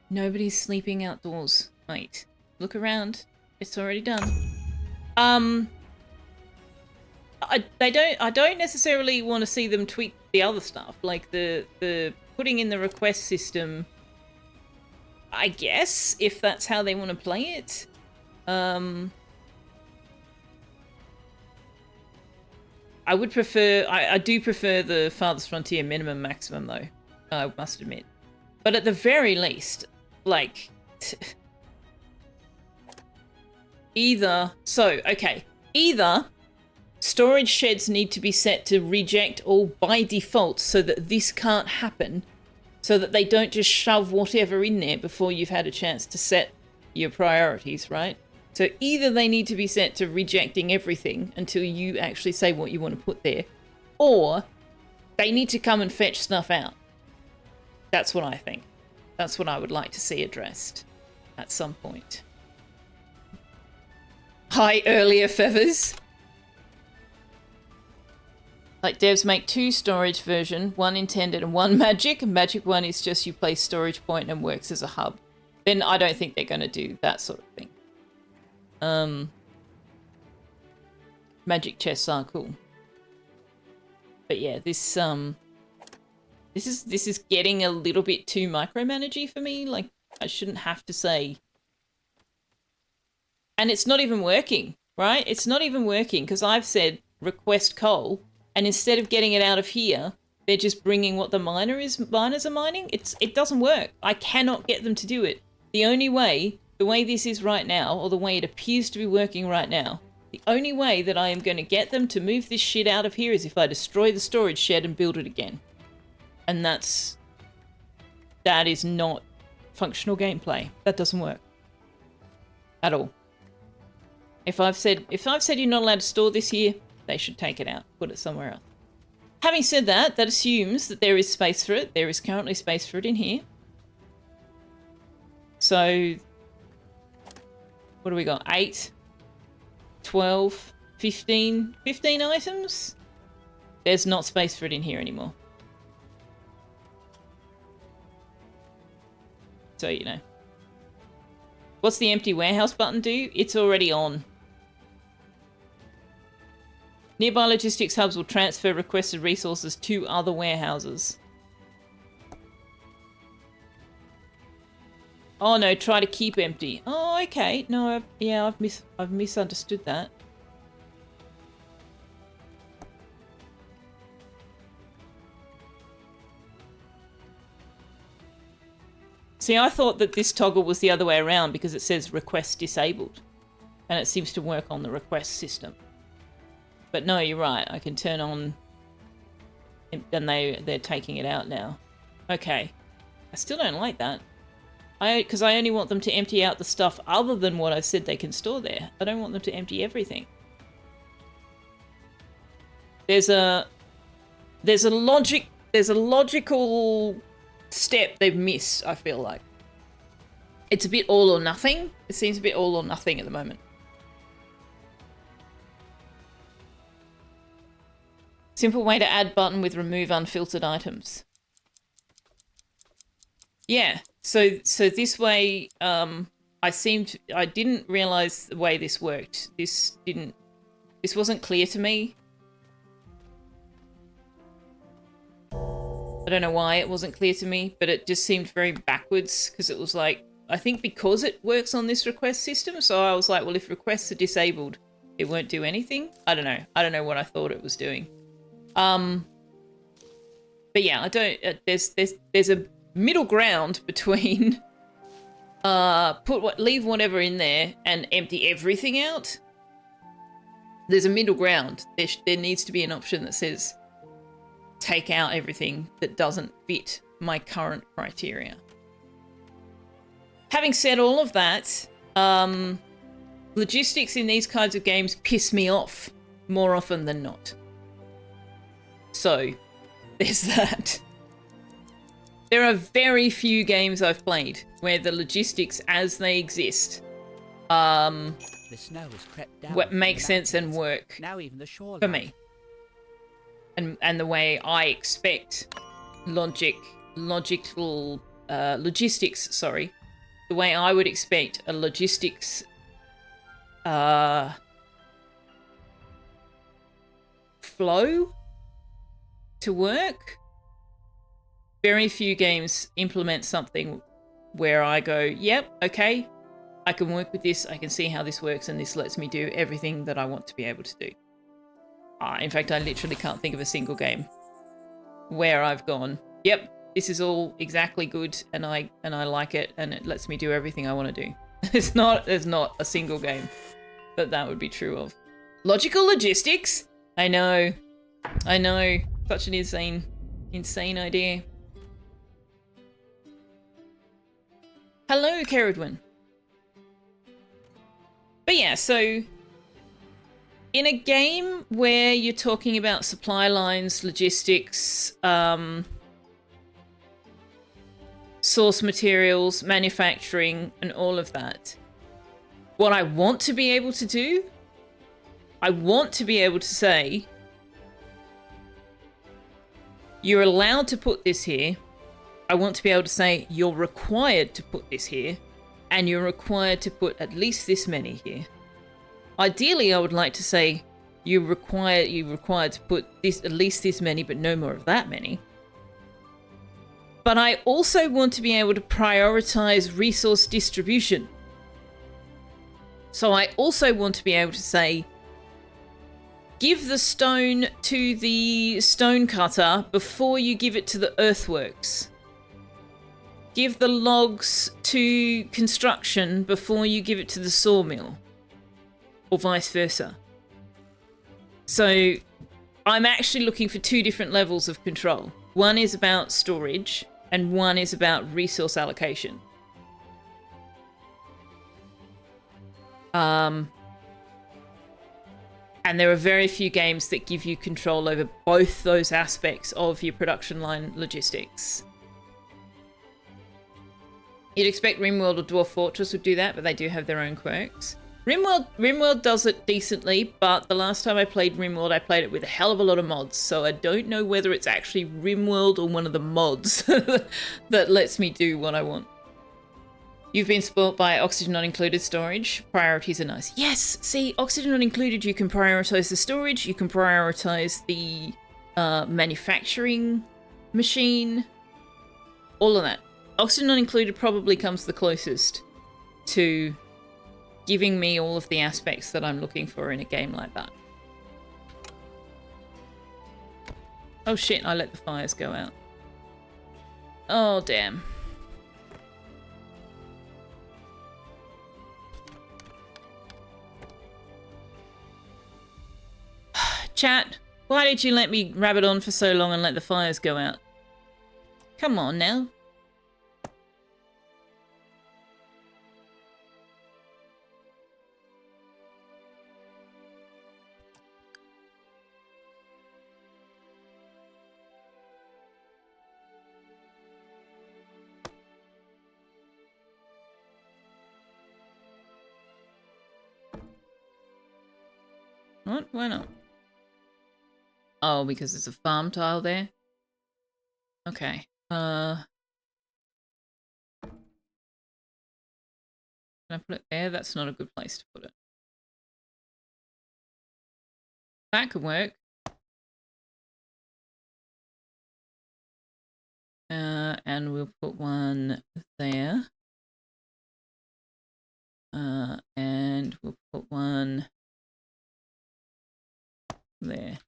Nobody's sleeping outdoors, mate. Look around. It's already done. I don't necessarily want to see them tweak the other stuff, like the putting in the request system. I guess if that's how they want to play it. I would prefer, I do prefer the Farthest Frontier minimum maximum though, I must admit. But at the very least, like, either storage sheds need to be set to reject all by default so that this can't happen, so that they don't just shove whatever in there before you've had a chance to set your priorities, right? So either they need to be set to rejecting everything until you actually say what you want to put there, or They need to come and fetch stuff out. That's what I think. That's what I would like to see addressed at some point. Hi, earlier feathers. Like devs make 2 storage version, one intended and one magic. Magic one is just you place storage point and works as a hub. Then I don't think they're going to do that sort of thing. Magic chests are cool. But yeah, this is getting a little bit too micromanagey for me. Like, I shouldn't have to say. And it's not even working, right? It's not even working because I've said request coal, and instead of getting it out of here, they're just bringing what the miners are mining. It doesn't work. I cannot get them to do it. The only way, the way this is right now, or the way it appears to be working right now, the only way that I am going to get them to move this shit out of here is if I destroy the storage shed and build it again. And that is not functional gameplay. That doesn't work at all. If I've said you're not allowed to store this here, they should take it out, put it somewhere else. Having said that, that assumes that there is space for it. There is currently space for it in here. So, what do we got? 8, 12, 15 items? There's not space for it in here anymore. So, you know. What's the empty warehouse button do? It's already on. Nearby logistics hubs will transfer requested resources to other warehouses. Oh no, try to keep empty. Oh, okay. No, I've misunderstood that. See, I thought that this toggle was the other way around because it says request disabled. And it seems to work on the request system. But no, you're right. I can turn on... And they're taking it out now. Okay. I still don't like that. Because I only want them to empty out the stuff other than what I said they can store there. I don't want them to empty everything. There's a logical step they've missed, I feel like. It's a bit all or nothing. It seems a bit all or nothing at the moment. Simple way to add button with remove unfiltered items. Yeah, so this way, I didn't realize the way this worked. This wasn't clear to me. I don't know why it wasn't clear to me, but it just seemed very backwards because it was like, I think because it works on this request system, so I was like, well, if requests are disabled, it won't do anything. I don't know. I don't know what I thought it was doing. But yeah, I don't. There's a middle ground between leave whatever in there and empty everything out. There's a middle ground. There needs to be an option that says take out everything that doesn't fit my current criteria. Having said all of that, logistics in these kinds of games piss me off more often than not. So, there's that. There are very few games I've played where the logistics as they exist The snow has crept down what from make the sense and mountains. work Now even the shoreline. for me. And the way I expect logistics, sorry. The way I would expect a logistics flow to work. Very few games implement something where I go, yep, okay, I can work with this, I can see how this works, and this lets me do everything that I want to be able to do. In fact, I literally can't think of a single game where I've gone, yep, this is all exactly good, and I like it, and it lets me do everything I want to do. There's not a single game that would be true of. Logical logistics? I know. Such an insane idea. Hello, Caradwin. But yeah, so In a game where you're talking about supply lines, logistics, source materials, manufacturing, and all of that, what I want to be able to do, I want to be able to say, you're allowed to put this here. I want to be able to say, you're required to put this here, and you're required to put at least this many here. Ideally, I would like to say, you're required to put this at least this many, but no more of that many. But I also want to be able to prioritize resource distribution. So I also want to be able to say, give the stone to the stone cutter before you give it to the earthworks. Give the logs to construction before you give it to the sawmill. Or vice versa. So I'm actually looking for two different levels of control. One is about storage, and one is about resource allocation. And there are very few games that give you control over both those aspects of your production line logistics. You'd expect RimWorld or Dwarf Fortress would do that, but they do have their own quirks. RimWorld does it decently, but the last time I played RimWorld, I played it with a hell of a lot of mods, so I don't know whether it's actually RimWorld or one of the mods that lets me do what I want. You've been spoilt by oxygen not included storage. Priorities are nice. Yes, see, oxygen not included, you can prioritize the storage, you can prioritize the manufacturing machine, all of that. Oxygen not included probably comes the closest to giving me all of the aspects that I'm looking for in a game like that. Oh shit, I let the fires go out. Oh damn. Chat, why did you let me rabbit on for so long and let the fires go out? Come on now. What? Why not? Oh, because there's a farm tile there? Okay. Can I put it there? That's not a good place to put it. That could work. And we'll put one there. And we'll put one there.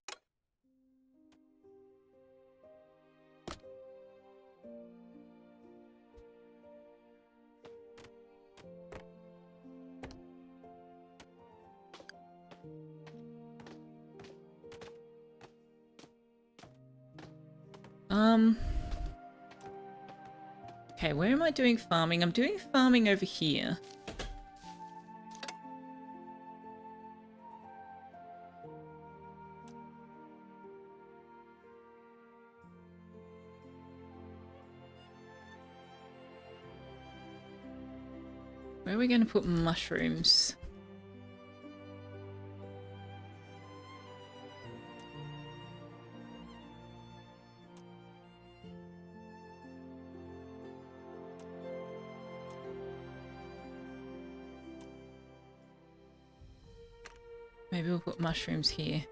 Okay, where am I doing farming? I'm doing farming over here. Where are we going to put mushrooms? Maybe we'll put mushrooms here.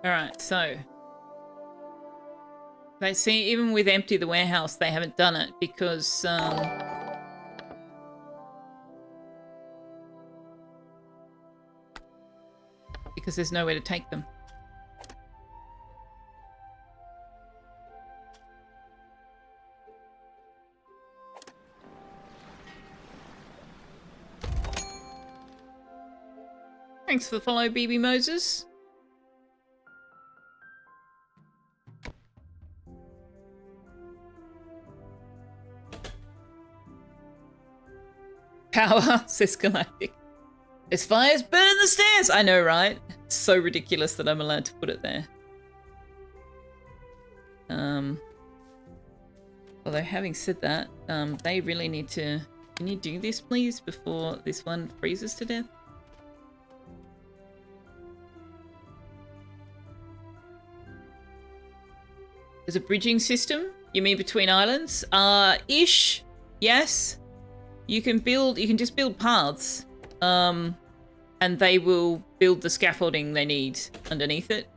Alright, so they see, even with empty the warehouse, they haven't done it because there's nowhere to take them. Thanks for the follow, BB Moses. Power, says Galactic. There's fires, burn the stairs! I know, right? It's so ridiculous that I'm allowed to put it there. Although having said that, they really need to... Can you do this, please, before this one freezes to death? There's a bridging system? You mean between islands? Ish. Yes. You can just build paths. And they will build the scaffolding they need underneath it.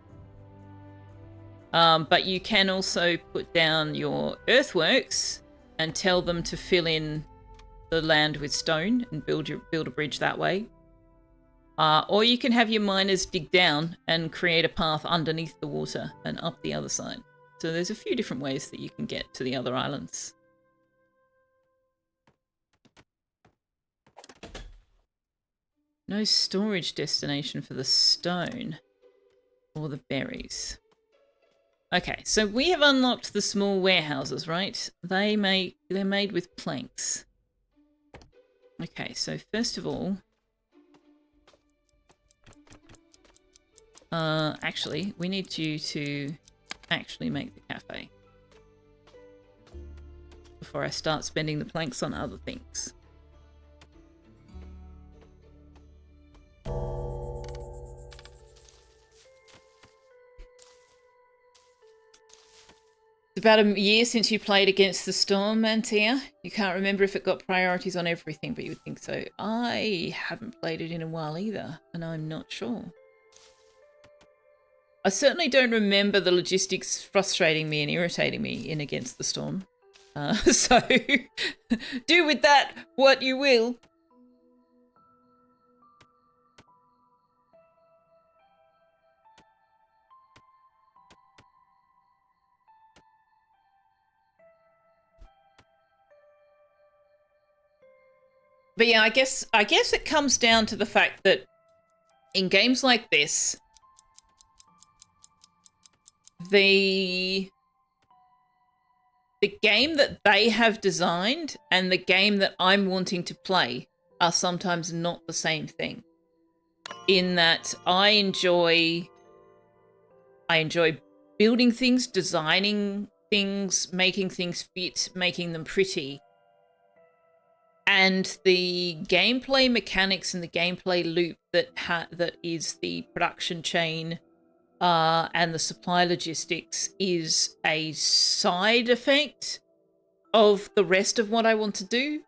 But you can also put down your earthworks and tell them to fill in the land with stone and build a bridge that way. Or you can have your miners dig down and create a path underneath the water and up the other side. So there's a few different ways that you can get to the other islands. No storage destination for the stone or the berries. Okay, so we have unlocked the small warehouses, right? They're made with planks. Okay, so first of all, actually, we need you to actually make the cafe before I start spending the planks on other things. It's about a year since you played against the Storm, Mantia. You can't remember if it got priorities on everything, but you would think so. I haven't played it in a while either, and I'm not sure. I certainly don't remember the logistics frustrating me and irritating me in Against the Storm. So do with that what you will. But yeah, I guess it comes down to the fact that in games like this, the game that they have designed and the game that I'm wanting to play are sometimes not the same thing. In that I enjoy building things, designing things, making things fit, making them pretty. And the gameplay mechanics and the gameplay loop that is the production chain and the supply logistics is a side effect of the rest of what I want to do.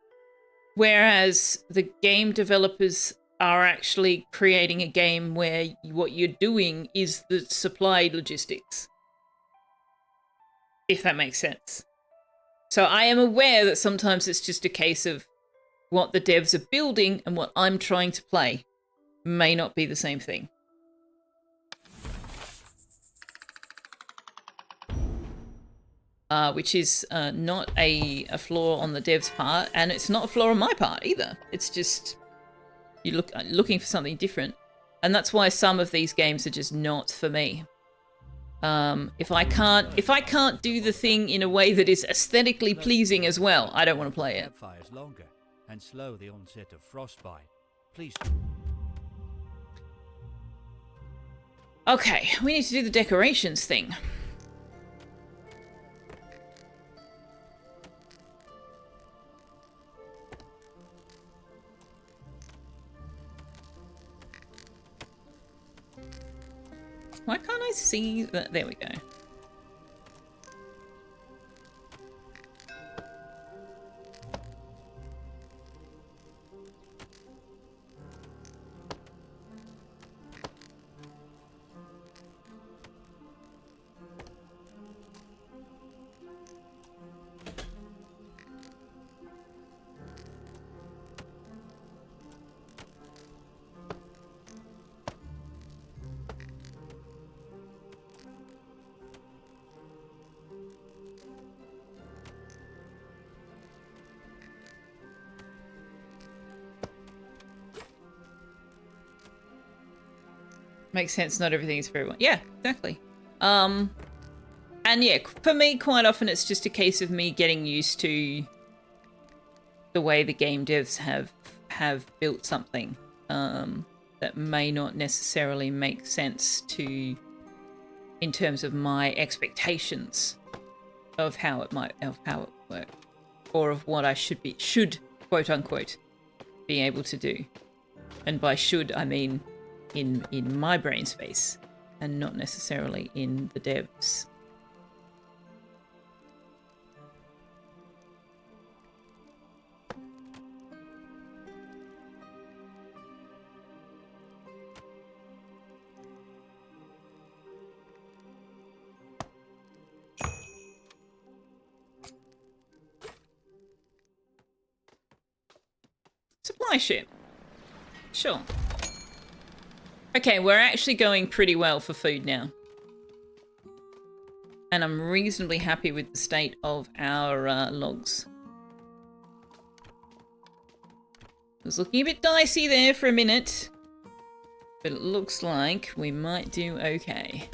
Whereas the game developers are actually creating a game where what you're doing is the supply logistics. If that makes sense. So I am aware that sometimes it's just a case of what the devs are building and what I'm trying to play may not be the same thing. Which is not a flaw on the devs' part, and it's not a flaw on my part either. It's just you're looking for something different, and that's why some of these games are just not for me. If I can't do the thing in a way that is aesthetically pleasing as well, I don't want to play it. Fires longer and slow the onset of frostbite. Please. Okay, we need to do the decorations thing. Why can't I see that? There we go. Makes sense. Not everything is for everyone. Yeah, exactly. And yeah, for me, quite often it's just a case of me getting used to the way the game devs have built something that may not necessarily make sense to in terms of my expectations of how it would work, or of what I should quote unquote be able to do. And by should I mean in my brain space and not necessarily in the devs. Supply ship. Sure. Okay, we're actually going pretty well for food now. And I'm reasonably happy with the state of our logs. It was looking a bit dicey there for a minute. But it looks like we might do okay.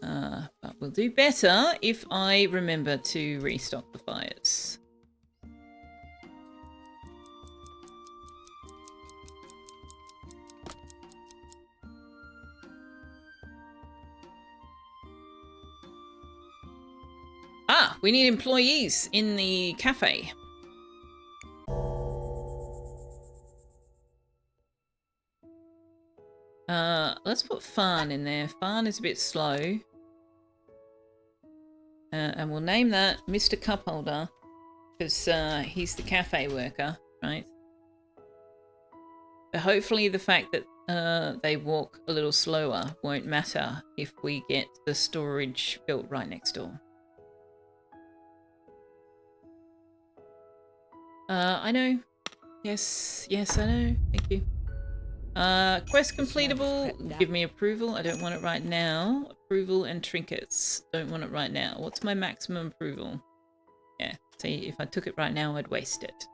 But we'll do better if I remember to restock the fires. Ah, we need employees in the cafe. Let's put Farn in there. Farn is a bit slow. And we'll name that Mr. Cupholder, because he's the cafe worker, right? But hopefully the fact that they walk a little slower won't matter if we get the storage built right next door. I know. Yes, I know. Thank you. Quest completable. Give me approval. I don't want it right now. Approval and trinkets. Don't want it right now. What's my maximum approval? Yeah, see, if I took it right now, I'd waste it.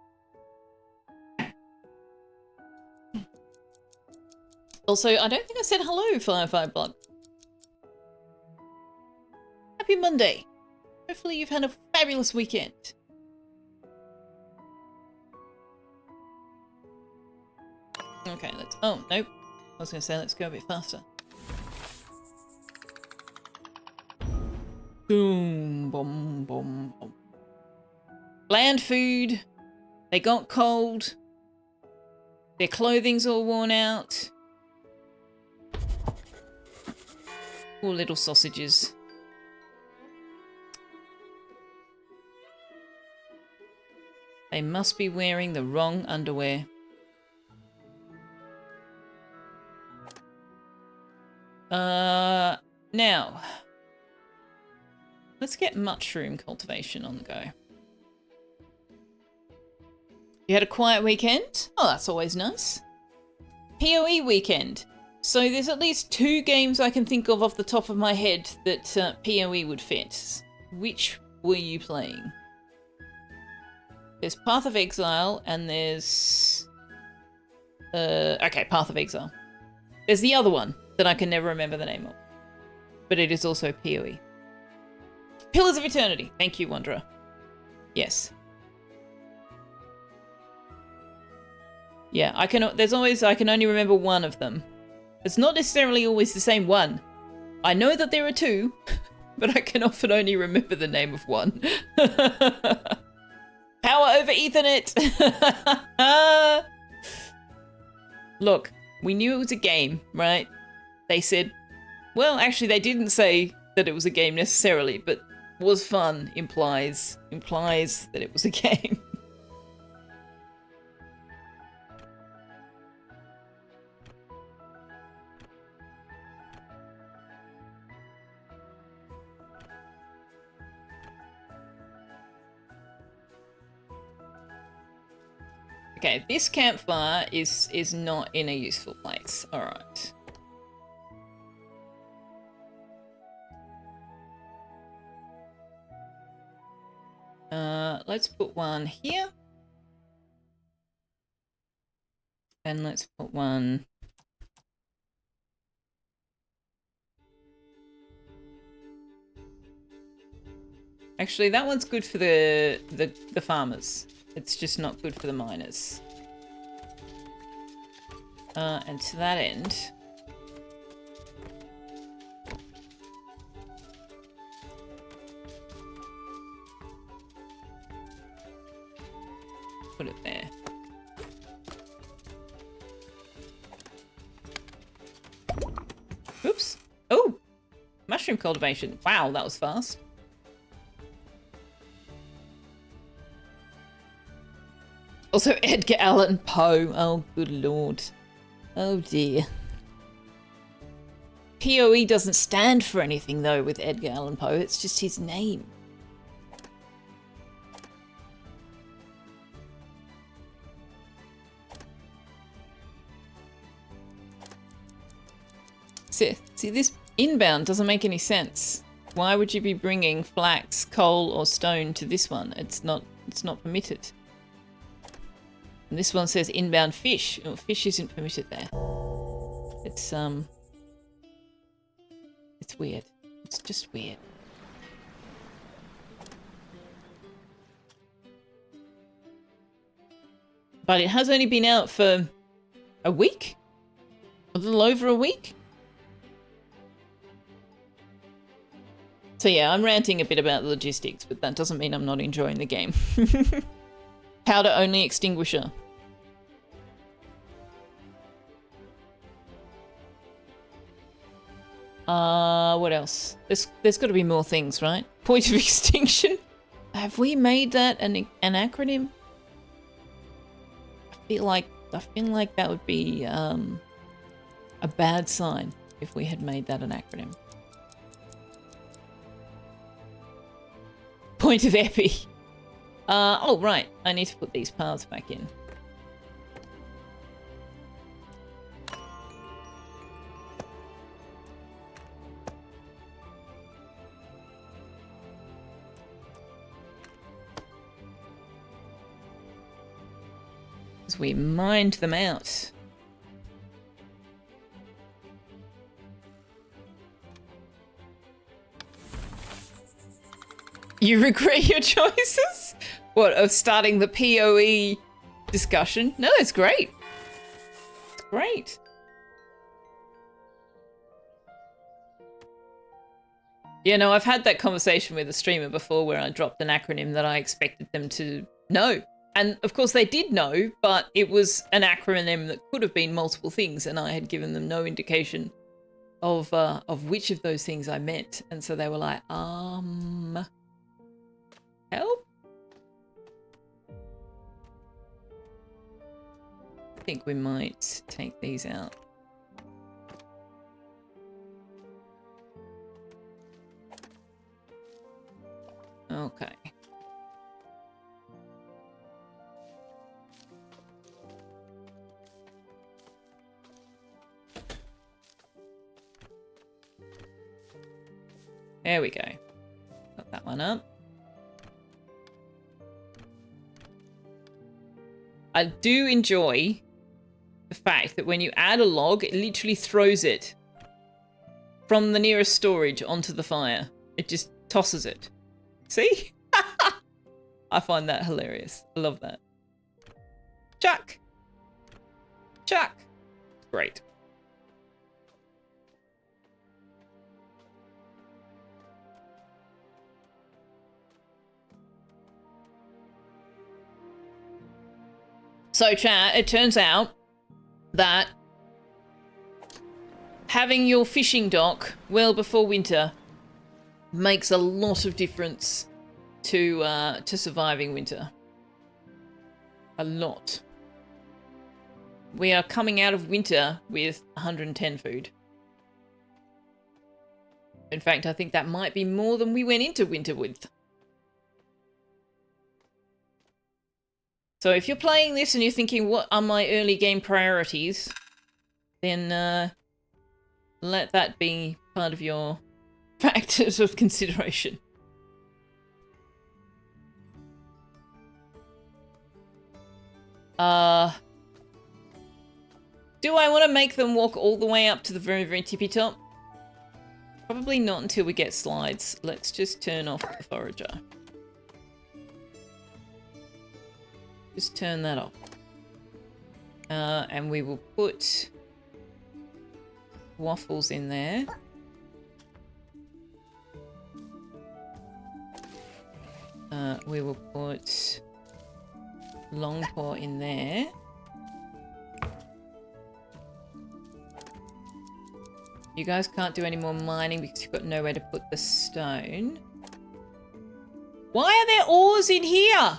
Also, I don't think I said hello, Firefly Blood. Happy Monday. Hopefully you've had a fabulous weekend. Okay, let's... Oh, nope. I was going to say, let's go a bit faster. Boom, boom, boom, boom. Bland food. They got cold. Their clothing's all worn out. Poor little sausages. They must be wearing the wrong underwear. Now, let's get mushroom cultivation on the go. You had a quiet weekend? Oh, that's always nice. PoE weekend. So there's at least 2 games I can think of off the top of my head that PoE would fit. Which were you playing? There's Path of Exile and there's... okay, Path of Exile. There's the other one that I can never remember the name of. But it is also PoE. Pillars of Eternity. Thank you, Wanderer. Yes. Yeah, I can only remember one of them. It's not necessarily always the same one. I know that there are 2, but I can often only remember the name of one. Power over Ethernet! Look, we knew it was a game, right? They said, well, actually they didn't say that it was a game necessarily, but was fun implies that it was a game. Okay, this campfire is not in a useful place. All right. Let's put one here. And let's put one Actually, that one's good for the farmers. It's just not good for the miners. And to that end... put it there. Oops. Oh! Mushroom cultivation. Wow, that was fast. Also, Edgar Allan Poe. Oh, good lord. Oh, dear. POE doesn't stand for anything, though, with Edgar Allan Poe. It's just his name. See, this inbound doesn't make any sense. Why would you be bringing flax, coal, or stone to this one? It's not permitted. And this one says inbound fish. Oh, fish isn't permitted there. It's weird. It's just weird. But it has only been out for a week? A little over a week? So yeah, I'm ranting a bit about the logistics, but that doesn't mean I'm not enjoying the game. Powder only extinguisher. What else? There's got to be more things, right? Point of extinction. Have we made that an acronym? I feel like that would be a bad sign if we had made that an acronym. Point of epi. Oh, right. I need to put these paths back in. As we mined them out. You regret your choices? What, of starting the PoE discussion? No, it's great. It's great. Yeah, no, I've had that conversation with a streamer before where I dropped an acronym that I expected them to know. And of course they did know, but it was an acronym that could have been multiple things, and I had given them no indication of which of those things I meant. And so they were like, help? I think we might take these out. Okay. There we go. Got that one up. I do enjoy the fact that when you add a log, it literally throws it from the nearest storage onto the fire. It just tosses it. See? I find that hilarious. I love that. Chuck! Chuck! Great. So chat, it turns out that having your fishing dock well before winter makes a lot of difference to surviving winter. A lot. We are coming out of winter with 110 food. In fact, I think that might be more than we went into winter with. So if you're playing this and you're thinking, what are my early game priorities? Then let that be part of your factors of consideration. Do I want to make them walk all the way up to the very, very tippy top? Probably not until we get slides. Let's just turn off the forager. Just turn that off. And we will put waffles in there. We will put long paw in there. You guys can't do any more mining because you've got nowhere to put the stone. Why are there ores in here?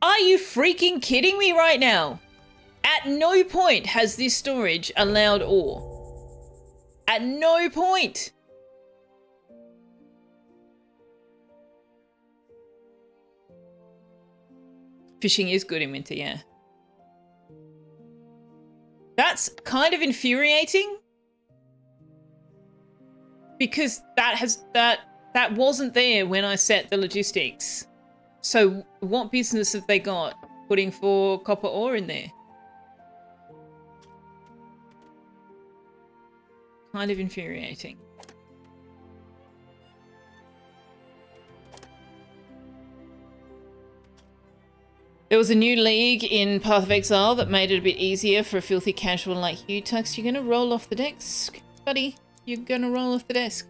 Are you freaking kidding me right now? At no point has this storage allowed ore. At no point. Fishing is good in winter, yeah. That's kind of infuriating. Because that wasn't there when I set the logistics. So what business have they got putting 4 copper ore in there? Kind of infuriating. There was a new league in Path of Exile that made it a bit easier for a filthy casual like you, Tux. You're gonna roll off the desk, buddy. You're gonna roll off the desk.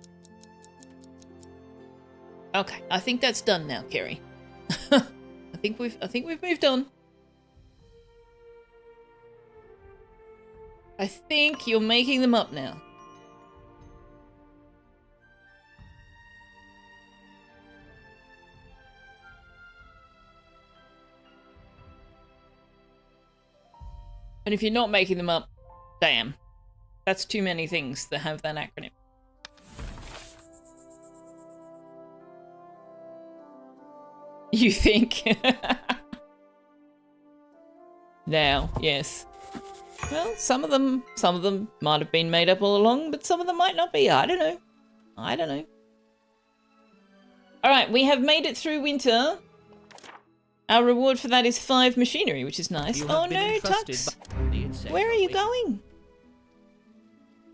Okay, I think that's done now, Kerry. I think we've moved on. I think you're making them up now. And if you're not making them up, damn. That's too many things that have that acronym. You think? Now, yes. Well, some of them might have been made up all along, but some of them might not be. I don't know. I don't know. All right, we have made it through winter. Our reward for that is 5 machinery, which is nice. Oh no, Tux! Where are you going?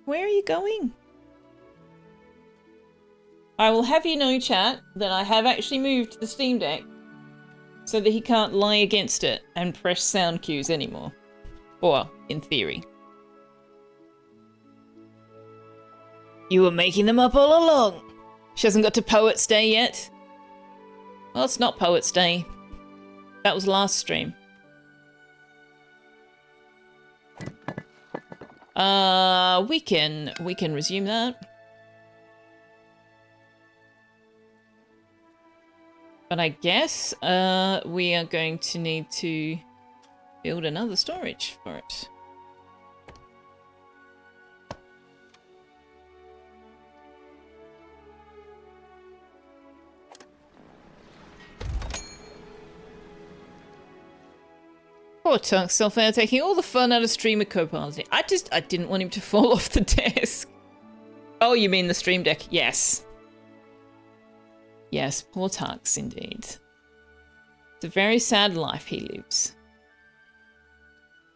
Where are you going? I will have you know, chat, that I have actually moved the Steam Deck so that he can't lie against it and press sound cues anymore. Or, in theory. You were making them up all along. She hasn't got to Poet's Day yet. Well, it's not Poet's Day. That was last stream. We can resume that. But I guess we are going to need to build another storage for it. Poor Tux, Self-Air taking all the fun out of streamer co-piloting. I didn't want him to fall off the desk. Oh, you mean the stream deck? Yes. Yes, poor Tux, indeed. It's a very sad life he lives.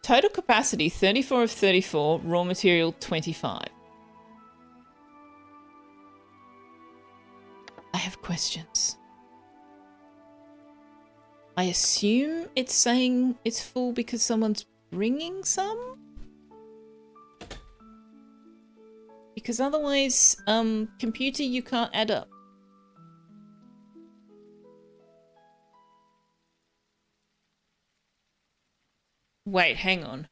Total capacity, 34 of 34. Raw material, 25. I have questions. I assume it's saying it's full because someone's bringing some? Because otherwise, computer, you can't add up. Wait, hang on.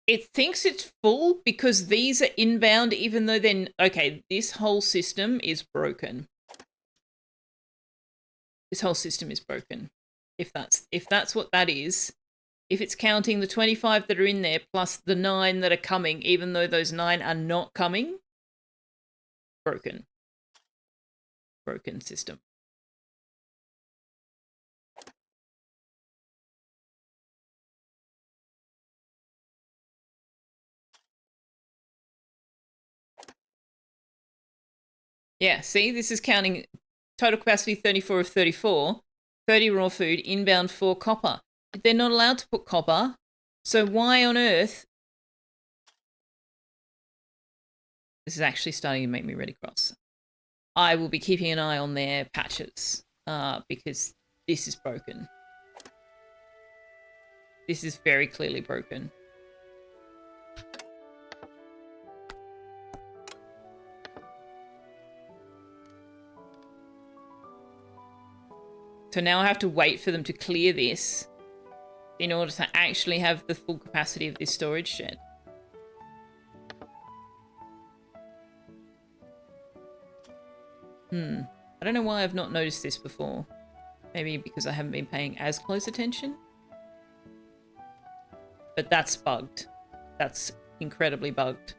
It thinks it's full because these are inbound even though then... Okay, this whole system is broken. This whole system is broken. If that's what that is. If it's counting the 25 that are in there plus the 9 that are coming, even though those 9 are not coming. Broken. Broken system. Yeah, see, this is counting total capacity 34 of 34, 30 raw food, inbound 4 copper. They're not allowed to put copper, so why on earth? This is actually starting to make me really cross. I will be keeping an eye on their patches because this is broken. This is very clearly broken. So now I have to wait for them to clear this in order to actually have the full capacity of this storage shed. I don't know why I've not noticed this before. Maybe because I haven't been paying as close attention. But that's bugged. That's incredibly bugged.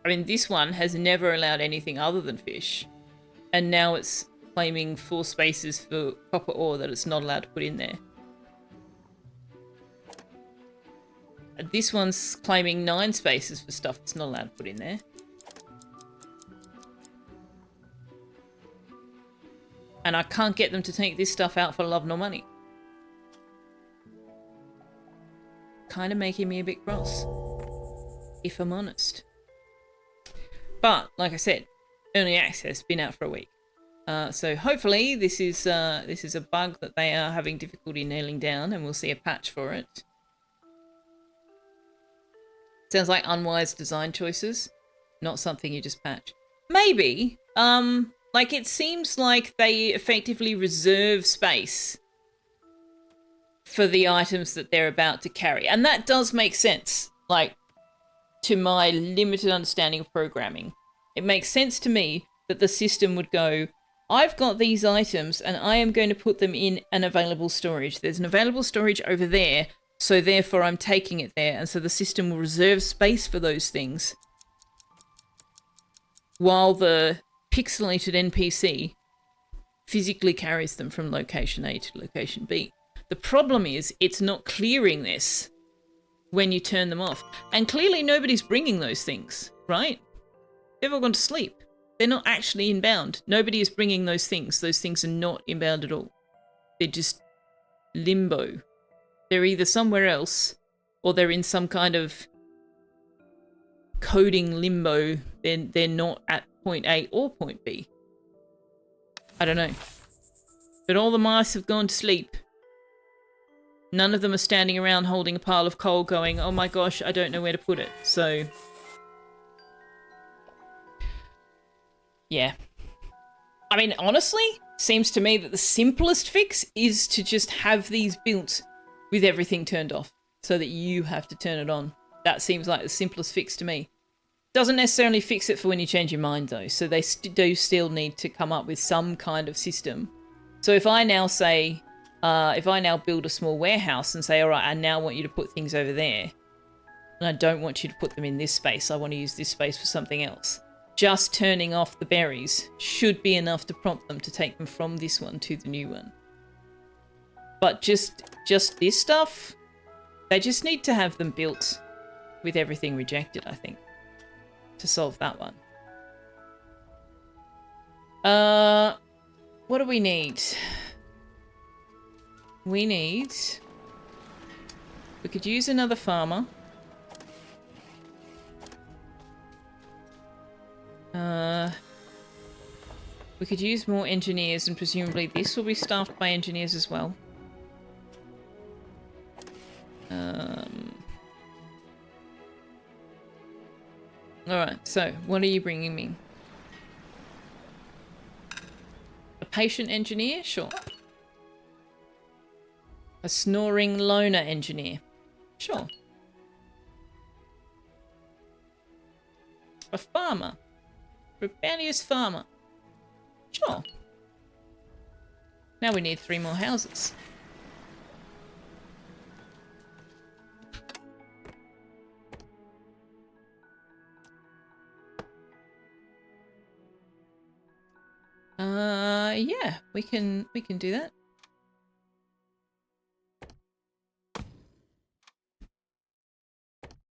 I mean, this one has never allowed anything other than fish. And now it's claiming 4 spaces for copper ore that it's not allowed to put in there. This one's claiming 9 spaces for stuff it's not allowed to put in there. And I can't get them to take this stuff out for love nor money. Kind of making me a bit cross, if I'm honest. But, like I said, early access, been out for a week. So hopefully this is a bug that they are having difficulty nailing down, and we'll see a patch for it. Sounds like unwise design choices, not something you just patch. Maybe. Like, it seems like they effectively reserve space for the items that they're about to carry. And that does make sense, like, to my limited understanding of programming. It makes sense to me that the system would go, I've got these items and I am going to put them in an available storage. There's an available storage over there, so therefore I'm taking it there. And so the system will reserve space for those things, while the pixelated NPC physically carries them from location A to location B. The problem is it's not clearing this when you turn them off. And clearly nobody's bringing those things, right? They've all gone to sleep. They're not actually inbound. Nobody is bringing those things. Those things are not inbound at all. They're just limbo. They're either somewhere else or they're in some kind of coding limbo. They're not at point A or point B. I don't know. But all the mice have gone to sleep. None of them are standing around holding a pile of coal going, oh my gosh, I don't know where to put it. So, yeah. I mean, honestly, seems to me that the simplest fix is to just have these built with everything turned off so that you have to turn it on. That seems like the simplest fix to me. Doesn't necessarily fix it for when you change your mind, though. So they do still need to come up with some kind of system. So if I now say, if I now build a small warehouse and say, all right, I now want you to put things over there, and I don't want you to put them in this space, I want to use this space for something else. Just turning off the berries should be enough to prompt them to take them from this one to the new one. But just this stuff, they just need to have them built with everything rejected, I think, to solve that one. What do we need? We could use another farmer. We could use more engineers, and presumably this will be staffed by engineers as well. Alright, so what are you bringing me? A patient engineer? Sure. A snoring loner engineer? Sure. A farmer? Rebellious farmer? Sure. Now we need 3 more houses. Yeah, we can do that.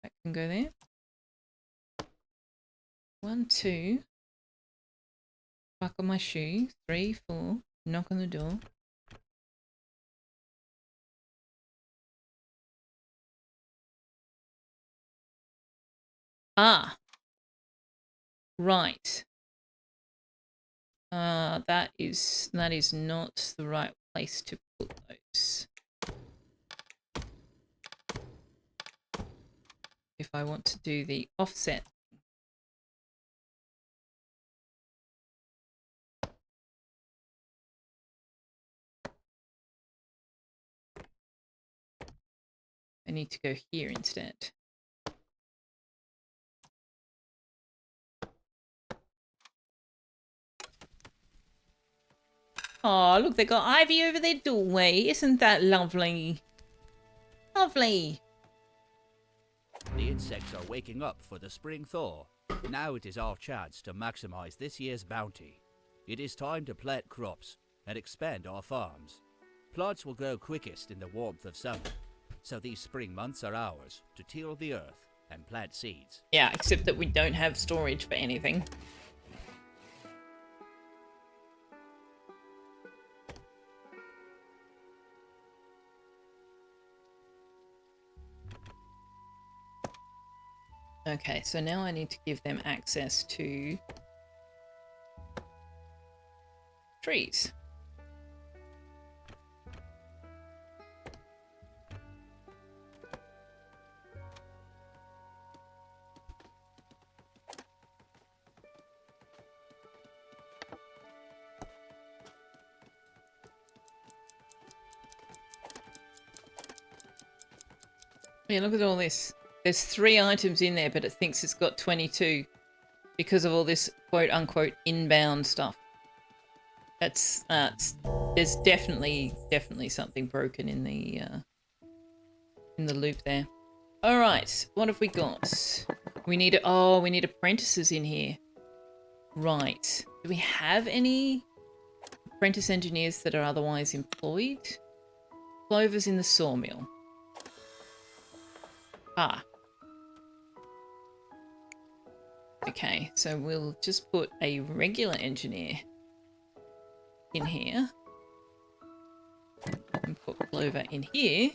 That can go there. 1, 2. Buckle my shoe. 3, 4. Knock on the door. Ah. Right. That is not the right place to put those. If I want to do the offset. I need to go here instead. Oh, look, they got ivy over their doorway. Isn't that lovely? Lovely. The insects are waking up for the spring thaw. Now it is our chance to maximize this year's bounty. It is time to plant crops and expand our farms. Plants will grow quickest in the warmth of summer, so these spring months are ours to till the earth and plant seeds. Yeah, except that we don't have storage for anything. Okay, so now I need to give them access to trees. Yeah, look at all this. There's 3 items in there, but it thinks it's got 22 because of all this quote-unquote inbound stuff. That's there's definitely something broken in the loop there. All right, what have we got? We need apprentices in here. Right. Do we have any apprentice engineers that are otherwise employed? Clovers in the sawmill. Ah. Okay, so we'll just put a regular engineer in here. And put Clover in here.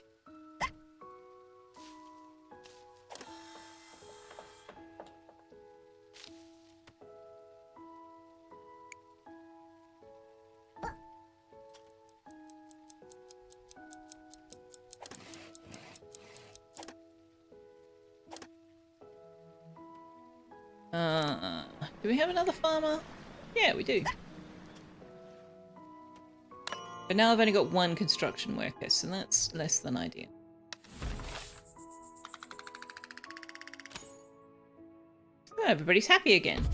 Do we have another farmer? Yeah, we do. But now I've only got 1 construction worker, so that's less than ideal. Oh, everybody's happy again.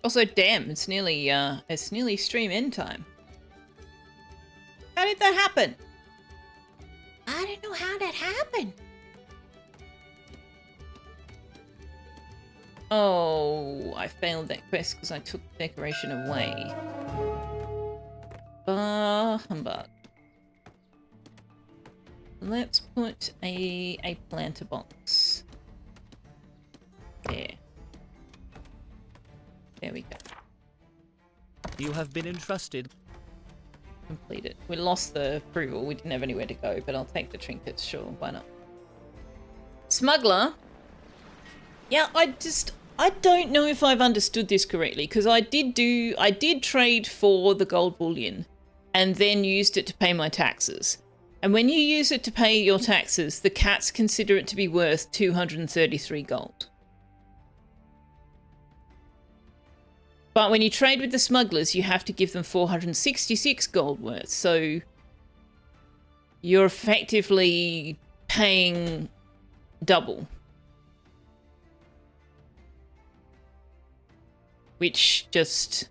Also, damn, it's nearly stream end time. How did that happen? I don't know how that happened. Oh, I failed that quest because I took the decoration away. Humbug. Let's put a planter box. There. There we go. You have been entrusted. Completed. We lost the approval. We didn't have anywhere to go, but I'll take the trinkets. Sure, why not? Smuggler. Yeah, I don't know if I've understood this correctly, because I did trade for the gold bullion and then used it to pay my taxes. And when you use it to pay your taxes, the cats consider it to be worth 233 gold. But when you trade with the smugglers, you have to give them 466 gold worth. So you're effectively paying double. Which just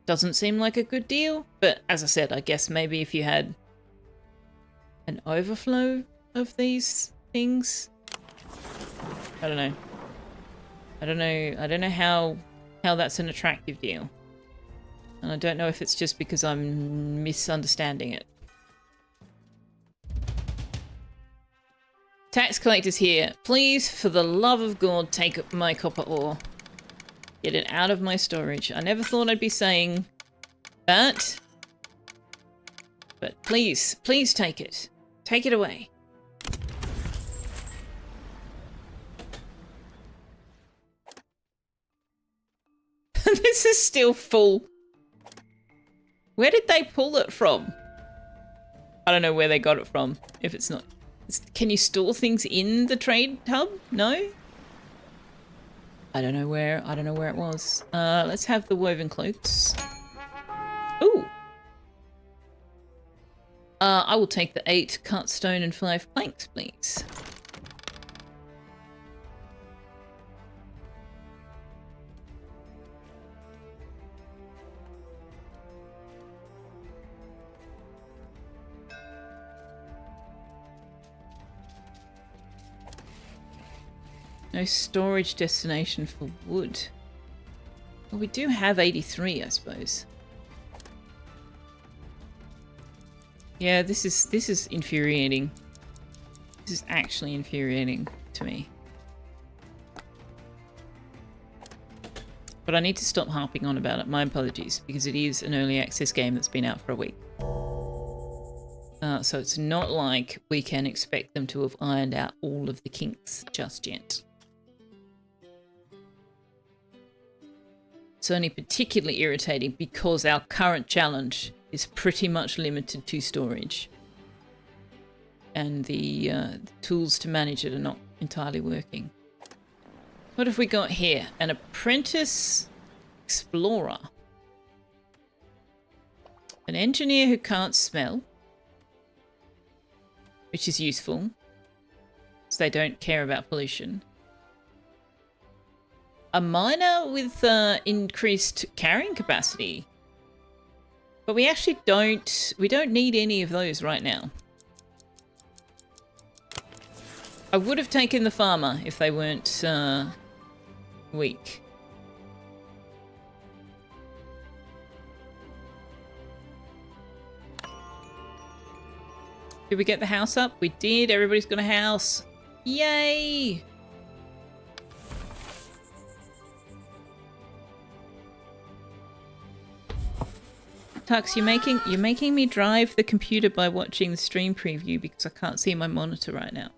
doesn't seem like a good deal. But as I said, I guess maybe if you had an overflow of these things. I don't know. I don't know how that's an attractive deal. And I don't know if it's just because I'm misunderstanding it. Tax collectors here. Please, for the love of God, take up my copper ore. Get it out of my storage. I never thought I'd be saying that. But please, please take it. Take it away. This is still full. Where did they pull it from? I don't know where they got it from. If it's not... Can you store things in the trade hub? No? I don't know where it was. Let's have the woven cloaks. Ooh. I will take the 8 cut stone and 5 planks, please. No storage destination for wood. Well, we do have 83, I suppose. Yeah, this is infuriating. This is actually infuriating to me. But I need to stop harping on about it. My apologies, because it is an early access game that's been out for a week. So it's not like we can expect them to have ironed out all of the kinks just yet. It's only particularly irritating because our current challenge is pretty much limited to storage. And the tools to manage it are not entirely working. What have we got here? An apprentice explorer. An engineer who can't smell. Which is useful. So they don't care about pollution. A miner with increased carrying capacity. But we actually don't need any of those right now. I would have taken the farmer if they weren't weak. Did we get the house up? We did. Everybody's got a house. Yay! Tux, you're making me drive the computer by watching the stream preview because I can't see my monitor right now.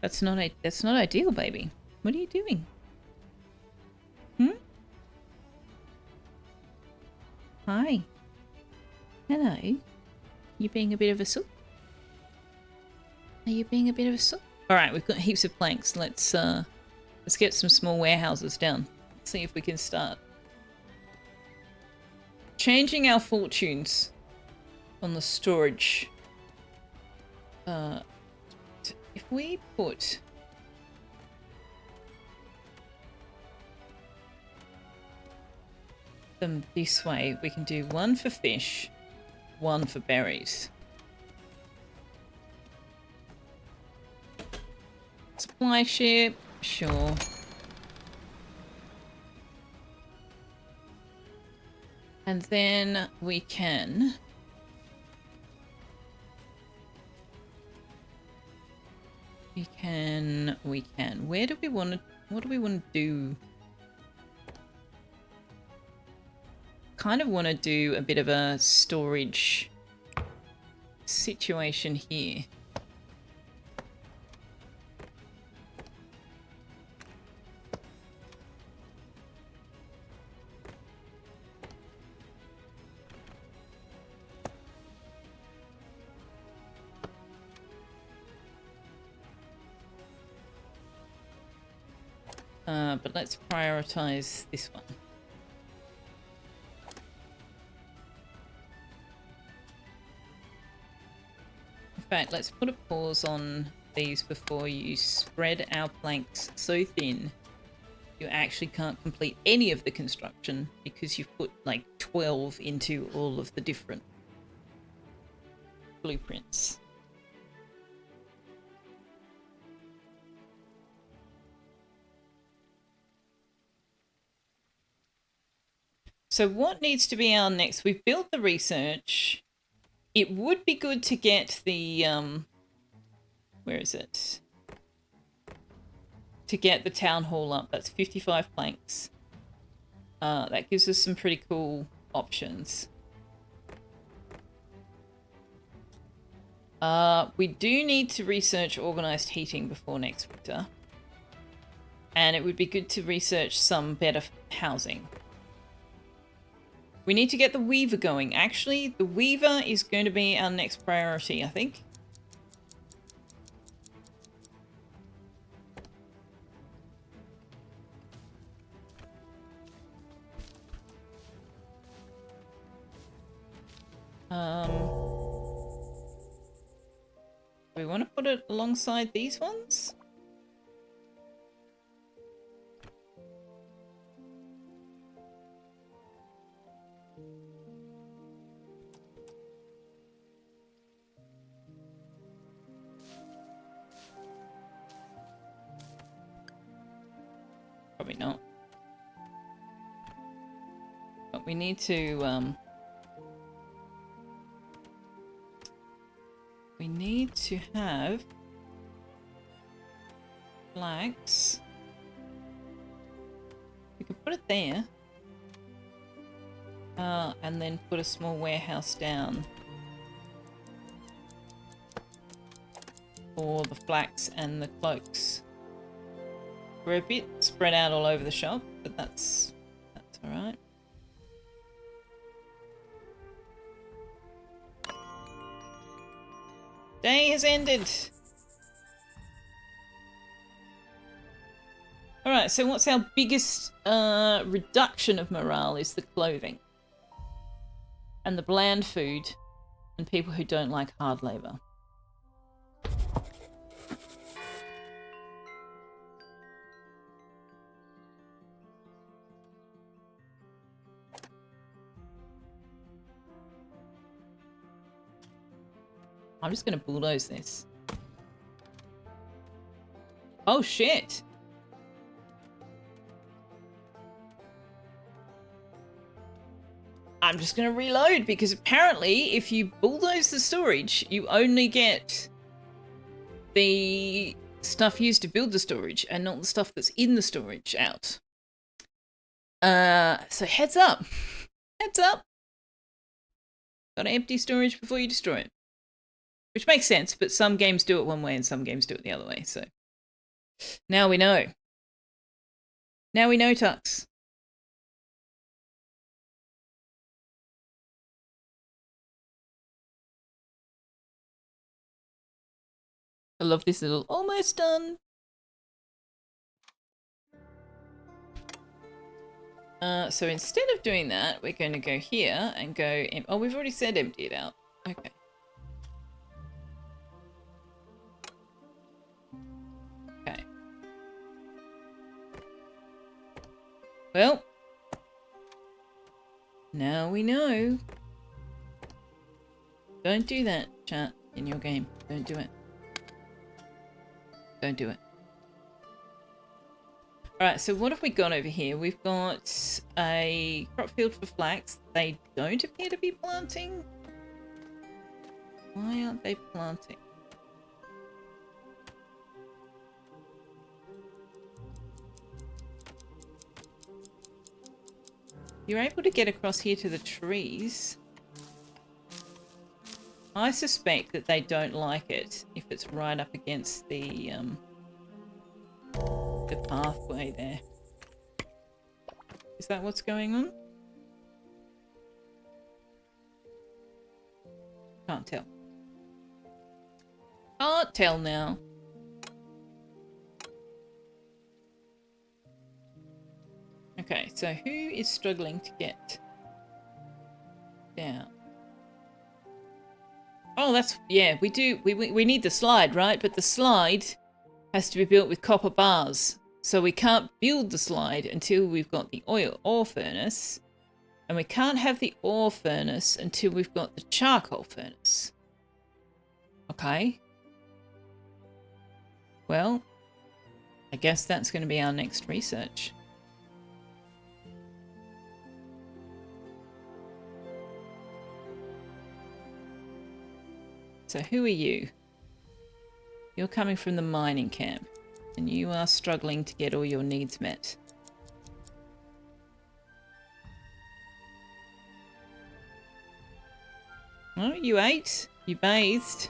That's not ideal, baby. What are you doing? Hi. Hello. You being a bit of a sook? Are you being a bit of a sook? All right, we've got heaps of planks. Let's get some small warehouses down. Let's see if we can start changing our fortunes on the storage. If we put them this way, we can do 1 for fish, 1 for berries. Supply ship, sure. And then we can Where do we want to, what do we want to do? Kind of want to do a bit of a storage situation here. But let's prioritize this one. In fact, let's put a pause on these before you spread our planks so thin you actually can't complete any of the construction because you've put like 12 into all of the different blueprints. So what needs to be our next? We've built the research. It would be good to get the, where is it? To get the town hall up. That's 55 planks. That gives us some pretty cool options. We do need to research organised heating before next winter. And it would be good to research some better housing. We need to get the Weaver going. Actually, the Weaver is going to be our next priority, I think. Do we want to put it alongside these ones? Probably not. But we need to, we need to have flags. We could put it there. And then put a small warehouse down for the flax and the cloaks. We're a bit spread out all over the shop, but that's alright. Day has ended. Alright, so what's our biggest reduction of morale is the clothing. And the bland food. And people who don't like hard labour. I'm just going to bulldoze this. Oh shit! I'm just going to reload because apparently if you bulldoze the storage, you only get the stuff used to build the storage and not the stuff that's in the storage out. So heads up. Heads up. Gotta empty storage before you destroy it. Which makes sense, but some games do it one way and some games do it the other way, so. Now we know. Now we know, Tux. I love this little almost done. So instead of doing that, we're going to go here and go... Oh, we've already said empty it out. Okay. Okay. Well. Now we know. Don't do that, chat, in your game. Don't do it. Don't do it. Alright, so what have we got over here? We've got a crop field for flax. They don't appear to be planting. Why aren't they planting? You're able to get across here to the trees. I suspect that they don't like it if it's right up against the pathway there. Is that what's going on? Can't tell. Can't tell now. Okay, so who is struggling to get down? Oh, that's... yeah, we do. We need the slide, right? But the slide has to be built with copper bars. So we can't build the slide until we've got the ore furnace. And we can't have the ore furnace until we've got the charcoal furnace. Okay. Well, I guess that's going to be our next research. So who are you? You're coming from the mining camp, and you are struggling to get all your needs met. Oh, you ate? You bathed?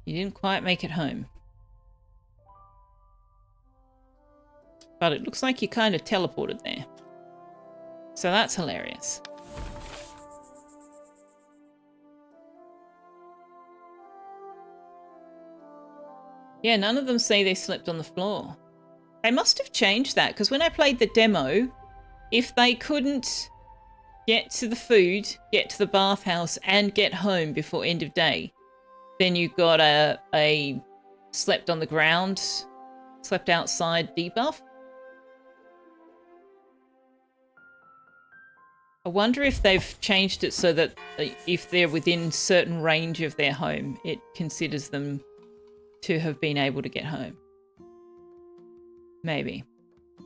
You didn't quite make it home. But it looks like you kind of teleported there. So that's hilarious. Yeah, none of them say they slept on the floor. They must have changed that, because when I played the demo, if they couldn't get to the food, get to the bathhouse, and get home before end of day, then you got a slept on the ground, slept outside debuff. I wonder if they've changed it so that if they're within certain range of their home, it considers them to have been able to get home. Maybe.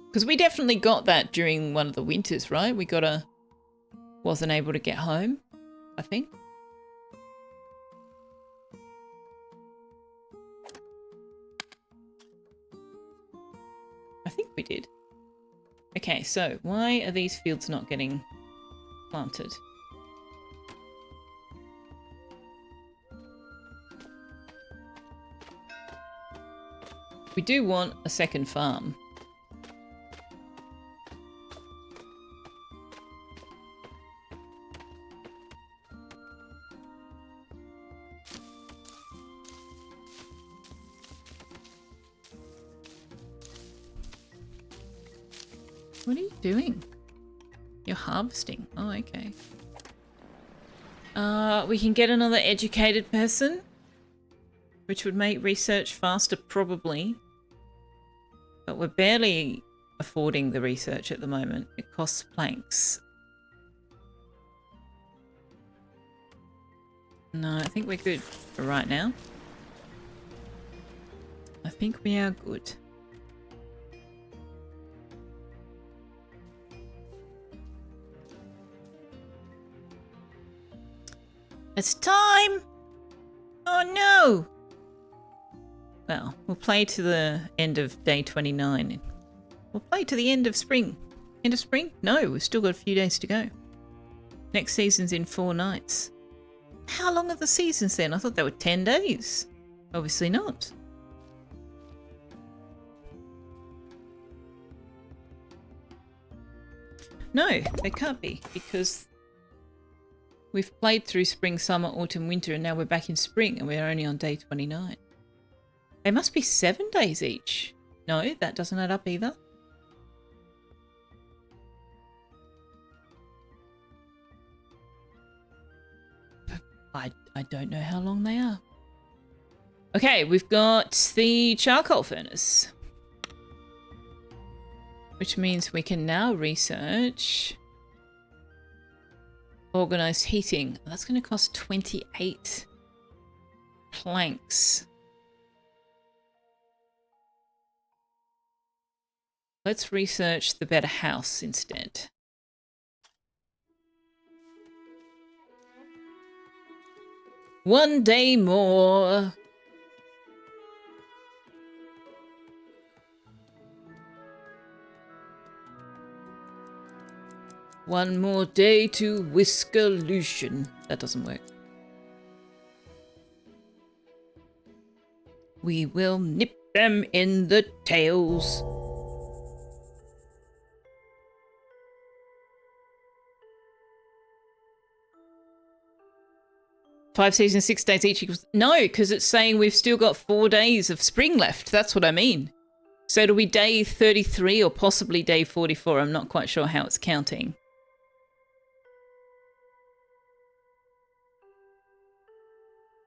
Because we definitely got that during one of the winters, right? We got wasn't able to get home, I think. I think we did. Okay, so why are these fields not getting planted? We do want a second farm. What are you doing? You're harvesting. Oh, okay. We can get another educated person, which would make research faster, probably. But we're barely affording the research at the moment. It costs planks. No, I think we're good for right now. I think we are good. It's time! Oh no! Well, we'll play to the end of day 29. We'll play to the end of spring. End of spring? No, we've still got a few days to go. Next season's in 4 nights. How long are the seasons then? I thought they were 10 days. Obviously not. No, they can't be, because we've played through spring, summer, autumn, winter, and now we're back in spring and we're only on day 29. They must be 7 days each. No, that doesn't add up either. I don't know how long they are. Okay, we've got the charcoal furnace, which means we can now research organized heating. That's going to cost 28 planks. Let's research the better house instead. One day more. One more day to Whiskerlution. That doesn't work. We will nip them in the tails. Five seasons, 6 days each equals... No, because it's saying we've still got 4 days of spring left. That's what I mean. So it'll be day 33 or possibly day 44. I'm not quite sure how it's counting.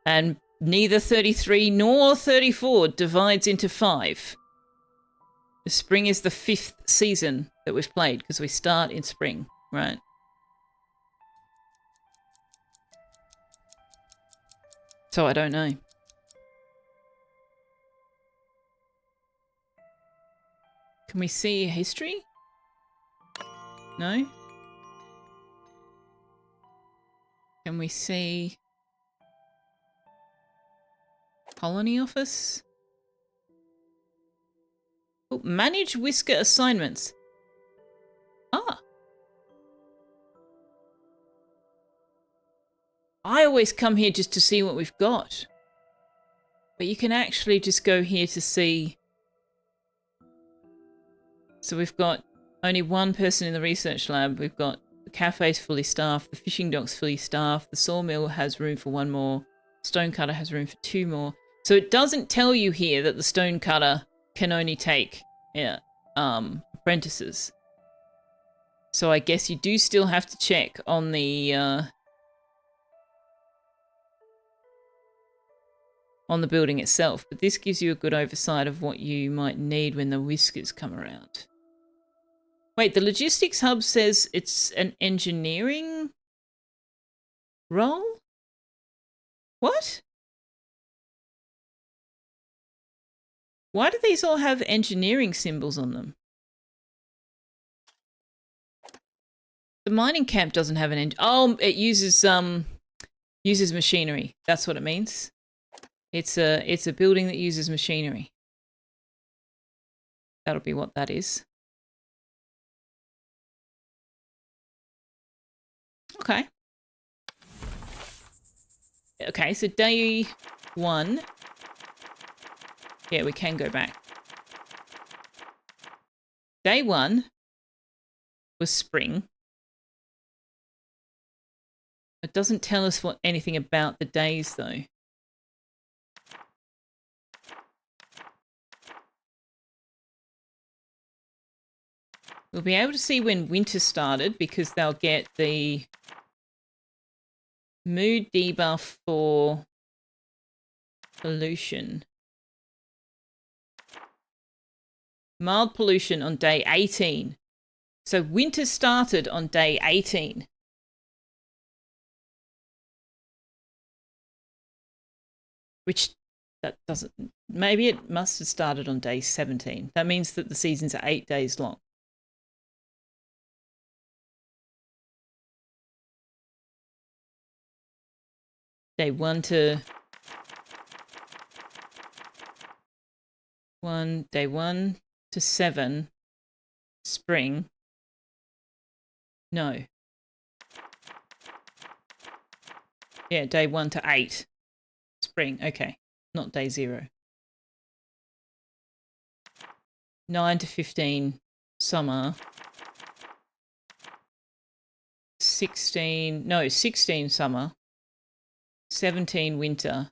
And neither 33 nor 34 divides into 5. The spring is the 5th season that we've played because we start in spring, right? So I don't know. Can we see history? No? Can we see colony office? Oh, manage whisker assignments. Ah. I always come here just to see what we've got. But you can actually just go here to see. So we've got only one person in the research lab. We've got the cafe's fully staffed, the fishing dock's fully staffed, the sawmill has room for one more, stonecutter has room for two more. So it doesn't tell you here that the stonecutter can only take apprentices. So I guess you do still have to check on the building itself. But this gives you a good oversight of what you might need when the whiskers come around. Wait, the logistics hub says it's an engineering role? What? Why do these all have engineering symbols on them? The mining camp doesn't have an oh, it uses machinery. That's what it means. It's a building that uses machinery. That'll be what that is. Okay. Okay, so day 1. Yeah, we can go back. Day 1 was spring. It doesn't tell us anything about the days, though. We'll be able to see when winter started because they'll get the mood debuff for pollution. Mild pollution on day 18. So winter started on day 18. Which that doesn't... Maybe it must have started on day 17. That means that the seasons are 8 days long. Day 1 to... Day 1 to 7, spring. No. Yeah, day 1 to 8, spring. Okay, not day 0. 9 to 15, summer. 16 summer. 17 winter.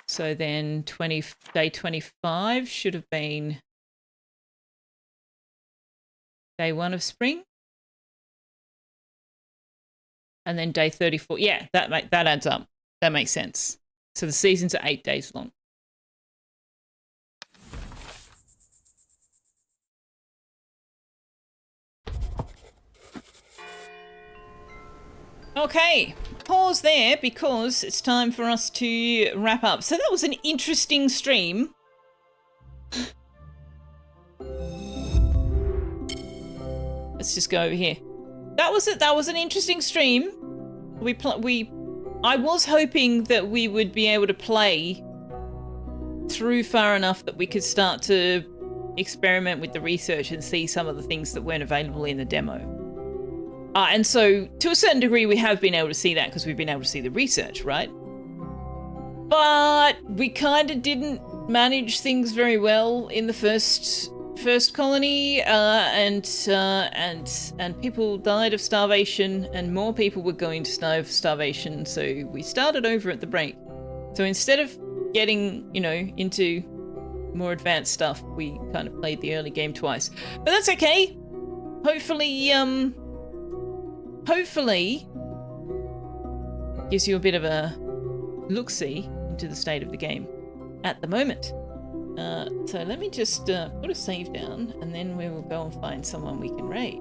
So then day 25 should have been day 1 of spring. And then day 34. Yeah, that adds up. That makes sense. So the seasons are 8 days long. Okay, pause there because it's time for us to wrap up. So that was an interesting stream. Let's just go over here. That was it. That was an interesting stream. I was hoping that we would be able to play through far enough that we could start to experiment with the research and see some of the things that weren't available in the demo. And so, to a certain degree, we have been able to see that because we've been able to see the research, right? But we kind of didn't manage things very well in the first colony, and people died of starvation, and more people were going to die of starvation. So we started over at the break. So instead of getting, into more advanced stuff, we kind of played the early game twice. But that's okay. Hopefully gives you a bit of a look-see into the state of the game at the moment. So let me just put a save down, and then we will go and find someone we can raid.